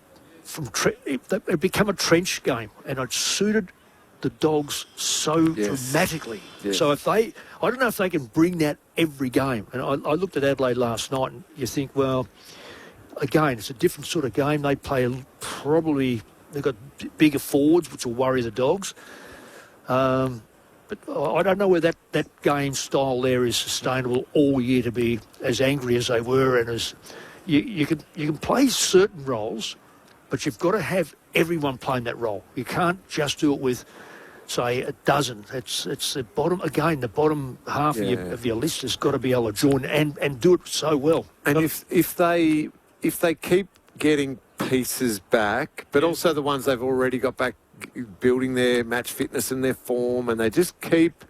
from it became a trench game, and it suited the Dogs so dramatically. Yes. So I don't know if they can bring that every game. And I looked at Adelaide last night, and you think, well, again, it's a different sort of game. They play they've got bigger forwards, which will worry the Dogs. But I don't know where that game style there is sustainable all year to be as angry as they were, and as you can play certain roles, but you've got to have everyone playing that role. You can't just do it with, say, a dozen. It's the bottom half of your list has got to be able to join and do it so well. And if they keep getting pieces back, but also the ones they've already got back, building their match fitness and their form, and they just keep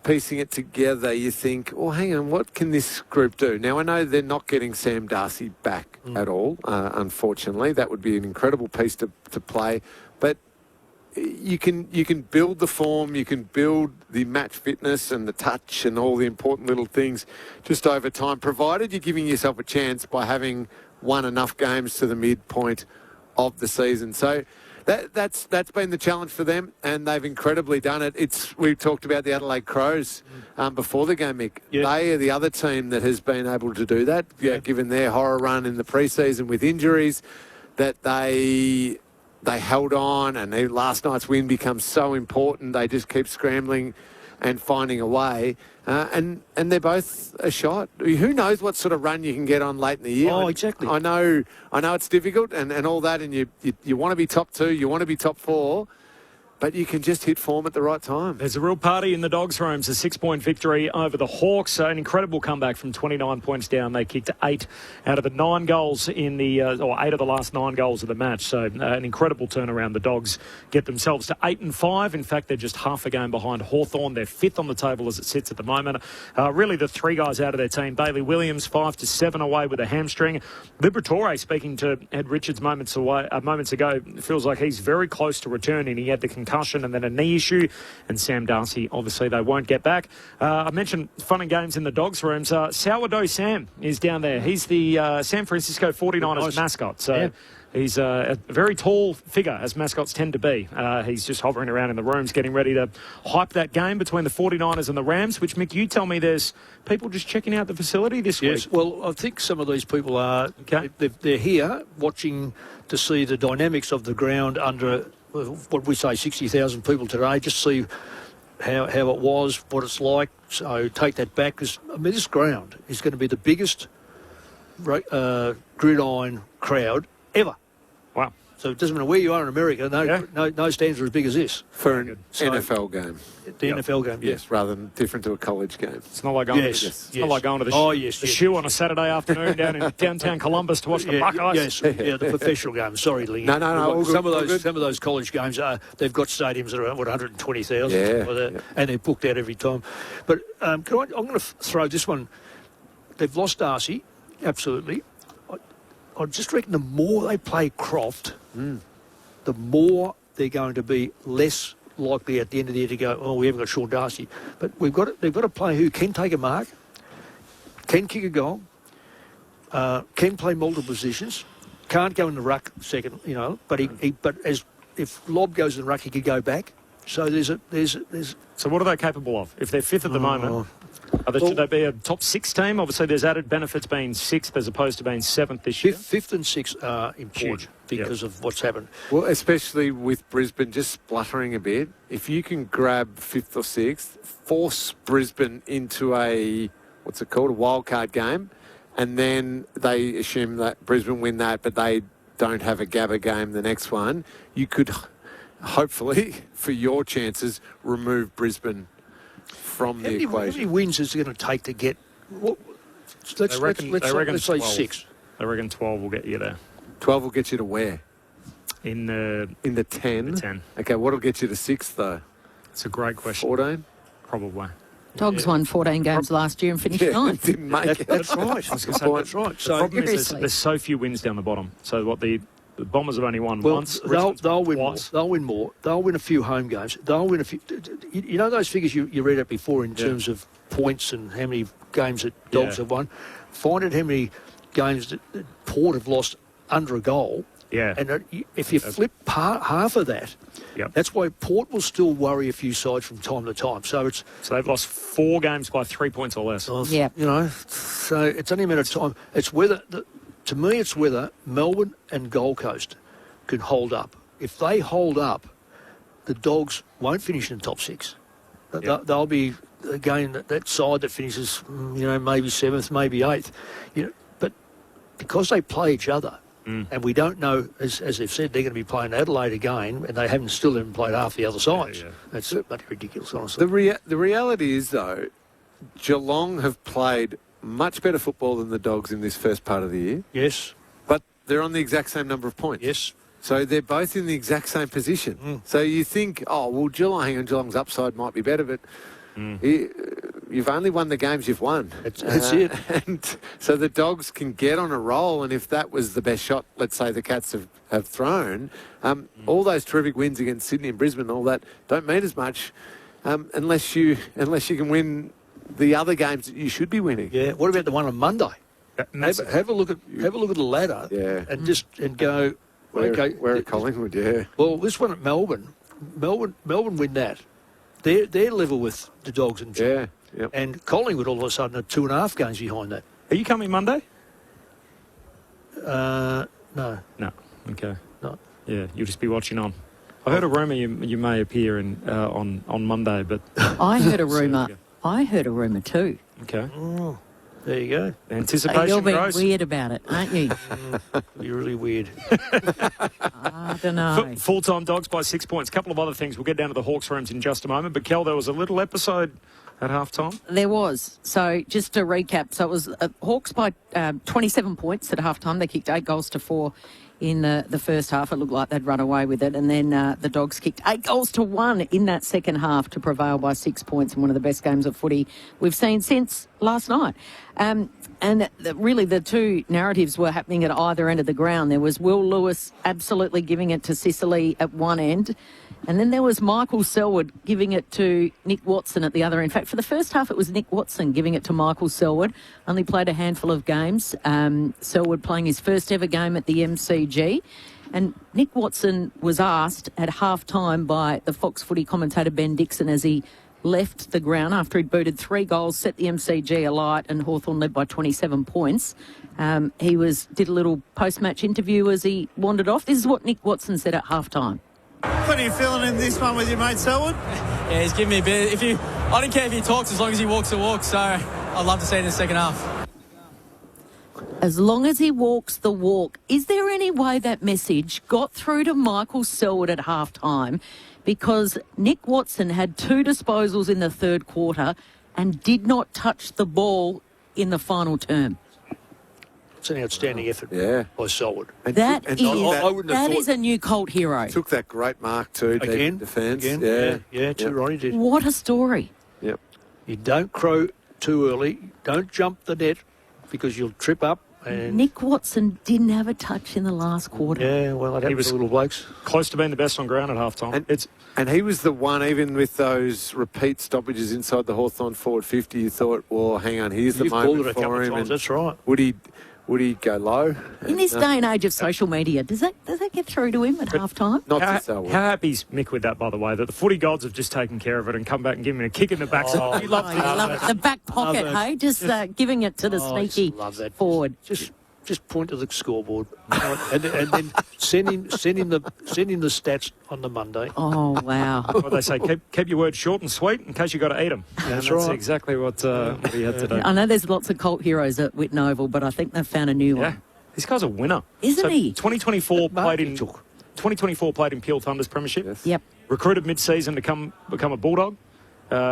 piecing it together, you think, oh, hang on, what can this group do? Now, I know they're not getting Sam Darcy back at all, unfortunately. That would be an incredible piece to play. But you can build the form, you can build the match fitness and the touch and all the important little things just over time, provided you're giving yourself a chance by having won enough games to the midpoint of the season. So that's been the challenge for them, and they've incredibly done it. We talked about the Adelaide Crows before the game, Mick. Yeah. They are the other team that has been able to do that, given their horror run in the pre-season with injuries, that they held on, and last night's win becomes so important. They just keep scrambling and finding a way. And they're both a shot. Who knows what sort of run you can get on late in the year? Oh, exactly. I know it's difficult and all that, and you want to be top 2, you want to be top 4, but you can just hit form at the right time. There's a real party in the Dogs' rooms. A 6-point victory over the Hawks. An incredible comeback from 29 points down. They kicked 8 out of the 9 goals in the, or 8 of the last 9 goals of the match. So an incredible turnaround. The Dogs get themselves to 8-5. In fact, they're just half a game behind Hawthorn. They're 5th on the table as it sits at the moment. Really, the 3 guys out of their team. Bailey Williams, 5-7 away with a hamstring. Liberatore, speaking to Ed Richards moments ago, feels like he's very close to returning. He had the concussion and then a knee issue, and Sam Darcy, obviously they won't get back. I mentioned fun and games in the Dogs' rooms. Sourdough Sam is down there. He's the San Francisco 49ers mascot. So he's a very tall figure, as mascots tend to be. He's just hovering around in the rooms, getting ready to hype that game between the 49ers and the Rams, which, Mick, you tell me there's people just checking out the facility this week. Well, I think some of these people are, they're here watching to see the dynamics of the ground under what we say 60,000 people today, just see how it was, what it's like. So take that back, because this ground is going to be the biggest gridiron crowd ever. Wow. So it doesn't matter where you are in America, no stands are as big as this. For an NFL game. The NFL game, yes, rather than different to a college game. It's not like going to the shoe on a Saturday afternoon down in downtown Columbus to watch the Buckeyes. Yes, the professional game. Sorry, Lee. No. Some of those college games, they've got stadiums that are 120,000, and they're booked out every time. But I'm going to throw this one. They've lost Darcy, absolutely. I just reckon the more they play Croft, the more they're going to be less likely at the end of the year to go, oh, we haven't got Sean Darcy. But they've got a player who can take a mark, can kick a goal, can play multiple positions, can't go in the ruck second, but if Lob goes in the ruck, he could go back. So So what are they capable of? If they're 5th at the moment, should they be a top 6 team? Obviously, there's added benefits being 6th as opposed to being 7th this year. 5th and 6th are important because of what's happened. Well, especially with Brisbane just spluttering a bit. If you can grab 5th or 6th, force Brisbane into a wildcard game, and then they assume that Brisbane win that, but they don't have a Gabba game the next one, you could hopefully, for your chances, remove Brisbane from the equation. How many wins is it going to take to get... Let's say 12. 6. They reckon 12 will get you there. 12 will get you to where? In the 10? The 10. Okay, what'll get you to 6, though? It's a great question. 14? Probably. Dogs won 14 games last year and finished 9th. Didn't make it. That's right. I was going to say, That's right. The So problem is there's so few wins down the bottom. So what the Bombers have only won once. They'll win more. twice. They'll win more. They'll win a few home games. They'll win a few. You know those figures you read out before in terms of points and how many games that Dogs have won? Find out how many games that Port have lost under a goal. Yeah. And if you flip half of that, that's why Port will still worry a few sides from time to time. So they've lost 4 games by 3 points or less. Yeah. You know, so it's only a matter of time. It's whether, to me, it's whether Melbourne and Gold Coast can hold up. If they hold up, the Dogs won't finish in the top 6. They'll be, again, that side that finishes, maybe 7th, maybe 8th. But because they play each other, and we don't know, as they've said, they're going to be playing Adelaide again, and they still haven't played half the other sides. That's bloody ridiculous, honestly. The reality is, though, Geelong have played much better football than the Dogs in this first part of the year. Yes. But they're on the exact same number of points. Yes. So they're both in the exact same position. So you think, Geelong's upside might be better, but you've only won the games you've won. That's it. And so the Dogs can get on a roll, and if that was the best shot, let's say, the Cats have thrown, all those terrific wins against Sydney and Brisbane and all that don't mean as much unless you can win the other games that you should be winning. Yeah. What about the one on Monday? Have a look at the ladder. And go. Where at Collingwood? Yeah. Well, this one at Melbourne win that. They're level with the Dogs and Geelong. Yeah. And Collingwood all of a sudden are 2.5 games behind that. Are you coming Monday? No. No. Okay. No. Yeah, you'll just be watching on. I heard a rumour you may appear on Monday, but I heard a rumour. I heard a rumour too. Okay. Oh, there you go. Anticipation You're being grows. weird about it, aren't you? You're really weird. I don't know. Full-time Dogs by 6 points. A couple of other things. We'll get down to the Hawks rooms in just a moment. But, Kel, there was a little episode at half-time. There was. So just to recap, so it was Hawks by 27 points at half-time. They kicked 8 goals to 4 in the first half. It looked like they'd run away with it. And then the Dogs kicked 8 goals to 1 in that second half to prevail by 6 points in one of the best games of footy we've seen since last night. Really the two narratives were happening at either end of the ground. There was Will Lewis absolutely giving it to Sicily at one end, and then there was Michael Selwood giving it to Nick Watson at the other. In fact, for the first half, it was Nick Watson giving it to Michael Selwood. Only played a handful of games. Selwood playing his first ever game at the MCG. And Nick Watson was asked at half-time by the Fox Footy commentator Ben Dixon as he left the ground after he'd booted 3 goals, set the MCG alight, and Hawthorn led by 27 points. He did a little post-match interview as he wandered off. This is what Nick Watson said at half-time. What are you feeling in this one with your mate Selwood? Yeah, he's giving me a bit. I don't care if he talks as long as he walks the walk, so I'd love to see it in the second half. As long as he walks the walk. Is there any way that message got through to Michael Selwood at half-time? Because Nick Watson had 2 disposals in the third quarter and did not touch the ball in the final term. It's an outstanding effort by Selwood. That is a new cult hero. Took that great mark too. Again, defence. Yeah, too right he did. What a story. Yep. You don't crow too early. Don't jump the net because you'll trip up. And Nick Watson didn't have a touch in the last quarter. Yeah, well, he was little blokes. Close to being the best on ground at half-time. And he was the one, even with those repeat stoppages inside the Hawthorn forward 50, you thought, well, hang on, here's the moment for him. That's right. Would he go low? In this day and age of social media, does that get through to him at half-time? Not to Selwood. How happy is Mick with that, by the way, that the footy gods have just taken care of it and come back and given him a kick in the backside? You love it. The back pocket, hey? Just giving it to the sneaky forward. Just point to the scoreboard and then send in the stats on the Monday. Oh, wow. Well, they say keep your words short and sweet in case you've got to eat them. That's right. Exactly what he had to do. I know there's lots of cult heroes at Whitten Oval, but I think they've found a new one. This guy's a winner. Isn't he? 2024 played in Peel Thunder's premiership. Yes. Yep. Recruited mid-season to become a Bulldog.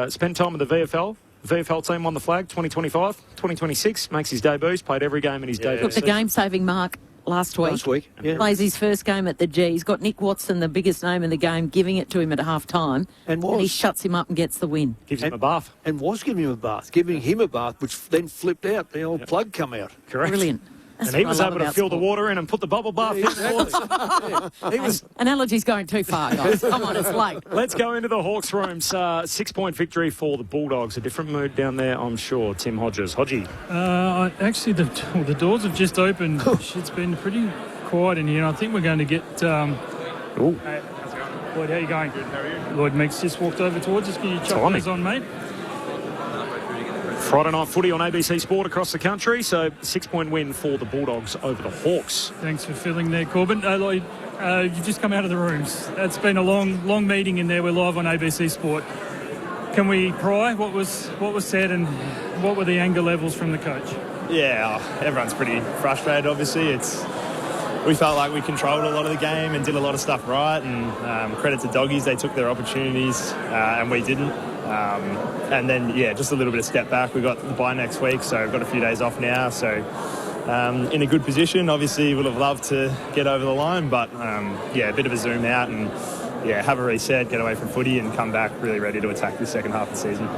Spent time in the VFL. The VFL team won the flag 2025, 2026, makes his debut. He's played every game in his debut. Took the game-saving mark last week. Yeah. Plays his first game at the G. He's got Nick Watson, the biggest name in the game, giving it to him at half-time. And he shuts him up and gets the win. Gives him a bath. And was giving him a bath. Giving him a bath, which then flipped out. The old plug come out. Correct. Brilliant. That's and he what was I love able to about fill sport. the water in and put the bubble bath in. He was. Analogy's going too far, guys. Come on, it's late. Let's go into the Hawks' rooms. 6-point victory for the Bulldogs. A different mood down there, I'm sure. Tim Hodges. Hodgie. Actually, the doors have just opened. It's been pretty quiet in here. I think we're going to get... Hey, Lloyd, how are you going? Good, how are you? Lloyd Meeks just walked over towards us. Can you chuck those on, mate? Friday night footy on ABC Sport across the country. So 6-point win for the Bulldogs over the Hawks. Thanks for filling there, Corbin. Lloyd, you've just come out of the rooms. It's been a long meeting in there. We're live on ABC Sport. Can we pry what was said and what were the anger levels from the coach? Yeah, everyone's pretty frustrated, obviously. We felt like we controlled a lot of the game and did a lot of stuff right, and credit to Doggies, they took their opportunities and we didn't. And then, just a little bit of step back. We've got the bye next week, so we've got a few days off now. So in a good position. Obviously, would have loved to get over the line, but, a bit of a zoom out and, have a reset, get away from footy and come back really ready to attack the second half of the season.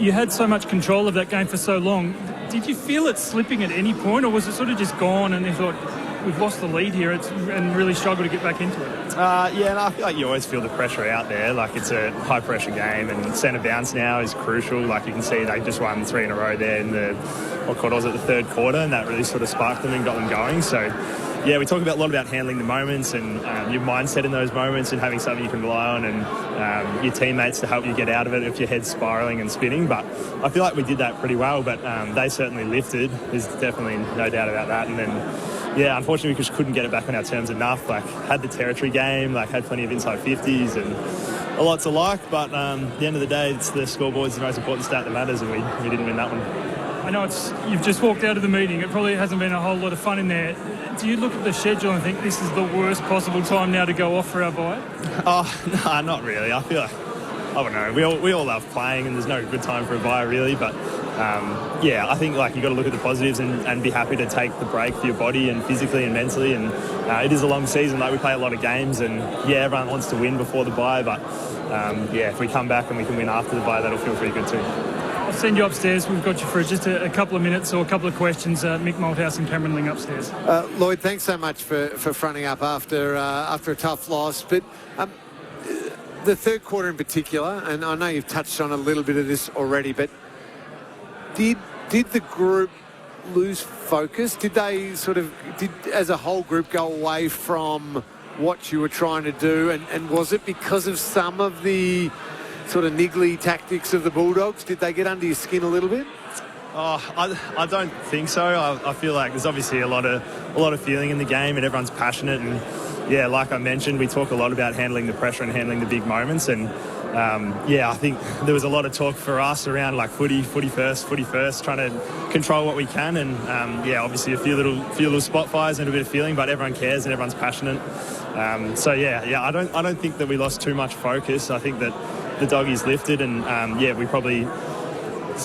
You had so much control of that game for so long. Did you feel it slipping at any point, or was it sort of just gone and you thought, we've lost the lead here and really struggled to get back into it? And I feel like you always feel the pressure out there. Like, it's a high-pressure game, and centre bounce now is crucial. Like, you can see they just won 3 in a row there in the third quarter, and that really sort of sparked them and got them going. So, we talk a lot about handling the moments and your mindset in those moments and having something you can rely on and your teammates to help you get out of it if your head's spiralling and spinning. But I feel like we did that pretty well, but they certainly lifted. There's definitely no doubt about that. And then, unfortunately, we just couldn't get it back on our terms enough. Like, had the territory game, had plenty of inside 50s and a lot to like. But at the end of the day, it's the scoreboard's the most important stat that matters, and we didn't win that one. I know you've just walked out of the meeting. It probably hasn't been a whole lot of fun in there. Do you look at the schedule and think this is the worst possible time now to go off for our bye? Oh, no, not really. I feel like, I don't know, we all love playing and there's no good time for a bye really, but I think you've got to look at the positives and be happy to take the break for your body and physically and mentally, and it is a long season. We play a lot of games and everyone wants to win before the bye, but if we come back and we can win after the bye, that'll feel pretty good too. I'll send you upstairs. We've got you for just a couple of minutes or a couple of questions. Mick Malthouse and Cameron Ling upstairs. Lloyd, thanks so much for fronting up after a tough loss. But the third quarter in particular, and I know you've touched on a little bit of this already, but did the group lose focus? Did they as a whole group go away from what you were trying to do? And was it because of some of the sort of niggly tactics of the Bulldogs? Did they get under your skin a little bit? I don't think so. I feel like there's obviously a lot of feeling in the game and everyone's passionate, and like I mentioned, we talk a lot about handling the pressure and handling the big moments, and I think there was a lot of talk for us around footy first, trying to control what we can, and obviously a few little spot fires and a bit of feeling, but everyone cares and everyone's passionate. I don't think that we lost too much focus. I think that the Doggies lifted, and we probably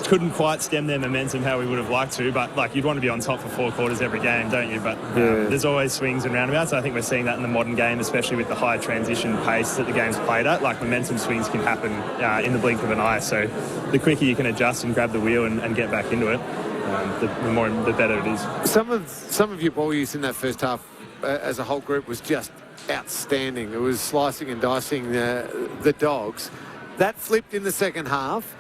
couldn't quite stem their momentum how we would have liked to, but you'd want to be on top for 4 quarters every game, don't you? But there's always swings and roundabouts. I think we're seeing that in the modern game, especially with the high transition pace that the game's played at. Momentum swings can happen in the blink of an eye, so the quicker you can adjust and grab the wheel and get back into it, the better it is. Some of your ball use in that first half as a whole group was just outstanding. It was slicing and dicing the Dogs. That flipped in the second half.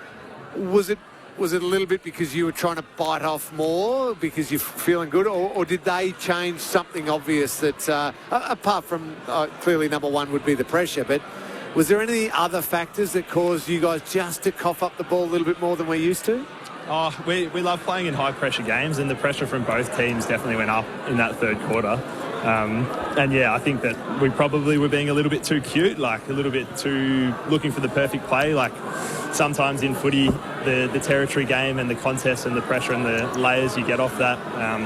Was it a little bit because you were trying to bite off more because you're feeling good, or did they change something obvious that, apart from clearly number one would be the pressure, but was there any other factors that caused you guys just to cough up the ball a little bit more than we're used to? We love playing in high-pressure games, and the pressure from both teams definitely went up in that third quarter. I think that we probably were being a little bit too cute, a little bit too looking for the perfect play. sometimes in footy, the territory game and the contest and the pressure and the layers you get off that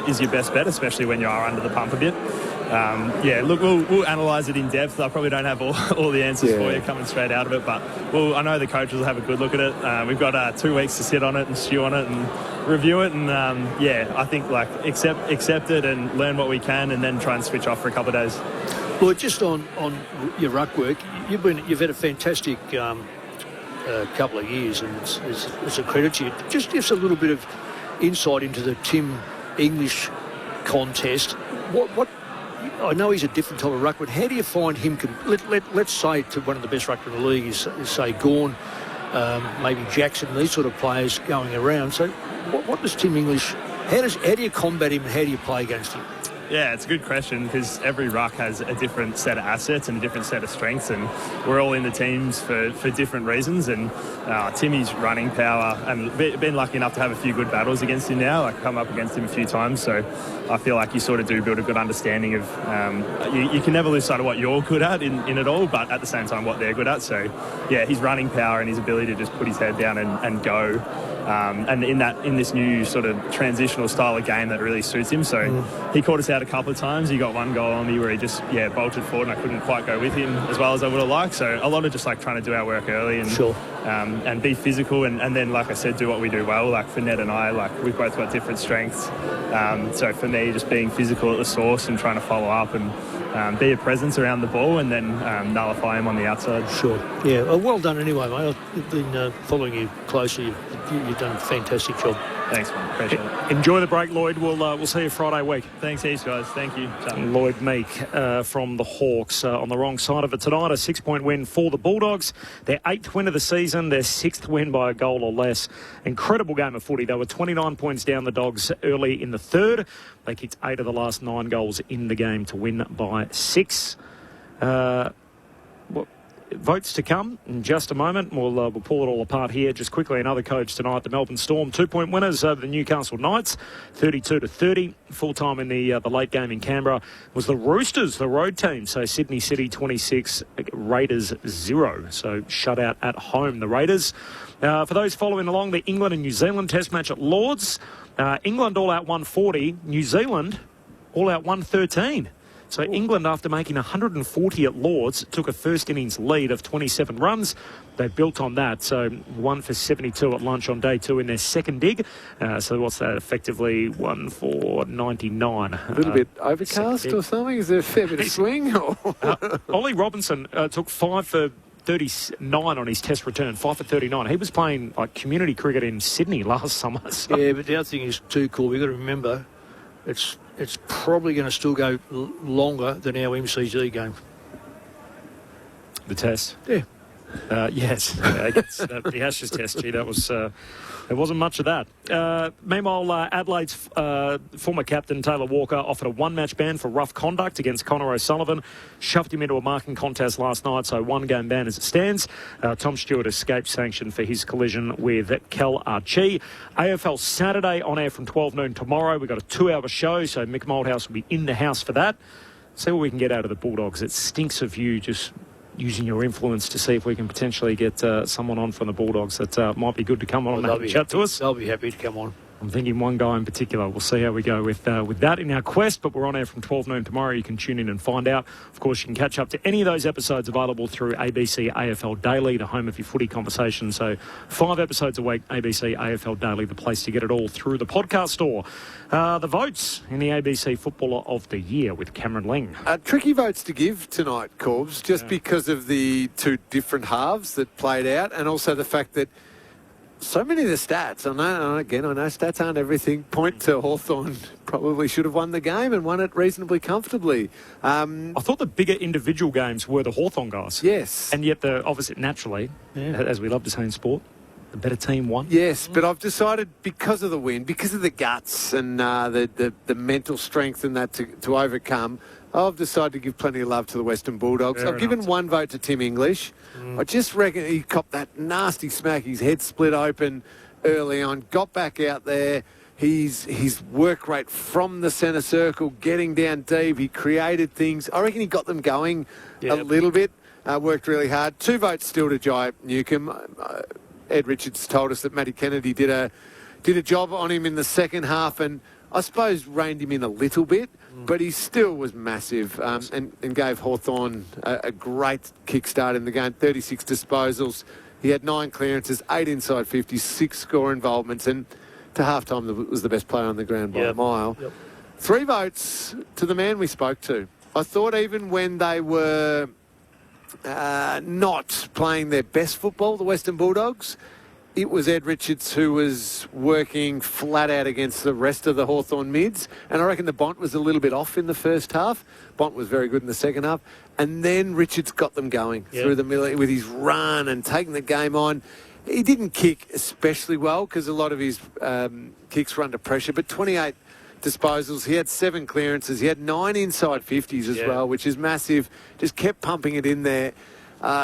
is your best bet, especially when you are under the pump a bit. Look, we'll analyse it in depth. I probably don't have all the answers for you coming straight out of it, but I know the coaches will have a good look at it. We've got 2 weeks to sit on it and stew on it and review it, and I think like accept it and learn what we can, and then try and switch off for a couple of days. Well, just on your ruck work, you've had a fantastic couple of years, and it's a credit to you. Just give us a little bit of insight into the Tim English contest. What I know he's a different type of ruckman. How do you find him? Let's say to one of the best ruckmen in the league is say Gawn, maybe Jackson, these sort of players going around. So what does Tim English? How do you combat him? And how do you play against him? Yeah, it's a good question, because every ruck has a different set of assets and a different set of strengths, and we're all in the teams for different reasons. And Timmy's running power, and been lucky enough to have a few good battles against him now. I've come up against him a few times, so I feel like you sort of do build a good understanding of you can never lose sight of what you're good at in it all, but at the same time what they're good at. So yeah, his running power and his ability to just put his head down and go. And in this new sort of transitional style of game that really suits him. So he caught us out a couple of times. He got one goal on me where he just bolted forward, and I couldn't quite go with him as well as I would have liked. So a lot of just like trying to do our work early and be physical, and then like I said, do what we do well. Like for Ned and I, like we've both got different strengths. So for me, just being physical at the source and trying to follow up and be a presence around the ball, and then nullify him on the outside. Sure. Yeah. Well done anyway, mate. I've been following you closely. You've done a fantastic job. Thanks, man. Appreciate it. Enjoy the break, Lloyd. We'll see you Friday week. Thanks, heaps, guys. Thank you. Lloyd Meek from the Hawks on the wrong side of it tonight. A 6-point win for the Bulldogs. Their 8th win of the season. Their 6th win by a goal or less. Incredible game of footy. They were 29 points down the Dogs early in the third. They kicked 8 of the last 9 goals in the game to win by 6. Votes to come in just a moment. We'll pull it all apart here. Just quickly, another coach tonight. The Melbourne Storm 2-point winners over the Newcastle Knights, 32-30. Full time in the late game in Canberra was the Roosters, the road team. So Sydney City 26, Raiders 0. So shutout at home, the Raiders. For those following along, the England and New Zealand Test match at Lords. England all out 140. New Zealand all out 113. So England, after making 140 at Lords, took a first innings lead of 27 runs. They built on that, so 1 for 72 at lunch on day 2 in their second dig. So what's that, effectively 1 for 99. A little bit overcast or something? Is there a fair bit of swing? Ollie Robinson took 5 for 39 on his test return, 5 for 39. He was playing like community cricket in Sydney last summer. So. Yeah, but the other thing is too cool. We've got to remember it's probably going to still go longer than our MCG game. The test? Yeah. Yes. The Ashes test, gee, that was... there wasn't much of that. Meanwhile, Adelaide's former captain, Taylor Walker, offered a one-match ban for rough conduct against Connor O'Sullivan. Shoved him into a marking contest last night, so 1-game ban as it stands. Tom Stewart escaped sanction for his collision with Kel Archie. AFL Saturday on air from 12 noon tomorrow. We've got a 2-hour show, so Mick Moldhouse will be in the house for that. See what we can get out of the Bulldogs. It stinks of you just using your influence to see if we can potentially get someone on from the Bulldogs that might be good to come on and have a chat to us. They'll be happy to come on. I'm thinking one guy in particular. We'll see how we go with that in our quest, but we're on air from 12 noon tomorrow. You can tune in and find out. Of course, you can catch up to any of those episodes available through ABC AFL Daily, the home of your footy conversation. So 5 episodes a week, ABC AFL Daily, the place to get it all through the podcast store. The votes in the ABC Footballer of the Year with Cameron Ling. Tricky votes to give tonight, Corbs, just because of the 2 different halves that played out, and also the fact that so many of the stats, I know stats aren't everything, point to Hawthorn probably should have won the game and won it reasonably comfortably. I thought the bigger individual games were the Hawthorn guys. Yes. And yet, obviously, naturally, as we love to say in sport, the better team won. Yes, but I've decided because of the win, because of the guts and the mental strength and that to overcome, I've decided to give plenty of love to the Western Bulldogs. I've given 1 vote to Tim English. I just reckon he copped that nasty smack. His head split open early on, got back out there. His work rate from the centre circle, getting down deep, he created things. I reckon he got them going a little bit, worked really hard. 2 votes still to Jai Newcomb. Ed Richards told us that Matty Kennedy did a job on him in the second half, and I suppose reined him in a little bit, but he still was massive and gave Hawthorn a great kickstart in the game. 36 disposals. He had 9 clearances, 8 inside 50, 6 score involvements, and to halftime was the best player on the ground by a mile. 3 votes to the man we spoke to. I thought even when they were not playing their best football, the Western Bulldogs, it was Ed Richards who was working flat out against the rest of the Hawthorn mids. And I reckon the Bont was a little bit off in the first half. Bont was very good in the second half. And then Richards got them going through the middle with his run and taking the game on. He didn't kick especially well because a lot of his kicks were under pressure, but 28 disposals. He had 7 clearances. He had 9 inside 50s as well, which is massive. Just kept pumping it in there.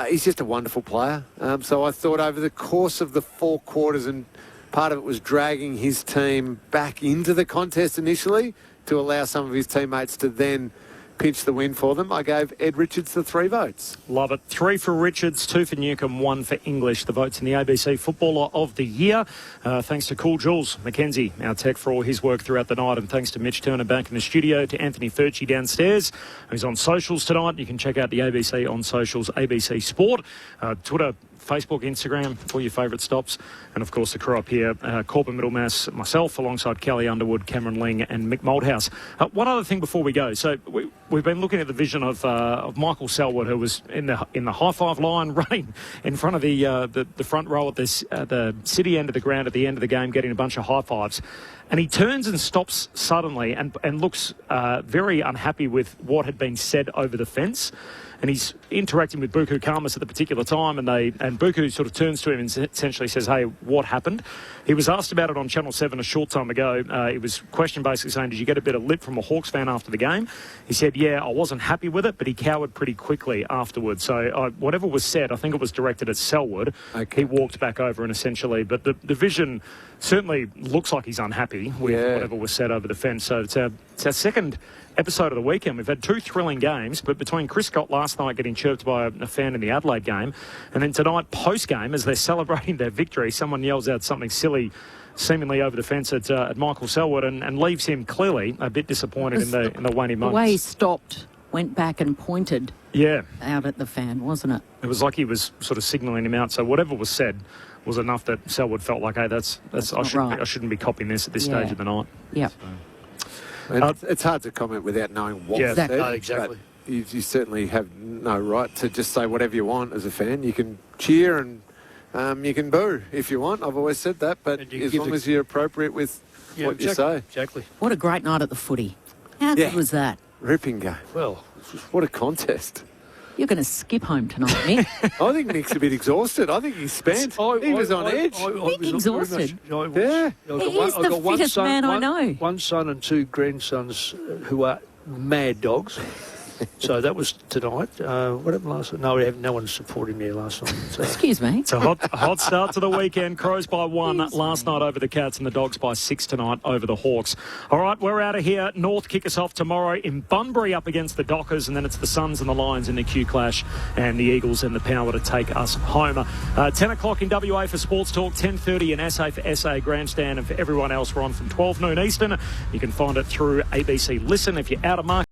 He's just a wonderful player. So I thought over the course of the 4 quarters, and part of it was dragging his team back into the contest initially to allow some of his teammates to then pinch the win for them, I gave Ed Richards the 3 votes. Love it. 3 for Richards, 2 for Newcombe, 1 for English. The votes in the ABC Footballer of the Year. Thanks to Cool Jules McKenzie, our tech, for all his work throughout the night. And thanks to Mitch Turner back in the studio, to Anthony Furchy downstairs, who's on socials tonight. You can check out the ABC on socials, ABC Sport, Twitter, Facebook, Instagram, all your favourite stops. And, of course, the crew up here, Corbin Middlemass, myself, alongside Kelly Underwood, Cameron Ling and Mick Moldhouse. One other thing before we go. So we've been looking at the vision of Michael Selwood, who was in the high-five line, running in front of the front row at the city end of the ground at the end of the game, getting a bunch of high-fives. And he turns and stops suddenly and looks very unhappy with what had been said over the fence. And he's interacting with Buku Karmas at the particular time, and Buku sort of turns to him and essentially says, "Hey, what happened?" He was asked about it on Channel 7 a short time ago. It was questioned basically saying, "Did you get a bit of lip from a Hawks fan after the game?" He said, "Yeah, I wasn't happy with it," but he cowered pretty quickly afterwards. So whatever was said, I think it was directed at Selwood. Okay. He walked back over and essentially, but the vision certainly looks like he's unhappy with whatever was said over the fence. So it's our second episode of the weekend. We've had 2 thrilling games, but between Chris Scott last night getting chirped by a fan in the Adelaide game, and then tonight post-game as they're celebrating their victory, someone yells out something silly seemingly over the fence at Michael Selwood and leaves him clearly a bit disappointed in the Wayne Monks. The way he stopped, went back and pointed out at the fan, wasn't it? It was like he was sort of signalling him out. So whatever was said was enough that Selwood felt like, hey, I shouldn't be copying this at this stage of the night. Yeah. So. It's hard to comment without knowing what was said. Exactly. You certainly have no right to just say whatever you want as a fan. You can cheer and you can boo if you want. I've always said that, but as long as you're appropriate with what you say. Exactly. What a great night at the footy. How good was that? Ripping game. Well, what a contest. You're going to skip home tonight, Nick. I think Nick's a bit exhausted. I think he's spent. He was on edge. Nick exhausted. Yeah. He's the fittest man I know. One son and 2 grandsons who are mad dogs. So that was tonight. What happened last night? No, we have no one supporting me last night. So. Excuse me. It's a hot start to the weekend. Crows by 1 last night over the Cats, and the Dogs by 6 tonight over the Hawks. All right, we're out of here. North kick us off tomorrow in Bunbury up against the Dockers, and then it's the Suns and the Lions in the Q Clash, and the Eagles and the Power to take us home. 10 o'clock in WA for Sports Talk, 10:30 in SA for SA Grandstand, and for everyone else, we're on from 12 noon Eastern. You can find it through ABC Listen if you're out of market.